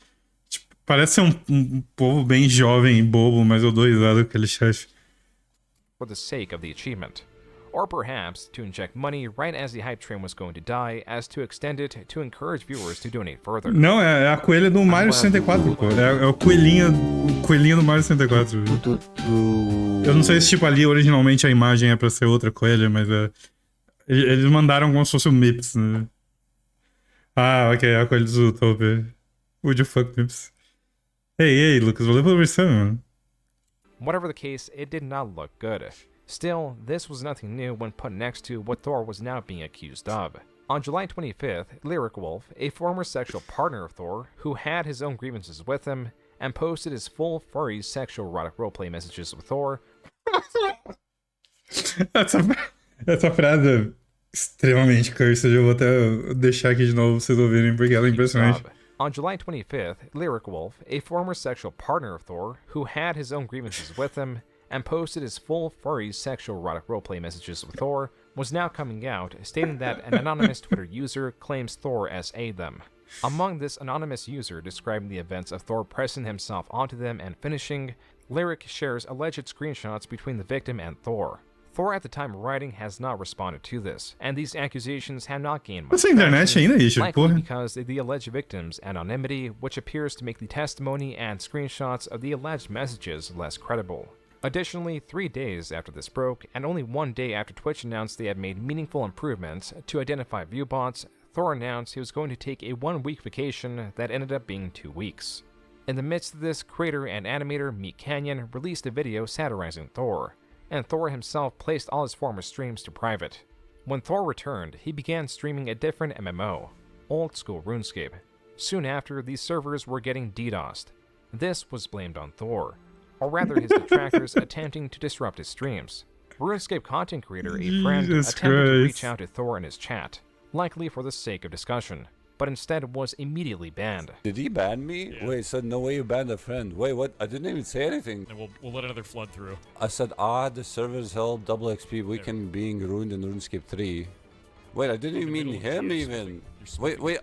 Tipo, parece ser um povo bem jovem e bobo, mas eu dou risada com aquele chat. for the sake of the achievement. Or perhaps to inject money right as the hype train was going to die, as to extend it to encourage viewers to donate further. Não, é a coelha do Mario 64, pô. É o coelhinho do Mario 64. Eu não sei se, tipo, ali originalmente a imagem é pra ser outra coelha, mas eles mandaram como se fosse o Mips, né? Ah, ok, é a coelha do Zootopia. Would you fuck Mips? Hey, Lucas, valeu pela versão, mano. Whatever the case, it did not look good. Still, this was nothing new when put next to what Thor was now being accused of. On July 25th, Lyric Wolf, a former sexual partner of Thor, who had his own grievances with him, and posted his full furry sexual erotic roleplay messages with Thor. Essa frase extremamente cursed. Eu vou até deixar aqui de novo pra vocês ouvirem, porque ela é impressionante. On July 25th, Lyric Wolf, a former sexual partner of Thor, who had his own grievances with him, and posted his full furry sexual erotic roleplay messages with Thor, was now coming out, stating that an anonymous Twitter user claims Thor as them. Among this anonymous user describing the events of Thor pressing himself onto them and finishing, Lyric shares alleged screenshots between the victim and Thor. Thor at the time of writing has not responded to this, and these accusations have not gained much traction, likely because of the alleged victim's anonymity, which appears to make the testimony and screenshots of the alleged messages less credible. Additionally, 3 days after this broke, and only 1 day after Twitch announced they had made meaningful improvements to identify viewbots, Thor announced he was going to take a 1-week vacation that ended up being 2 weeks. In the midst of this, creator and animator Meat Canyon released a video satirizing Thor, and Thor himself placed all his former streams to private. When Thor returned, he began streaming a different MMO, Old School RuneScape. Soon after, these servers were getting DDoSed. This was blamed on Thor, or rather his detractors attempting to disrupt his streams. RuneScape content creator, a friend, attempted to reach out to Thor in his chat, likely for the sake of discussion, but instead was immediately banned. Did he ban me? Yeah. Wait, said no way you banned a friend. Wait, what? I didn't even say anything. And we'll let another flood through. I said, the servers held double XP weekend being ruined in RuneScape 3. Wait, I didn't even mean him even. Wait. What?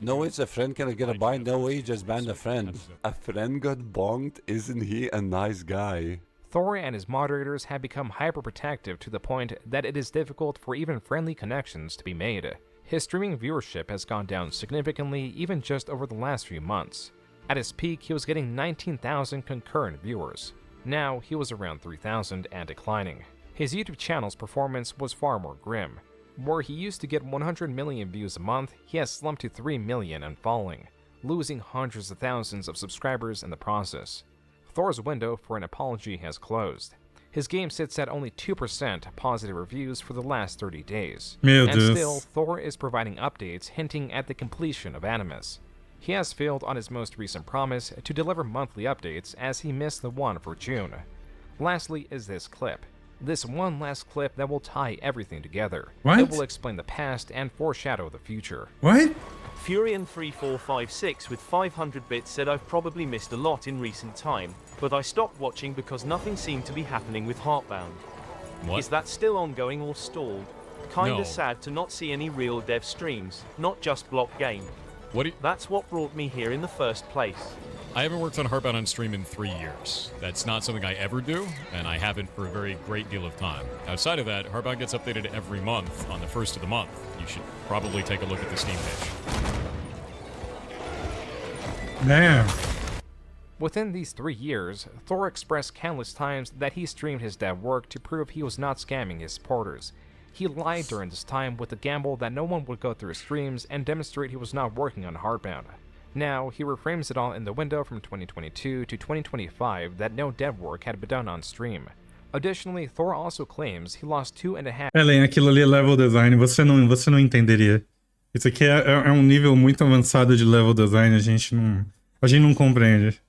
No way, it's a friend can get a bind. No way, you just banned a friend. A friend got bonked. Isn't he a nice guy? Thor and his moderators have become hyper-protective to the point that it is difficult for even friendly connections to be made. His streaming viewership has gone down significantly even just over the last few months. At his peak, he was getting 19,000 concurrent viewers. Now he was around 3,000 and declining. His YouTube channel's performance was far more grim. Where he used to get 100 million views a month, he has slumped to 3 million and falling, losing hundreds of thousands of subscribers in the process. Thor's window for an apology has closed. His game sits at only 2% positive reviews for the last 30 days. Meu And Deus. still, Thor is providing updates hinting at the completion of Animus. He has failed on his most recent promise to deliver monthly updates as he missed the one for June. Lastly is this clip. This one last clip that will tie everything together. What? It will explain the past and foreshadow the future. What? Furion3456 with 500 bits said I've probably missed a lot in recent time, but I stopped watching because nothing seemed to be happening with Heartbound. What? Is that still ongoing or stalled? Kinda No. sad to not see any real dev streams, not just block game. That's what brought me here in the first place. I haven't worked on Heartbound on stream in 3 years. That's not something I ever do, and I haven't for a very great deal of time. Outside of that, Heartbound gets updated every month on the first of the month. You should probably take a look at the Steam page. Damn. Within these 3 years, Thor expressed countless times that he streamed his dev work to prove he was not scamming his supporters. He lied during this time with the gamble that no one would go through his streams and demonstrate he was not working on Heartbound. Now, he reframes it all in the window from 2022 to 2025 that no dev work had been done on stream. Additionally, Thor also claims he lost 2.5 Ellen, aquilo ali é level design, você não entenderia. Isso aqui é um nível muito avançado de level design, a gente não compreende.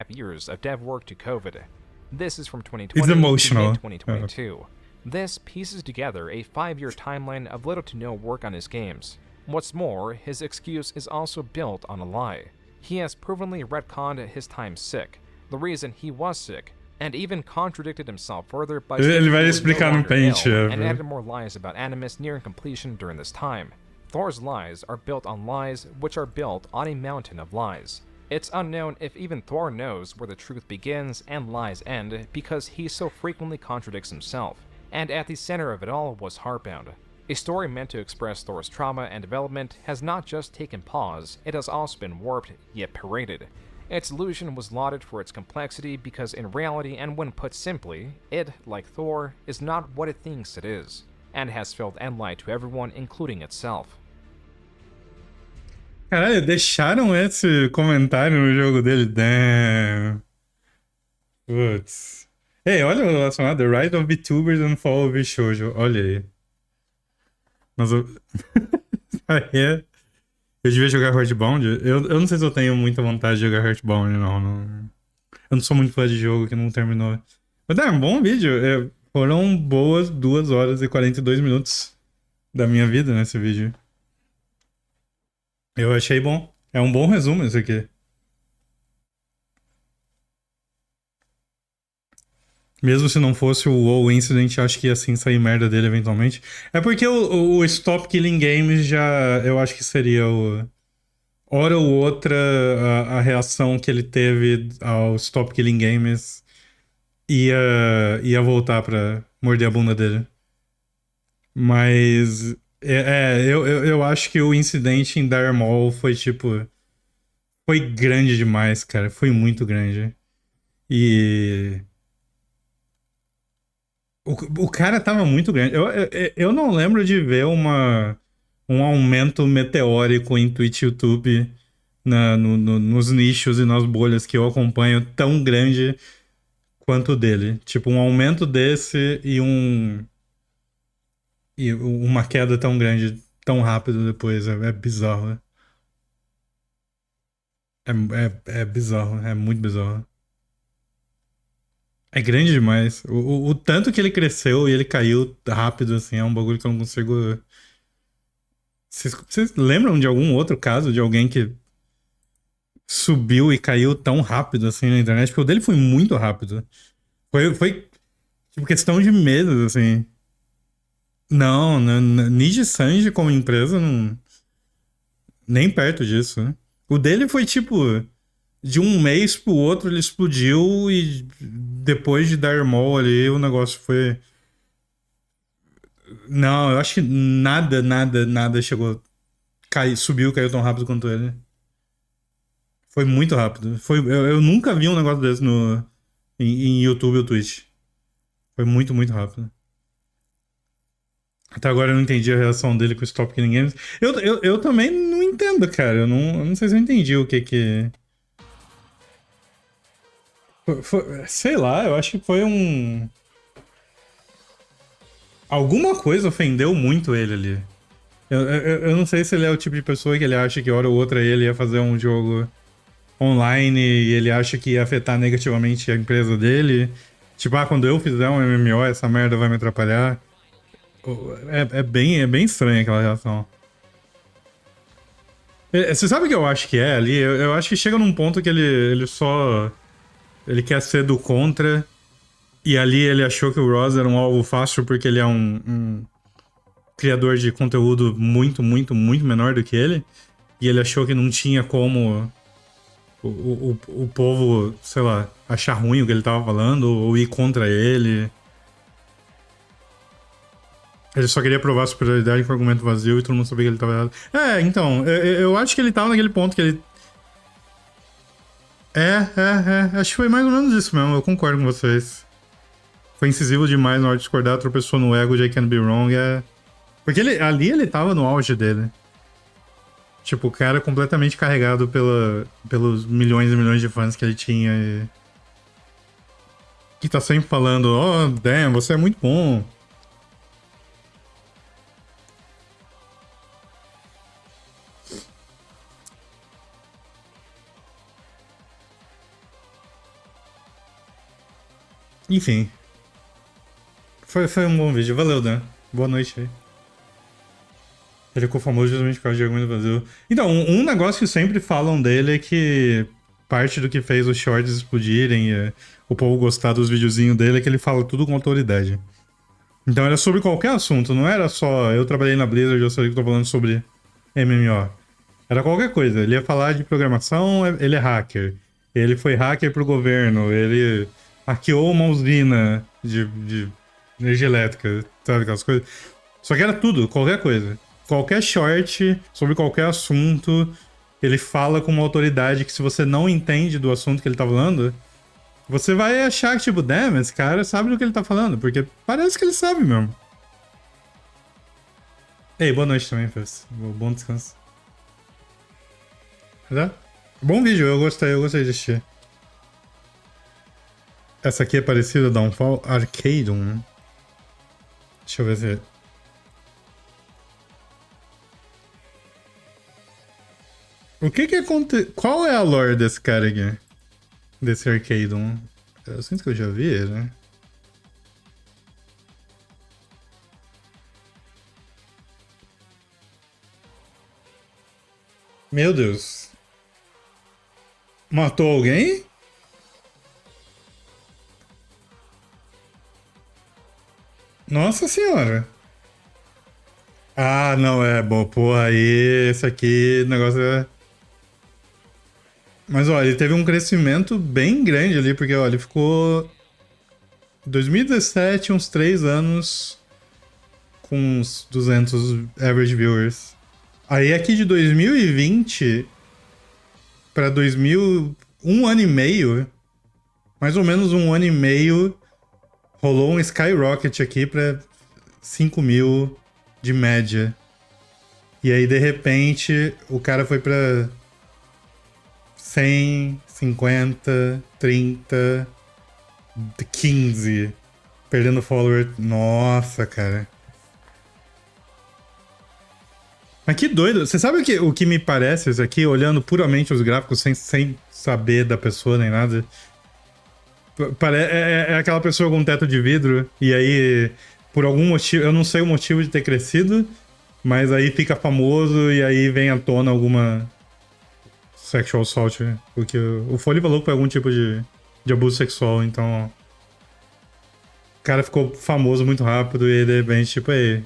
years of dev work to COVID. This is from 2020 It's emotional. to mid-2022. This pieces together a 5-year timeline of little to no work on his games. What's more, his excuse is also built on a lie. He has provenly retconned his time sick, the reason he was sick, and even contradicted himself further by Ele stating vai he was no explicar no longer Paint, ill, é, and viu? added more lies about Animus nearing completion during this time. Thor's lies are built on lies which are built on a mountain of lies. It's unknown if even Thor knows where the truth begins and lies end because he so frequently contradicts himself. And at the center of it all was Heartbound. A story meant to express Thor's trauma and development has not just taken pause, it has also been warped, yet paraded. Its illusion was lauded for its complexity because in reality, and when put simply, it, like Thor, is not what it thinks it is, and has failed and lied to everyone, including itself. Caralho, deixaram esse comentário no jogo dele. Damn. Putz. Ei, olha o relacionado. The Rise of VTubers and Fall of Shoujo. Olha aí. Mas eu... eu devia jogar Heartbound? Eu não sei se eu tenho muita vontade de jogar Heartbound, não. Eu não sou muito fã de jogo que não terminou. Mas é um bom vídeo. Foram boas 2 horas e 42 minutos da minha vida nesse vídeo. Eu achei bom. É um bom resumo isso aqui. Mesmo se não fosse o WoW Incident, acho que ia assim sair merda dele eventualmente. É porque o Stop Killing Games já... Eu acho que seria o... Hora ou outra, a reação que ele teve ao Stop Killing Games ia voltar pra morder a bunda dele. Mas... eu acho que o incidente em Dire Maul foi tipo... Foi grande demais, cara. Foi muito grande. E... O cara tava muito grande. Eu não lembro de ver um aumento meteórico em Twitch e YouTube nos nichos e nas bolhas que eu acompanho tão grande quanto o dele. Tipo, um aumento desse e uma queda tão grande, tão rápido depois. É bizarro. É bizarro. É muito bizarro. É grande demais. O tanto que ele cresceu e ele caiu rápido, assim, é um bagulho que eu não consigo... Vocês lembram de algum outro caso de alguém que subiu e caiu tão rápido, assim, na internet? Porque o dele foi muito rápido. Foi tipo, questão de meses, assim. Não, Niji Sanji como empresa, não... Nem perto disso, né? O dele foi, tipo... De um mês pro outro ele explodiu e depois de Dire Maul ali o negócio foi... Não, eu acho que nada chegou... Subiu, caiu tão rápido quanto ele. Foi muito rápido. Eu nunca vi um negócio desse em YouTube ou Twitch. Foi muito, muito rápido. Até agora eu não entendi a reação dele com o Stop Killing Games. Eu também não entendo, cara. Eu não sei se eu entendi o que... sei lá, eu acho que foi um... Alguma coisa ofendeu muito ele ali. Eu não sei se ele é o tipo de pessoa que ele acha que hora ou outra ele ia fazer um jogo online e ele acha que ia afetar negativamente a empresa dele. Tipo, quando eu fizer um MMO, essa merda vai me atrapalhar. É bem estranha aquela reação. Você sabe o que eu acho que é ali? Eu acho que chega num ponto que ele só... Ele quer ser do contra. E ali ele achou que o Ross era um alvo fácil porque ele é um criador de conteúdo muito, muito, muito menor do que ele. E ele achou que não tinha como o povo, sei lá, achar ruim o que ele tava falando ou ir contra ele. Ele só queria provar a superioridade com argumento vazio e todo mundo sabia que ele tava errado. Então, eu acho que ele tava naquele ponto que ele... Acho que foi mais ou menos isso mesmo, eu concordo com vocês. Foi incisivo demais na hora de discordar, tropeçou no ego, Jay Can't Be Wrong, Porque ali ele tava no auge dele. Tipo, o cara completamente carregado pelos milhões e milhões de fãs que ele tinha e... Que tá sempre falando, damn, você é muito bom. Enfim. Foi um bom vídeo. Valeu, Dan. Boa noite aí. Ele ficou famoso justamente por causa de argumento vazio. Então, um negócio que sempre falam dele é que parte do que fez os shorts explodirem e o povo gostar dos videozinhos dele é que ele fala tudo com autoridade. Então era sobre qualquer assunto, não era só eu trabalhei na Blizzard, eu sei que tô falando sobre MMO. Era qualquer coisa. Ele ia falar de programação, ele é hacker. Ele foi hacker pro governo, ele hackeou uma usina de energia elétrica, sabe aquelas coisas? Só que era tudo, qualquer coisa. Qualquer short sobre qualquer assunto, ele fala com uma autoridade que se você não entende do assunto que ele tá falando, você vai achar que, tipo, damn, esse cara sabe do que ele tá falando, porque parece que ele sabe mesmo. Ei, boa noite também, Fez. Bom descanso. Tá? Bom vídeo, eu gostei de assistir. Essa aqui é parecida a Downfall Arcadum. Deixa eu ver se... O que acontece? Qual é a lore desse cara aqui? Desse Arcadum? Eu sinto que eu já vi ele, né? Meu Deus. Matou alguém? Nossa senhora. Ah, não, bom, pô, aí, esse aqui, o negócio é... Mas, ó, ele teve um crescimento bem grande ali, porque, ó, ele ficou... 2017, uns 3 anos com uns 200 average viewers. Aí aqui de 2020 pra 2000, um ano e meio, mais ou menos um ano e meio, rolou um skyrocket aqui pra 5 mil de média. E aí, de repente, o cara foi pra 100, 50, 30, 15, perdendo follower. Nossa, cara. Mas que doido. Você sabe o que me parece isso aqui, olhando puramente os gráficos, sem saber da pessoa nem nada? É aquela pessoa com um teto de vidro, e aí, por algum motivo, eu não sei o motivo de ter crescido, mas aí fica famoso e aí vem à tona alguma sexual assault, porque o Foley falou que foi algum tipo de abuso sexual, então o cara ficou famoso muito rápido e de repente, tipo, aí,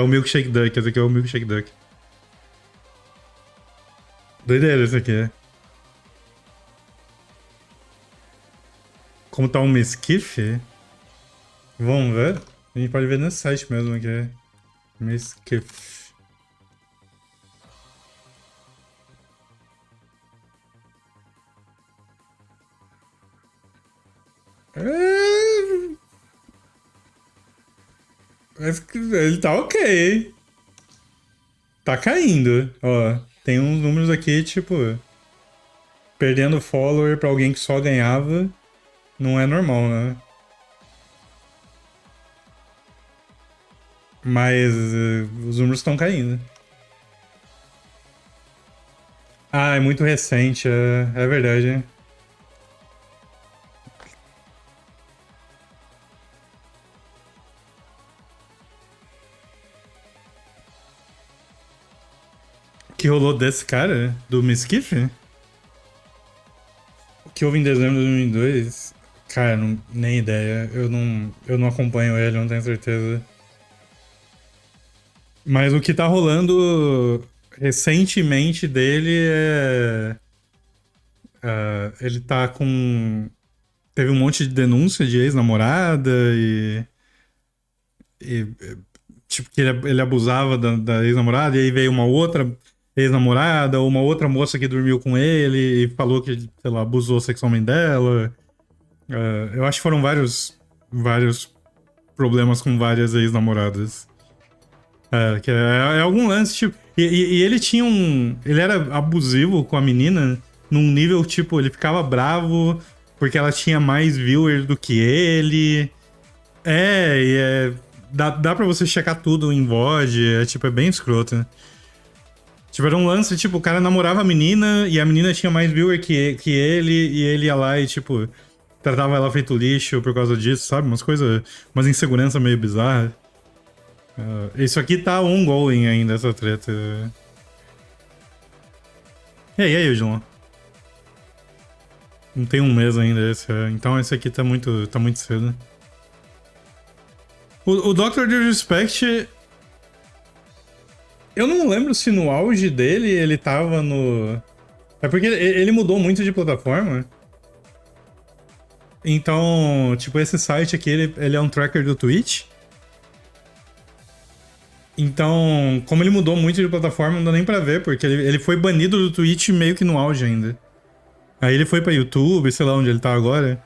o Milkshake Duck, esse aqui é o Milkshake Duck. Doideira esse aqui. Como tá um Mesquife? Vamos ver? A gente pode ver nesse site mesmo aqui. Mesquife. Mas ele tá ok. Tá caindo. Ó, tem uns números aqui, tipo... Perdendo follower pra alguém que só ganhava. Não é normal, né? Mas os números estão caindo. Ah, é muito recente, é verdade. O que rolou desse cara? Do Miskiff? O que houve em dezembro de 2002? Cara, nem ideia. Eu não acompanho ele, não tenho certeza. Mas o que tá rolando recentemente dele é... ele tá com... Teve um monte de denúncia de ex-namorada tipo, que ele abusava da ex-namorada, e aí veio uma outra ex-namorada, ou uma outra moça que dormiu com ele e falou que, sei lá, abusou sexualmente dela. Eu acho que foram vários problemas com várias ex-namoradas. Que é algum lance, tipo... E ele tinha um... Ele era abusivo com a menina num nível, tipo, ele ficava bravo porque ela tinha mais viewers do que ele. Dá pra você checar tudo em VOD, é bem escroto, né? Tipo, era um lance, tipo, o cara namorava a menina e a menina tinha mais viewer que ele, e ele ia lá e, tipo, tratava ela feito lixo por causa disso, sabe? Umas inseguranças meio bizarras. Isso aqui tá ongoing ainda, essa treta. E aí, João? Não tem um mês ainda esse, então esse aqui tá muito cedo. O Dr. Disrespect... Eu não lembro se no auge dele ele tava no... É porque ele mudou muito de plataforma. Então, tipo, esse site aqui, ele é um tracker do Twitch. Então, como ele mudou muito de plataforma, não dá nem pra ver, porque ele foi banido do Twitch meio que no auge ainda. Aí ele foi pra YouTube, sei lá onde ele tá agora.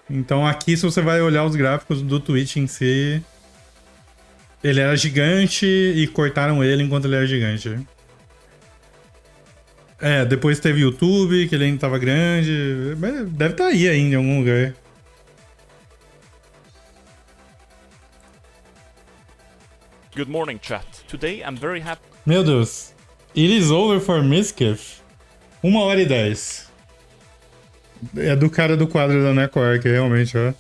Então aqui, se você vai olhar os gráficos do Twitch em si... Ele era gigante e cortaram ele enquanto ele era gigante. Depois teve YouTube, que ele ainda tava grande. Mas deve estar aí ainda em algum lugar. Good morning, chat. Today I'm very happy. Meu Deus. It is over for Miskiff. 1h10. É do cara do quadro da Necor, que realmente, ó.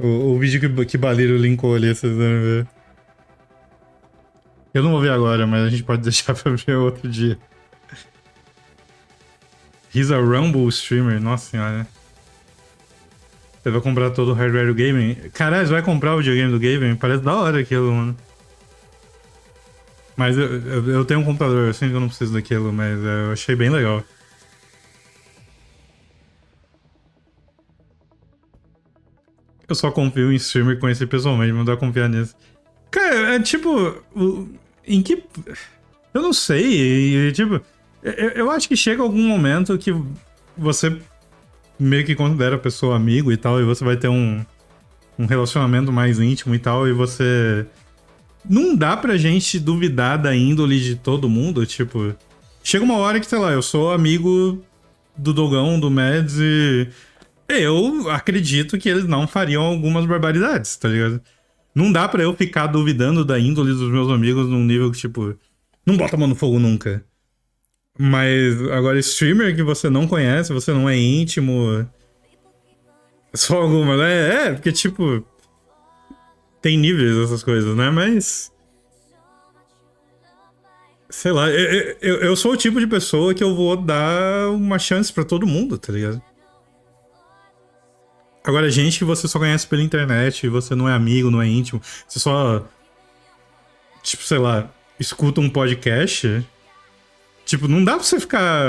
O vídeo que Baliro linkou ali, vocês devem ver. Eu não vou ver agora, mas a gente pode deixar pra ver outro dia. He's a Rumble streamer, nossa senhora. Você vai comprar todo o hardware do gaming? Caralho, você vai comprar o videogame do gaming? Parece da hora aquilo, mano. Mas eu tenho um computador, eu sei que eu não preciso daquilo, mas eu achei bem legal. Eu só confio em streamer que conheci pessoalmente, não dá pra confiar nisso. Cara, em que... Eu não sei, tipo... Eu acho que chega algum momento que você meio que considera a pessoa amigo e tal, e você vai ter um relacionamento mais íntimo e tal, e você... Não dá pra gente duvidar da índole de todo mundo, tipo... Chega uma hora que, sei lá, eu sou amigo do Dogão, do Mads, e... Eu acredito que eles não fariam algumas barbaridades, tá ligado? Não dá pra eu ficar duvidando da índole dos meus amigos num nível que, tipo... Não bota a mão no fogo nunca. Mas agora, streamer que você não conhece, você não é íntimo... Só alguma, né? Porque, tipo... Tem níveis essas coisas, né? Mas... Sei lá, eu sou o tipo de pessoa que eu vou dar uma chance pra todo mundo, tá ligado? Agora, gente que você só conhece pela internet, você não é amigo, não é íntimo, você só... Tipo, sei lá, escuta um podcast... Tipo, não dá pra você ficar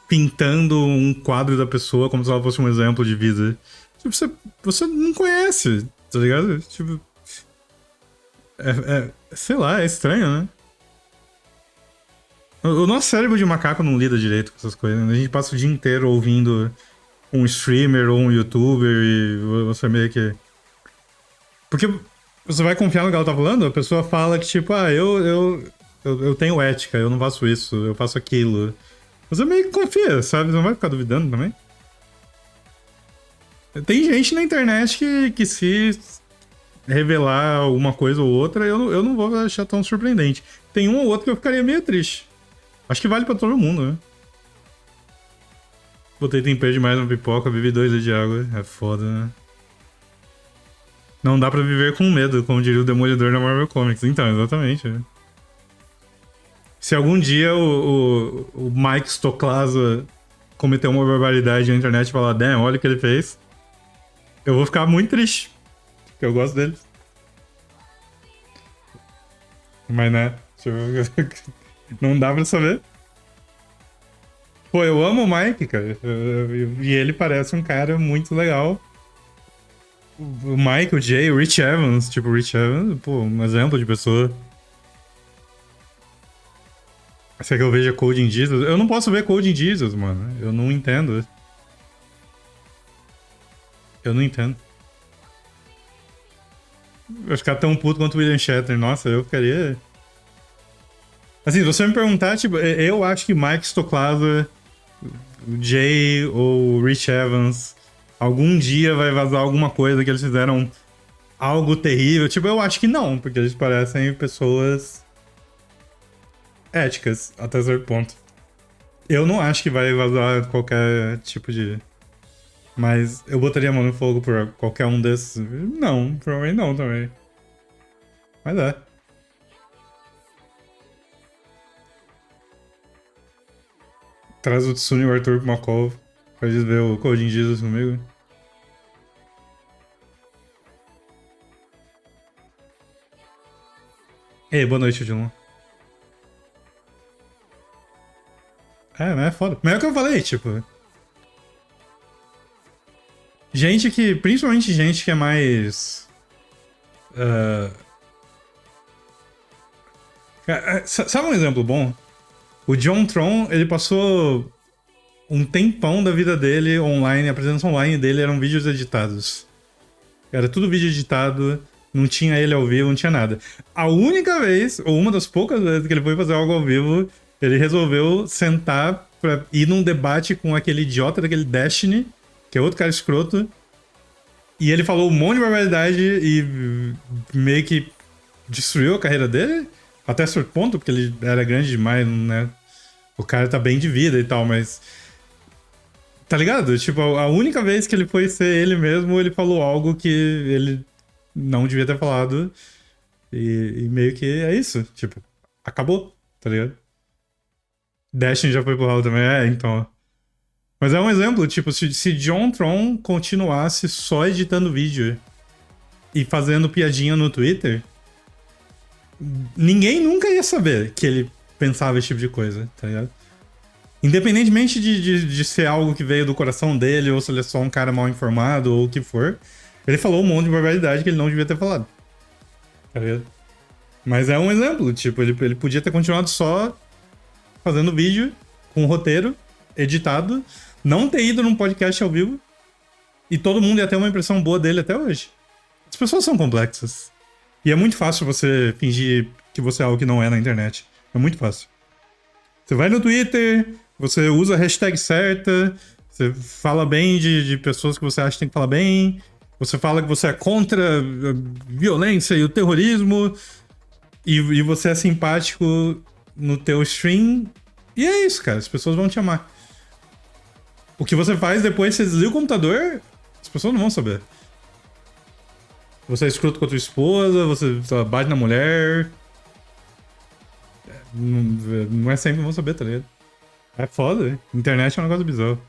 pintando um quadro da pessoa como se ela fosse um exemplo de vida. Tipo, você não conhece, tá ligado? Tipo... sei lá, é estranho, né? O nosso cérebro de macaco não lida direito com essas coisas, né? A gente passa o dia inteiro ouvindo um streamer ou um youtuber e você meio que... Porque você vai confiar no que ela tá falando, a pessoa fala que tipo, eu tenho ética, eu não faço isso, eu faço aquilo. Você meio que confia, sabe? Você não vai ficar duvidando também. Tem gente na internet que se revelar alguma coisa ou outra, eu não vou achar tão surpreendente. Tem um ou outro que eu ficaria meio triste. Acho que vale pra todo mundo, né? Botei tempero demais na pipoca, bebi 2 litros de água. É foda, né? Não dá pra viver com medo, como diria o Demolidor na Marvel Comics. Então, exatamente. Né? Se algum dia o Mike Stoklasa cometer uma barbaridade na internet e falar, damn, olha o que ele fez, eu vou ficar muito triste. Porque eu gosto dele. Mas, né? Não dá pra saber. Pô, eu amo o Mike, cara. E ele parece um cara muito legal. O Mike, o Jay, o Rich Evans. Tipo, o Rich Evans, pô, um exemplo de pessoa. Será que eu vejo Code in Jesus? Eu não posso ver Code in Jesus, mano. Eu não entendo. Eu não entendo. Eu ficar tão puto quanto o William Shatner. Nossa, eu ficaria... Assim, se você me perguntar, tipo, eu acho que Mike Stoklasa, o Jay ou o Rich Evans, algum dia vai vazar alguma coisa que eles fizeram algo terrível. Tipo, eu acho que não, porque eles parecem pessoas éticas, até certo ponto. Eu não acho que vai vazar qualquer tipo de... Mas eu botaria a mão no fogo por qualquer um desses? Não, provavelmente não também. Mas é. Traz o Tsune e o Arthur pro uma call pra eles ver o Code in Jesus comigo. Ei, boa noite, Dilon. Mas é foda. Mas é o que eu falei, tipo... Gente que... Principalmente gente que é mais... Sabe um exemplo bom? O John Tron, ele passou um tempão da vida dele online, a presença online dele eram vídeos editados. Era tudo vídeo editado, não tinha ele ao vivo, não tinha nada. A única vez, ou uma das poucas vezes que ele foi fazer algo ao vivo, ele resolveu sentar pra ir num debate com aquele idiota daquele Destiny, que é outro cara escroto, e ele falou um monte de barbaridade e meio que destruiu a carreira dele, até certo ponto, porque ele era grande demais, né? O cara tá bem de vida e tal, mas... Tá ligado? Tipo, a única vez que ele foi ser ele mesmo, ele falou algo que ele não devia ter falado. E meio que é isso. Tipo, acabou, tá ligado? Destiny já foi pro ralo também, então... Mas é um exemplo, tipo, se John Tron continuasse só editando vídeo e fazendo piadinha no Twitter, ninguém nunca ia saber que ele pensava esse tipo de coisa, tá ligado? Independentemente de ser algo que veio do coração dele, ou se ele é só um cara mal informado, ou o que for, ele falou um monte de barbaridade que ele não devia ter falado. Tá ligado? Mas é um exemplo, tipo, ele podia ter continuado só fazendo vídeo, com roteiro, editado, não ter ido num podcast ao vivo, e todo mundo ia ter uma impressão boa dele até hoje. As pessoas são complexas. E é muito fácil você fingir que você é algo que não é na internet. É muito fácil. Você vai no Twitter, você usa a hashtag certa, você fala bem de pessoas que você acha que tem que falar bem, você fala que você é contra a violência e o terrorismo, e você é simpático no teu stream, e é isso, cara, as pessoas vão te amar. O que você faz depois, você desliga o computador, as pessoas não vão saber. Você é escroto com a tua esposa, você bate na mulher... Não é sempre que vão saber, tá ligado? É foda, hein? Internet é um negócio bizarro.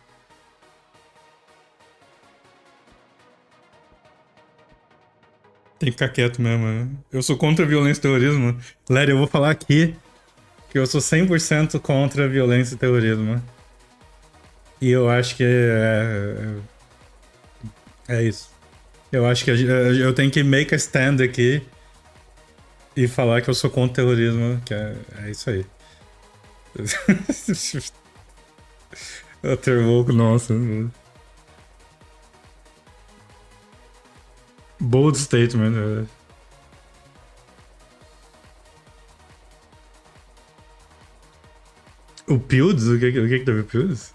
Tem que ficar quieto mesmo, né? Eu sou contra a violência e terrorismo. Larry, eu vou falar aqui que eu sou 100% contra a violência e terrorismo. E eu acho que é isso. Eu acho que eu tenho que make a stand aqui e falar que eu sou contra o terrorismo, que é isso aí. Até louco, nossa. Bold statement. O Pilds? O que teve o Pilds?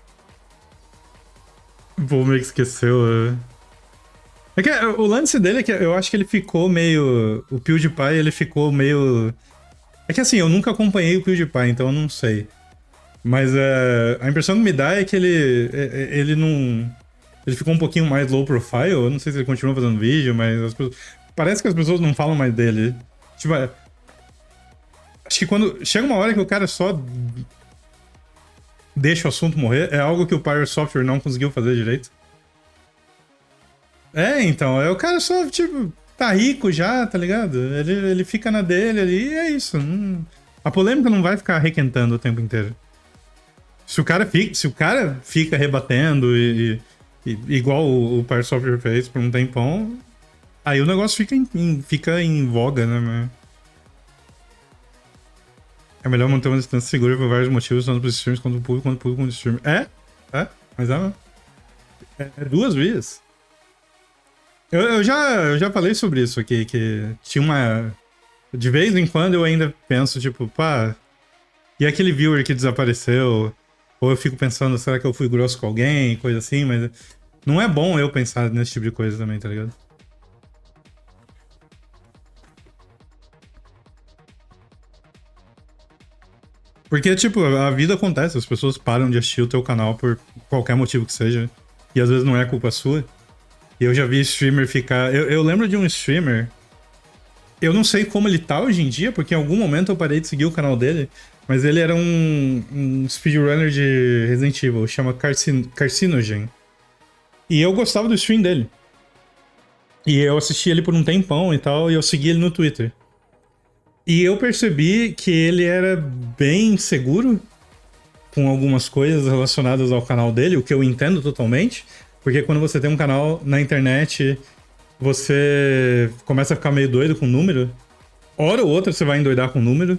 O povo meio que esqueceu. É que o lance dele é que eu acho que ele ficou meio... O PewDiePie, ele ficou meio... É que assim, eu nunca acompanhei o PewDiePie, então eu não sei. Mas a impressão que me dá é que ele não... Ele ficou um pouquinho mais low profile. Eu não sei se ele continua fazendo vídeo, mas parece que as pessoas não falam mais dele. Tipo, acho que quando... Chega uma hora que o cara só deixa o assunto morrer. É algo que o Pirate Software não conseguiu fazer direito. Então, o cara só, tipo, tá rico já, tá ligado? Ele fica na dele ali e é isso. A polêmica não vai ficar requentando o tempo inteiro. Se o cara fica rebatendo e igual o Pirate Software fez por um tempão, aí o negócio fica em voga, né? É melhor manter uma distância segura por vários motivos, tanto para os streamers quanto o público, quanto o streamer. Mas é duas vias. Eu já falei sobre isso aqui, que tinha uma... De vez em quando eu ainda penso, tipo, pá... E aquele viewer que desapareceu? Ou eu fico pensando, será que eu fui grosso com alguém? Coisa assim, mas... Não é bom eu pensar nesse tipo de coisa também, tá ligado? Porque, tipo, a vida acontece, as pessoas param de assistir o teu canal por qualquer motivo que seja. E às vezes não é culpa sua. E eu já vi streamer ficar... Eu lembro de um streamer... Eu não sei como ele tá hoje em dia, porque em algum momento eu parei de seguir o canal dele. Mas ele era um speedrunner de Resident Evil, chama Carcinogen. E eu gostava do stream dele. E eu assisti ele por um tempão e tal, e eu segui ele no Twitter. E eu percebi que ele era bem seguro com algumas coisas relacionadas ao canal dele, o que eu entendo totalmente. Porque quando você tem um canal na internet, você começa a ficar meio doido com o número. Hora ou outra você vai endoidar com o número.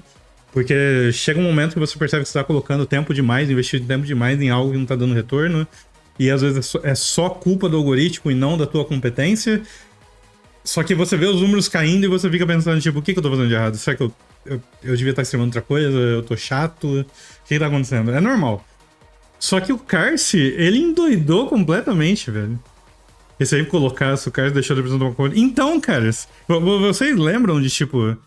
Porque chega um momento que você percebe que você está colocando tempo demais, investindo tempo demais em algo que não está dando retorno. E às vezes é só culpa do algoritmo e não da tua competência. Só que você vê os números caindo e você fica pensando, tipo, o que eu tô fazendo de errado? Será que eu devia estar streamando outra coisa? Eu tô chato? O que tá acontecendo? É normal. Só que o Carce, ele endoidou completamente, velho. E se aí colocasse, o Carce deixou de apresentar uma coisa. Então, caras, vocês lembram de, tipo...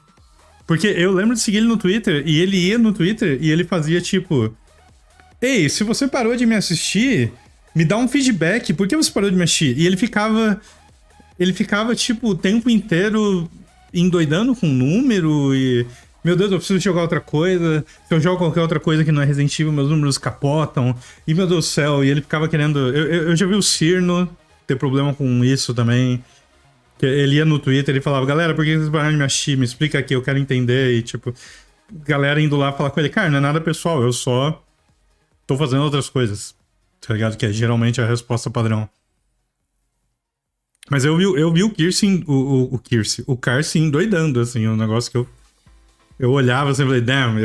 Porque eu lembro de seguir ele no Twitter, e ele ia no Twitter e ele fazia, tipo... Ei, se você parou de me assistir, me dá um feedback, por que você parou de me assistir? E ele ficava, tipo, o tempo inteiro endoidando com número e... Meu Deus, eu preciso jogar outra coisa. Se eu jogo qualquer outra coisa que não é Resident Evil, meus números capotam. E, meu Deus do céu, e ele ficava querendo... Eu já vi o Cirno ter problema com isso também. Ele ia no Twitter e falava, galera, por que vocês pararam de me assistir? Me explica aqui, eu quero entender. E, tipo, galera indo lá falar com ele, cara, não é nada pessoal, eu só tô fazendo outras coisas. Tá ligado? Que é geralmente a resposta padrão. Mas eu vi o Kirsi, o Carce endoidando, assim, um negócio que eu olhava assim e falei, damn,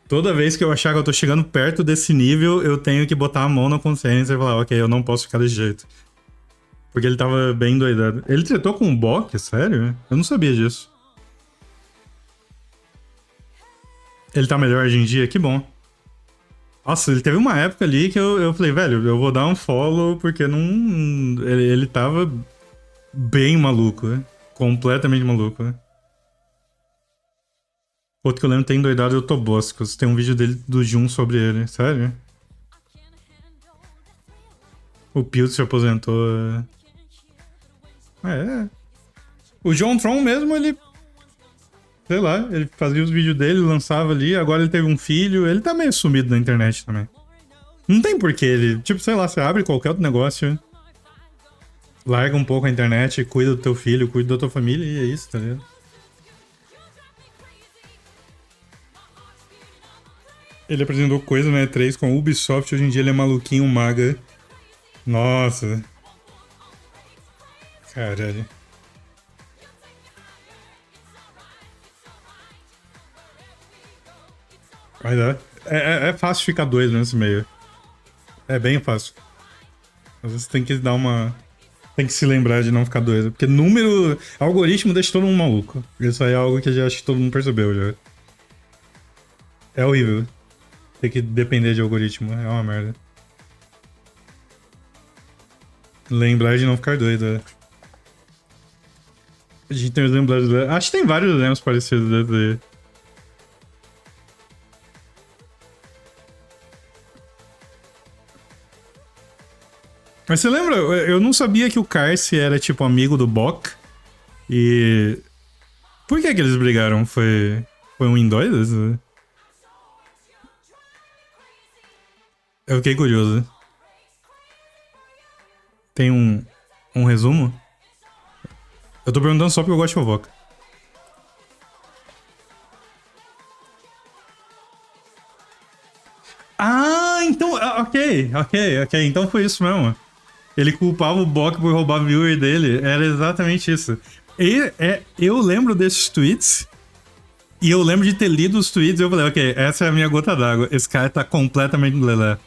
toda vez que eu achar que eu tô chegando perto desse nível, eu tenho que botar a mão na consciência e falar, ok, eu não posso ficar desse jeito. Porque ele tava bem doidado. Ele tretou com um Bok? Sério? Eu não sabia disso. Ele tá melhor hoje em dia? Que bom. Nossa, ele teve uma época ali que eu falei, velho, eu vou dar um follow porque não... Ele tava bem maluco, né? Completamente maluco, né? Outro que eu lembro tem doidado é o Toboscos. Tem um vídeo dele do Jun sobre ele. Sério? O Piltz se aposentou. O John Tron mesmo, ele... Sei lá, ele fazia os vídeos dele, lançava ali, agora ele teve um filho, ele tá meio sumido na internet também. Não tem porquê ele... Tipo, sei lá, você abre qualquer outro negócio, larga um pouco a internet, cuida do teu filho, cuida da tua família e é isso, tá ligado? Ele apresentou coisa na E3 com a Ubisoft, hoje em dia ele é maluquinho, maga. Nossa. Caralho. Vai dar. É fácil ficar doido nesse meio. É bem fácil. Às vezes tem que dar uma Tem que se lembrar de não ficar doido. Porque número... Algoritmo deixa todo mundo maluco. Isso aí é algo que eu já acho que todo mundo percebeu já. É horrível. Ter que depender de algoritmo. É uma merda. Lembrar de não ficar doido, é. A gente tem exemplo brasileiro. Acho que tem vários exemplos parecidos desse aí. Mas você lembra? Eu não sabia que o Carce era, tipo, amigo do Bok. E... Por que eles brigaram? Foi um em dois? Eu fiquei curioso. Tem um resumo? Eu tô perguntando só porque eu gosto de fofoca. Ah, então... Ok. Então foi isso mesmo. Ele culpava o Bok por roubar viewer dele. Era exatamente isso. Eu lembro desses tweets. E eu lembro de ter lido os tweets e eu falei, ok, essa é a minha gota d'água. Esse cara tá completamente lelé.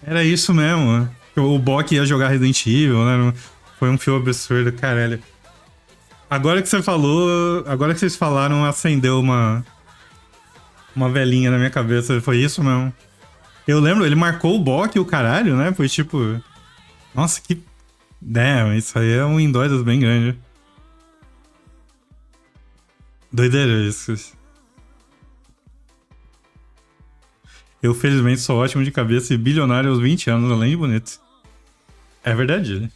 Era isso mesmo. O Bok ia jogar Resident Evil, né? Foi um filme absurdo, caralho. Agora que você falou... Agora que vocês falaram, acendeu uma velhinha na minha cabeça. Foi isso mesmo. Eu lembro, ele marcou o Bok e o caralho, né? Foi tipo... Nossa, que... Damn, isso aí é um indóidas bem grande. Doideira isso. Eu, felizmente, sou ótimo de cabeça e bilionário aos 20 anos, além de bonito. É verdade.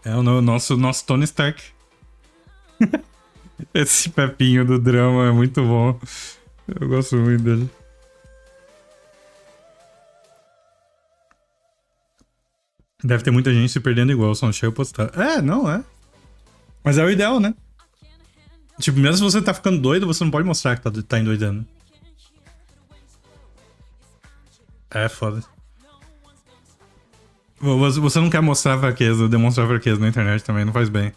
É o nosso Tony Stark. Esse pepinho do drama é muito bom. Eu gosto muito dele. Deve ter muita gente se perdendo igual, só não chega a postar. É, não é. Mas é o ideal, né? Tipo, mesmo se você tá ficando doido, você não pode mostrar que tá endoidando. É foda. Você não quer mostrar fraqueza, demonstrar fraqueza na internet também, não faz bem.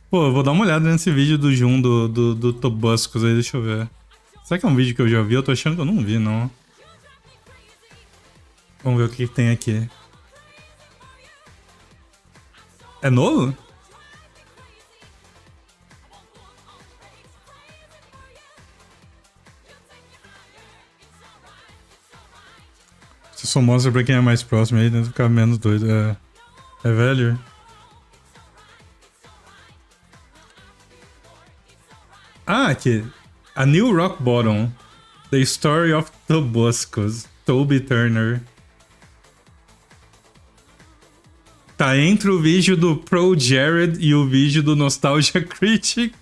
Pô, eu vou dar uma olhada nesse vídeo do Jun do Tobuscus aí, deixa eu ver. Será que é um vídeo que eu já vi? Eu tô achando que eu não vi, não. Vamos ver o que tem aqui. É novo? Você só mostra pra quem é mais próximo aí, tenta ficar menos doido. É velho? Ah, aqui. A New Rock Bottom. The Story of Tobuscus. Toby Turner. Tá entre o vídeo do Pro Jared e o vídeo do Nostalgia Critic.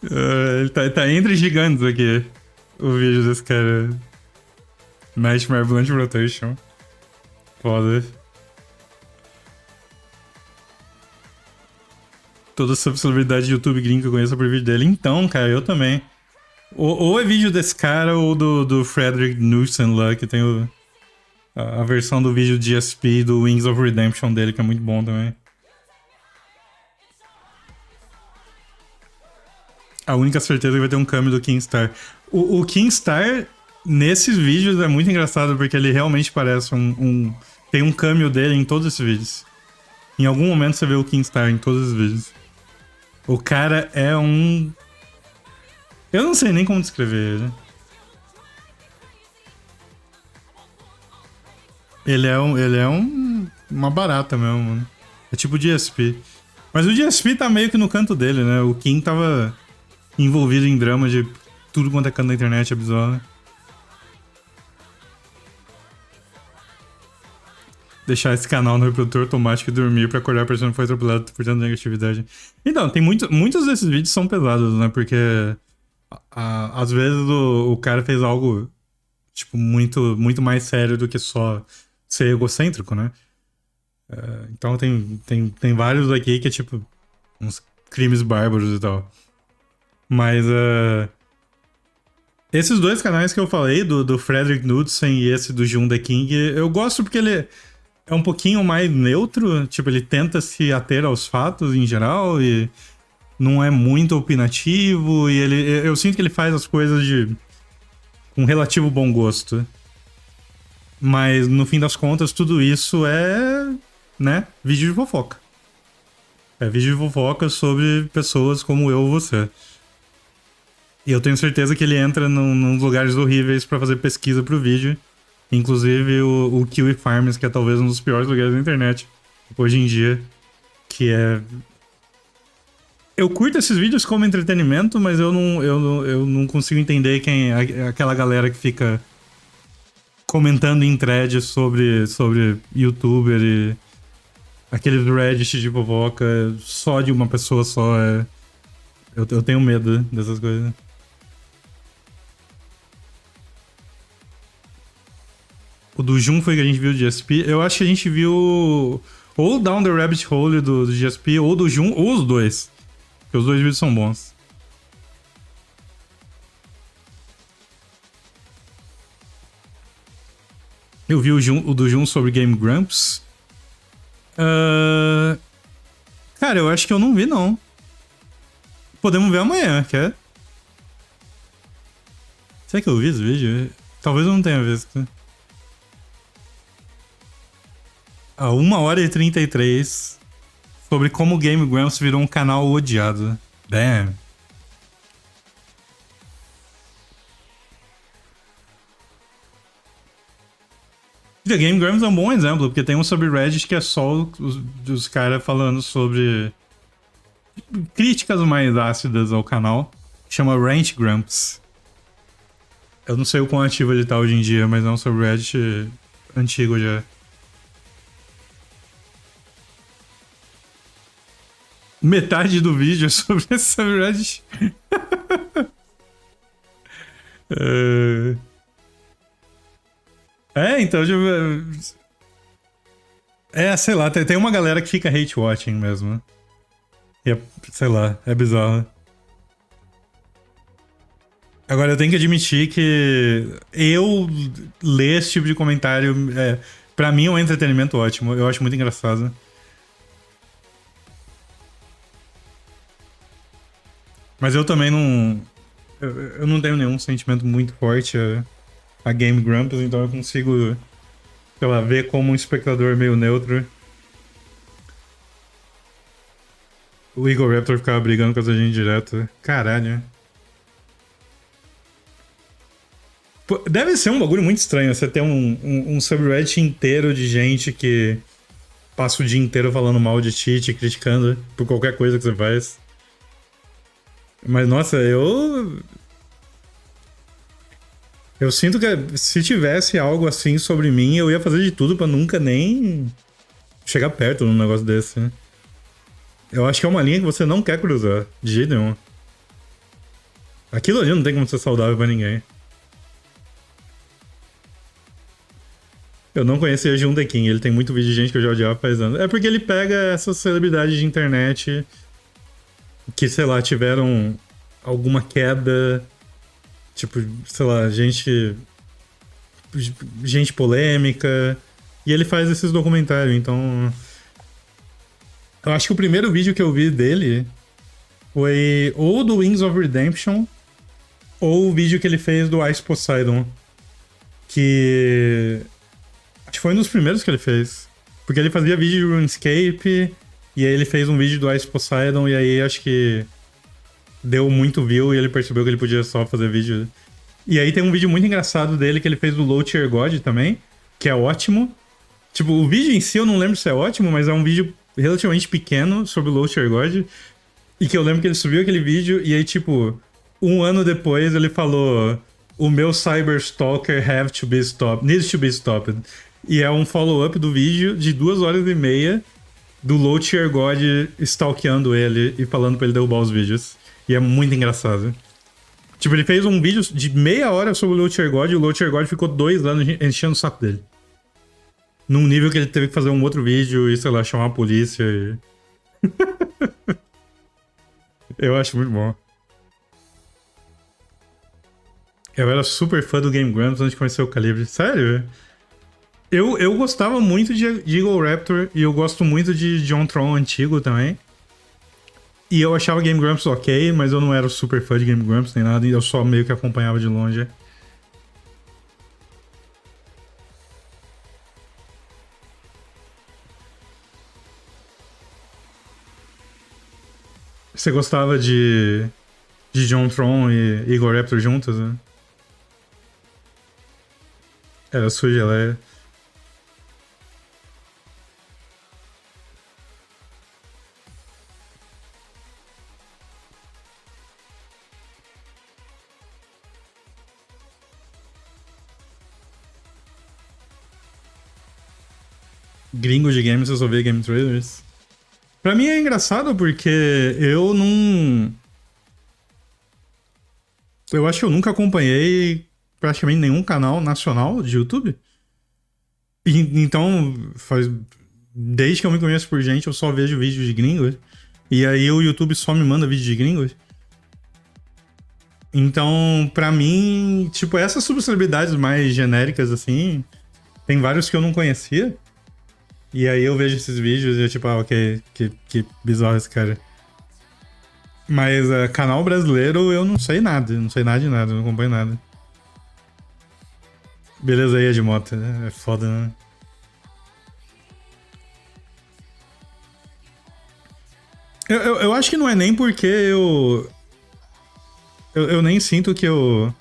Ele tá entre gigantes aqui. O vídeo desse cara. Nightmare Blunt Rotation. Foda. Toda essa celebridade de YouTube gringo que eu conheço por vídeo dele. Então, cara, eu também. Ou é vídeo desse cara ou do Frederick Newson lá, que tem a versão do vídeo de GSP do Wings of Redemption dele, que é muito bom também. A única certeza é que vai ter um cameo do Kingstar. O Kingstar, nesses vídeos, é muito engraçado, porque ele realmente parece tem um cameo dele em todos esses vídeos. Em algum momento você vê o Kingstar em todos os vídeos. O cara é um... Eu não sei nem como descrever ele. Ele é uma barata mesmo, mano. É tipo o GSP. Mas o GSP tá meio que no canto dele, né? O Kim tava envolvido em drama de tudo quanto é canto da internet, é bizarro, né? Deixar esse canal no reprodutor automático e dormir pra acordar a pessoa que foi atropelada por tanta negatividade. Então, tem muitos desses vídeos são pesados, né? Porque às vezes o cara fez algo tipo muito mais sério do que só ser egocêntrico, né? Então tem vários aqui que é tipo uns crimes bárbaros e tal. Mas esses dois canais que eu falei, do Frederick Knudsen e esse do Jun The King, eu gosto porque ele é um pouquinho mais neutro, tipo, ele tenta se ater aos fatos em geral e não é muito opinativo, e eu sinto que ele faz as coisas com relativo bom gosto. Mas, no fim das contas, tudo isso é, né, vídeo de fofoca. É vídeo de fofoca sobre pessoas como eu ou você. E eu tenho certeza que ele entra nos lugares horríveis pra fazer pesquisa pro vídeo. Inclusive o Kiwi Farms, que é talvez um dos piores lugares da internet hoje em dia. Que é... Eu curto esses vídeos como entretenimento, mas eu não consigo entender quem é aquela galera que fica comentando em threads sobre youtuber e aqueles Reddit de fofoca só de uma pessoa só. Eu tenho medo dessas coisas. O do Jun foi que a gente viu de GSP. Eu acho que a gente viu ou Down the Rabbit Hole do GSP, ou do Jun, ou os dois. Porque os dois vídeos são bons. Eu vi o do Jun sobre Game Grumps. Cara, eu acho que eu não vi, não. Podemos ver amanhã, quer? Será que eu vi esse vídeo? Talvez eu não tenha visto. 1h33 sobre como o Game Grumps virou um canal odiado. Damn. The Game Grumps é um bom exemplo, porque tem um subreddit que é só os caras falando sobre críticas mais ácidas ao canal. Chama Rant Grumps. Eu não sei o quão ativo ele tá hoje em dia, mas é um subreddit antigo já. Metade do vídeo é sobre esse subreddit. Então... sei lá, tem uma galera que fica hate-watching mesmo. E sei lá, é bizarro. Agora, eu tenho que admitir que eu ler esse tipo de comentário, pra mim é um entretenimento ótimo. Eu acho muito engraçado. Mas eu também não... Eu não tenho nenhum sentimento muito forte a Game Grumps, então eu consigo, sei lá, ver como um espectador meio neutro. O Eagle Raptor ficava brigando com a gente direto. Caralho. Pô, deve ser um bagulho muito estranho você ter um subreddit inteiro de gente que passa o dia inteiro falando mal de ti, te criticando por qualquer coisa que você faz. Mas, nossa, eu sinto que se tivesse algo assim sobre mim, eu ia fazer de tudo pra nunca nem chegar perto de um negócio desse, né? Eu acho que é uma linha que você não quer cruzar, de jeito nenhum. Aquilo ali não tem como ser saudável pra ninguém. Eu não conhecia Jun The King, ele tem muito vídeo de gente que eu já odiava faz anos. É porque ele pega essas celebridades de internet que, sei lá, tiveram alguma queda, tipo, sei lá, gente polêmica, e ele faz esses documentários, então... Eu acho que o primeiro vídeo que eu vi dele foi ou do Wings of Redemption, ou o vídeo que ele fez do Ice Poseidon, que... acho que foi um dos primeiros que ele fez, porque ele fazia vídeo de RuneScape, e aí ele fez um vídeo do Ice Poseidon, e aí acho que deu muito view, e ele percebeu que ele podia só fazer vídeo. E aí tem um vídeo muito engraçado dele que ele fez do Low Tier God também, que é ótimo. Tipo, o vídeo em si eu não lembro se é ótimo, mas é um vídeo relativamente pequeno sobre o Low Tier God. E que eu lembro que ele subiu aquele vídeo e aí, tipo, um ano depois ele falou: o meu Cyberstalker needs to be stopped. E é um follow-up do vídeo de 2h30 do Low Tier God stalkeando ele e falando pra ele derrubar os vídeos. E é muito engraçado. Tipo, ele fez um vídeo de meia hora sobre o Low Tier God e o Low Tier God ficou 2 anos enchendo o saco dele. Num nível que ele teve que fazer um outro vídeo e, sei lá, chamar a polícia e... Eu acho muito bom. Eu era super fã do Game Grumps antes de conhecer o Calibre. Sério? Eu gostava muito de Eagle Raptor e eu gosto muito de John Tron antigo também. E eu achava Game Grumps ok, mas eu não era super fã de Game Grumps nem nada, e eu só meio que acompanhava de longe. Você gostava de John Tron e Igor Raptor juntos, né? Era sua geleia. Gringo de games, eu só via Game Trailers. Pra mim é engraçado porque eu não... Eu acho que eu nunca acompanhei praticamente nenhum canal nacional de YouTube. Então, desde que eu me conheço por gente, eu só vejo vídeos de gringos. E aí o YouTube só me manda vídeo de gringos. Então, pra mim, tipo, essas subcelebridades mais genéricas, assim, tem vários que eu não conhecia. E aí eu vejo esses vídeos e eu tipo, ok, que bizarro esse cara. Mas canal brasileiro eu não sei nada de nada, não acompanho nada. Beleza aí, Edmota, é foda, né? Eu acho que não é nem porque eu nem sinto que eu...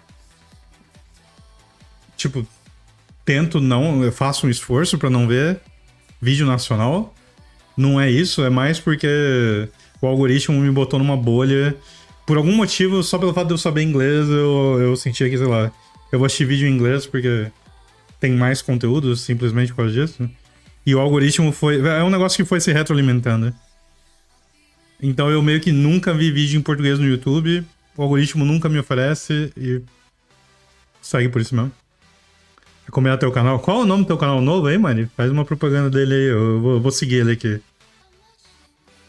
Tipo, eu faço um esforço pra não ver vídeo nacional. Não é isso, é mais porque o algoritmo me botou numa bolha. Por algum motivo, só pelo fato de eu saber inglês, eu sentia que, sei lá, eu vou assistir vídeo em inglês porque tem mais conteúdo, simplesmente por causa disso. E o algoritmo é um negócio que foi se retroalimentando. Então eu meio que nunca vi vídeo em português no YouTube, o algoritmo nunca me oferece e segue por isso mesmo. Recomendar teu canal. Qual é o nome do teu canal novo aí, mano? Faz uma propaganda dele aí, eu vou seguir ele aqui.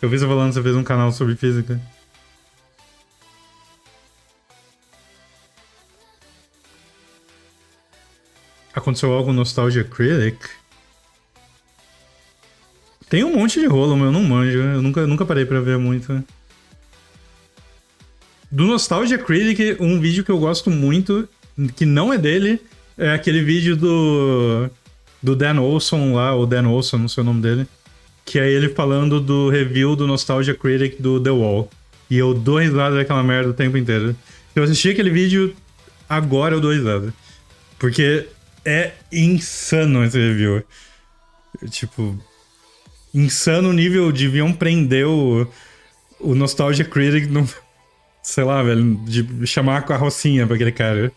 Eu vi você falando que você fez um canal sobre física. Aconteceu algo no Nostalgia Critic? Tem um monte de rolo, mas eu não manjo. Eu nunca parei pra ver muito. Do Nostalgia Critic, um vídeo que eu gosto muito, que não é dele, é aquele vídeo do Dan Olson lá, ou Dan Olson, não sei o nome dele. Que é ele falando do review do Nostalgia Critic do The Wall. E eu dou risada daquela merda o tempo inteiro. Se eu assistir aquele vídeo, agora eu dou risada. Porque é insano esse review. Tipo, insano nível, deviam prender o Nostalgia Critic no... Sei lá, velho, de chamar a carrocinha pra aquele cara.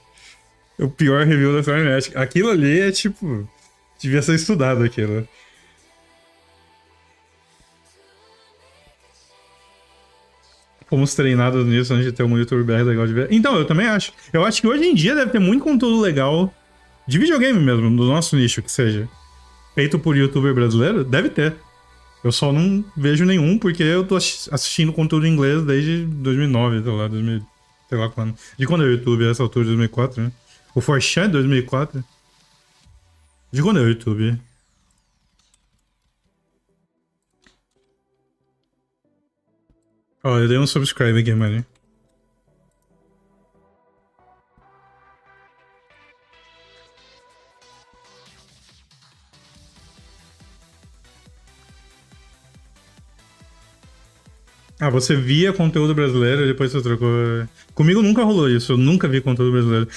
O pior review da internet. Aquilo ali é tipo... Devia ser estudado aquilo. Fomos treinados nisso antes de ter um youtuber BR legal de ver. Então, eu também acho. Eu acho que hoje em dia deve ter muito conteúdo legal de videogame mesmo, do nosso nicho, que seja. Feito por youtuber brasileiro, deve ter. Eu só não vejo nenhum, porque eu tô assistindo conteúdo em inglês desde 2009, sei lá, 2000, sei lá quando. De quando é o YouTube? Essa altura, 2004, né? O 4chan é 2004? De quando é o YouTube? Ó, eu dei um subscribe aqui, mano. Ah, você via conteúdo brasileiro e depois você trocou... Comigo nunca rolou isso, eu nunca vi conteúdo brasileiro.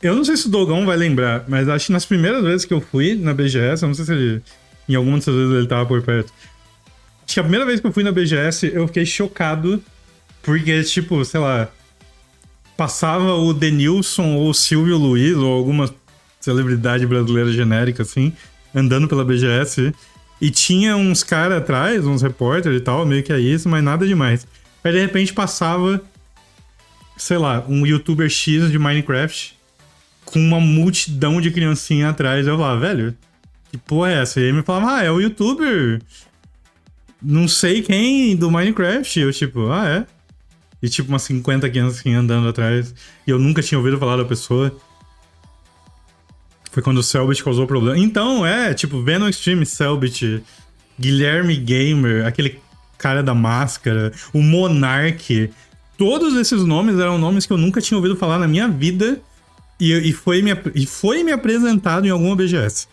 Eu não sei se o Dogão vai lembrar, mas acho que nas primeiras vezes que eu fui na BGS, eu não sei se ele... Em alguma dessas vezes ele tava por perto. Acho que a primeira vez que eu fui na BGS, eu fiquei chocado, porque, tipo, sei lá... Passava o Denilson ou o Silvio Luiz, ou alguma celebridade brasileira genérica, assim, andando pela BGS... E tinha uns caras atrás, uns repórteres e tal, meio que é isso, mas nada demais. Aí de repente passava, sei lá, um youtuber X de Minecraft com uma multidão de criancinha atrás. Eu falava, velho, que porra é essa? E aí me falava, é o youtuber não sei quem do Minecraft. E eu tipo, é? E tipo umas 50 criancinhas andando atrás. E eu nunca tinha ouvido falar da pessoa. Foi quando o Selbit causou problema. Então, tipo, Venom Extreme, Selbit, Guilherme Gamer, aquele cara da máscara, o Monark. Todos esses nomes eram nomes que eu nunca tinha ouvido falar na minha vida e foi me apresentado em alguma BGS.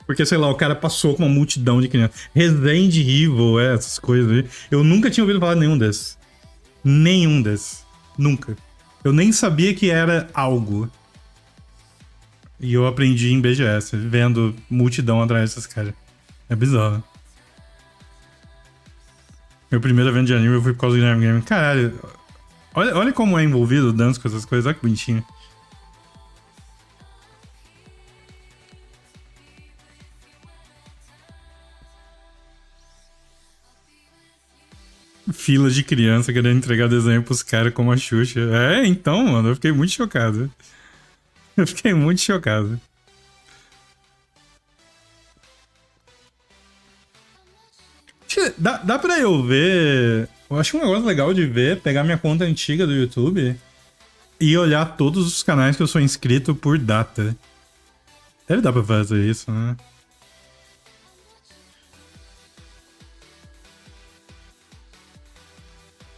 Porque, sei lá, o cara passou com uma multidão de crianças. Resident Evil, essas coisas aí. Eu nunca tinha ouvido falar de nenhum desses. Nenhum desses. Nunca. Eu nem sabia que era algo. E eu aprendi em BGS, vendo multidão atrás desses caras. É bizarro. Meu primeiro evento de anime eu fui por causa do Guilherme Game. Caralho, olha como é envolvido o Danço com essas coisas. Olha que bonitinho. Fila de criança querendo entregar desenho pros caras como a Xuxa. É, então, mano, eu fiquei muito chocado. Eu fiquei muito chocado. Dá pra eu ver... Eu acho um negócio legal de ver, pegar minha conta antiga do YouTube e olhar todos os canais que eu sou inscrito por data. Deve dar pra fazer isso, né?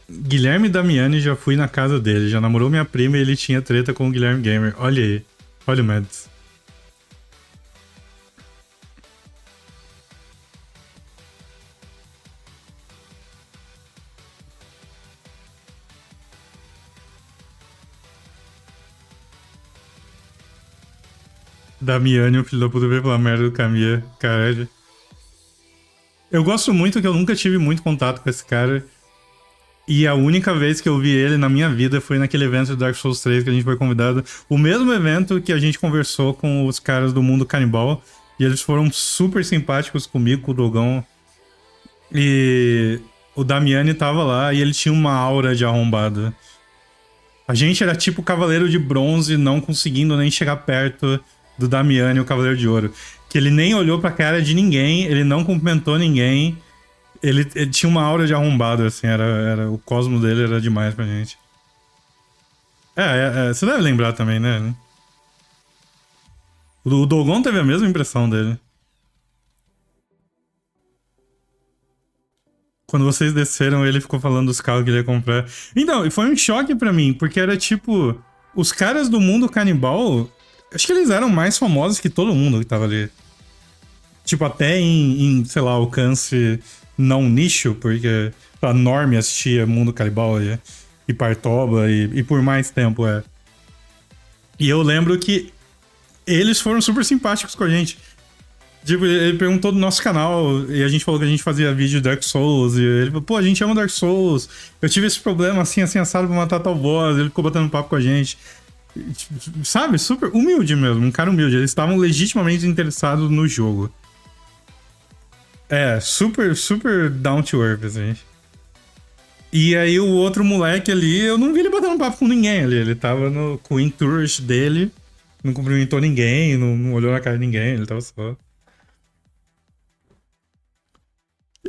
Guilherme Damiani, já fui na casa dele, já namorou minha prima e ele tinha treta com o Guilherme Gamer. Olha aí, olha o Mads. Damiani, o filho da puta, veio pela merda do Camille, caralho. Eu gosto muito que eu nunca tive muito contato com esse cara. E a única vez que eu vi ele na minha vida foi naquele evento do Dark Souls 3 que a gente foi convidado. O mesmo evento que a gente conversou com os caras do mundo canibal. E eles foram super simpáticos comigo, com o Dogão. E o Damiani tava lá e ele tinha uma aura de arrombado. A gente era tipo Cavaleiro de Bronze, não conseguindo nem chegar perto do Damiani, o Cavaleiro de Ouro. Que ele nem olhou pra cara de ninguém, ele não cumprimentou ninguém. Ele tinha uma aura de arrombado, assim, o cosmo dele era demais pra gente. Você deve lembrar também, né? O Dogon teve a mesma impressão dele. Quando vocês desceram, ele ficou falando dos carros que ele ia comprar. Então, e foi um choque pra mim, porque era tipo... Os caras do mundo canibal, acho que eles eram mais famosos que todo mundo que tava ali. Tipo, até em sei lá, alcance... não nicho, porque a Norme assistia Mundo Canibal e Partoba e por mais tempo, E eu lembro que eles foram super simpáticos com a gente. Tipo, ele perguntou do nosso canal e a gente falou que a gente fazia vídeo de Dark Souls e ele falou, pô, a gente ama Dark Souls, eu tive esse problema assim assado pra matar tal boss, ele ficou batendo papo com a gente. Sabe? Super humilde mesmo, um cara humilde. Eles estavam legitimamente interessados no jogo. Super down to earth, assim. E aí o outro moleque ali, eu não vi ele batendo papo com ninguém ali. Ele tava com o tourist dele, não cumprimentou ninguém, não olhou na cara de ninguém, ele tava só...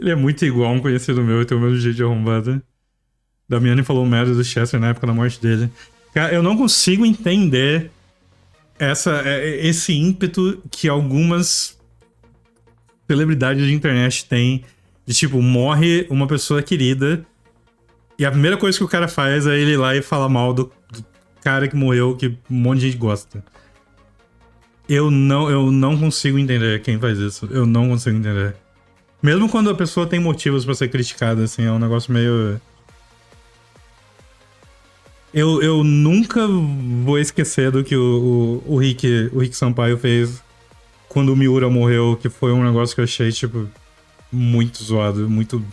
Ele é muito igual a um conhecido meu, tem o mesmo jeito de arrombado. Damiani falou merda do Chester na época da morte dele. Cara, eu não consigo entender esse ímpeto que algumas... celebridades de internet tem de tipo, morre uma pessoa querida e a primeira coisa que o cara faz é ele ir lá e falar mal do cara que morreu, que um monte de gente gosta. Eu não consigo entender quem faz isso. Eu não consigo entender. Mesmo quando a pessoa tem motivos pra ser criticada, assim, é um negócio meio... Eu nunca vou esquecer do que o Rick Sampaio fez quando o Miura morreu, que foi um negócio que eu achei, tipo, muito zoado, muito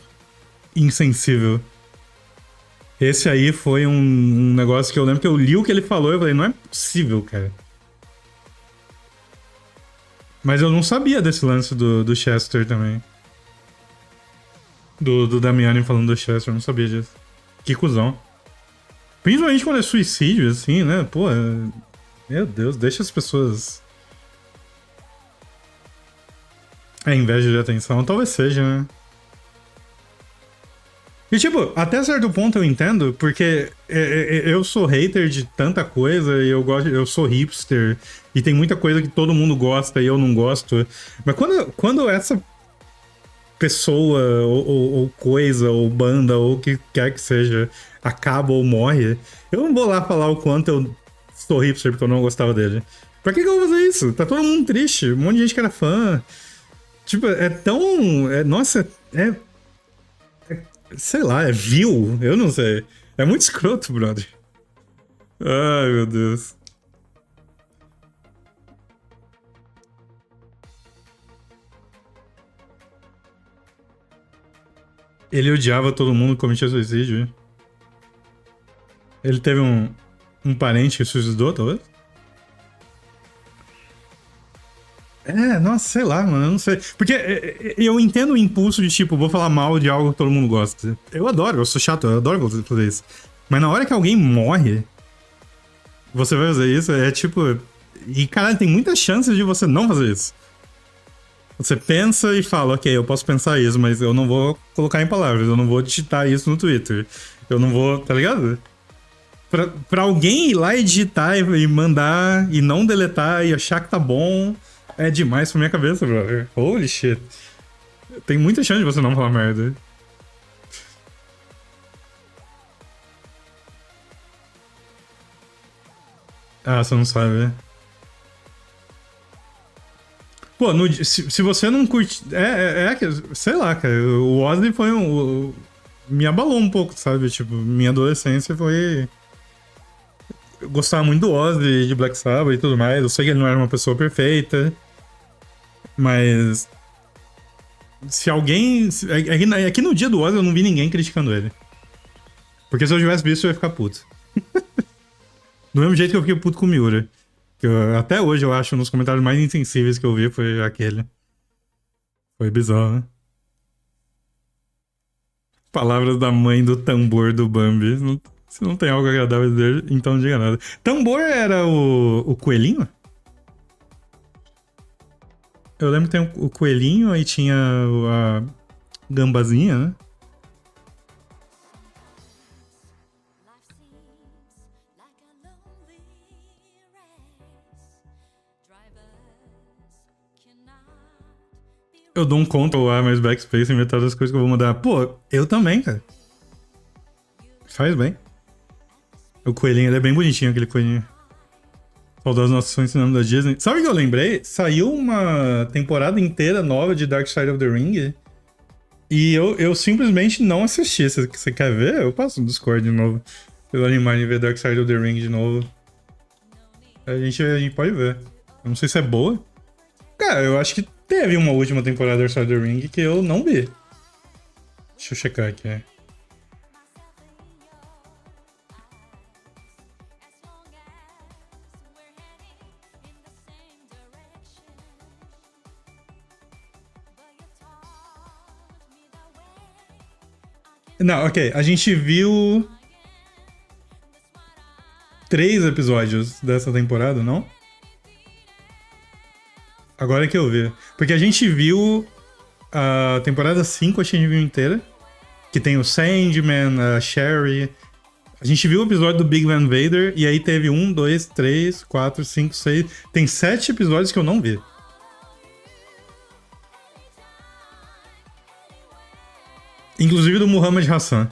insensível. Esse aí foi um negócio que eu lembro que eu li o que ele falou e eu falei, não é possível, cara. Mas eu não sabia desse lance do Chester também. Do Damiani falando do Chester, eu não sabia disso. Que cuzão. Principalmente quando é suicídio, assim, né? Pô, meu Deus, deixa as pessoas... inveja de atenção, talvez seja, né? E tipo, até certo ponto eu entendo, porque eu sou hater de tanta coisa e eu sou hipster e tem muita coisa que todo mundo gosta e eu não gosto. Mas quando pessoa, ou coisa, ou banda, ou o que quer que seja, acaba ou morre, eu não vou lá falar o quanto eu sou hipster porque eu não gostava dele. Pra que eu vou fazer isso? Tá todo mundo triste, um monte de gente que era fã. Tipo, é tão... nossa, sei lá, é vil, eu não sei. É muito escroto, brother. Ai, meu Deus. Ele odiava todo mundo que cometia suicídio, hein? Ele teve um parente que suicidou, talvez? Nossa, sei lá, mano, eu não sei. Porque eu entendo o impulso de, tipo, vou falar mal de algo que todo mundo gosta. Eu adoro, eu sou chato, eu adoro fazer isso. Mas na hora que alguém morre, você vai fazer isso, é tipo... E, caralho, tem muitas chances de você não fazer isso. Você pensa e fala, ok, eu posso pensar isso, mas eu não vou colocar em palavras, eu não vou digitar isso no Twitter. Eu não vou, tá ligado? Pra alguém ir lá e digitar e mandar e não deletar e achar que tá bom... É demais pra minha cabeça, brother. Holy shit. Tem muita chance de você não falar merda. Ah, você não sabe. Pô, se você não curte... sei lá, cara. O Ozzy foi me abalou um pouco, sabe? Tipo, minha adolescência foi... Eu gostava muito do Ozzy, de Black Sabbath e tudo mais. Eu sei que ele não era uma pessoa perfeita. Mas... Se alguém... Aqui no dia do Ozzy eu não vi ninguém criticando ele. Porque se eu tivesse visto eu ia ficar puto. Do mesmo jeito que eu fiquei puto com o Miura. Que até hoje eu acho um dos comentários mais insensíveis que eu vi foi aquele. Foi bizarro, né? Palavras da mãe do tambor do Bambi. Se não tem algo agradável a dizer, então não diga nada. Tambor era o coelhinho? Eu lembro que tem o coelhinho, aí tinha a gambazinha, né? Eu dou um Ctrl A mais backspace em metade das coisas que eu vou mudar. Pô, eu também, cara. Faz bem. O coelhinho, ele é bem bonitinho, aquele coelhinho. Saudades nossos sonhos em nome da Disney. Sabe o que eu lembrei? Saiu uma temporada inteira nova de Dark Side of the Ring. E eu simplesmente não assisti. Se você quer ver, eu passo no Discord de novo. Pelo animar e ver Dark Side of the Ring de novo. A gente pode ver. Eu não sei se é boa. Cara, eu acho que teve uma última temporada de Dark Side of the Ring que eu não vi. Deixa eu checar aqui. Não, ok. A gente viu 3 episódios dessa temporada, não? Agora que eu vi. Porque a gente viu a temporada 5, a gente viu inteira. Que tem o Sandman, a Sherry. A gente viu o episódio do Big Van Vader. E aí teve 1, 2, 3, 4, 5, 6. Tem 7 episódios que eu não vi. Inclusive do Muhammad Hassan.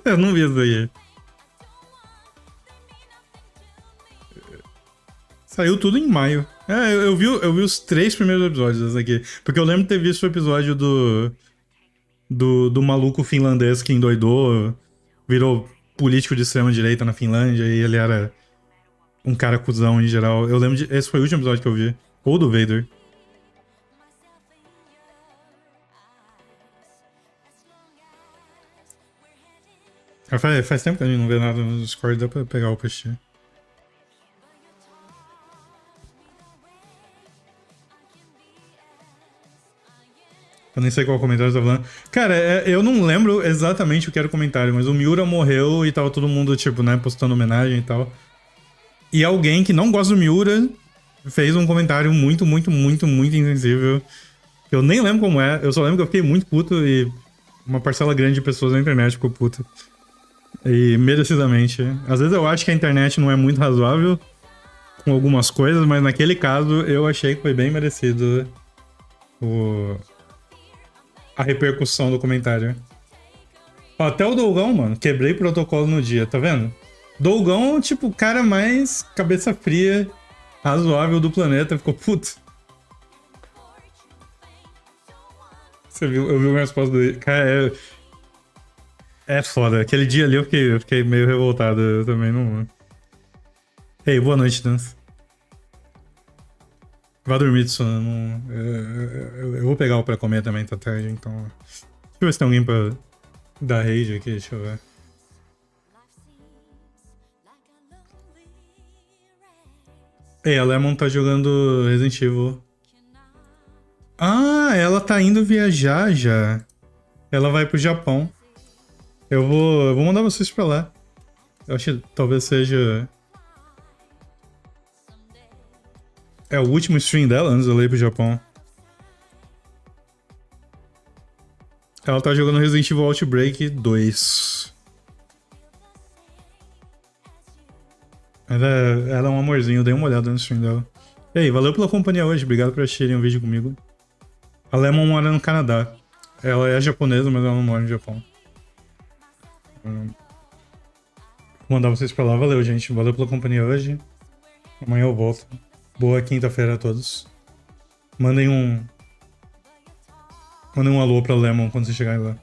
Eu não vi isso daí. Saiu tudo em maio. Eu vi os 3 primeiros episódios dessa aqui. Porque eu lembro de ter visto o episódio do maluco finlandês que endoidou, virou político de extrema-direita na Finlândia e ele era um cara cuzão em geral. Eu lembro esse foi o último episódio que eu vi. Ou do Vader. Faz tempo que a gente não vê nada no Discord, dá pra pegar o peixe. Eu nem sei qual comentário você tá falando. Cara, eu não lembro exatamente o que era o comentário, mas o Miura morreu e tava todo mundo, tipo, né, postando homenagem e tal. E alguém que não gosta do Miura fez um comentário muito, muito, muito, muito insensível. Eu nem lembro como é, eu só lembro que eu fiquei muito puto e uma parcela grande de pessoas na internet ficou puta. E merecidamente. Às vezes eu acho que a internet não é muito razoável com algumas coisas, mas naquele caso eu achei que foi bem merecido a repercussão do comentário. Ó, até o Dougão, mano, quebrei protocolo no dia, tá vendo? Dougão, tipo, o cara mais cabeça fria, razoável do planeta, ficou puto. Você viu? Eu vi uma resposta dele. Cara, é foda. Aquele dia ali eu fiquei meio revoltado. Eu também não. Ei, boa noite, Dance. Vá dormir, Tsuna. Eu vou pegar o pra comer também, tá tarde, então. Deixa eu ver se tem alguém pra dar rage aqui, deixa eu ver. Ei, a Lemon tá jogando Resident Evil. Ah, ela tá indo viajar já. Ela vai pro Japão. Eu vou mandar vocês pra lá. Eu acho que talvez seja... É o último stream dela antes dela ir pro Japão. Ela tá jogando Resident Evil Outbreak 2. Ela é um amorzinho, eu dei uma olhada no stream dela. Ei, valeu pela companhia hoje, obrigado por assistirem o vídeo comigo. A Lemon mora no Canadá. Ela é japonesa, mas ela não mora no Japão. Vou mandar vocês pra lá. Valeu, gente. Valeu pela companhia hoje. Amanhã eu volto. Boa quinta-feira a todos. Mandem um alô pra Lemon quando vocês chegarem lá.